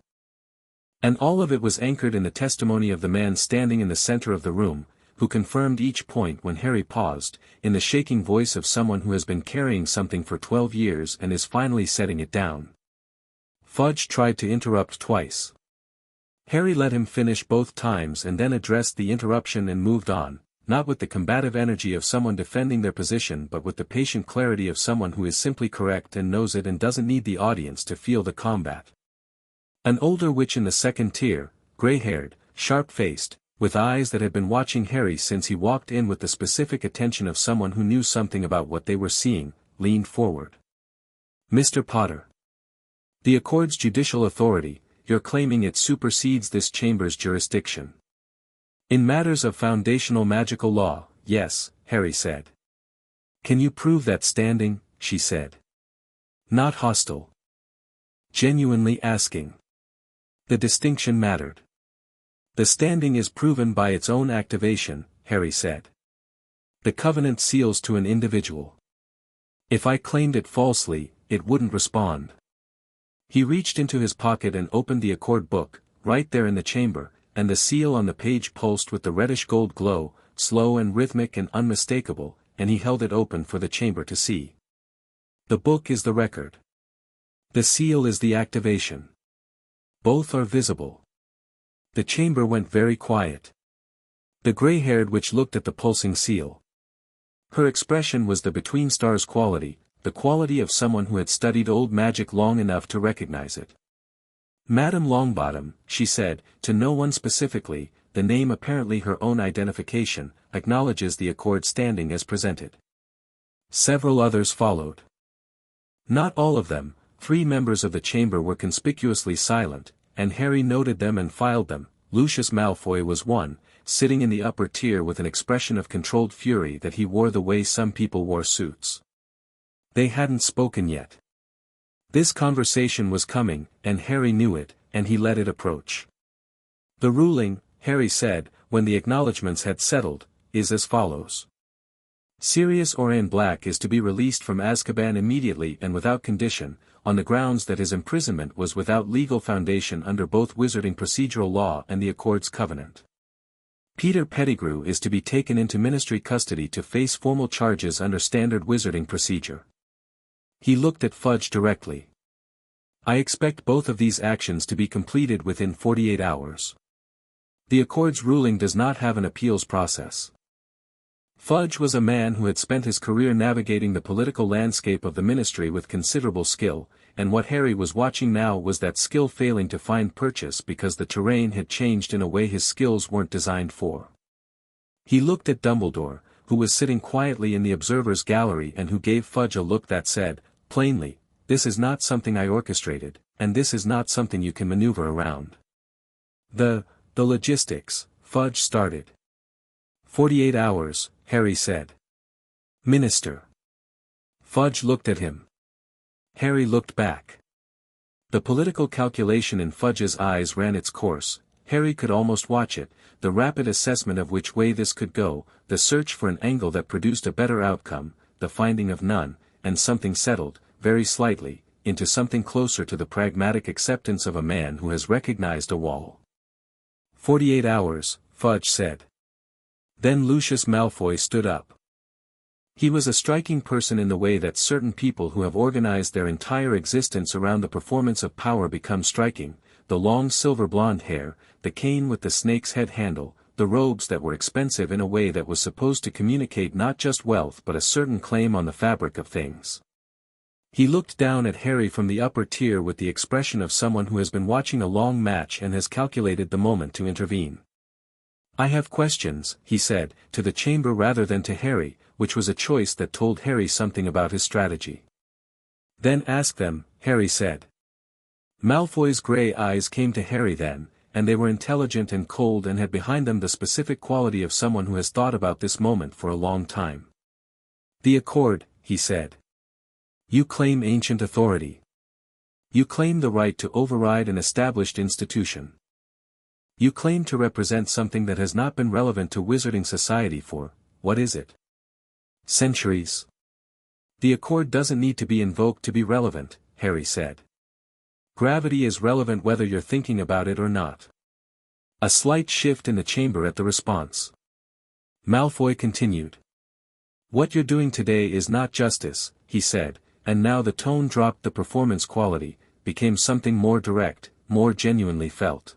And all of it was anchored in the testimony of the man standing in the center of the room, who confirmed each point when Harry paused, in the shaking voice of someone who has been carrying something for 12 years and is finally setting it down. Fudge tried to interrupt twice. Harry let him finish both times and then addressed the interruption and moved on, not with the combative energy of someone defending their position but with the patient clarity of someone who is simply correct and knows it and doesn't need the audience to feel the combat. An older witch in the second tier, gray-haired, sharp-faced, with eyes that had been watching Harry since he walked in with the specific attention of someone who knew something about what they were seeing, leaned forward. Mr. Potter. The Accord's judicial authority, you're claiming it supersedes this chamber's jurisdiction. In matters of foundational magical law, yes, Harry said. Can you prove that standing? She said. Not hostile. Genuinely asking. The distinction mattered. The standing is proven by its own activation, Harry said. The covenant seals to an individual. If I claimed it falsely, it wouldn't respond. He reached into his pocket and opened the Accord book, right there in the chamber, and the seal on the page pulsed with the reddish-gold glow, slow and rhythmic and unmistakable, and he held it open for the chamber to see. The book is the record. The seal is the activation. Both are visible. The chamber went very quiet. The gray-haired witch looked at the pulsing seal. Her expression was the between stars quality, the quality of someone who had studied old magic long enough to recognize it. Madame Longbottom, she said, to no one specifically, the name apparently her own identification, acknowledges the Accord standing as presented. Several others followed. Not all of them, 3 members of the chamber were conspicuously silent, and Harry noted them and filed them. Lucius Malfoy was one, sitting in the upper tier with an expression of controlled fury that he wore the way some people wore suits. They hadn't spoken yet. This conversation was coming, and Harry knew it, and he let it approach. The ruling, Harry said, when the acknowledgements had settled, is as follows. Sirius Oran Black is to be released from Azkaban immediately and without condition, on the grounds that his imprisonment was without legal foundation under both wizarding procedural law and the Accord's covenant. Peter Pettigrew is to be taken into ministry custody to face formal charges under standard wizarding procedure. He looked at Fudge directly. I expect both of these actions to be completed within 48 hours. The Accord's ruling does not have an appeals process. Fudge was a man who had spent his career navigating the political landscape of the ministry with considerable skill, and what Harry was watching now was that skill failing to find purchase because the terrain had changed in a way his skills weren't designed for. He looked at Dumbledore, who was sitting quietly in the observer's gallery and who gave Fudge a look that said, plainly, this is not something I orchestrated, and this is not something you can maneuver around. The logistics, Fudge started. 48 hours, Harry said. Minister. Fudge looked at him. Harry looked back. The political calculation in Fudge's eyes ran its course. Harry could almost watch it, the rapid assessment of which way this could go, the search for an angle that produced a better outcome, the finding of none, and something settled, very slightly, into something closer to the pragmatic acceptance of a man who has recognized a wall. 48 hours, Fudge said. Then Lucius Malfoy stood up. He was a striking person in the way that certain people who have organized their entire existence around the performance of power become striking, the long silver blonde hair, the cane with the snake's head handle, the robes that were expensive in a way that was supposed to communicate not just wealth but a certain claim on the fabric of things. He looked down at Harry from the upper tier with the expression of someone who has been watching a long match and has calculated the moment to intervene. I have questions, he said, to the chamber rather than to Harry, which was a choice that told Harry something about his strategy. Then ask them, Harry said. Malfoy's grey eyes came to Harry then, and they were intelligent and cold and had behind them the specific quality of someone who has thought about this moment for a long time. The Accord, he said. You claim ancient authority. You claim the right to override an established institution. You claim to represent something that has not been relevant to wizarding society for, what is it? Centuries. The Accord doesn't need to be invoked to be relevant, Harry said. Gravity is relevant whether you're thinking about it or not. A slight shift in the chamber at the response. Malfoy continued. What you're doing today is not justice, he said, and now the tone dropped, the performance quality, became something more direct, more genuinely felt.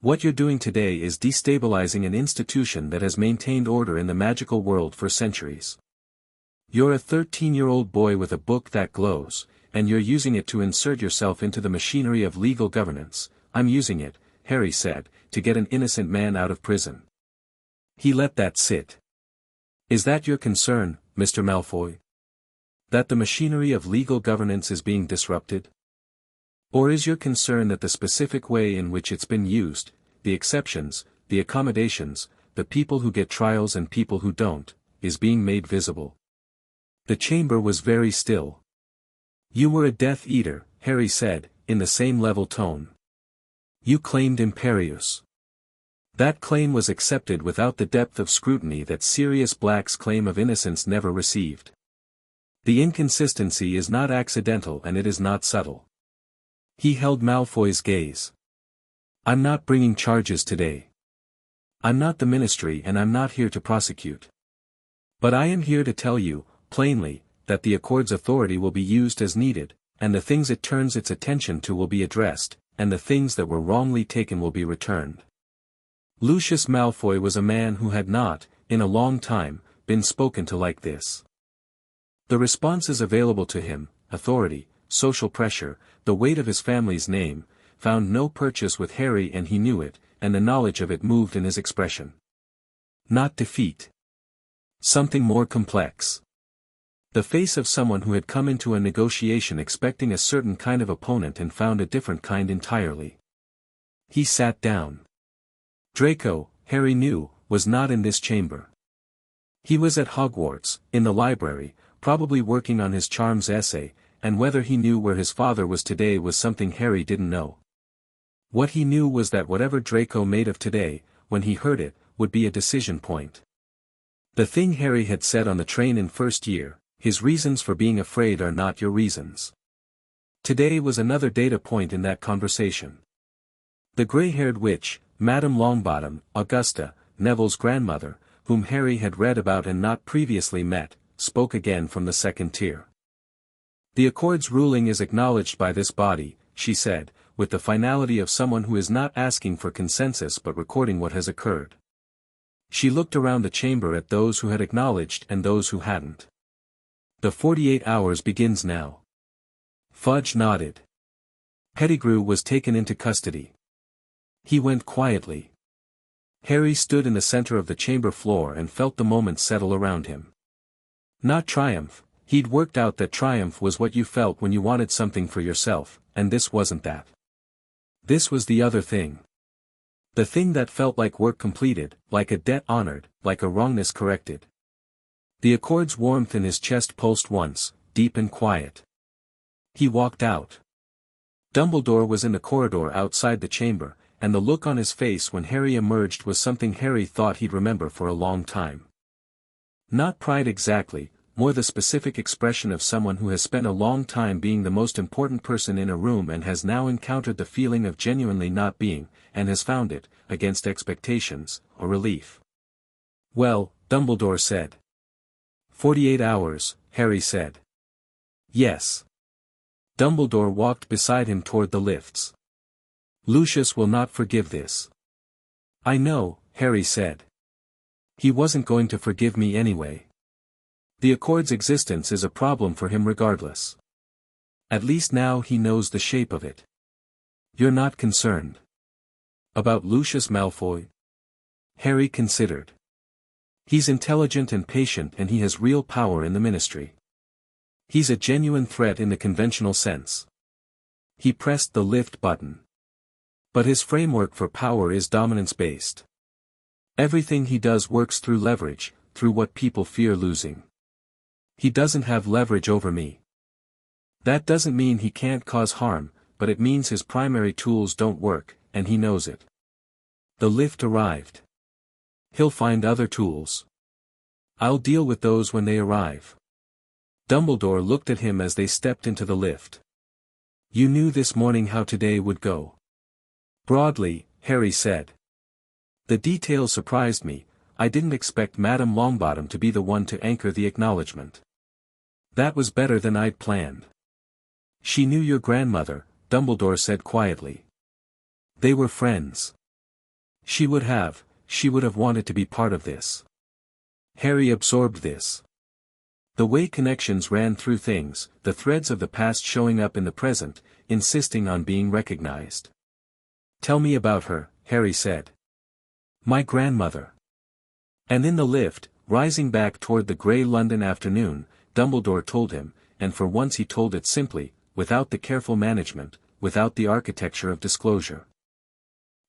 What you're doing today is destabilizing an institution that has maintained order in the magical world for centuries. You're a 13-year-old boy with a book that glows, and you're using it to insert yourself into the machinery of legal governance. I'm using it, Harry said, to get an innocent man out of prison. He let that sit. Is that your concern, Mr. Malfoy? That the machinery of legal governance is being disrupted? Or is your concern that the specific way in which it's been used, the exceptions, the accommodations, the people who get trials and people who don't, is being made visible? The chamber was very still. You were a Death Eater, Harry said, in the same level tone. You claimed imperious. That claim was accepted without the depth of scrutiny that Sirius Black's claim of innocence never received. The inconsistency is not accidental and it is not subtle. He held Malfoy's gaze. I'm not bringing charges today. I'm not the Ministry and I'm not here to prosecute. But I am here to tell you, plainly, that the Accord's authority will be used as needed, and the things it turns its attention to will be addressed, and the things that were wrongly taken will be returned. Lucius Malfoy was a man who had not, in a long time, been spoken to like this. The responses available to him, authority, social pressure, the weight of his family's name, found no purchase with Harry and he knew it, and the knowledge of it moved in his expression. Not defeat. Something more complex. The face of someone who had come into a negotiation expecting a certain kind of opponent and found a different kind entirely. He sat down. Draco, Harry knew, was not in this chamber. He was at Hogwarts, in the library, probably working on his charms essay, and whether he knew where his father was today was something Harry didn't know. What he knew was that whatever Draco made of today, when he heard it, would be a decision point. The thing Harry had said on the train in first year, his reasons for being afraid are not your reasons. Today was another data point in that conversation. The grey-haired witch, Madame Longbottom, Augusta, Neville's grandmother, whom Harry had read about and not previously met, spoke again from the second tier. The Accord's ruling is acknowledged by this body, she said, with the finality of someone who is not asking for consensus but recording what has occurred. She looked around the chamber at those who had acknowledged and those who hadn't. The 48 hours begins now. Fudge nodded. Pettigrew was taken into custody. He went quietly. Harry stood in the center of the chamber floor and felt the moment settle around him. Not triumph, he'd worked out that triumph was what you felt when you wanted something for yourself, and this wasn't that. This was the other thing. The thing that felt like work completed, like a debt honored, like a wrongness corrected. The Accord's warmth in his chest pulsed once, deep and quiet. He walked out. Dumbledore was in the corridor outside the chamber, and the look on his face when Harry emerged was something Harry thought he'd remember for a long time. Not pride exactly, more the specific expression of someone who has spent a long time being the most important person in a room and has now encountered the feeling of genuinely not being, and has found it, against expectations, a relief. Well, Dumbledore said. 48 hours, Harry said. Yes. Dumbledore walked beside him toward the lifts. Lucius will not forgive this. I know, Harry said. He wasn't going to forgive me anyway. The Accord's existence is a problem for him regardless. At least now he knows the shape of it. You're not concerned. About Lucius Malfoy? Harry considered. He's intelligent and patient and he has real power in the Ministry. He's a genuine threat in the conventional sense. He pressed the lift button. But his framework for power is dominance-based. Everything he does works through leverage, through what people fear losing. He doesn't have leverage over me. That doesn't mean he can't cause harm, but it means his primary tools don't work, and he knows it. The lift arrived. He'll find other tools. I'll deal with those when they arrive. Dumbledore looked at him as they stepped into the lift. You knew this morning how today would go. Broadly, Harry said. The details surprised me. I didn't expect Madame Longbottom to be the one to anchor the acknowledgement. That was better than I'd planned. She knew your grandmother, Dumbledore said quietly. They were friends. She would have wanted to be part of this. Harry absorbed this. The way connections ran through things, the threads of the past showing up in the present, insisting on being recognized. Tell me about her, Harry said. My grandmother. And in the lift, rising back toward the grey London afternoon, Dumbledore told him, and for once he told it simply, without the careful management, without the architecture of disclosure.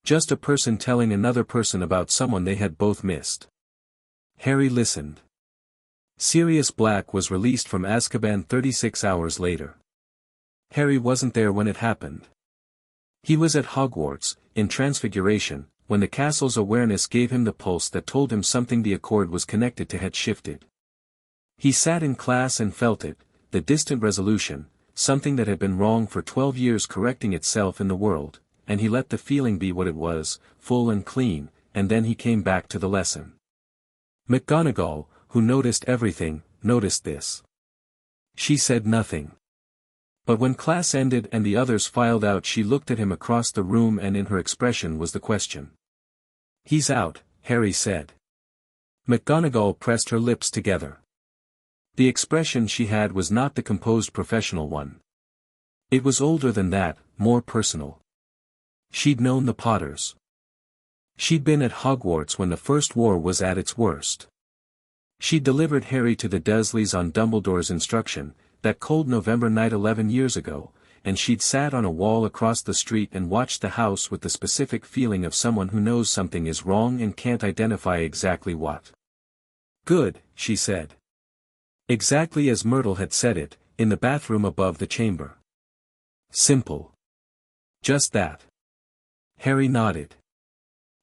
Just a person telling another person about someone they had both missed. Harry listened. Sirius Black was released from Azkaban 36 hours later. Harry wasn't there when it happened. He was at Hogwarts, in Transfiguration, when the castle's awareness gave him the pulse that told him something the accord was connected to had shifted. He sat in class and felt it, the distant resolution, something that had been wrong for 12 years correcting itself in the world, and he let the feeling be what it was, full and clean, and then he came back to the lesson. McGonagall, who noticed everything, noticed this. She said nothing. But when class ended and the others filed out, she looked at him across the room, and in her expression was the question. "He's out," Harry said. McGonagall pressed her lips together. The expression she had was not the composed professional one. It was older than that, more personal. She'd known the Potters. She'd been at Hogwarts when the First War was at its worst. She'd delivered Harry to the Dursleys on Dumbledore's instruction, that cold November night 11 years ago, and she'd sat on a wall across the street and watched the house with the specific feeling of someone who knows something is wrong and can't identify exactly what. "Good," she said. Exactly as Myrtle had said it, in the bathroom above the chamber. Simple. Just that. Harry nodded.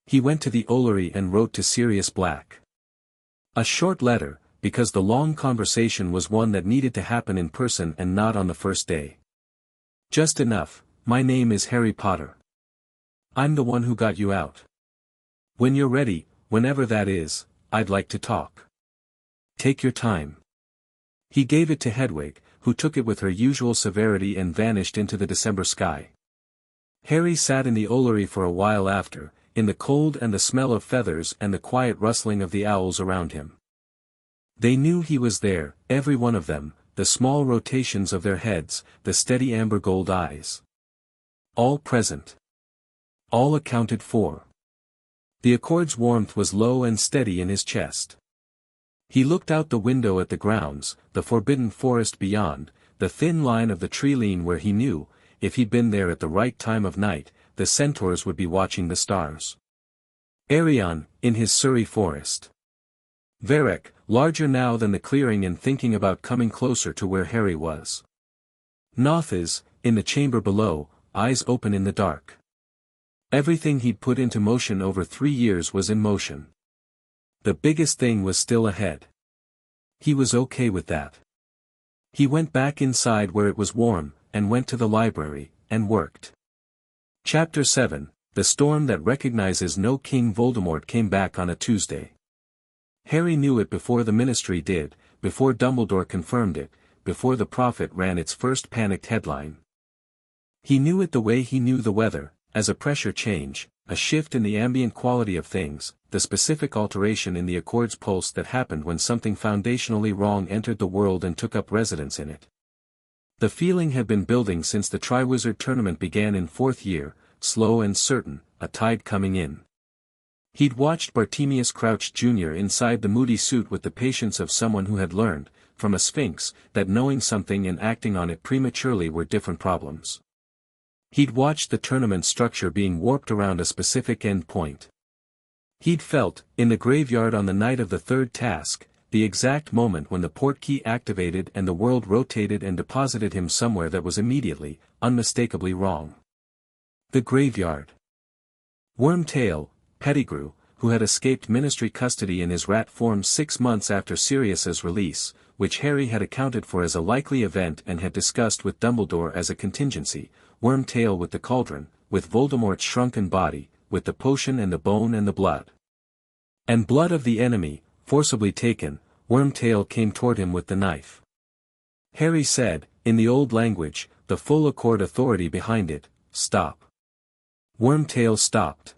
He went to the Ollery and wrote to Sirius Black. A short letter, because the long conversation was one that needed to happen in person and not on the first day. "Just enough, my name is Harry Potter. I'm the one who got you out. When you're ready, whenever that is, I'd like to talk. Take your time." He gave it to Hedwig, who took it with her usual severity and vanished into the December sky. Harry sat in the Ollery for a while after, in the cold and the smell of feathers and the quiet rustling of the owls around him. They knew he was there, every one of them, the small rotations of their heads, the steady amber gold eyes. All present. All accounted for. The accord's warmth was low and steady in his chest. He looked out the window at the grounds, the forbidden forest beyond, the thin line of the tree-line where he knew, if he'd been there at the right time of night, the centaurs would be watching the stars. Arion, in his Surrey forest. Varek, larger now than the clearing and thinking about coming closer to where Harry was. Nothis, in the chamber below, eyes open in the dark. Everything he'd put into motion over 3 years was in motion. The biggest thing was still ahead. He was okay with that. He went back inside where it was warm, and went to the library, and worked. Chapter 7, The Storm That Recognizes No King. Voldemort came back on a Tuesday. Harry knew it before the Ministry did, before Dumbledore confirmed it, before the Prophet ran its first panicked headline. He knew it the way he knew the weather, as a pressure change, a shift in the ambient quality of things, the specific alteration in the accord's pulse that happened when something foundationally wrong entered the world and took up residence in it. The feeling had been building since the Triwizard Tournament began in 4th year, slow and certain, a tide coming in. He'd watched Bartemius Crouch Jr. inside the moody suit with the patience of someone who had learned, from a sphinx, that knowing something and acting on it prematurely were different problems. He'd watched the tournament structure being warped around a specific end point. He'd felt, in the graveyard on the night of the 3rd task, the exact moment when the portkey activated and the world rotated and deposited him somewhere that was immediately, unmistakably wrong. The graveyard. Wormtail, Pettigrew, who had escaped Ministry custody in his rat form 6 months after Sirius's release, which Harry had accounted for as a likely event and had discussed with Dumbledore as a contingency, Wormtail with the cauldron, with Voldemort's shrunken body, with the potion and the bone and the blood. And blood of the enemy, forcibly taken, Wormtail came toward him with the knife. Harry said, in the old language, the full accord authority behind it, "Stop." Wormtail stopped.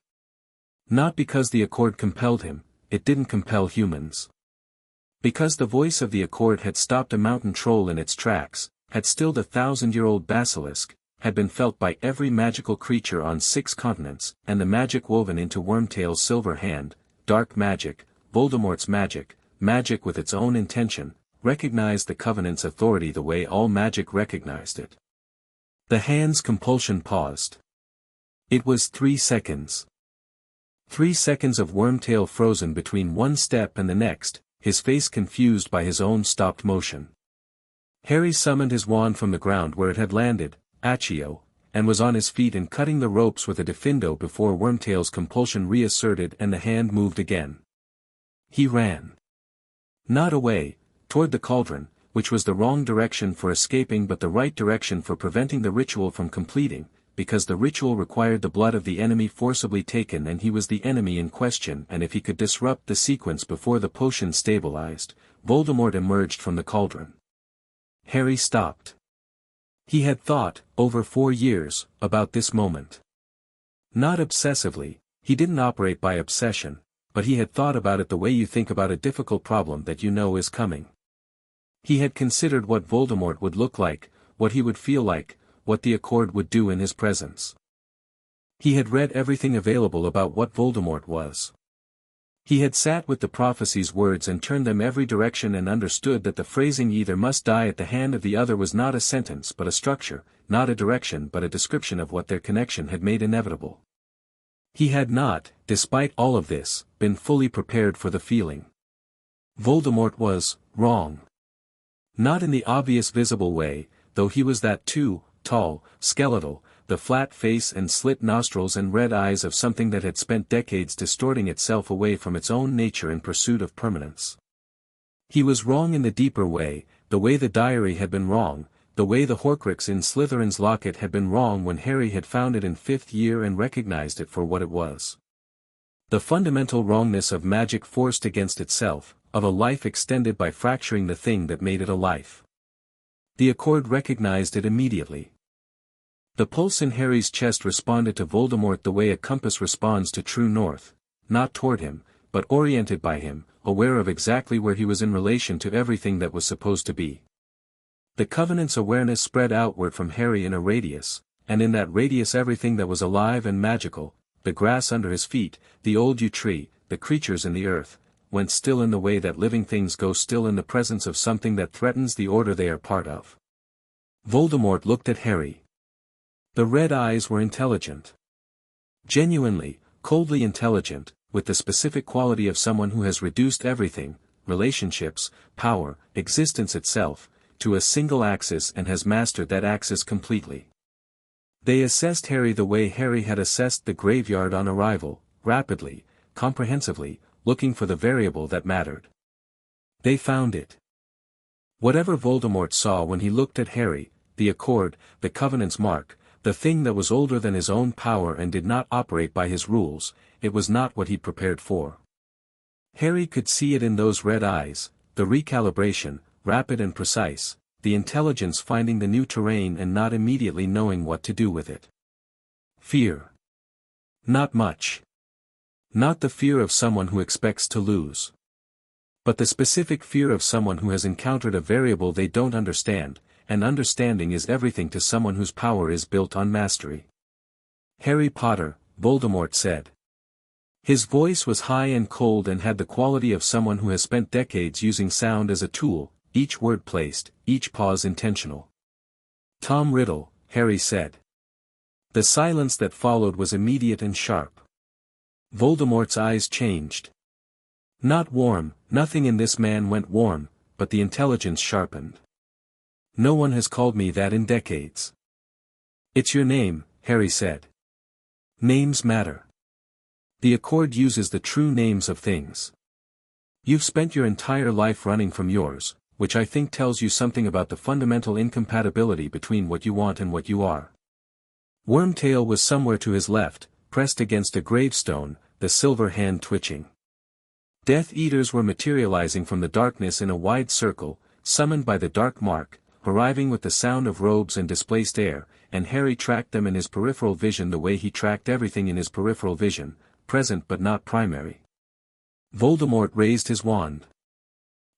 Not because the accord compelled him, it didn't compel humans. Because the voice of the accord had stopped a mountain troll in its tracks, had stilled a 1,000-year-old basilisk, had been felt by every magical creature on 6 continents, and the magic woven into Wormtail's silver hand, dark magic, Voldemort's magic, magic with its own intention, recognized the Covenant's authority the way all magic recognized it. The hand's compulsion paused. It was 3 seconds. 3 seconds of Wormtail frozen between one step and the next, his face confused by his own stopped motion. Harry summoned his wand from the ground where it had landed, Accio, and was on his feet and cutting the ropes with a diffindo before Wormtail's compulsion reasserted and the hand moved again. He ran. Not away, toward the cauldron, which was the wrong direction for escaping but the right direction for preventing the ritual from completing, because the ritual required the blood of the enemy forcibly taken and he was the enemy in question, and if he could disrupt the sequence before the potion stabilized, Voldemort emerged from the cauldron. Harry stopped. He had thought, over 4 years, about this moment. Not obsessively, he didn't operate by obsession, but he had thought about it the way you think about a difficult problem that you know is coming. He had considered what Voldemort would look like, what he would feel like, what the Accord would do in his presence. He had read everything available about what Voldemort was. He had sat with the prophecy's words and turned them every direction and understood that the phrasing either must die at the hand of the other was not a sentence but a structure, not a direction but a description of what their connection had made inevitable. He had not, despite all of this, been fully prepared for the feeling. Voldemort was wrong. Not in the obvious visible way, though he was that too, tall, skeletal, the flat face and slit nostrils and red eyes of something that had spent decades distorting itself away from its own nature in pursuit of permanence. He was wrong in the deeper way, the way the diary had been wrong, the way the Horcrux in Slytherin's locket had been wrong when Harry had found it in 5th year and recognized it for what it was. The fundamental wrongness of magic forced against itself, of a life extended by fracturing the thing that made it a life. The Accord recognized it immediately. The pulse in Harry's chest responded to Voldemort the way a compass responds to true north, not toward him, but oriented by him, aware of exactly where he was in relation to everything that was supposed to be. The Covenant's awareness spread outward from Harry in a radius, and in that radius everything that was alive and magical, the grass under his feet, the old yew tree, the creatures in the earth, went still in the way that living things go still in the presence of something that threatens the order they are part of. Voldemort looked at Harry. The red eyes were intelligent. Genuinely, coldly intelligent, with the specific quality of someone who has reduced everything, relationships, power, existence itself, to a single axis and has mastered that axis completely. They assessed Harry the way Harry had assessed the graveyard on arrival, rapidly, comprehensively, looking for the variable that mattered. They found it. Whatever Voldemort saw when he looked at Harry, the Accord, the Covenant's mark, the thing that was older than his own power and did not operate by his rules, it was not what he'd prepared for. Harry could see it in those red eyes, the recalibration, rapid and precise, the intelligence finding the new terrain and not immediately knowing what to do with it. Fear. Not much. Not the fear of someone who expects to lose. But the specific fear of someone who has encountered a variable they don't understand, and understanding is everything to someone whose power is built on mastery. Harry Potter, Voldemort said. His voice was high and cold and had the quality of someone who has spent decades using sound as a tool, each word placed, each pause intentional. Tom Riddle, Harry said. The silence that followed was immediate and sharp. Voldemort's eyes changed. Not warm, nothing in this man went warm, but the intelligence sharpened. No one has called me that in decades. It's your name, Harry said. Names matter. The Accord uses the true names of things. You've spent your entire life running from yours, which I think tells you something about the fundamental incompatibility between what you want and what you are. Wormtail was somewhere to his left, pressed against a gravestone, the silver hand twitching. Death Eaters were materializing from the darkness in a wide circle, summoned by the dark mark, arriving with the sound of robes and displaced air, and Harry tracked them in his peripheral vision the way he tracked everything in his peripheral vision, present but not primary. Voldemort raised his wand.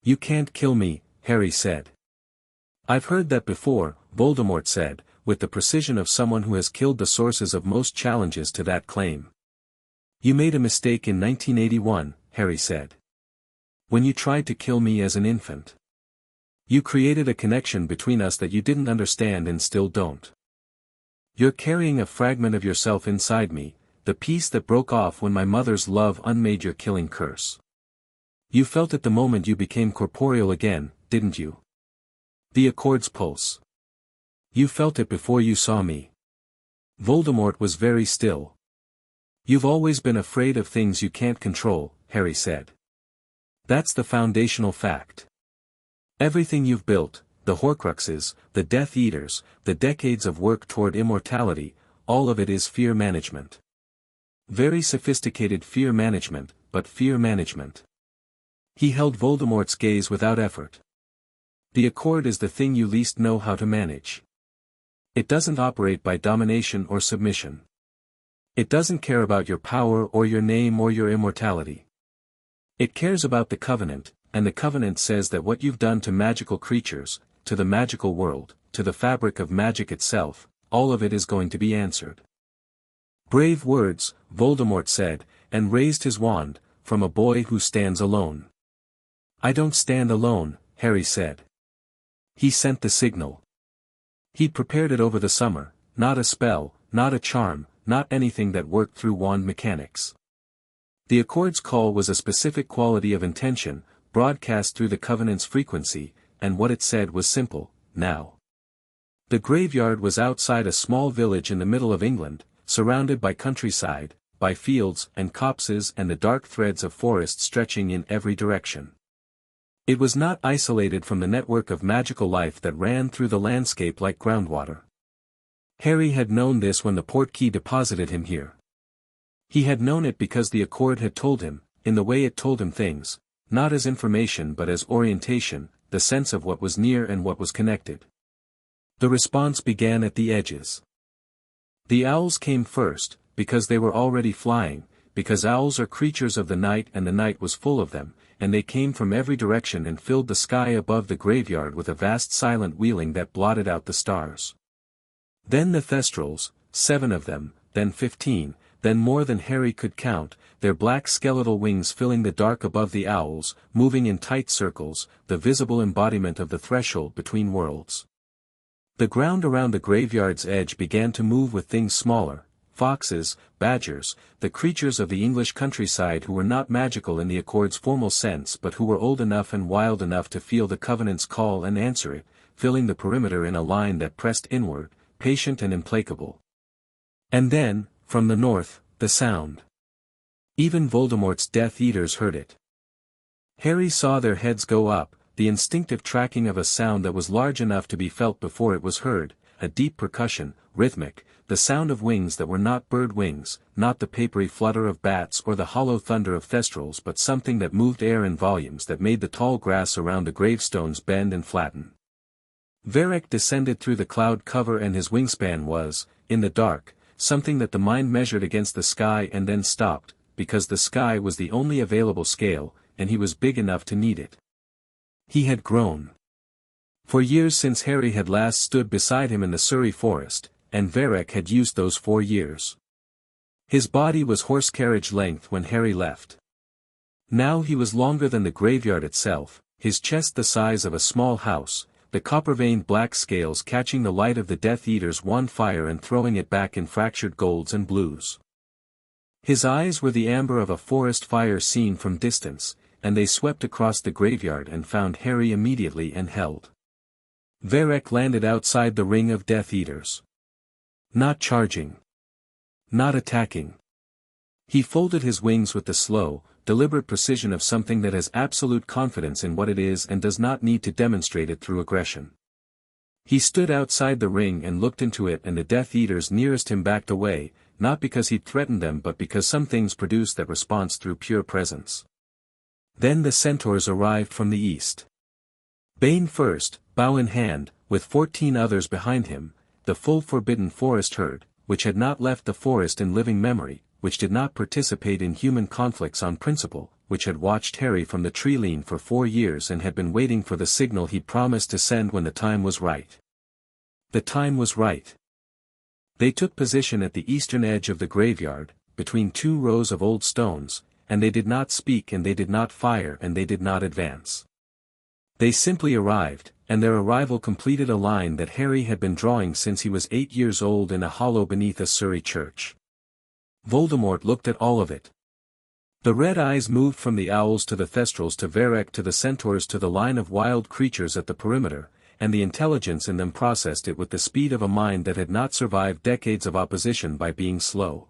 You can't kill me, Harry said. I've heard that before, Voldemort said, with the precision of someone who has killed the sources of most challenges to that claim. You made a mistake in 1981, Harry said. When you tried to kill me as an infant. You created a connection between us that you didn't understand and still don't. You're carrying a fragment of yourself inside me, the piece that broke off when my mother's love unmade your killing curse. You felt it the moment you became corporeal again, didn't you? The Accord's pulse. You felt it before you saw me. Voldemort was very still. You've always been afraid of things you can't control, Harry said. That's the foundational fact. Everything you've built, the Horcruxes, the Death Eaters, the decades of work toward immortality, all of it is fear management. Very sophisticated fear management, but fear management. He held Voldemort's gaze without effort. The Accord is the thing you least know how to manage. It doesn't operate by domination or submission. It doesn't care about your power or your name or your immortality. It cares about the Covenant, and the Covenant says that what you've done to magical creatures, to the magical world, to the fabric of magic itself, all of it is going to be answered. Brave words, Voldemort said, and raised his wand, from a boy who stands alone. I don't stand alone, Harry said. He sent the signal. He'd prepared it over the summer, not a spell, not a charm, not anything that worked through wand mechanics. The Accord's call was a specific quality of intention, broadcast through the Covenant's frequency, and what it said was simple, now. The graveyard was outside a small village in the middle of England, surrounded by countryside, by fields and copses and the dark threads of forest stretching in every direction. It was not isolated from the network of magical life that ran through the landscape like groundwater. Harry had known this when the Portkey deposited him here. He had known it because the Accord had told him, in the way it told him things, not as information but as orientation, the sense of what was near and what was connected. The response began at the edges. The owls came first, because they were already flying, because owls are creatures of the night and the night was full of them, and they came from every direction and filled the sky above the graveyard with a vast silent wheeling that blotted out the stars. Then the Thestrals, 7 of them, then 15, then more than Harry could count, their black skeletal wings filling the dark above the owls, moving in tight circles, the visible embodiment of the threshold between worlds. The ground around the graveyard's edge began to move with things smaller, foxes, badgers, the creatures of the English countryside who were not magical in the Accord's formal sense but who were old enough and wild enough to feel the Covenant's call and answer it, filling the perimeter in a line that pressed inward, patient and implacable. And then, from the north, the sound. Even Voldemort's Death Eaters heard it. Harry saw their heads go up, the instinctive tracking of a sound that was large enough to be felt before it was heard, a deep percussion, rhythmic, the sound of wings that were not bird wings, not the papery flutter of bats or the hollow thunder of thestrals but something that moved air in volumes that made the tall grass around the gravestones bend and flatten. Varric descended through the cloud cover and his wingspan was, in the dark, something that the mind measured against the sky and then stopped, because the sky was the only available scale, and he was big enough to need it. He had grown. For years since Harry had last stood beside him in the Surrey forest, and Varric had used those 4 years. His body was horse carriage length when Harry left. Now he was longer than the graveyard itself, his chest the size of a small house, the copper-veined black scales catching the light of the Death Eater's wand fire and throwing it back in fractured golds and blues. His eyes were the amber of a forest fire seen from distance, and they swept across the graveyard and found Harry immediately and held. Varric landed outside the ring of Death Eaters. Not charging. Not attacking. He folded his wings with the slow, deliberate precision of something that has absolute confidence in what it is and does not need to demonstrate it through aggression. He stood outside the ring and looked into it and the Death Eaters nearest him backed away, not because he'd threatened them but because some things produce that response through pure presence. Then the centaurs arrived from the east. Bane first, bow in hand, with 14 others behind him, the full Forbidden Forest herd, which had not left the forest in living memory, which did not participate in human conflicts on principle, which had watched Harry from the tree-line for 4 years and had been waiting for the signal he'd promised to send when the time was right. The time was right. They took position at the eastern edge of the graveyard, between 2 rows of old stones, and they did not speak and they did not fire and they did not advance. They simply arrived, and their arrival completed a line that Harry had been drawing since he was 8 years old in a hollow beneath a Surrey church. Voldemort looked at all of it. The red eyes moved from the owls to the thestrals to Varek to the centaurs to the line of wild creatures at the perimeter, and the intelligence in them processed it with the speed of a mind that had not survived decades of opposition by being slow.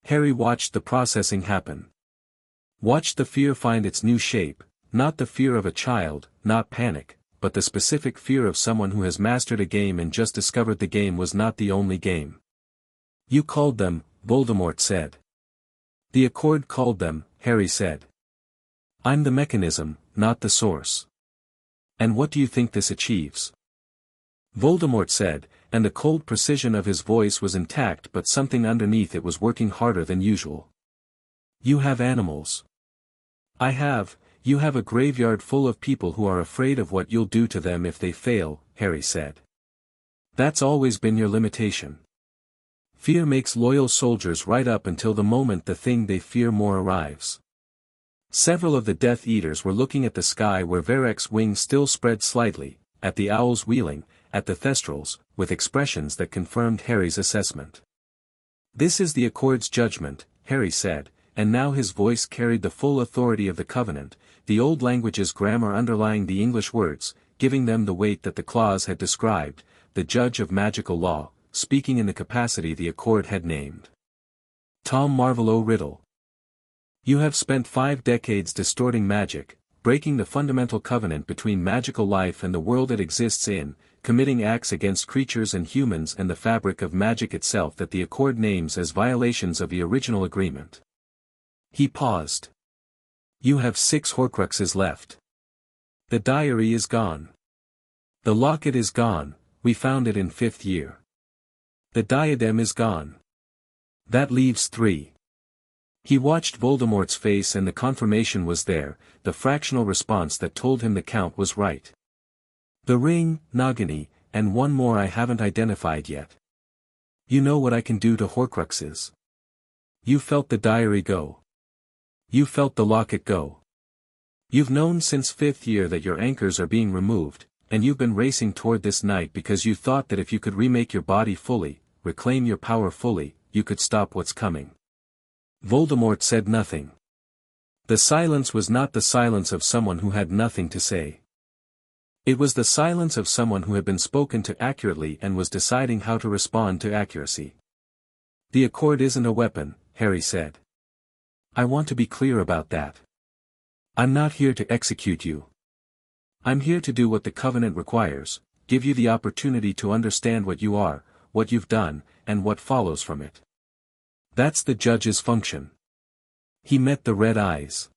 Harry watched the processing happen. Watched the fear find its new shape, not the fear of a child, not panic, but the specific fear of someone who has mastered a game and just discovered the game was not the only game. You called them, Voldemort said. The Accord called them, Harry said. I'm the mechanism, not the source. And what do you think this achieves? Voldemort said, and the cold precision of his voice was intact but something underneath it was working harder than usual. You have animals. You have a graveyard full of people who are afraid of what you'll do to them if they fail, Harry said. That's always been your limitation. Fear makes loyal soldiers right up until the moment the thing they fear more arrives. Several of the Death Eaters were looking at the sky where Varek's wings still spread slightly, at the owls wheeling, at the thestrals, with expressions that confirmed Harry's assessment. This is the Accord's judgment, Harry said, and now his voice carried the full authority of the Covenant, the old language's grammar underlying the English words, giving them the weight that the clause had described, the judge of magical law, speaking in the capacity the Accord had named. Tom Marvolo Riddle. You have spent 5 decades distorting magic, breaking the fundamental covenant between magical life and the world it exists in, committing acts against creatures and humans and the fabric of magic itself that the Accord names as violations of the original agreement. He paused. You have 6 Horcruxes left. The diary is gone. The locket is gone, we found it in 5th year. The diadem is gone. That leaves 3. He watched Voldemort's face and the confirmation was there, the fractional response that told him the count was right. The ring, Nagini, and one more I haven't identified yet. You know what I can do to Horcruxes. You felt the diary go. You felt the locket go. You've known since 5th year that your anchors are being removed, and you've been racing toward this night because you thought that if you could remake your body fully, reclaim your power fully, you could stop what's coming. Voldemort said nothing. The silence was not the silence of someone who had nothing to say. It was the silence of someone who had been spoken to accurately and was deciding how to respond to accuracy. The Accord isn't a weapon, Harry said. I want to be clear about that. I'm not here to execute you. I'm here to do what the Covenant requires, give you the opportunity to understand what you are, what you've done, and what follows from it. That's the judge's function. He met the red eyes.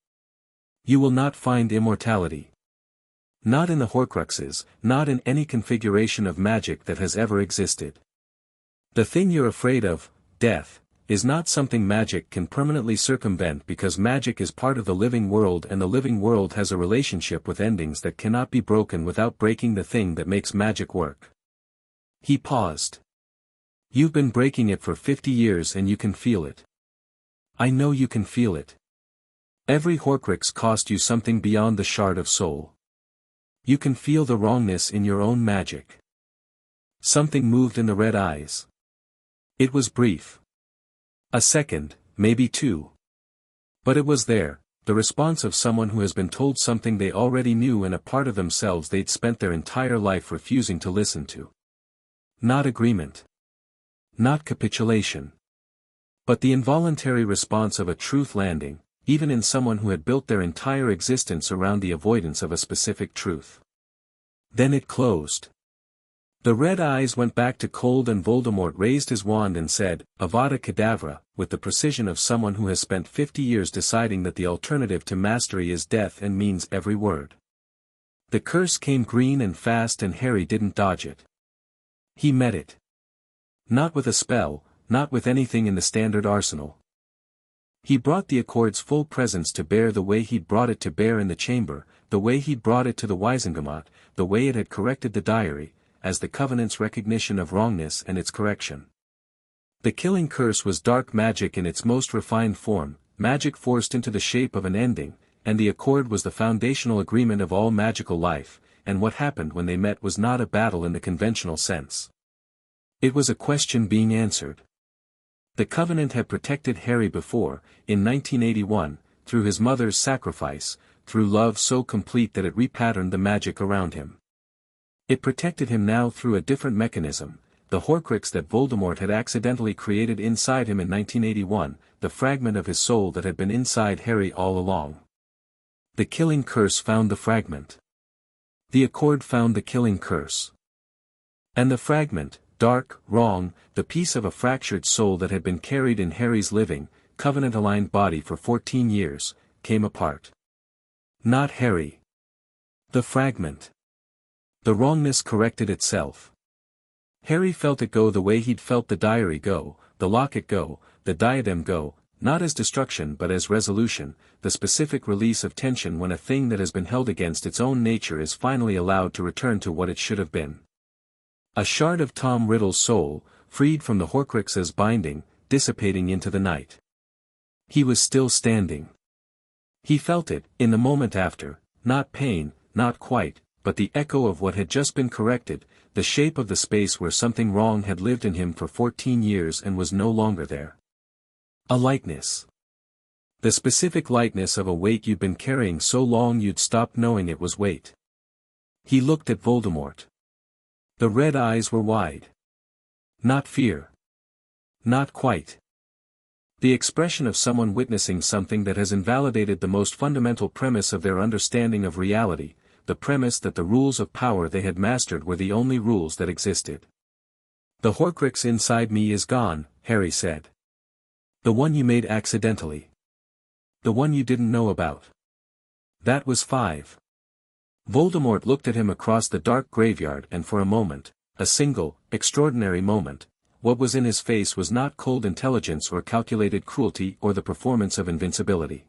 You will not find immortality. Not in the Horcruxes, not in any configuration of magic that has ever existed. The thing you're afraid of, death, is not something magic can permanently circumvent because magic is part of the living world and the living world has a relationship with endings that cannot be broken without breaking the thing that makes magic work. He paused. You've been breaking it for 50 years and you can feel it. I know you can feel it. Every Horcrux cost you something beyond the shard of soul. You can feel the wrongness in your own magic. Something moved in the red eyes. It was brief. A second, maybe 2. But it was there, the response of someone who has been told something they already knew and a part of themselves they'd spent their entire life refusing to listen to. Not agreement. Not capitulation. But the involuntary response of a truth landing, even in someone who had built their entire existence around the avoidance of a specific truth. Then it closed. The red eyes went back to cold and Voldemort raised his wand and said, Avada Kedavra, with the precision of someone who has spent 50 years deciding that the alternative to mastery is death and means every word. The curse came green and fast and Harry didn't dodge it. He met it. Not with a spell, not with anything in the standard arsenal. He brought the Accord's full presence to bear the way he'd brought it to bear in the chamber, the way he'd brought it to the Wizengamot, the way it had corrected the diary, as the Covenant's recognition of wrongness and its correction. The killing curse was dark magic in its most refined form, magic forced into the shape of an ending, and the Accord was the foundational agreement of all magical life, and what happened when they met was not a battle in the conventional sense. It was a question being answered. The Covenant had protected Harry before, in 1981, through his mother's sacrifice, through love so complete that it repatterned the magic around him. It protected him now through a different mechanism, the Horcrux that Voldemort had accidentally created inside him in 1981, the fragment of his soul that had been inside Harry all along. The killing curse found the fragment. The accord found the killing curse. And the fragment, dark, wrong, the piece of a fractured soul that had been carried in Harry's living, covenant-aligned body for 14 years, came apart. Not Harry. The fragment. The wrongness corrected itself. Harry felt it go the way he'd felt the diary go, the locket go, the diadem go, not as destruction but as resolution, the specific release of tension when a thing that has been held against its own nature is finally allowed to return to what it should have been. A shard of Tom Riddle's soul, freed from the Horcrux's binding, dissipating into the night. He was still standing. He felt it, in the moment after, not pain, not quite, but the echo of what had just been corrected, the shape of the space where something wrong had lived in him for 14 years and was no longer there. A lightness. The specific lightness of a weight you'd been carrying so long you'd stopped knowing it was weight. He looked at Voldemort. The red eyes were wide. Not fear. Not quite. The expression of someone witnessing something that has invalidated the most fundamental premise of their understanding of reality, the premise that the rules of power they had mastered were the only rules that existed. The Horcrux inside me is gone, Harry said. The one you made accidentally. The one you didn't know about. That was 5. Voldemort looked at him across the dark graveyard and for a moment, a single, extraordinary moment, what was in his face was not cold intelligence or calculated cruelty or the performance of invincibility.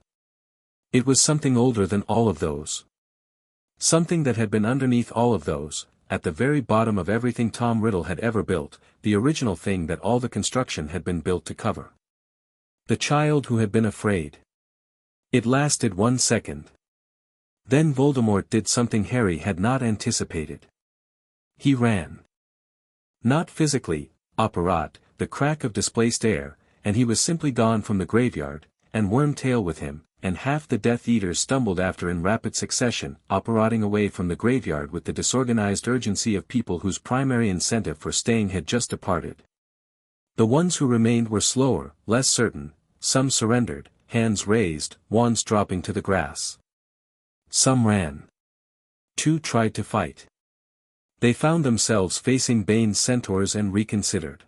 It was something older than all of those. Something that had been underneath all of those, at the very bottom of everything Tom Riddle had ever built, the original thing that all the construction had been built to cover. The child who had been afraid. It lasted 1 second. Then Voldemort did something Harry had not anticipated. He ran. Not physically, apparat, the crack of displaced air, and he was simply gone from the graveyard, and Wormtail with him, and half the Death Eaters stumbled after in rapid succession, apparating away from the graveyard with the disorganized urgency of people whose primary incentive for staying had just departed. The ones who remained were slower, less certain, some surrendered, hands raised, wands dropping to the grass. Some ran. 2 tried to fight. They found themselves facing Bane's centaurs and reconsidered.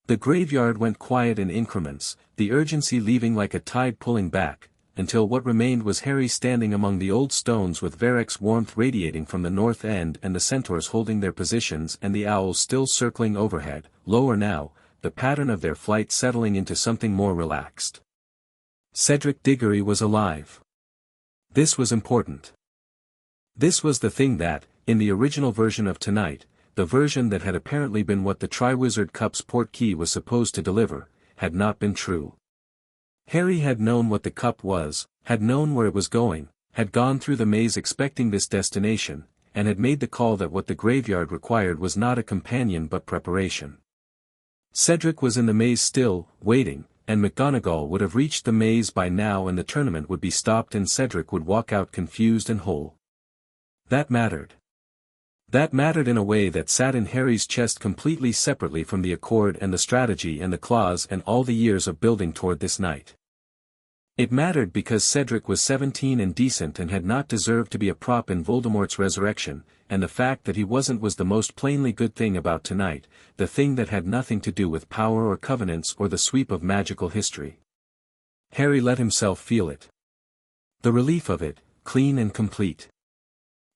The graveyard went quiet in increments, the urgency leaving like a tide pulling back, until what remained was Harry standing among the old stones with Varric's warmth radiating from the north end and the centaurs holding their positions and the owls still circling overhead, lower now, the pattern of their flight settling into something more relaxed. Cedric Diggory was alive. This was important. This was the thing that, in the original version of tonight, the version that had apparently been what the Triwizard Cup's port key was supposed to deliver, had not been true. Harry had known what the cup was, had known where it was going, had gone through the maze expecting this destination, and had made the call that what the graveyard required was not a companion but preparation. Cedric was in the maze still, waiting, and McGonagall would have reached the maze by now and the tournament would be stopped and Cedric would walk out confused and whole. That mattered. That mattered in a way that sat in Harry's chest completely separately from the accord and the strategy and the claws and all the years of building toward this night. It mattered because Cedric was 17 and decent and had not deserved to be a prop in Voldemort's resurrection, and the fact that he wasn't was the most plainly good thing about tonight, the thing that had nothing to do with power or covenants or the sweep of magical history. Harry let himself feel it. The relief of it, clean and complete.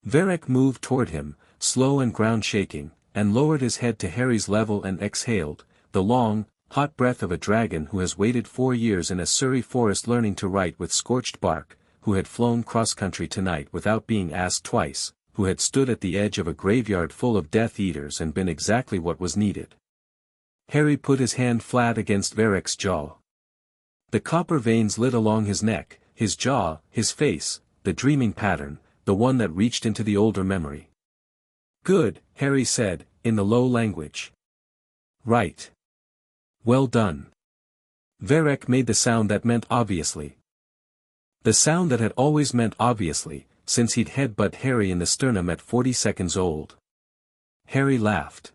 Varric moved toward him, slow and ground-shaking, and lowered his head to Harry's level and exhaled, the long, hot breath of a dragon who has waited 4 years in a Surrey forest learning to write with scorched bark, who had flown cross-country tonight without being asked twice, who had stood at the edge of a graveyard full of Death Eaters and been exactly what was needed. Harry put his hand flat against Varric's jaw. The copper veins lit along his neck, his jaw, his face, the dreaming pattern, the one that reached into the older memory. Good, Harry said, in the low language. Right. Well done. Varek made the sound that meant obviously. The sound that had always meant obviously, since he'd headbutt Harry in the sternum at 40 seconds old. Harry laughed.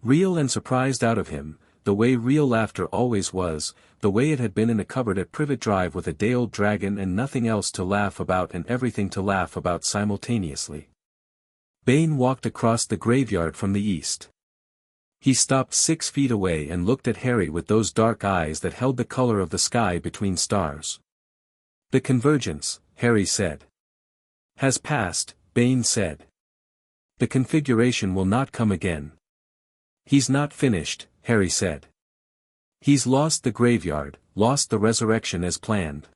Real and surprised out of him, the way real laughter always was, the way it had been in a cupboard at Privet Drive with a day-old dragon and nothing else to laugh about and everything to laugh about simultaneously. Bane walked across the graveyard from the east. He stopped 6 feet away and looked at Harry with those dark eyes that held the color of the sky between stars. The convergence, Harry said. Has passed, Bane said. The configuration will not come again. He's not finished, Harry said. He's lost the graveyard, lost the resurrection as planned.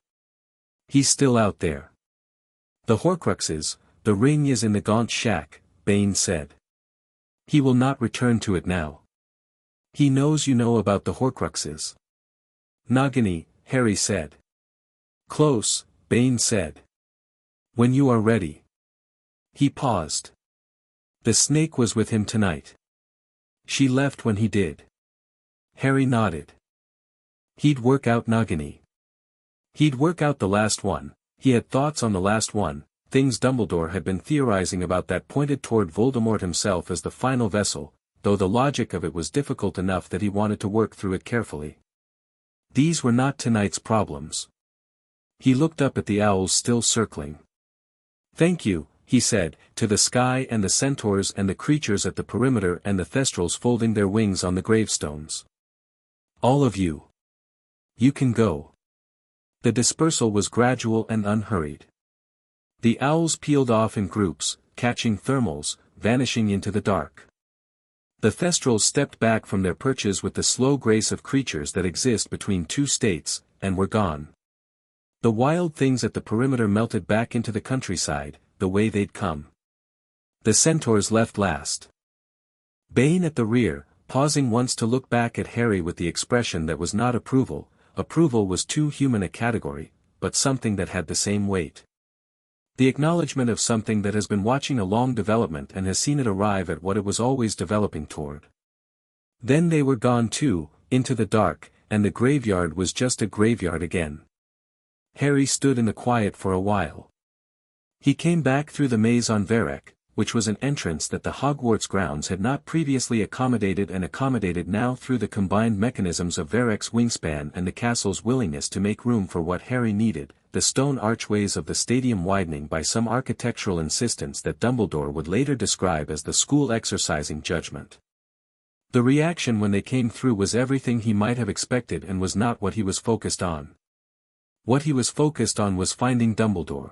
He's still out there. The Horcruxes, the ring is in the Gaunt Shack, Bane said. He will not return to it now. He knows you know about the Horcruxes. Nagini, Harry said. Close, Bane said. When you are ready. He paused. The snake was with him tonight. She left when he did. Harry nodded. He'd work out Nagini. He'd work out the last one. He had thoughts on the last one, things Dumbledore had been theorizing about that pointed toward Voldemort himself as the final vessel, though the logic of it was difficult enough that he wanted to work through it carefully. These were not tonight's problems. He looked up at the owls still circling. Thank you, he said, to the sky and the centaurs and the creatures at the perimeter and the thestrals folding their wings on the gravestones. All of you. You can go. The dispersal was gradual and unhurried. The owls peeled off in groups, catching thermals, vanishing into the dark. The thestrals stepped back from their perches with the slow grace of creatures that exist between two states, and were gone. The wild things at the perimeter melted back into the countryside, the way they'd come. The centaurs left last. Bane at the rear, pausing once to look back at Harry with the expression that was not approval. Approval was too human a category, but something that had the same weight. The acknowledgement of something that has been watching a long development and has seen it arrive at what it was always developing toward. Then they were gone too, into the dark, and the graveyard was just a graveyard again. Harry stood in the quiet for a while. He came back through the maze on Varek, which was an entrance that the Hogwarts grounds had not previously accommodated and accommodated now through the combined mechanisms of Varek's wingspan and the castle's willingness to make room for what Harry needed, the stone archways of the stadium widening by some architectural insistence that Dumbledore would later describe as the school exercising judgment. The reaction when they came through was everything he might have expected and was not what he was focused on. What he was focused on was finding Dumbledore.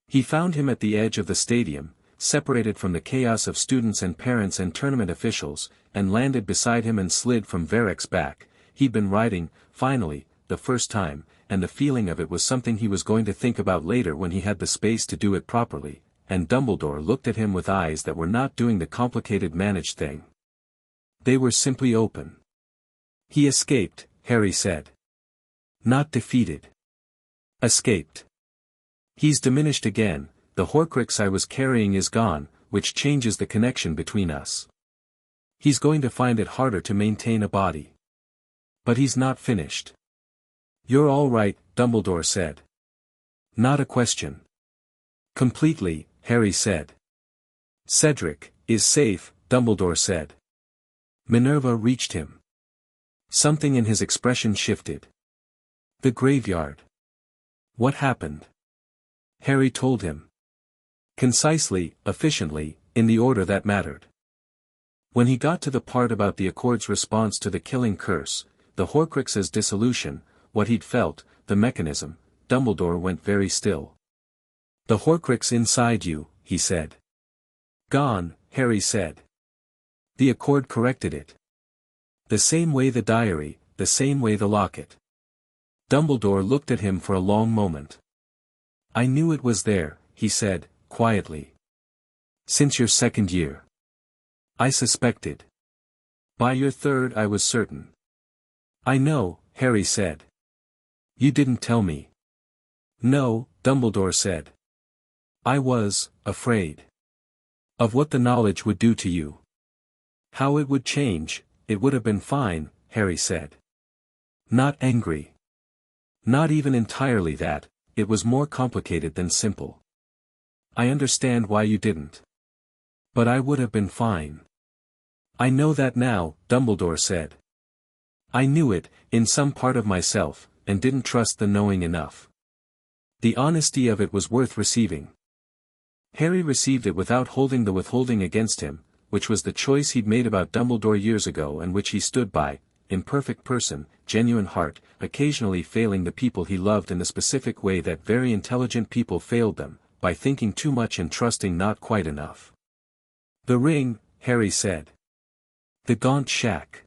He found him at the edge of the stadium, separated from the chaos of students and parents and tournament officials, and landed beside him and slid from Varek's back. He'd been riding, finally, the first time, and the feeling of it was something he was going to think about later when he had the space to do it properly, and Dumbledore looked at him with eyes that were not doing the complicated managed thing. They were simply open. He escaped, Harry said. Not defeated. Escaped. He's diminished again, the Horcrux I was carrying is gone, which changes the connection between us. He's going to find it harder to maintain a body. But he's not finished. You're all right, Dumbledore said. Not a question. Completely, Harry said. Cedric is safe, Dumbledore said. Minerva reached him. Something in his expression shifted. The graveyard. What happened? Harry told him. Concisely, efficiently, in the order that mattered. When he got to the part about the Accord's response to the killing curse, the Horcrux's dissolution, what he'd felt, the mechanism, Dumbledore went very still. The Horcrux inside you, he said. Gone, Harry said. The Accord corrected it. The same way the diary, the same way the locket. Dumbledore looked at him for a long moment. I knew it was there, he said, quietly. Since your second year. I suspected. By your third I was certain. I know, Harry said. You didn't tell me. No, Dumbledore said. I was afraid of what the knowledge would do to you. How it would change. It would have been fine, Harry said. Not angry. Not even entirely that, it was more complicated than simple. I understand why you didn't. But I would have been fine. I know that now, Dumbledore said. I knew it, in some part of myself, and didn't trust the knowing enough. The honesty of it was worth receiving. Harry received it without holding the withholding against him, which was the choice he'd made about Dumbledore years ago and which he stood by, imperfect person, genuine heart, occasionally failing the people he loved in the specific way that very intelligent people failed them, by thinking too much and trusting not quite enough. The ring, Harry said. The gaunt shack.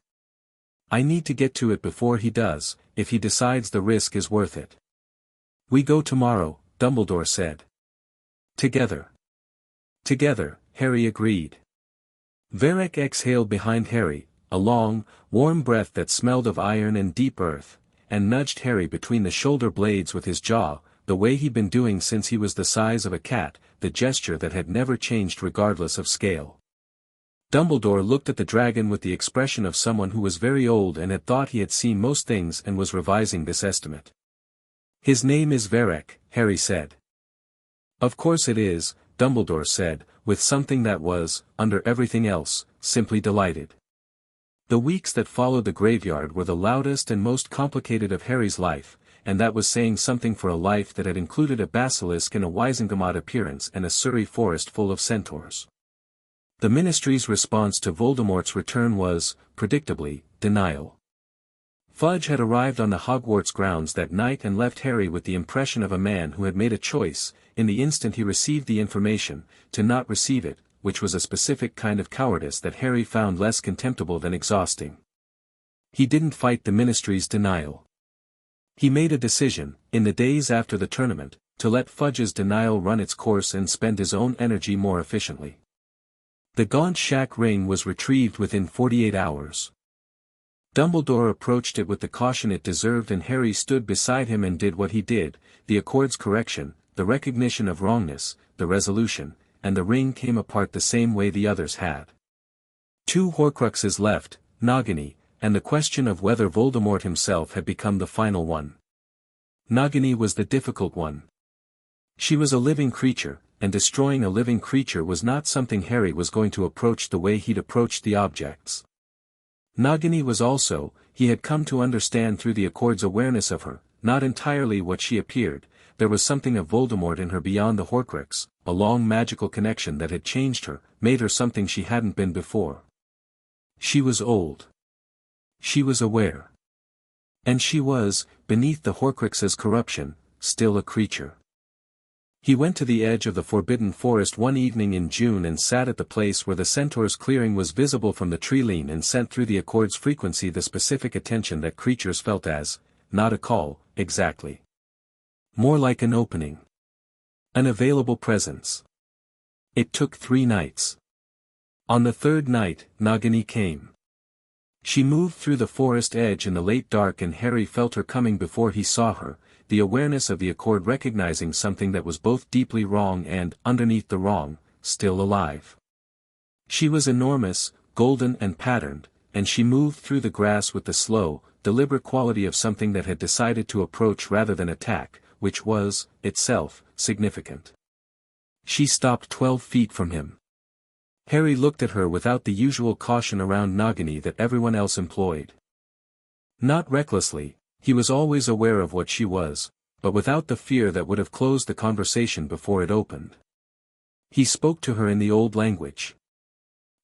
I need to get to it before he does, if he decides the risk is worth it. We go tomorrow, Dumbledore said. Together. Together, Harry agreed. Varric exhaled behind Harry, a long, warm breath that smelled of iron and deep earth, and nudged Harry between the shoulder blades with his jaw, the way he'd been doing since he was the size of a cat, the gesture that had never changed regardless of scale. Dumbledore looked at the dragon with the expression of someone who was very old and had thought he had seen most things and was revising this estimate. His name is Varric, Harry said. Of course it is, Dumbledore said, with something that was, under everything else, simply delighted. The weeks that followed the graveyard were the loudest and most complicated of Harry's life, and that was saying something for a life that had included a basilisk in a Wizengamot appearance and a Surrey forest full of centaurs. The Ministry's response to Voldemort's return was, predictably, denial. Fudge had arrived on the Hogwarts grounds that night and left Harry with the impression of a man who had made a choice, in the instant he received the information, to not receive it, which was a specific kind of cowardice that Harry found less contemptible than exhausting. He didn't fight the Ministry's denial. He made a decision, in the days after the tournament, to let Fudge's denial run its course and spend his own energy more efficiently. The gaunt shack ring was retrieved within 48 hours. Dumbledore approached it with the caution it deserved and Harry stood beside him and did what he did, the accord's correction, the recognition of wrongness, the resolution, and the ring came apart the same way the others had. 2 Horcruxes left, Nagini, and the question of whether Voldemort himself had become the final one. Nagini was the difficult one. She was a living creature, and destroying a living creature was not something Harry was going to approach the way he'd approached the objects. Nagini was also, he had come to understand through the accord's awareness of her, not entirely what she appeared, there was something of Voldemort in her beyond the Horcrux, a long magical connection that had changed her, made her something she hadn't been before. She was old. She was aware. And she was, beneath the Horcrux's corruption, still a creature. He went to the edge of the Forbidden Forest one evening in June and sat at the place where the centaur's clearing was visible from the tree-line and sent through the accord's frequency the specific attention that creatures felt as, not a call, exactly. More like an opening. An available presence. It took 3 nights. On the 3rd night, Nagini came. She moved through the forest edge in the late dark and Harry felt her coming before he saw her, the awareness of the accord recognizing something that was both deeply wrong and, underneath the wrong, still alive. She was enormous, golden and patterned, and she moved through the grass with the slow, deliberate quality of something that had decided to approach rather than attack, which was, itself, significant. She stopped 12 feet from him. Harry looked at her without the usual caution around Nagini that everyone else employed. Not recklessly, he was always aware of what she was, but without the fear that would have closed the conversation before it opened. He spoke to her in the old language.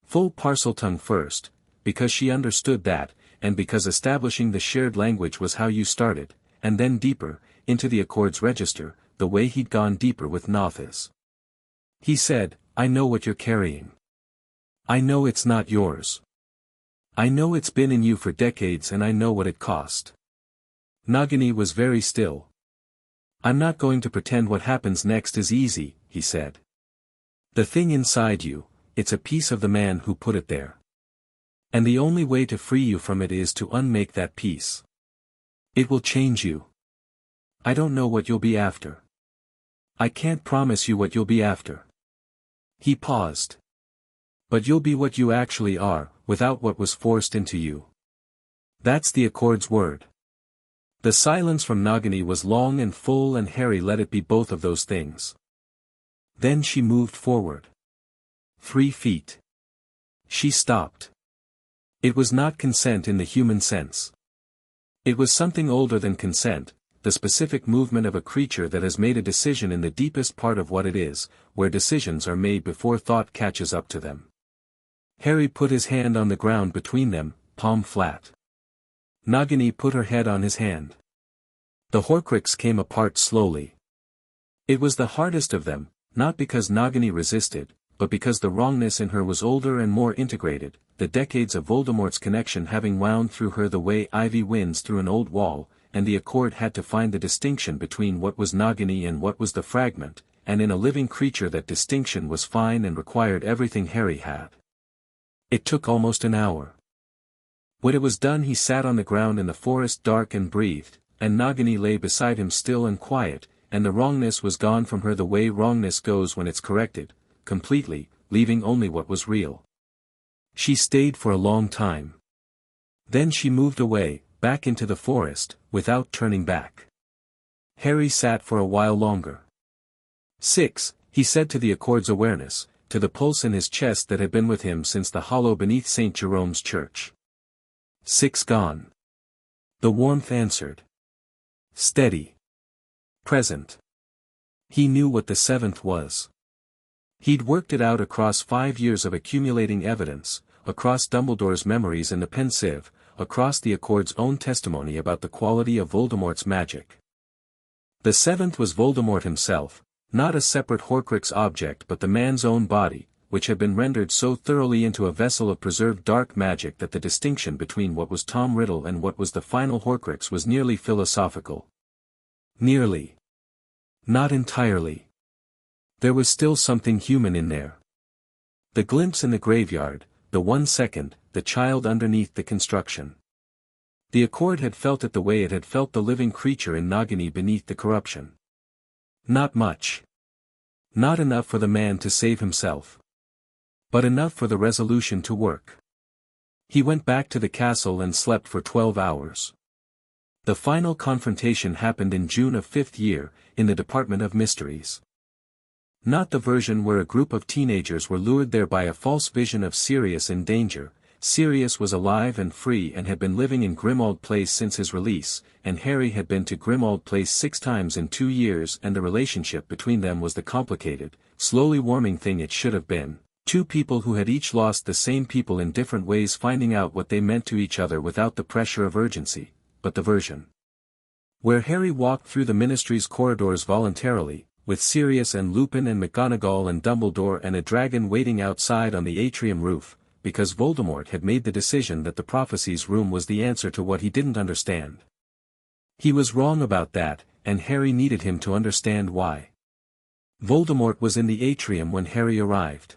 Full Parseltongue first, because she understood that, and because establishing the shared language was how you started, and then deeper, into the accord's register, the way he'd gone deeper with Nothis. He said, I know what you're carrying. I know it's not yours. I know it's been in you for decades and I know what it cost. Nagini was very still. I'm not going to pretend what happens next is easy, he said. The thing inside you, it's a piece of the man who put it there. And the only way to free you from it is to unmake that piece. It will change you. I don't know what you'll be after. I can't promise you what you'll be after. He paused. But you'll be what you actually are, without what was forced into you. That's the Accord's word. The silence from Nagini was long and full, and Harry let it be both of those things. Then she moved forward. 3 feet. She stopped. It was not consent in the human sense. It was something older than consent, the specific movement of a creature that has made a decision in the deepest part of what it is, where decisions are made before thought catches up to them. Harry put his hand on the ground between them, palm flat. Nagini put her head on his hand. The Horcrux came apart slowly. It was the hardest of them, not because Nagini resisted, but because the wrongness in her was older and more integrated, the decades of Voldemort's connection having wound through her the way ivy winds through an old wall, and the Accord had to find the distinction between what was Nagini and what was the fragment, and in a living creature that distinction was fine and required everything Harry had. It took almost an hour. When it was done, he sat on the ground in the forest dark and breathed, and Nagini lay beside him still and quiet, and the wrongness was gone from her the way wrongness goes when it's corrected, completely, leaving only what was real. She stayed for a long time. Then she moved away, back into the forest, without turning back. Harry sat for a while longer. 6, he said to the Accord's awareness, to the pulse in his chest that had been with him since the hollow beneath St. Jerome's church. 6 gone. The warmth answered. Steady. Present. He knew what the 7th was. He'd worked it out across 5 years of accumulating evidence, across Dumbledore's memories and the Pensieve, across the Accord's own testimony about the quality of Voldemort's magic. The 7th was Voldemort himself, not a separate Horcrux object but the man's own body, which had been rendered so thoroughly into a vessel of preserved dark magic that the distinction between what was Tom Riddle and what was the final Horcrux was nearly philosophical. Nearly. Not entirely. There was still something human in there. The glimpse in the graveyard, the 1 second, the child underneath the construction. The Accord had felt it the way it had felt the living creature in Nagini beneath the corruption. Not much. Not enough for the man to save himself. But enough for the resolution to work. He went back to the castle and slept for 12 hours. The final confrontation happened in June of 5th year, in the Department of Mysteries. Not the version where a group of teenagers were lured there by a false vision of Sirius in danger. Sirius was alive and free and had been living in Grimmauld Place since his release, and Harry had been to Grimmauld Place 6 times in 2 years, and the relationship between them was the complicated, slowly warming thing it should have been. 2 people who had each lost the same people in different ways, finding out what they meant to each other without the pressure of urgency. But the version where Harry walked through the Ministry's corridors voluntarily, with Sirius and Lupin and McGonagall and Dumbledore and a dragon waiting outside on the atrium roof, because Voldemort had made the decision that the prophecies room was the answer to what he didn't understand. He was wrong about that, and Harry needed him to understand why. Voldemort was in the atrium when Harry arrived.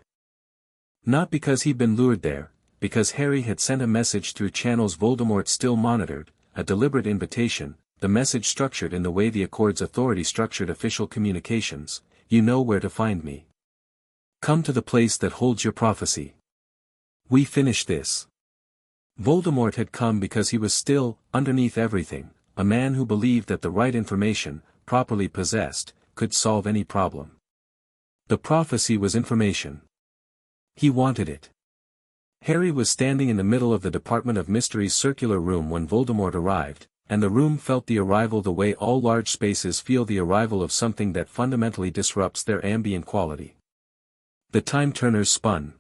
Not because he'd been lured there, because Harry had sent a message through channels Voldemort still monitored, a deliberate invitation, the message structured in the way the Accord's authority structured official communications: "You know where to find me. Come to the place that holds your prophecy. We finish this." Voldemort had come because he was still, underneath everything, a man who believed that the right information, properly possessed, could solve any problem. The prophecy was information. He wanted it. Harry was standing in the middle of the Department of Mystery's circular room when Voldemort arrived, and the room felt the arrival the way all large spaces feel the arrival of something that fundamentally disrupts their ambient quality. The time-turners spun.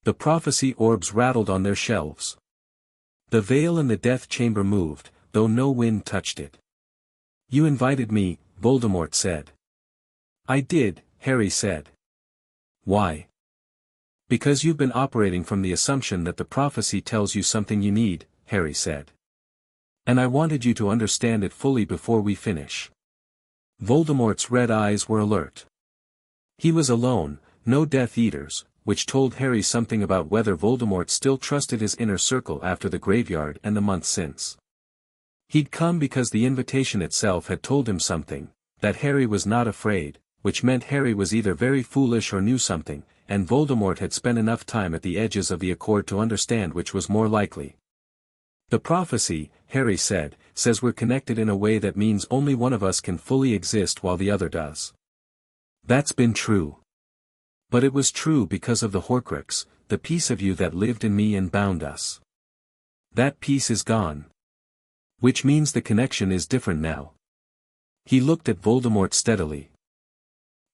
The prophecy orbs rattled on their shelves. The veil in the death chamber moved, though no wind touched it. "You invited me," Voldemort said. "I did," Harry said. "Why?" "Because you've been operating from the assumption that the prophecy tells you something you need," Harry said. "And I wanted you to understand it fully before we finish." Voldemort's red eyes were alert. He was alone, no Death Eaters, which told Harry something about whether Voldemort still trusted his inner circle after the graveyard and the month since. He'd come because the invitation itself had told him something, that Harry was not afraid, which meant Harry was either very foolish or knew something, and Voldemort had spent enough time at the edges of the accord to understand which was more likely. The prophecy, Harry said, says we're connected in a way that means only one of us can fully exist while the other does. That's been true. But it was true because of the Horcrux, the piece of you that lived in me and bound us. That piece is gone. Which means the connection is different now. He looked at Voldemort steadily.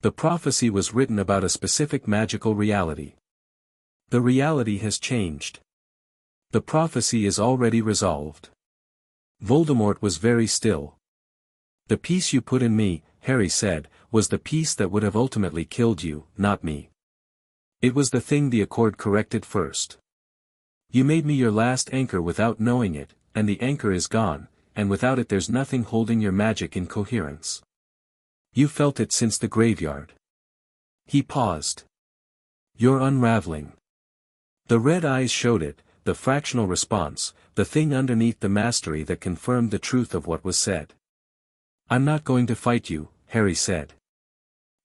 The prophecy was written about a specific magical reality. The reality has changed. The prophecy is already resolved. Voldemort was very still. The piece you put in me, Harry said, was the piece that would have ultimately killed you, not me. It was the thing the accord corrected first. You made me your last anchor without knowing it, and the anchor is gone, and without it there's nothing holding your magic in coherence. You felt it since the graveyard. He paused. You're unraveling. The red eyes showed it, the fractional response, the thing underneath the mastery that confirmed the truth of what was said. I'm not going to fight you, Harry said.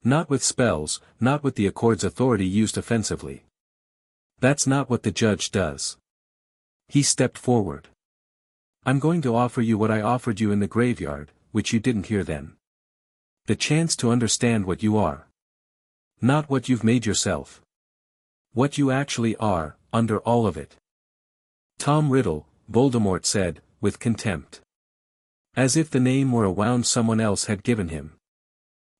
Not with spells, not with the Accord's authority used offensively. That's not what the judge does. He stepped forward. I'm going to offer you what I offered you in the graveyard, which you didn't hear then. The chance to understand what you are. Not what you've made yourself. What you actually are, under all of it. Tom Riddle, Voldemort said, with contempt. As if the name were a wound someone else had given him.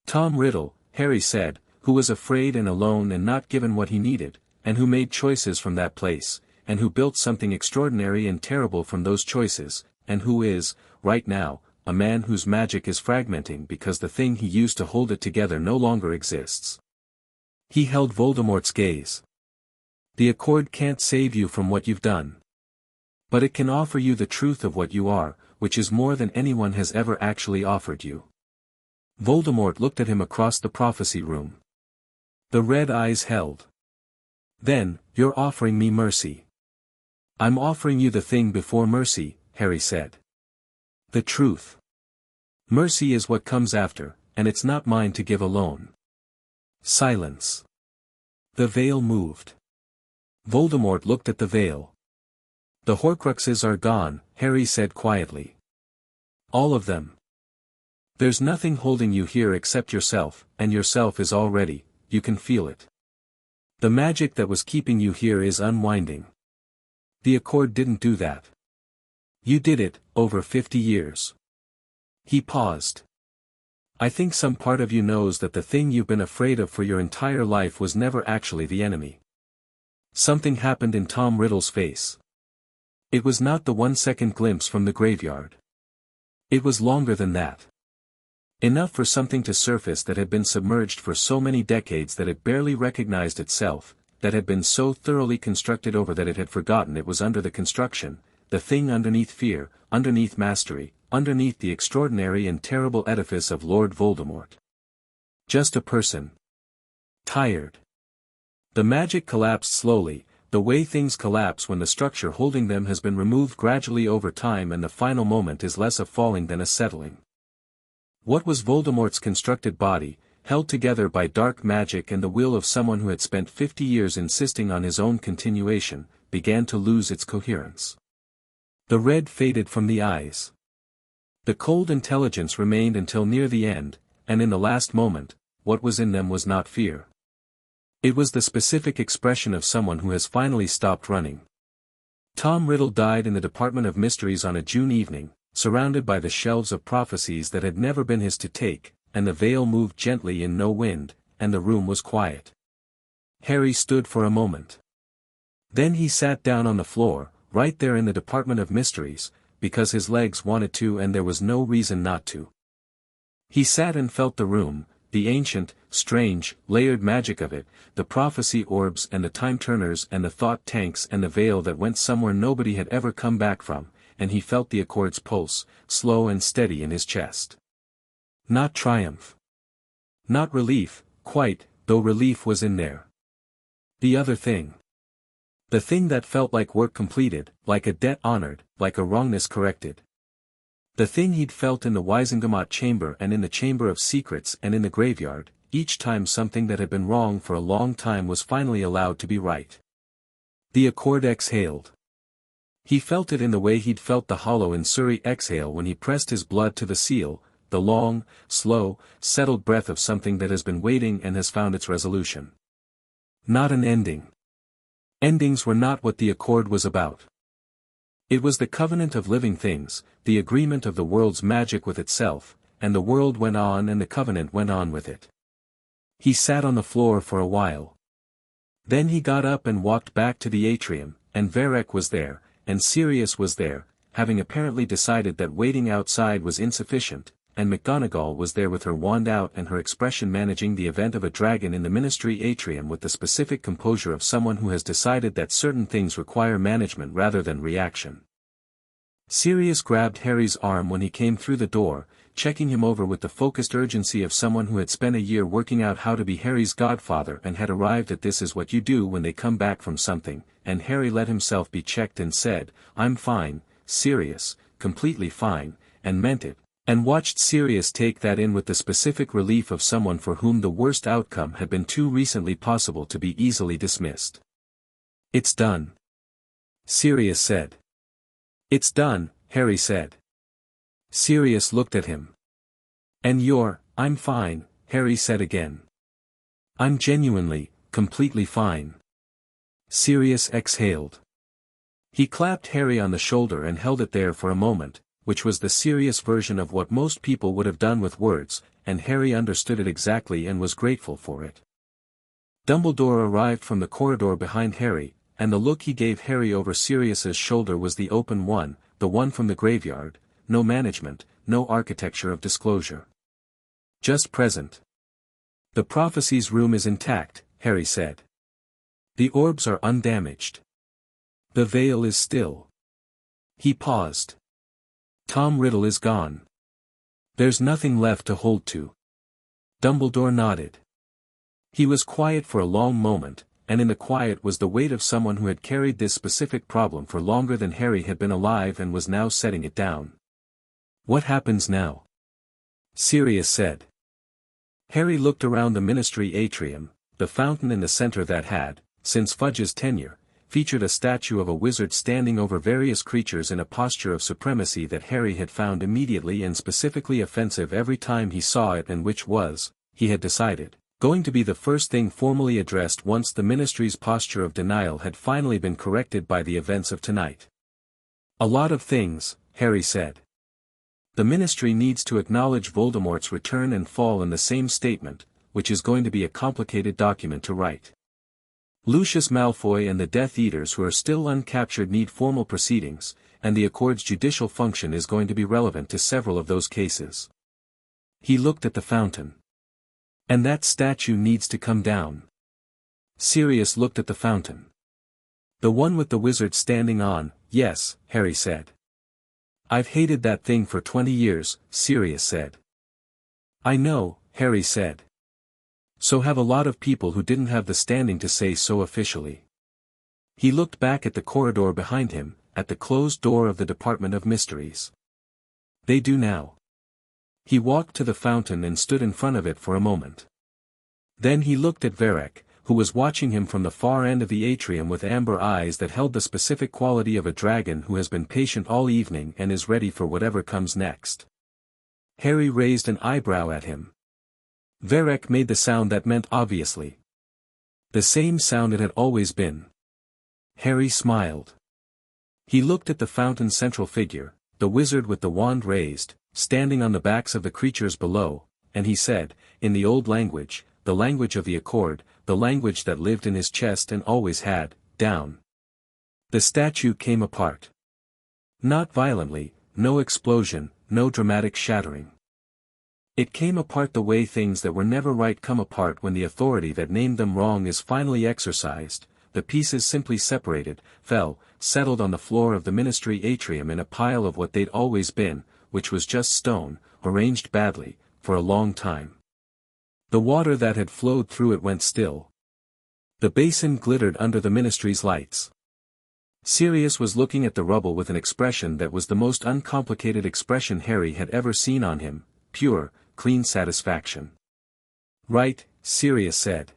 Tom Riddle, Harry said, who was afraid and alone and not given what he needed, and who made choices from that place, and who built something extraordinary and terrible from those choices, and who is, right now, a man whose magic is fragmenting because the thing he used to hold it together no longer exists. He held Voldemort's gaze. The Accord can't save you from what you've done. But it can offer you the truth of what you are, which is more than anyone has ever actually offered you. Voldemort looked at him across the prophecy room. The red eyes held. Then, you're offering me mercy. I'm offering you the thing before mercy, Harry said. The truth. Mercy is what comes after, and it's not mine to give alone. Silence. The veil moved. Voldemort looked at the veil. The Horcruxes are gone, Harry said quietly. All of them. There's nothing holding you here except yourself, and yourself is already, you can feel it. The magic that was keeping you here is unwinding. The Accord didn't do that. You did it, over 50 years. He paused. I think some part of you knows that the thing you've been afraid of for your entire life was never actually the enemy. Something happened in Tom Riddle's face. It was not the 1-second glimpse from the graveyard. It was longer than that. Enough for something to surface that had been submerged for so many decades that it barely recognized itself, that had been so thoroughly constructed over that it had forgotten it was under the construction, the thing underneath fear, underneath mastery, underneath the extraordinary and terrible edifice of Lord Voldemort. Just a person. Tired. The magic collapsed slowly, the way things collapse when the structure holding them has been removed gradually over time and the final moment is less a falling than a settling. What was Voldemort's constructed body, held together by dark magic and the will of someone who had spent 50 years insisting on his own continuation, began to lose its coherence. The red faded from the eyes. The cold intelligence remained until near the end, and in the last moment, what was in them was not fear. It was the specific expression of someone who has finally stopped running. Tom Riddle died in the Department of Mysteries on a June evening, surrounded by the shelves of prophecies that had never been his to take, and the veil moved gently in no wind, and the room was quiet. Harry stood for a moment. Then he sat down on the floor, right there in the Department of Mysteries, because his legs wanted to and there was no reason not to. He sat and felt the room, the ancient, strange, layered magic of it, the prophecy orbs and the time-turners and the thought tanks and the veil that went somewhere nobody had ever come back from, and he felt the Accord's pulse, slow and steady in his chest. Not triumph. Not relief, quite, though relief was in there. The other thing. The thing that felt like work completed, like a debt honored, like a wrongness corrected. The thing he'd felt in the Wisengamot chamber and in the Chamber of Secrets and in the graveyard, each time something that had been wrong for a long time was finally allowed to be right. The Accord exhaled. He felt it in the way he'd felt the hollow in Surrey exhale when he pressed his blood to the seal, the long, slow, settled breath of something that has been waiting and has found its resolution. Not an ending. Endings were not what the Accord was about. It was the covenant of living things, the agreement of the world's magic with itself, and the world went on and the covenant went on with it. He sat on the floor for a while. Then he got up and walked back to the atrium, and Varek was there, and Sirius was there, having apparently decided that waiting outside was insufficient, and McGonagall was there with her wand out and her expression managing the event of a dragon in the ministry atrium with the specific composure of someone who has decided that certain things require management rather than reaction. Sirius grabbed Harry's arm when he came through the door, checking him over with the focused urgency of someone who had spent a year working out how to be Harry's godfather and had arrived at this is what you do when they come back from something, and Harry let himself be checked and said, "I'm fine, Sirius, completely fine," and meant it, and watched Sirius take that in with the specific relief of someone for whom the worst outcome had been too recently possible to be easily dismissed. "It's done," Sirius said. "It's done," Harry said. Sirius looked at him. "And I'm fine," Harry said again. "I'm genuinely, completely fine." Sirius exhaled. He clapped Harry on the shoulder and held it there for a moment, which was the serious version of what most people would have done with words, and Harry understood it exactly and was grateful for it. Dumbledore arrived from the corridor behind Harry, and the look he gave Harry over Sirius's shoulder was the open one, the one from the graveyard, no management, no architecture of disclosure. Just present. "The prophecy's room is intact," Harry said. "The orbs are undamaged. The veil is still." He paused. "Tom Riddle is gone. There's nothing left to hold to." Dumbledore nodded. He was quiet for a long moment, and in the quiet was the weight of someone who had carried this specific problem for longer than Harry had been alive and was now setting it down. "What happens now?" Sirius said. Harry looked around the ministry atrium, the fountain in the center that had, since Fudge's tenure, featured a statue of a wizard standing over various creatures in a posture of supremacy that Harry had found immediately and specifically offensive every time he saw it, and which was, he had decided, going to be the first thing formally addressed once the ministry's posture of denial had finally been corrected by the events of tonight. "A lot of things," Harry said. "The ministry needs to acknowledge Voldemort's return and fall in the same statement, which is going to be a complicated document to write. Lucius Malfoy and the Death Eaters who are still uncaptured need formal proceedings, and the Accord's judicial function is going to be relevant to several of those cases." He looked at the fountain. "And that statue needs to come down." Sirius looked at the fountain. "The one with the wizard standing on, yes," Harry said. "I've hated that thing for 20 years, Sirius said. "I know," Harry said. "So have a lot of people who didn't have the standing to say so officially." He looked back at the corridor behind him, at the closed door of the Department of Mysteries. "They do now." He walked to the fountain and stood in front of it for a moment. Then he looked at Varek, who was watching him from the far end of the atrium with amber eyes that held the specific quality of a dragon who has been patient all evening and is ready for whatever comes next. Harry raised an eyebrow at him. Varek made the sound that meant obviously. The same sound it had always been. Harry smiled. He looked at the fountain's central figure, the wizard with the wand raised, standing on the backs of the creatures below, and he said, in the old language, the language of the Accord, the language that lived in his chest and always had, down. The statue came apart. Not violently, no explosion, no dramatic shattering. It came apart the way things that were never right come apart when the authority that named them wrong is finally exercised. The pieces simply separated, fell, settled on the floor of the ministry atrium in a pile of what they'd always been, which was just stone, arranged badly, for a long time. The water that had flowed through it went still. The basin glittered under the ministry's lights. Sirius was looking at the rubble with an expression that was the most uncomplicated expression Harry had ever seen on him, pure, clean satisfaction. Right, Sirius said.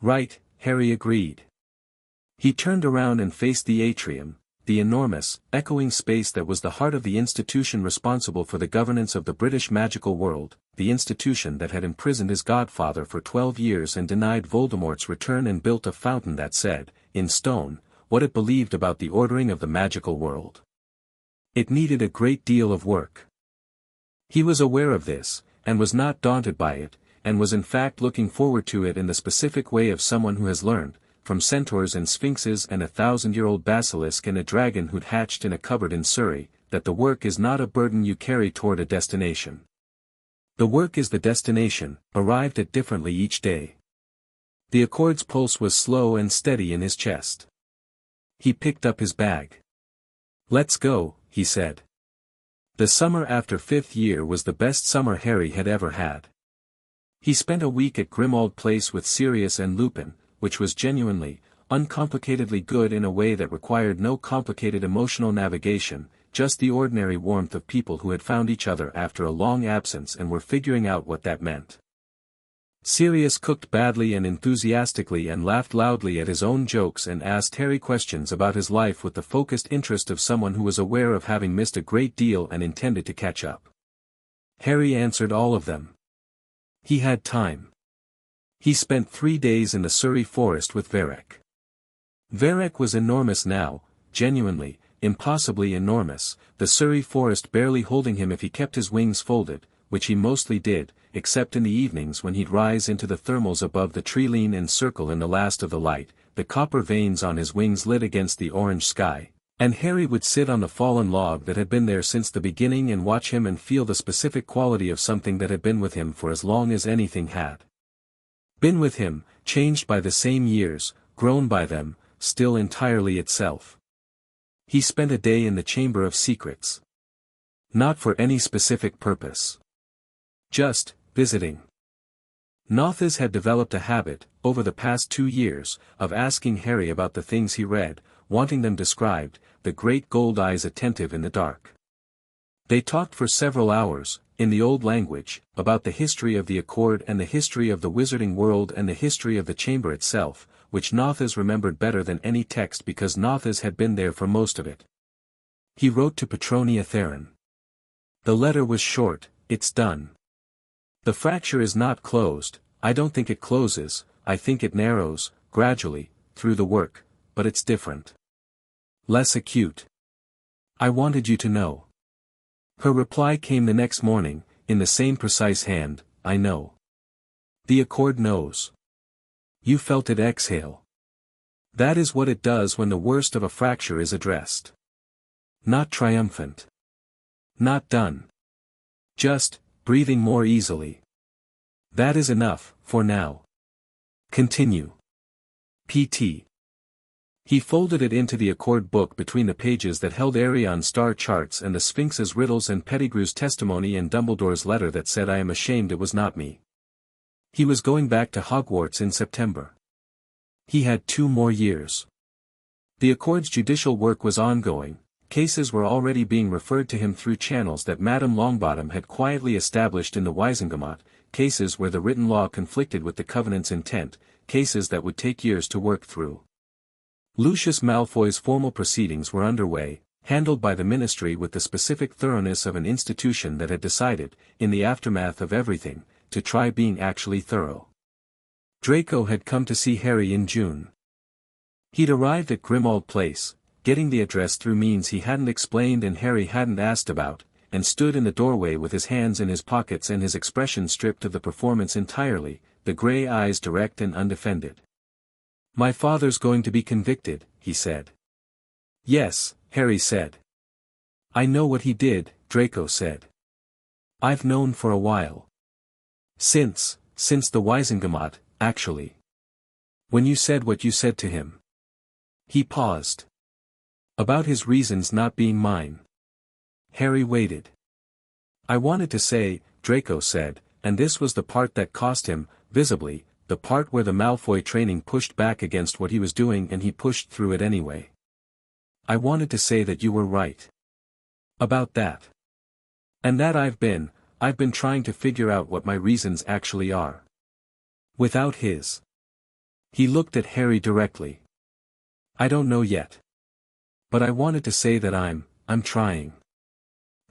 Right, Harry agreed. He turned around and faced the atrium, the enormous, echoing space that was the heart of the institution responsible for the governance of the British magical world, the institution that had imprisoned his godfather for 12 years and denied Voldemort's return and built a fountain that said, in stone, what it believed about the ordering of the magical world. It needed a great deal of work. He was aware of this, and was not daunted by it, and was in fact looking forward to it in the specific way of someone who has learned, from centaurs and sphinxes and a 1,000-year-old basilisk and a dragon who'd hatched in a cupboard in Surrey, that the work is not a burden you carry toward a destination. The work is the destination, arrived at differently each day. The Accord's pulse was slow and steady in his chest. He picked up his bag. "Let's go," he said. The summer after 5th year was the best summer Harry had ever had. He spent a week at Grimmauld Place with Sirius and Lupin, which was genuinely, uncomplicatedly good in a way that required no complicated emotional navigation, just the ordinary warmth of people who had found each other after a long absence and were figuring out what that meant. Sirius cooked badly and enthusiastically and laughed loudly at his own jokes and asked Harry questions about his life with the focused interest of someone who was aware of having missed a great deal and intended to catch up. Harry answered all of them. He had time. He spent 3 days in the Surrey forest with Varek. Varek was enormous now, genuinely, impossibly enormous, the Surrey forest barely holding him if he kept his wings folded, which he mostly did, except in the evenings when he'd rise into the thermals above the tree lean and circle in the last of the light, the copper veins on his wings lit against the orange sky, and Harry would sit on the fallen log that had been there since the beginning and watch him and feel the specific quality of something that had been with him for as long as anything had been with him, changed by the same years, grown by them, still entirely itself. He spent a day in the Chamber of Secrets. Not for any specific purpose. Just, visiting. Nothus had developed a habit, over the past 2 years, of asking Harry about the things he read, wanting them described, the great gold eyes attentive in the dark. They talked for several hours, in the old language, about the history of the Accord and the history of the wizarding world and the history of the chamber itself, which Nothus remembered better than any text because Nothus had been there for most of it. He wrote to Petronia Theron. The letter was short, "It's done. The fracture is not closed, I don't think it closes, I think it narrows, gradually, through the work, but it's different. Less acute. I wanted you to know." Her reply came the next morning, in the same precise hand, "I know. The Accord knows. You felt it exhale. That is what it does when the worst of a fracture is addressed. Not triumphant. Not done. Just, breathing more easily. That is enough, for now. Continue. Pt. He folded it into the Accord book between the pages that held Arion star charts and the Sphinx's riddles and Pettigrew's testimony and Dumbledore's letter that said "I am ashamed it was not me." He was going back to Hogwarts in September. He had 2 more years. The Accord's judicial work was ongoing, cases were already being referred to him through channels that Madame Longbottom had quietly established in the Wisengamot, cases where the written law conflicted with the Covenant's intent, cases that would take years to work through. Lucius Malfoy's formal proceedings were underway, handled by the Ministry with the specific thoroughness of an institution that had decided, in the aftermath of everything, to try being actually thorough. Draco had come to see Harry in June. He'd arrived at Grimmauld Place, getting the address through means he hadn't explained and Harry hadn't asked about, and stood in the doorway with his hands in his pockets and his expression stripped of the performance entirely, the grey eyes direct and undefended. "My father's going to be convicted," he said. "Yes," Harry said. "I know what he did," Draco said. "I've known for a while. Since the Wisengamot, actually. When you said what you said to him." He paused. "About his reasons not being mine." Harry waited. "I wanted to say," Draco said, and this was the part that cost him, visibly, the part where the Malfoy training pushed back against what he was doing and he pushed through it anyway. "I wanted to say that you were right. About that. And that I've been trying to figure out what my reasons actually are. Without his. He looked at Harry directly. I don't know yet. But I wanted to say that I'm trying.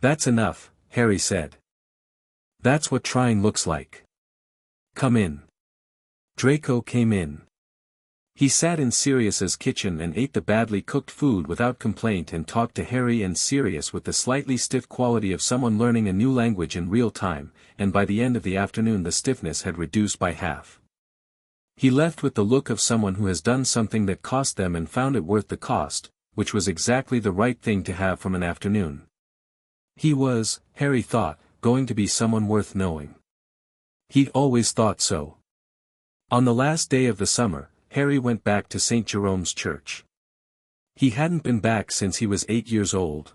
That's enough, Harry said. That's what trying looks like. Come in. Draco came in. He sat in Sirius's kitchen and ate the badly cooked food without complaint and talked to Harry and Sirius with the slightly stiff quality of someone learning a new language in real time, and by the end of the afternoon the stiffness had reduced by half. He left with the look of someone who has done something that cost them and found it worth the cost, which was exactly the right thing to have from an afternoon. He was, Harry thought, going to be someone worth knowing. He'd always thought so. On the last day of the summer, Harry went back to St. Jerome's Church. He hadn't been back since he was 8 years old.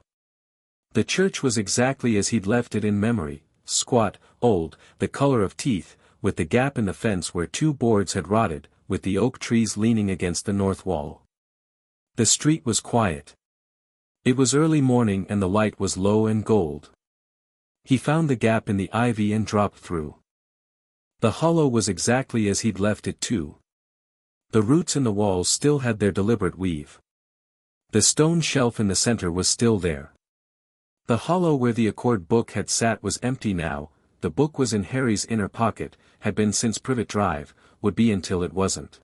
The church was exactly as he'd left it in memory, squat, old, the color of teeth, with the gap in the fence where 2 boards had rotted, with the oak trees leaning against the north wall. The street was quiet. It was early morning and the light was low and gold. He found the gap in the ivy and dropped through. The hollow was exactly as he'd left it too. The roots in the walls still had their deliberate weave. The stone shelf in the center was still there. The hollow where the Accord book had sat was empty now. The book was in Harry's inner pocket, had been since Privet Drive, would be until it wasn't.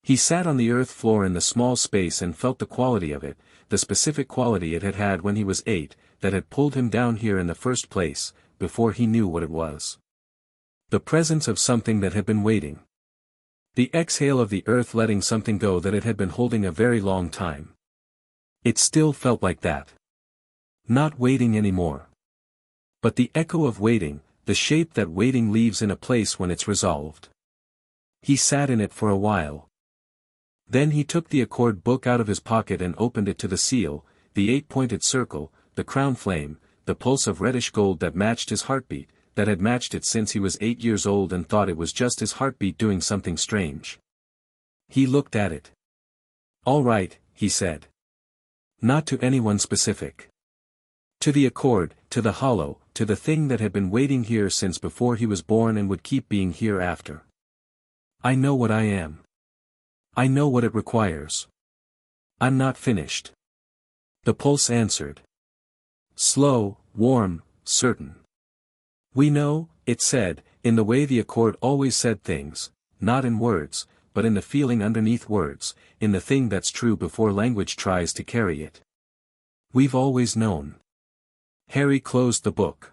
He sat on the earth floor in the small space and felt the quality of it, the specific quality it had had when he was 8, that had pulled him down here in the first place, before he knew what it was. The presence of something that had been waiting. The exhale of the earth letting something go that it had been holding a very long time. It still felt like that. Not waiting anymore. But the echo of waiting, the shape that waiting leaves in a place when it's resolved. He sat in it for a while. Then he took the Accord book out of his pocket and opened it to the seal, the 8-pointed circle, the crown flame, the pulse of reddish gold that matched his heartbeat, that had matched it since he was 8 years old and thought it was just his heartbeat doing something strange. He looked at it. All right, he said. Not to anyone specific. To the Accord, to the hollow, to the thing that had been waiting here since before he was born and would keep being here after. I know what I am. I know what it requires. I'm not finished. The pulse answered. Slow, warm, certain. We know, it said, in the way the Accord always said things, not in words, but in the feeling underneath words, in the thing that's true before language tries to carry it. We've always known. Harry closed the book.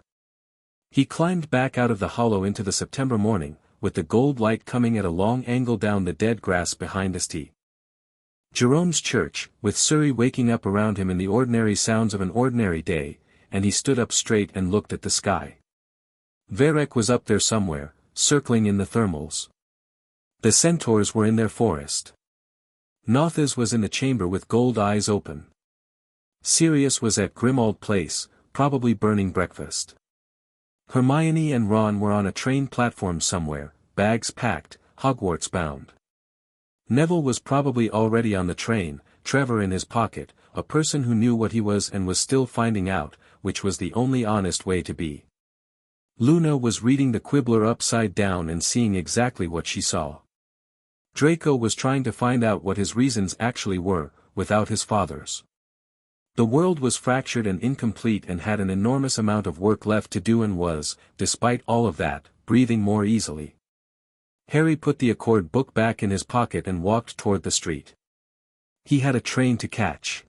He climbed back out of the hollow into the September morning, with the gold light coming at a long angle down the dead grass behind St. Jerome's Church, with Surrey waking up around him in the ordinary sounds of an ordinary day, and he stood up straight and looked at the sky. Varek was up there somewhere, circling in the thermals. The centaurs were in their forest. Nothes was in the chamber with gold eyes open. Sirius was at Grimmauld Place, probably burning breakfast. Hermione and Ron were on a train platform somewhere, bags packed, Hogwarts bound. Neville was probably already on the train, Trevor in his pocket, a person who knew what he was and was still finding out, which was the only honest way to be. Luna was reading the Quibbler upside down and seeing exactly what she saw. Draco was trying to find out what his reasons actually were, without his father's. The world was fractured and incomplete and had an enormous amount of work left to do and was, despite all of that, breathing more easily. Harry put the Accord book back in his pocket and walked toward the street. He had a train to catch.